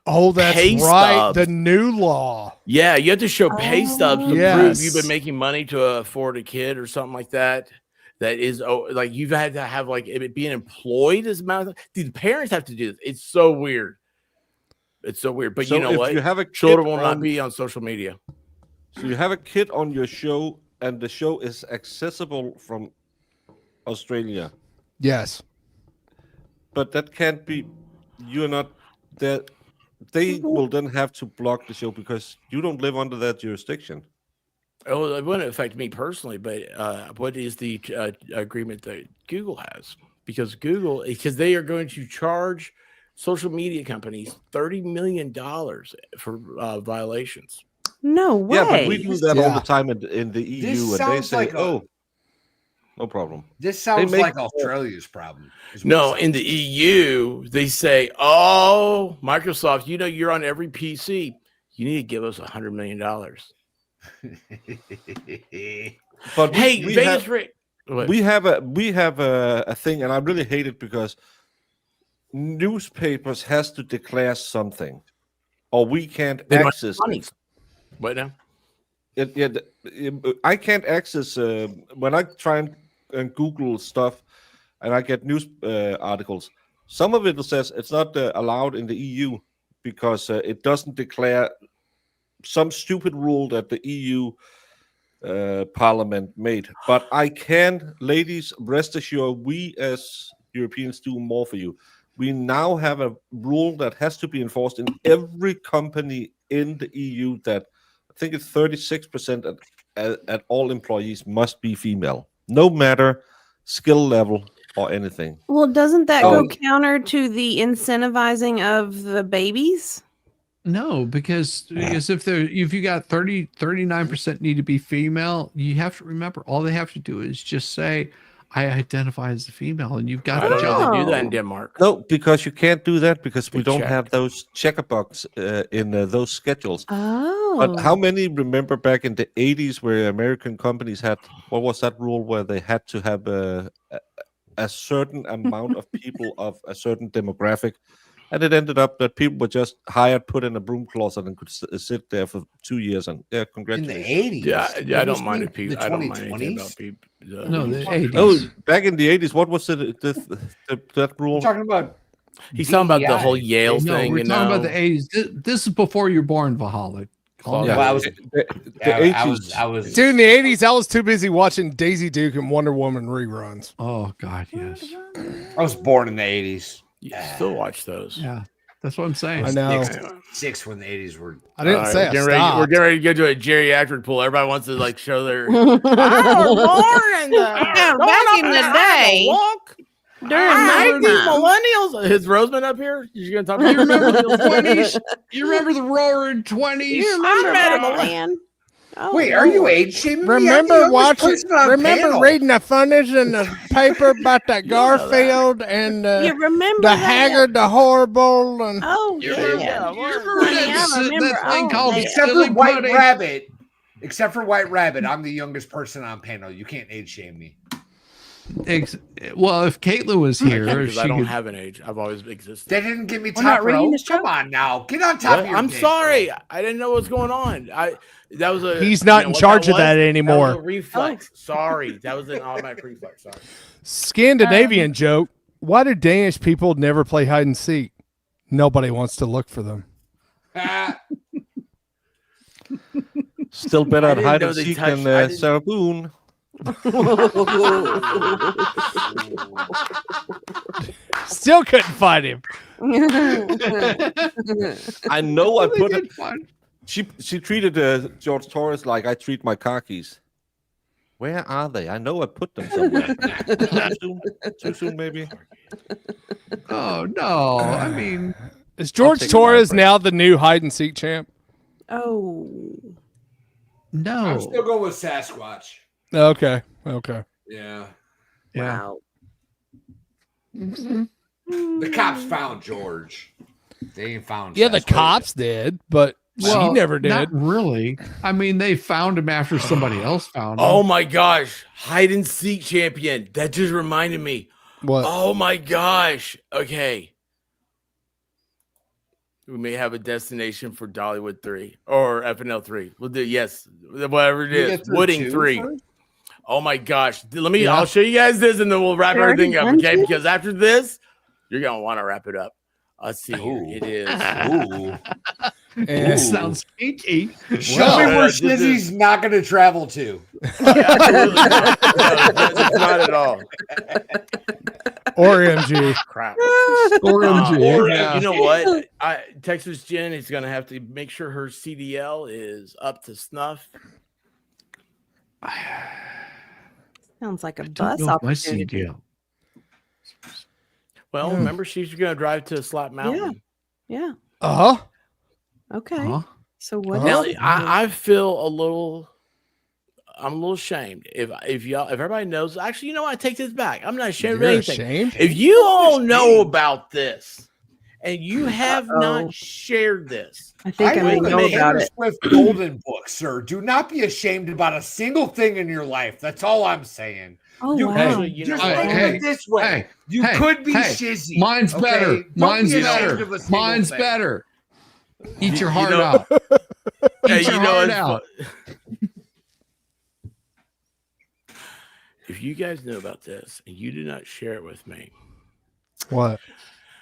S5: Oh, that's
S1: Pay
S5: right.
S1: stubs.
S5: The new law.
S1: Yeah, you have to show pay stubs to prove
S5: Yes.
S1: you've been making money to afford a kid or something like that. That is like you've had to have like it being employed as amount of dude, the parents have to do this. It's so weird. It's so weird. But
S11: So
S1: you know
S11: if
S1: what?
S11: you have a
S1: Children
S11: kid
S1: will not
S11: on-
S1: be on social media.
S11: So you have a kid on your show, and the show is accessible from Australia,
S5: Yes.
S11: but that can't be. You're not that. They will then have to block the show because you don't live under that jurisdiction.
S1: Oh, it wouldn't affect me personally, but what is the agreement that Google has? Because they are going to charge social media companies $30 million for violations.
S3: No way.
S11: Yeah, but we do that all
S5: Yeah.
S11: the time in the EU,
S12: This
S11: and they
S12: sounds
S11: say,
S12: like a-
S11: "Oh, no problem."
S12: This sounds
S11: make-
S12: like Australia's problem. is what
S1: No,
S12: it
S1: in the EU, they say, "Oh, Microsoft, you know you're on every PC. You need to give us $100 million."
S12: sounds.
S11: But
S1: Hey,
S11: we
S1: Vegas
S11: have-
S1: Rick, What?
S11: we have a thing, and I really hate it because newspapers has to declare something, or we can't
S1: They don't have
S11: access
S1: funnies. What now?
S11: I can't access when I try and Google stuff, and I get news articles. Some of it says it's not allowed in the EU because it doesn't declare some stupid rule that the EU Parliament made. But I can, ladies, rest assured, we as Europeans do more for you. We now have a rule that has to be enforced in every company in the EU that I think it's 36% at all employees must be female, no matter skill level or anything.
S3: Well, doesn't that
S11: Oh.
S3: go counter to the incentivizing of the babies?
S4: No, because if you got 39% need to be female, you have to remember all they have to do is just say, I identify as a female, and you've got
S1: I
S4: the
S1: don't know
S4: job.
S1: if they do that in Denmark.
S11: No, because you can't do that because we
S1: Big
S11: don't
S1: check.
S11: have those checker box in those schedules.
S3: Oh.
S11: But how many remember back in the 80s where American companies had, what was that rule where they had to have a certain amount of people of a certain demographic? And it ended up that people were just hired, put in a broom closet, and could sit there for 2 years. And yeah,
S14: In the
S11: congratulations.
S14: 80s.
S1: Yeah, I don't mind if people.
S14: The
S1: I don't mind anything
S14: 2020s?
S1: about people.
S4: No, the 80s.
S11: Oh, back in the 80s, what was that rule?
S14: We're talking about.
S1: He's talking about the
S14: DEI.
S1: whole Yale
S4: No,
S1: thing.
S4: we're
S1: you
S4: talking
S1: know?
S4: about the 80s. This is before you're born, Valhalla. Calm
S11: Yeah,
S14: Well, I was.
S11: the
S14: I
S11: 80s.
S14: was.
S5: Dude, in the 80s, I was too busy watching Daisy Duke and Wonder Woman reruns.
S4: Oh, God, yes.
S14: I was born in the 80s.
S1: You still watch those.
S4: Yeah, that's what I'm saying.
S5: I know.
S14: Six when the 80s were.
S5: I didn't
S1: All
S5: say
S1: right,
S5: I
S1: we're
S5: stopped.
S1: getting ready to go to a geriatric pool. Everybody wants to like show their. I was born in the
S3: back in the day.
S1: Walk.
S3: During
S1: I
S3: my
S1: hate these
S3: time.
S1: millennials. Is Roseman up here? You gonna talk about?
S4: You remember the 20s? You remember the roaring 20s?
S3: You remember
S1: met him
S3: back
S1: a-
S3: then? Oh,
S14: Wait, are you
S3: Lord.
S14: age shaming me? I'm the
S5: Remember
S14: youngest
S5: watching?
S14: person on
S5: Remember
S14: panel.
S5: reading the funnies in the paper about that
S1: You know that.
S5: Garfield and
S3: You remember
S5: the
S3: that?
S5: Haggard, the Horrible, and
S3: Oh,
S4: You
S3: yeah.
S4: remember,
S1: Yeah,
S4: you
S1: well,
S4: remember
S3: honey, I
S4: that,
S3: remember
S4: that thing
S3: all
S4: called
S3: that.
S14: Except
S4: Silly
S14: for White
S4: Putty?
S14: Rabbit. Except for White Rabbit, I'm the youngest person on panel. You can't age shame me.
S4: Well, if Caitlin was here,
S1: Because
S4: she
S1: I don't
S4: could.
S1: have an age. I've always existed.
S14: They didn't give me
S6: We're not
S14: top
S6: reading
S14: row.
S6: this joke?
S14: Come on now, get on top of your
S1: I'm
S14: game,
S1: sorry.
S14: bro.
S1: I didn't know what's going on.
S5: He's not in
S1: what
S5: charge of
S1: was?
S5: that
S1: That was
S5: anymore.
S1: a reflex. Sorry, that was an automatic reflex. Sorry.
S5: Scandinavian joke. Why do Danish people never play hide and seek? Nobody wants to look for them.
S11: Still better
S1: I
S11: at
S1: didn't
S11: hide
S1: know
S11: and
S1: they
S11: seek
S1: touched-
S11: than
S1: I didn't-
S11: Sarah Boone.
S5: Still couldn't find him.
S11: I know I put it.
S4: Fun.
S11: She treated George Torres like I treat my car keys. Where are they? I know I put them somewhere. Too soon, maybe.
S4: Oh no! I mean,
S5: Is George
S11: take
S5: Torres
S11: mine,
S5: now the new hide and seek champ?
S3: Oh.
S4: no.
S14: I'm still going with Sasquatch.
S5: Okay.
S14: Yeah.
S4: Yeah.
S3: Wow.
S14: The cops found George. They ain't found
S5: Yeah, the
S14: Sasquatch.
S5: cops did, but she never did.
S4: Not really. I mean, they found him after somebody else found him.
S1: Oh my gosh, hide and seek champion. That just reminded me.
S5: What?
S1: Oh my gosh. Okay. We may have a destination for Dollywood 3 or FNL 3. We'll do yes, whatever it
S14: You
S1: is.
S14: get through
S1: Wooding
S14: two
S1: 3.
S14: first?
S1: Oh my gosh. Let me
S5: Yeah.
S1: I'll show you guys this and then we'll wrap
S3: We already
S1: everything up.
S3: done
S1: Okay.
S3: two?
S1: Because after this, you're gonna want to wrap it up. Let's see here.
S14: Ooh.
S1: It is.
S14: Ooh.
S5: And
S4: That sounds kinky.
S14: Show
S1: Well,
S14: me where
S1: this is-
S14: Shizzy's not going to travel to.
S1: Absolutely not. No, it's not at all.
S5: or MG.
S1: Crap.
S4: OMG.
S1: Or,
S4: Yeah.
S1: you know what? Texas Jen is going to have to make sure her CDL is up to snuff.
S3: Sounds like a
S4: Don't
S3: bus
S4: know if my
S3: opportunity.
S4: CDL.
S1: Well, remember, she's going to drive to Slap Mountain.
S3: Yeah.
S5: Uh huh.
S3: Okay.
S4: Huh?
S3: So what?
S5: Huh?
S1: Now,
S3: is it?
S1: I feel a little. I'm a little ashamed. If everybody knows, actually, you know what? I take this back. I'm not ashamed
S5: You're
S1: of anything.
S5: ashamed?
S1: If you all know about this, and you have
S3: Uh-oh.
S1: not shared this.
S3: I think I may
S1: with
S3: know
S1: me.
S3: about
S14: Taylor
S3: it.
S14: Swift Golden Book, sir. Do not be ashamed about a single thing in your life. That's all I'm saying.
S3: Oh,
S14: You
S3: wow.
S1: Actually, you know
S14: just
S1: what?
S14: think of
S4: Hey,
S14: it this way.
S4: hey,
S14: you
S4: hey,
S14: could be
S4: hey,
S14: shizzy.
S4: Mine's
S14: okay?
S4: better.
S14: Don't
S4: Mine's
S14: be ashamed
S4: better.
S14: of a single
S4: Mine's
S14: thing.
S4: better. Eat your
S1: You
S4: heart
S1: know-
S4: out.
S1: Hey,
S4: Eat your
S1: you know,
S4: heart
S1: it's
S4: out.
S1: if you guys know about this and you do not share it with me,
S5: What?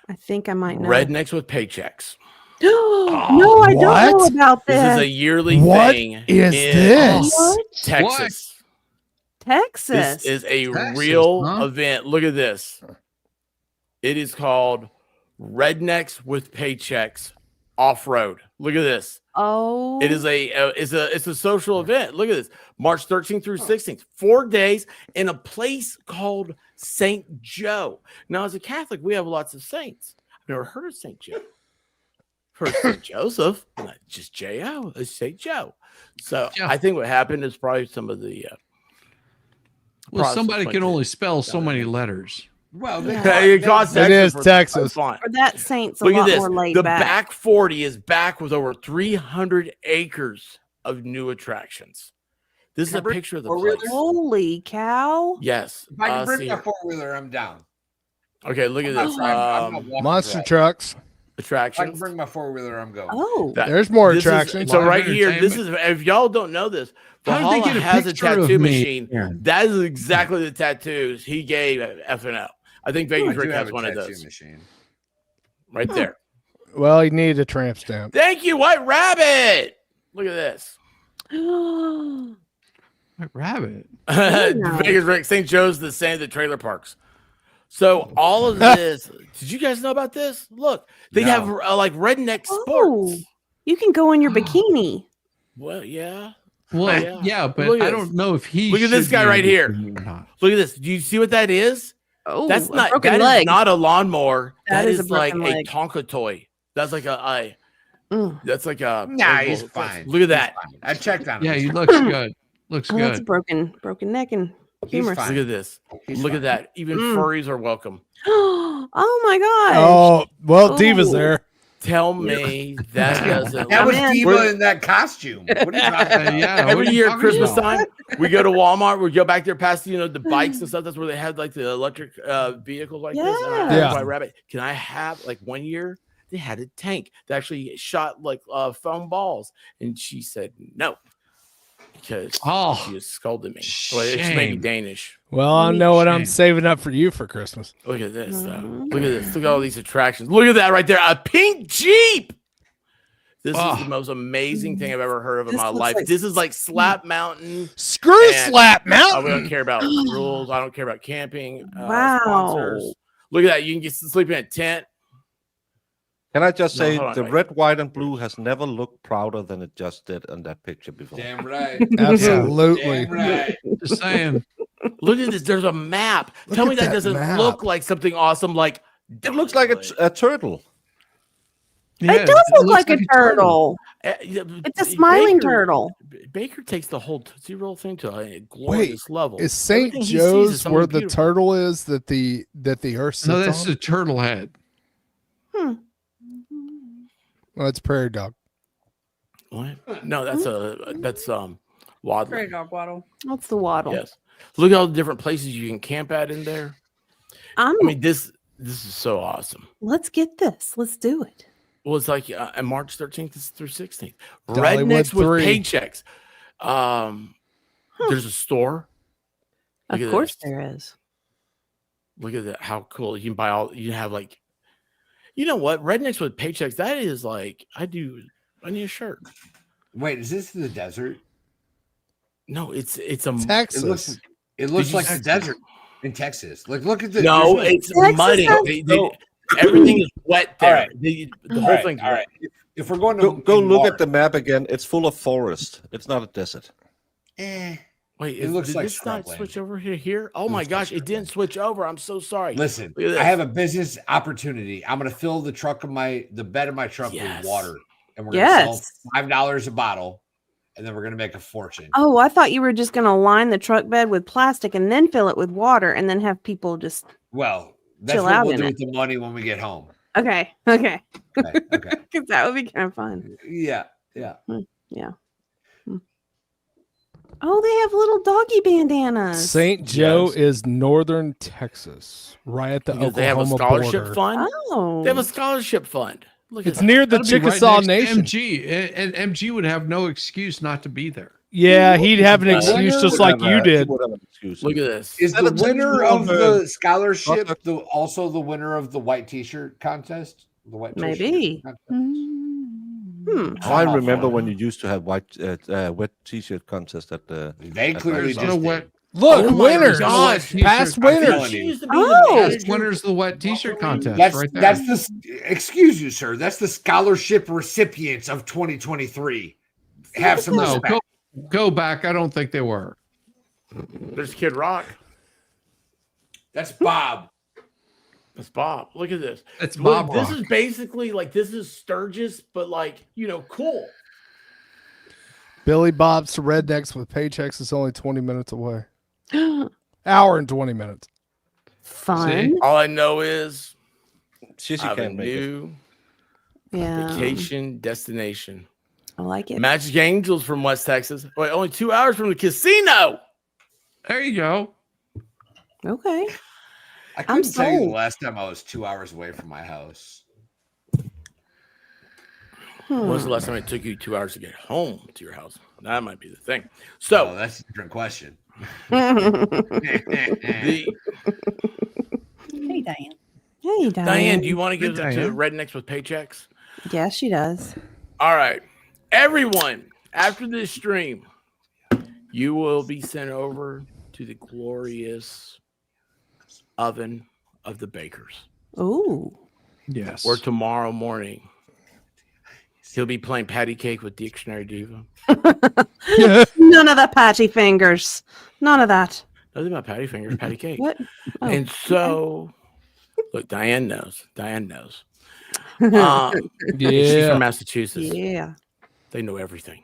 S3: I think I might know.
S1: Rednecks with Paychecks.
S3: No, I don't know
S5: What?
S3: about
S1: This
S3: this.
S1: is a yearly
S5: What
S1: thing
S5: is
S1: in
S5: this?
S3: What?
S1: Texas.
S3: Texas.
S1: This is a
S4: Texas,
S1: real
S4: huh?
S1: event. Look at this. It is called Rednecks with Paychecks Off-Road. Look at this.
S3: Oh.
S1: It is it's a social event. Look at this. March 13th through 16th. 4 days in a place called St. Joe. Now, as a Catholic, we have lots of saints. I've never heard of St. Joe. Heard of St. Joseph, not just J.O. It's St. Joe. So
S4: Yeah.
S1: I think what happened is probably some of the
S4: Well,
S1: Protestants
S4: somebody
S1: like
S4: can
S1: to-
S4: only spell so many letters.
S14: Well,
S1: it costs
S5: It
S1: extra
S5: is
S1: for
S5: Texas.
S1: fun.
S3: Or that saint's a
S1: Look at
S3: lot
S1: this.
S3: more laid
S1: The
S3: back.
S1: back 40 is back with over 300 acres of new attractions. This is a
S14: Remember?
S1: picture of the
S14: Four-wheeler?
S1: place.
S3: Holy cow.
S1: Yes.
S14: If I can bring
S1: see
S14: my
S1: here.
S14: 4-wheeler, I'm down.
S1: Okay, look at
S14: I'm
S1: this.
S14: not driving. I'm not walking
S5: Monster
S14: around.
S5: trucks.
S14: If I can
S1: Attractions.
S14: bring my 4-wheeler, I'm going.
S3: Oh.
S1: That-
S5: There's more
S1: this is-
S5: attractions.
S1: so
S4: Live
S1: right here, this is
S4: entertainment.
S1: if y'all don't know this,
S4: How did they
S1: Valhalla
S4: get a
S1: has a
S4: picture of
S1: tattoo
S4: me
S1: machine.
S4: here?
S1: That is exactly the tattoos he gave at FNL. I think
S14: I
S1: Vegas
S14: do
S1: Rick
S14: have
S1: has
S14: a
S1: one of
S14: tattoo
S1: those
S14: machine.
S1: right there.
S5: Well, he needed a tramp stamp.
S1: Thank you, White Rabbit. Look at this.
S4: White Rabbit.
S1: Vegas Rick, St. Joe's the same as the trailer parks. So all of this, did you guys know about this? Look, they have like redneck
S3: Oh.
S1: sports.
S3: You can go in your bikini.
S1: Well, yeah.
S4: Well, yeah, but
S1: Look at
S4: I
S1: this.
S4: don't know if he.
S1: Look at this
S4: should
S1: guy
S4: be
S1: right here.
S4: or not.
S1: Look at this. Do you see what that is?
S3: Oh,
S1: That's
S3: a
S1: not
S3: broken
S1: that
S3: leg.
S1: is not a lawnmower.
S3: That
S1: that
S3: is
S1: is,
S3: a
S1: like
S3: broken
S1: a
S3: leg.
S1: Tonka toy. That's like a that's like a
S14: Nah, he's fine.
S1: Look at that.
S14: He's fine. I checked on him.
S4: Yeah,
S14: He's
S4: he
S14: fine.
S4: looks good. Looks
S3: Oh, that's a
S4: good.
S3: broken neck and humorous.
S14: fine.
S1: Look at this.
S14: He's
S1: Look
S14: fine.
S1: at that. Even
S3: Mm.
S1: furries are welcome.
S3: Oh my gosh.
S5: Oh, well, Diva's
S3: Oh.
S5: there.
S1: Tell me that doesn't.
S14: That was
S3: I'm in.
S14: Diva in that costume. What are you talking about?
S4: Yeah, what
S1: Every
S4: are you
S1: year
S4: talking
S1: Christmas
S4: about?
S1: time, we go to Walmart. We go back there past the bikes and stuff. That's where they had like the electric vehicles like this. And I
S3: Yeah.
S1: asked
S5: Yeah.
S1: my rabbit, can I have like one year? They had a tank that actually shot like foam balls, and she said no because
S4: Oh,
S1: she just scolded me. Well, it's made me
S4: shame.
S1: Danish.
S5: Well, I know what I'm
S4: Shame.
S5: saving up for you for Christmas.
S1: Look at this.
S3: Mhm.
S1: Look at this. Look at all these attractions. Look at that right there. A pink Jeep. This
S4: Oh.
S1: is the most amazing thing I've ever heard of in
S3: This
S1: my
S3: looks
S1: life.
S3: like-
S1: This is like Slap Mountain.
S5: Screw
S1: And-
S5: Slap
S1: We
S5: Mountain.
S1: don't care about rules. I don't care about camping.
S3: Wow.
S1: Sponsors. Look at that. You can get to sleep in a tent.
S11: Can I just
S1: No,
S11: say
S1: hold on,
S11: the
S1: wait.
S11: red, white, and blue has never looked prouder than it just did on that picture before.
S14: Damn right.
S5: Absolutely.
S14: Damn right.
S4: Just saying.
S1: Look at this. There's a map.
S5: Look
S1: Tell me
S5: at
S1: that
S5: that
S1: doesn't
S5: map.
S1: look like something awesome like
S11: It looks like a turtle.
S4: Yeah,
S3: It does look
S4: looks
S3: like a turtle. It's a smiling turtle.
S1: Baker takes the whole Tootsie Roll thing to a glorious level.
S5: Is St.
S1: Everything he sees is
S5: Joe's
S1: something
S5: where the
S1: beautiful.
S5: turtle is that the earth sits
S4: No, that's
S5: on?
S4: the turtle head.
S5: Well, it's prairie dog.
S1: What? No, that's waddling.
S6: Prairie dog waddle.
S3: What's the waddle?
S1: Yes. Look at all the different places you can camp at in there. I mean, this is so awesome.
S3: Let's get this. Let's do it.
S1: Well, it's like March 13th through 16th.
S5: Dollywood
S1: Rednecks with
S5: 3.
S1: paychecks. There's a store.
S3: Of
S1: Look at
S3: course
S1: this.
S3: there is.
S1: Look at that. How cool. You can buy all, you have like, you know what? Rednecks with paychecks. That is like, I need a shirt.
S14: Wait, is this the desert?
S1: No, it's a
S5: Texas.
S14: It looks
S1: you
S14: like the
S1: see-
S14: desert in Texas. Like, look at the.
S1: No,
S14: there's
S1: it's
S3: Texas
S1: muddy.
S3: has-
S1: Everything is wet there.
S14: All right.
S1: The
S14: all
S1: whole
S14: right,
S1: thing's
S14: all
S1: wet.
S14: right. If we're going to
S11: Go look
S14: March,
S11: at the map again. It's full of forest. It's not a desert.
S14: eh.
S1: Wait,
S14: It looks
S1: did
S14: like
S1: this not
S14: scrubland.
S1: switch over here? Oh my
S14: Looks like
S1: gosh, it didn't switch over. I'm so sorry.
S14: Listen,
S1: Look at
S14: I
S1: this.
S14: have a business opportunity. I'm going to fill the trunk of the bed of my truck
S1: Yes.
S14: with water, and we're going to
S3: Yes.
S14: sell $5 a bottle, and then we're going to make a fortune.
S3: Oh, I thought you were just going to line the truck bed with plastic and then fill it with water and then have people just.
S14: Well, that's
S3: Chill
S14: what
S3: out
S14: we'll
S3: in
S14: do
S3: it.
S14: with the money when we get home.
S3: Okay.
S8: Okay.
S3: Because that would be kind of fun.
S8: Yeah.
S3: Yeah. Oh, they have little doggy bandanas.
S5: St. Joe is northern Texas, right at the
S1: Because they have a
S5: Oklahoma
S1: scholarship
S5: border.
S1: fund.
S3: Oh.
S1: They have a scholarship fund. Look at
S5: It's
S1: that.
S5: near the
S4: That'd be right
S5: Chickasaw
S4: next to
S5: Nation.
S4: MG, and MG would have no excuse not to be there.
S5: Yeah, he'd have an
S8: The
S5: excuse
S8: winner
S5: just
S8: would
S5: like
S8: have
S5: you
S8: a-
S5: did.
S1: Look at this.
S8: Is the winner of the scholarship
S11: Butter.
S8: also the winner of the white T-shirt contest? The white T-shirt
S3: Maybe.
S8: contest?
S3: Hmm.
S11: Oh, I remember when you used to have wet T-shirt contest at the.
S8: They
S11: at
S8: clearly
S11: Microsoft.
S8: just did.
S5: Look,
S1: Oh my
S5: winners,
S1: gosh,
S5: past
S4: t-shirt.
S5: winners.
S1: She used to be
S3: Oh.
S1: the
S4: Past winners of the wet T-shirt contest,
S8: That's
S4: right there.
S8: that's the excuse you, sir. That's the scholarship recipients of 2023. Have some
S4: No,
S8: respect.
S4: go back. I don't think they were.
S1: There's Kid Rock.
S8: That's Bob.
S1: That's Bob. Look at this.
S4: It's
S1: Look,
S4: Bob
S1: this
S4: Rock.
S1: is basically like this is Sturgis, but like cool.
S5: Billy Bob's to Rednecks with paychecks is only 20 minutes away. Hour and 20 minutes.
S3: Fun.
S4: See?
S1: All I know is
S11: Sissy
S1: I have a
S11: can't make it.
S1: new
S3: Yeah.
S1: vacation destination.
S3: I like it.
S1: Magic Angels from West Texas. Wait, only 2 hours from the casino.
S4: There you go.
S3: Okay.
S8: I couldn't tell you the
S3: sold.
S8: last time I was 2 hours away from my house.
S1: When was the last time it took you 2 hours to get home to your house? That might be the thing. So
S8: Oh, that's a different question.
S1: the,
S6: Hey, Diane.
S3: Hey, Diane.
S1: Diane, do you want to give
S4: Hey,
S1: it to
S4: Diane.
S1: Rednecks with paychecks?
S3: Yes, she does.
S1: All right. Everyone, after this stream, you will be sent over to the glorious oven of the bakers.
S3: Ooh.
S4: Yes.
S1: Or tomorrow morning, he'll be playing patty cake with Dictionary Diva.
S3: None of the patty fingers. None of that.
S1: Nothing about patty fingers, patty cake.
S3: What? Oh,
S1: And so, look, Diane knows. Diane knows.
S5: Yeah.
S1: She's from Massachusetts.
S3: yeah.
S1: They know everything.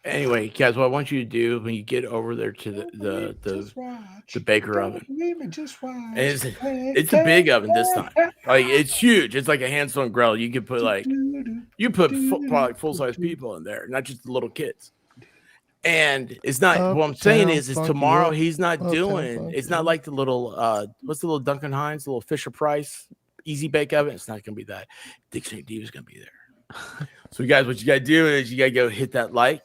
S1: Anyway, guys, what I want you to do when you get over there to the baker oven, and it's a big oven this time. Like it's huge. It's like a handstone grill. You could put probably full size people in there, not just the little kids. And it's not
S5: Up,
S1: what I'm saying
S5: down,
S1: is
S5: funky
S1: tomorrow
S5: up.
S1: he's not
S5: Up, down,
S1: doing.
S5: funky
S1: It's not like the little what's the little Duncan Hines, the little Fisher Price easy bake oven. It's not gonna be that. Dictionary Diva's gonna be there. So guys, what you gotta do is you gotta go hit that like.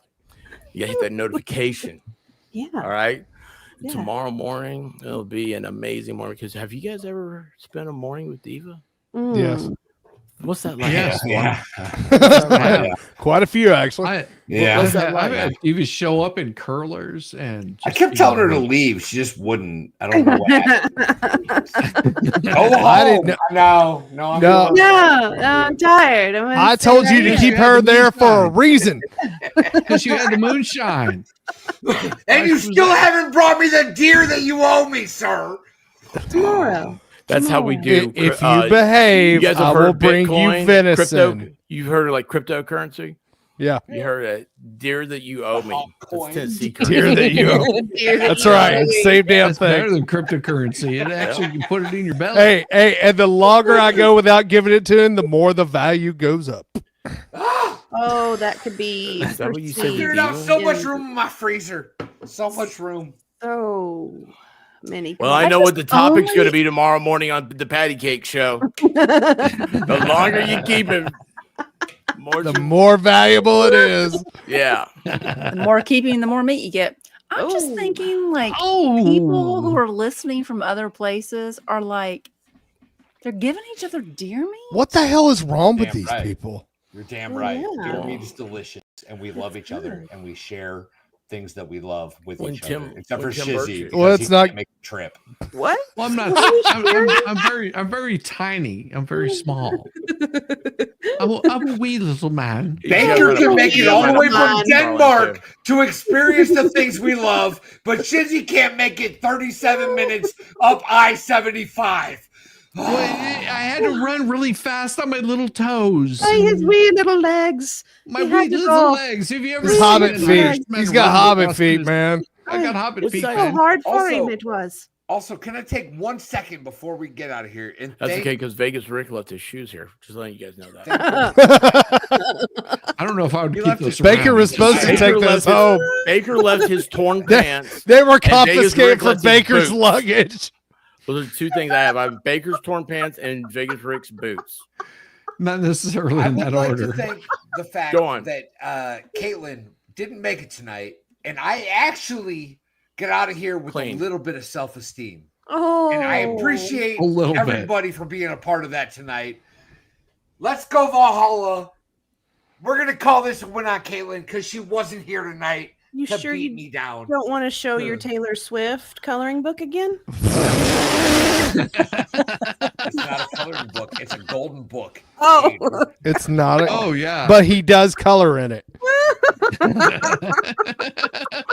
S1: You gotta hit that notification.
S3: Yeah.
S1: All right.
S3: Yeah.
S1: Tomorrow morning, it'll be an amazing morning. Because have you guys ever spent a morning with Diva?
S3: Mm.
S5: Yes.
S1: What's that like?
S4: Yes.
S5: Yeah. Quite a few, actually.
S8: Yeah.
S1: What's that
S4: I've
S1: like?
S4: had Divas show up in curlers and
S8: I
S4: just
S8: kept
S4: be
S8: telling her to
S4: like,
S8: leave. She just wouldn't. I don't know what happened. Go
S5: I
S8: home.
S5: didn't
S8: No, I'm
S5: No.
S8: going.
S3: No, I'm tired. I'm gonna
S5: I
S3: stay
S5: told you
S3: right
S5: to
S3: here.
S5: keep her there for a reason.
S4: because you had the moonshine.
S8: And you still haven't brought me the deer that you owe me, sir.
S3: Tomorrow.
S1: That's how we do.
S5: If you behave,
S1: you guys have
S5: I will
S1: heard
S5: bring
S1: Bitcoin,
S5: you venison.
S1: Crypto, you've heard of like cryptocurrency?
S5: Yeah.
S1: You heard it. Deer that you owe me. That's Tennessee
S5: Deer
S1: currency.
S5: that you owe. That's right. Same damn
S4: That's better
S5: thing.
S4: than cryptocurrency. It actually can put it in your belly.
S5: Hey, and the longer I go without giving it to him, the more the value goes up.
S3: Oh, that could be.
S1: Is that what you said to
S8: Cleared out
S1: Diva?
S8: so much room in my freezer. So much room.
S3: So many.
S1: Well, I know what the topic's going to be tomorrow morning on the patty cake show. The longer you keep it,
S5: The more valuable it is.
S1: Yeah.
S6: The more keeping, the more meat you get. I'm just thinking, like, people who are listening from other places are like, they're giving each other deer meat.
S5: What the hell is wrong with
S8: Damn
S5: these
S8: right.
S5: people?
S8: You're damn
S3: Oh,
S8: right.
S3: yeah.
S8: Deer meat is delicious, and we love each other, and we share things that we love with
S1: When
S8: each
S1: Tim-
S8: other. Except for
S1: when Tim
S8: Shizzy.
S1: Birch-
S8: because
S5: Well, it's
S8: he
S5: not-
S8: can't make a trip.
S3: What?
S4: Well, I'm not. I'm very tiny. I'm very small. I'm a wee little man.
S8: Baker can make it all the way from
S1: Carlin,
S8: Denmark to experience the things we love, but Shizzy can't make it 37 minutes up I-75.
S4: Well, I had to run really fast on my little toes.
S3: Hey, his wee little legs.
S4: My
S3: He had
S4: wee
S3: to
S4: little
S3: go.
S4: legs. Have you ever
S5: His
S4: seen
S5: hobbit
S4: an
S5: feet.
S4: Irishman
S5: He's got
S4: run
S5: hobbit
S4: across
S5: feet,
S4: his-
S5: man.
S4: I got hobbit
S1: What's
S4: feet.
S1: that?
S3: So
S4: man.
S3: hard for
S8: Also-
S3: him it was.
S14: Also, can I take 1 second before we get out of here? And
S1: That's
S14: thank-
S1: okay because Vegas Rick left his shoes here. Just letting you guys know that.
S4: I don't know if I would
S14: You
S4: keep
S14: left
S4: those.
S14: it-
S5: Baker
S4: around.
S5: was supposed to
S1: Baker
S5: take
S1: left
S5: those
S1: his-
S5: home.
S1: Baker left his torn pants.
S5: They were
S1: and Vegas
S5: confiscated
S1: Rick
S5: from
S1: left his
S5: Baker's
S1: boots.
S5: luggage.
S1: Those are two things I have. I have Baker's torn pants and Vegas Rick's boots.
S4: Not necessarily
S14: I
S4: in
S14: would
S4: that
S14: like
S4: order.
S14: to thank the fact
S1: Go on.
S14: that Caitlin didn't make it tonight, and I actually get out of here with
S1: Clean.
S14: a little bit of self-esteem.
S3: Oh,
S14: And I appreciate
S4: A little bit.
S14: everybody for being a part of that tonight. Let's go Valhalla. We're gonna call this a win on Caitlin because she wasn't here tonight
S3: You
S14: to
S3: sure
S14: beat
S3: you
S14: me down.
S3: don't want to show your Taylor Swift coloring book again?
S14: It's not a coloring book; it's a golden book.
S3: Oh.
S5: It's not.
S4: Oh yeah.
S5: But he does color in it.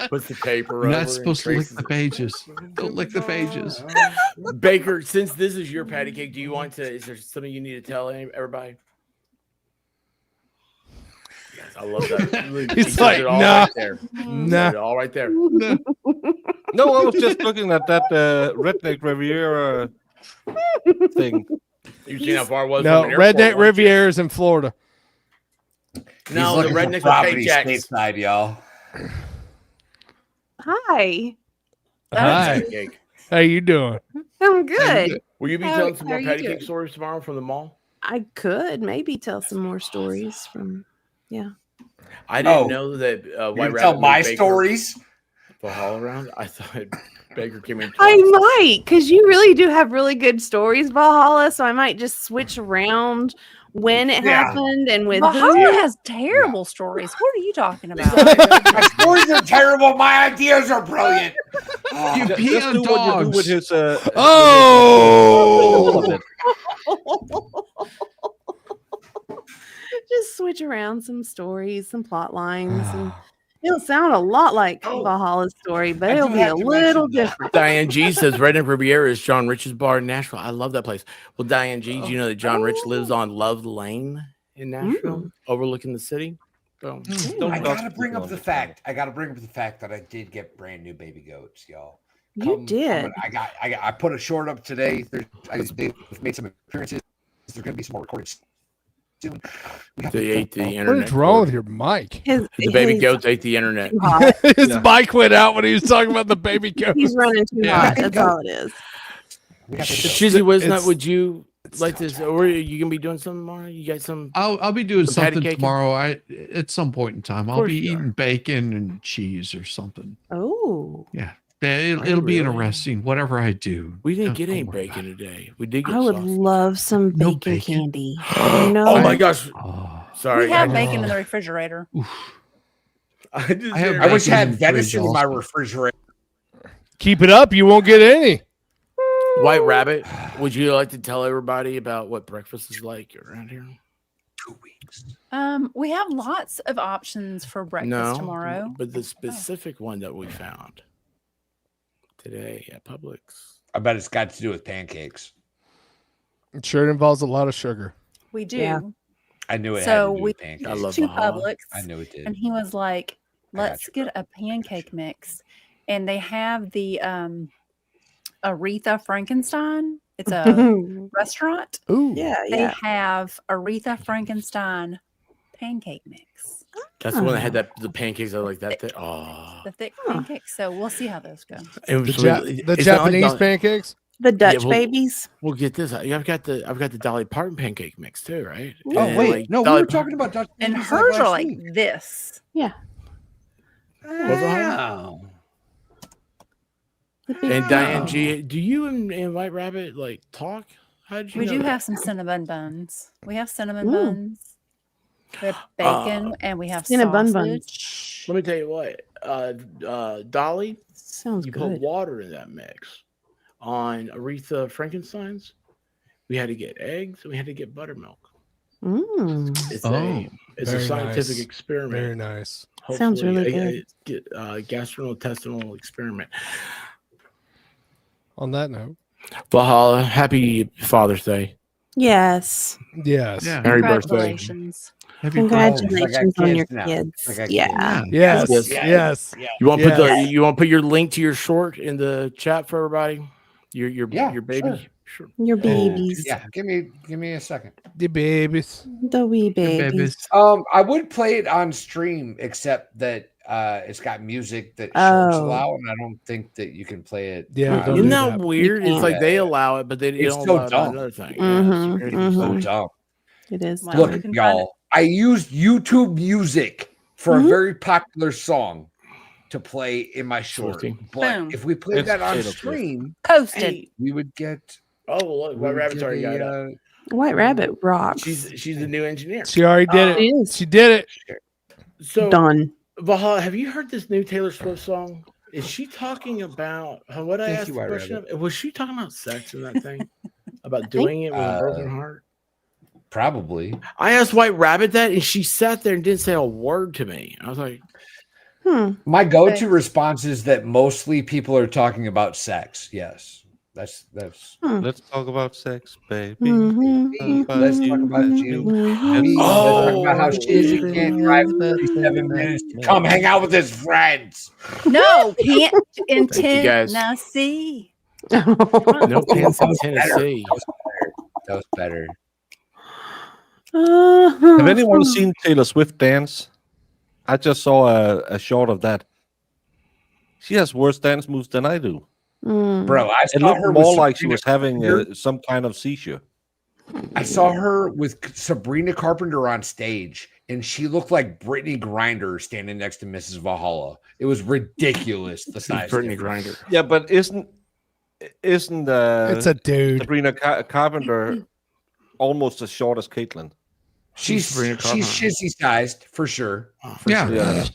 S1: Puts the paper
S4: You're
S1: over
S4: not
S1: and
S4: supposed to lick
S1: traces
S4: the
S1: it.
S4: pages. Don't lick the pages.
S1: Baker, since this is your patty cake, do you want to? Is there something you need to tell everybody? Yes, I love that. He
S5: He's
S1: said
S5: like,
S1: it all
S5: nah.
S1: right there. He
S5: Nah.
S1: said it all right there.
S11: No, I was just looking at that Redneck Riviera thing.
S1: You seen how far it was
S5: No,
S1: from an airport,
S5: Redneck
S1: weren't you?
S5: Riviera is in Florida.
S1: No, the
S14: He's looking for
S1: Rednecks are
S14: property
S1: paychecks.
S14: stateside, y'all.
S3: Hi,
S5: Hi.
S1: Patty cake.
S5: How you doing?
S3: I'm good.
S1: Will you be
S3: How-
S1: telling some
S3: how
S1: more
S3: are you
S1: patty
S3: doing?
S1: cake stories tomorrow from the mall?
S3: I could maybe tell some more stories from. Yeah.
S1: I didn't
S14: Oh.
S1: know that
S14: You
S1: White
S14: can
S1: Rabbit
S14: tell my
S1: moved Baker
S14: stories.
S1: for all around. I thought Baker came in.
S3: I
S1: twice.
S3: might, because you really do have really good stories, Valhalla. So I might just switch around when it
S14: Yeah.
S3: happened and with
S6: Valhalla
S3: who.
S6: has terrible stories. What are you talking about?
S14: My stories are terrible. My ideas are brilliant. Oh,
S4: You pee
S11: Just
S4: on
S11: do what you do
S4: dogs.
S11: with his.
S5: Oh!
S3: Just switch around some stories, some plot lines, and it'll sound a lot like Valhalla's story, but
S14: I
S3: it'll
S14: do
S3: be a
S14: have to
S3: little
S14: mention that.
S3: different.
S1: Diane G says Redneck Riviera is John Rich's bar in Nashville. I love that place. Well, Diane G, do you know that John Rich lives on Love Lane in Nashville, overlooking the city? So,
S14: I gotta bring up the fact. I gotta bring up the fact that I did get brand new baby goats, y'all.
S3: You did.
S14: I put a short up today. They've made some appearances. There's gonna be some more recordings soon.
S1: they ate the
S5: What
S1: internet.
S5: is wrong with your mic?
S1: The baby goats ate the internet.
S3: too hot.
S5: His mic went out when he was talking about the baby goat.
S3: He's running too
S4: Yeah.
S3: hot. That's all it is.
S1: Shizzy Wisnut,
S5: it's-
S1: would you like this? Or are you gonna be doing something more? You got some?
S4: I'll be doing
S1: Some patty
S4: something
S1: cake?
S4: tomorrow. At some point in time, I'll
S1: course
S4: be
S1: you are.
S4: eating bacon and cheese or something.
S3: Oh,
S4: Yeah, it'll
S1: Are you
S4: be
S1: really?
S4: interesting. Whatever I do,
S1: We didn't
S4: Don't
S1: get any
S4: worry about
S1: bacon today. We did get
S3: I would
S1: sausage.
S3: love some
S4: No
S3: bacon
S4: bacon?
S3: candy. You know,
S1: Oh my gosh!
S4: Oh,
S1: Sorry,
S6: We have
S1: I-
S6: bacon in the refrigerator.
S1: I, just
S4: I have
S14: I wish I
S4: bacon
S14: had
S4: in the fridge
S14: venison in my
S4: also.
S14: refrigerator.
S5: Keep it up. You won't get any.
S1: White Rabbit, would you like to tell everybody about what breakfast is like around here?
S14: 2 weeks.
S6: We have lots of options for breakfast
S1: No,
S6: tomorrow.
S1: but the specific one that we found today at Publix.
S14: I bet it's got to do with pancakes.
S5: It sure involves a lot of sugar.
S6: We do.
S3: Yeah.
S14: I knew it
S6: So
S14: had to do
S6: we
S14: with pancakes.
S1: I love
S6: to
S1: Valhalla.
S6: Publix,
S14: I knew it did.
S6: and he was like,
S14: I got
S6: "Let's
S14: you,
S6: get a pancake mix." And they have the Aretha Frankenstein. It's a restaurant.
S5: Ooh.
S3: yeah,
S6: They
S3: yeah.
S6: have Aretha Frankenstein pancake mix,
S1: That's the one that had the pancakes that like that. Oh,
S6: the thick pancakes. So we'll see how those go.
S1: it was
S5: The,
S1: really-
S5: the
S1: it's not like
S5: Japanese
S1: Dolly-
S5: pancakes?
S3: The Dutch
S1: well-
S3: babies.
S1: Well, get this. I've got the Dolly Parton pancake mix too, right?
S3: Oh,
S1: And,
S14: wait,
S1: like,
S14: no, we
S1: Dolly
S14: were talking about Dutch
S6: And
S14: babies
S6: hers are
S14: last
S6: like
S14: week.
S6: this.
S3: Yeah.
S14: Wow.
S3: The big
S1: And Diane
S3: pancake.
S1: G, do you and White Rabbit like talk? How did you?
S6: We
S1: know
S6: do
S1: that?
S6: have some cinnamon buns. We have cinnamon
S3: Ooh.
S6: buns. We have bacon, and we have
S3: Cinnamon
S6: sausage.
S1: Let me tell you what, Dolly,
S3: Sounds
S1: you put
S3: good.
S1: water in that mix. On Aretha Frankenstein's, we had to get eggs and we had to get buttermilk.
S3: Mm.
S1: It's
S4: Oh,
S1: it's a
S5: very
S1: scientific
S5: nice.
S1: experiment.
S5: Very nice.
S3: Sounds really
S1: Hopefully, gastrointestinal experiment.
S5: On that note,
S1: Valhalla, happy Father's Day.
S3: Yes.
S5: yes.
S4: yeah.
S1: Merry birthday.
S6: Congratulations.
S4: Happy
S3: Congratulations on your
S14: kids now.
S3: kids.
S14: I got
S3: Yeah.
S14: kids.
S5: Yes.
S1: Yes.
S5: Yes.
S1: You want to
S5: Yes.
S1: put your link to your short in the chat for everybody? Your baby. Sure.
S3: Your babies.
S8: Yeah, give me a second.
S5: The babies.
S3: The wee babies.
S8: I would play it on stream, except that it's got music that sharks allow, and I don't think that you can play it.
S5: Yeah,
S1: Isn't that weird? It's like they allow it, but they
S8: It's
S1: don't
S8: so
S1: allow it
S8: dumb.
S1: on another thing.
S3: Mhm,
S8: So dumb.
S3: It is.
S6: Well,
S8: Look,
S6: you can find
S8: y'all, I used YouTube Music for a very popular song to play in my short.
S1: Swiftie.
S8: But
S6: Boom.
S8: if we played
S11: It's
S8: that on
S11: Taylor Swift.
S8: stream,
S6: Posted.
S8: hey, we would get.
S1: Oh, well, look,
S8: we
S1: White
S8: would
S1: Rabbit's
S8: get
S1: already got it up.
S3: White Rabbit rocks.
S1: She's the new engineer.
S5: She already did
S3: It
S5: it.
S3: is.
S5: She did it.
S1: So,
S3: Done.
S1: Valhalla, have you heard this new Taylor Swift song? Is she talking about what I
S8: Thank
S1: asked
S8: you,
S1: the
S8: White
S1: question
S8: Rabbit.
S1: of? Was she talking about sex in that thing? About doing it with a broken heart?
S8: Probably.
S1: I asked White Rabbit that, and she sat there and didn't say a word to me. I was like,
S8: My go-to response is that mostly people are talking about sex. Yes, that's.
S11: Let's talk about sex, baby.
S8: Let's talk about you. Let's talk about how Shizzy can't drive 37 minutes to come hang out with his friends.
S6: No, can't in
S1: guys.
S6: Tennessee.
S1: no pants in
S8: That was
S1: Tennessee.
S8: That was better.
S11: Have anyone seen Taylor Swift dance? I just saw a short of that. She has worse dance moves than I do.
S8: Bro, I
S11: It
S8: saw
S11: looked
S8: her
S11: more
S8: with
S11: like she
S8: Sabrina
S11: was having
S8: Carpenter.
S11: some kind of seizure.
S8: I saw her with Sabrina Carpenter on stage, and she looked like Brittany Griner standing next to Mrs. Valhalla. It was ridiculous. The size.
S1: Brittany
S8: difference.
S1: Griner.
S11: Yeah, but isn't
S5: It's a dude.
S11: Sabrina Carpenter almost as short as Caitlyn?
S8: She's shizzy sized for sure.
S4: Yeah.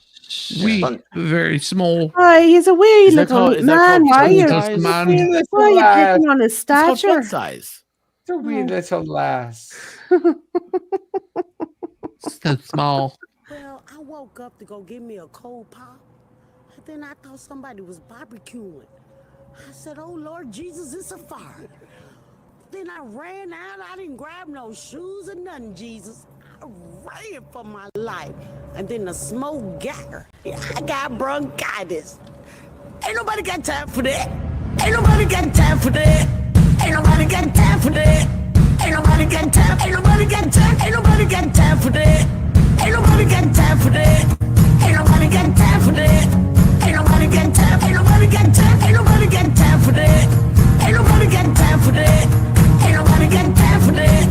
S4: We very small.
S3: Why, he's a wee
S1: Is that
S3: little
S1: called- is that
S3: man.
S1: called
S3: Why are you,
S4: just man?
S3: why are you picking on his
S1: It's called
S3: stature?
S1: what size?
S8: The wee little lass.
S4: So small.
S15: Well, I woke up to go get me a cold pop, and then I thought somebody was barbecuing. I said, "Oh Lord Jesus, it's a fire." Then I ran out. I didn't grab no shoes or nothing, Jesus. I ran for my life. And then the smoke got her. I got bronchitis. Ain't nobody got time for that. Ain't nobody got time for that. Ain't nobody got time for that. Ain't nobody got time. Ain't nobody got time. Ain't nobody got time for that. Ain't nobody got time for that. Ain't nobody got time for that. Ain't nobody got time. Ain't nobody got time. Ain't nobody got time for that. Ain't nobody got time for that. Ain't nobody got time for that.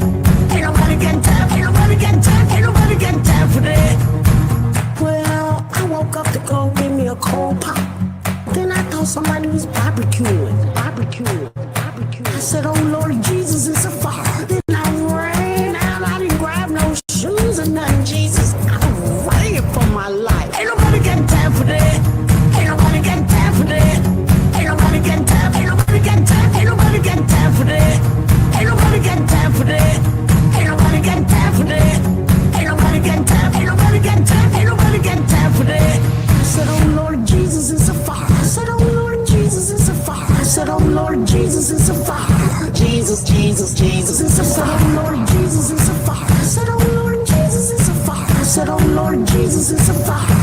S15: Ain't nobody got time. Ain't nobody got time. Ain't nobody got time for that. Well, I woke up to go get me a cold pop. Then I thought somebody was barbecuing. I said, "Oh Lord Jesus, it's a fire." Then I ran out. I didn't grab no shoes or nothing, Jesus. I ran for my life. Ain't nobody got time for that. Ain't nobody got time for that. Ain't nobody got time. Ain't nobody got time. Ain't nobody got time for that. Ain't nobody got time for that. Ain't nobody got time for that. Ain't nobody got time. Ain't nobody got time. Ain't nobody got time for that. I said, "Oh Lord Jesus, it's a fire." I said, "Oh Lord Jesus, it's a fire." I said, "Oh Lord Jesus, it's a fire." Jesus, Jesus, Jesus, it's a fire. I said, "Oh Lord Jesus, it's a fire." I said, "Oh Lord Jesus, it's a fire." I said, "Oh Lord Jesus, it's a fire."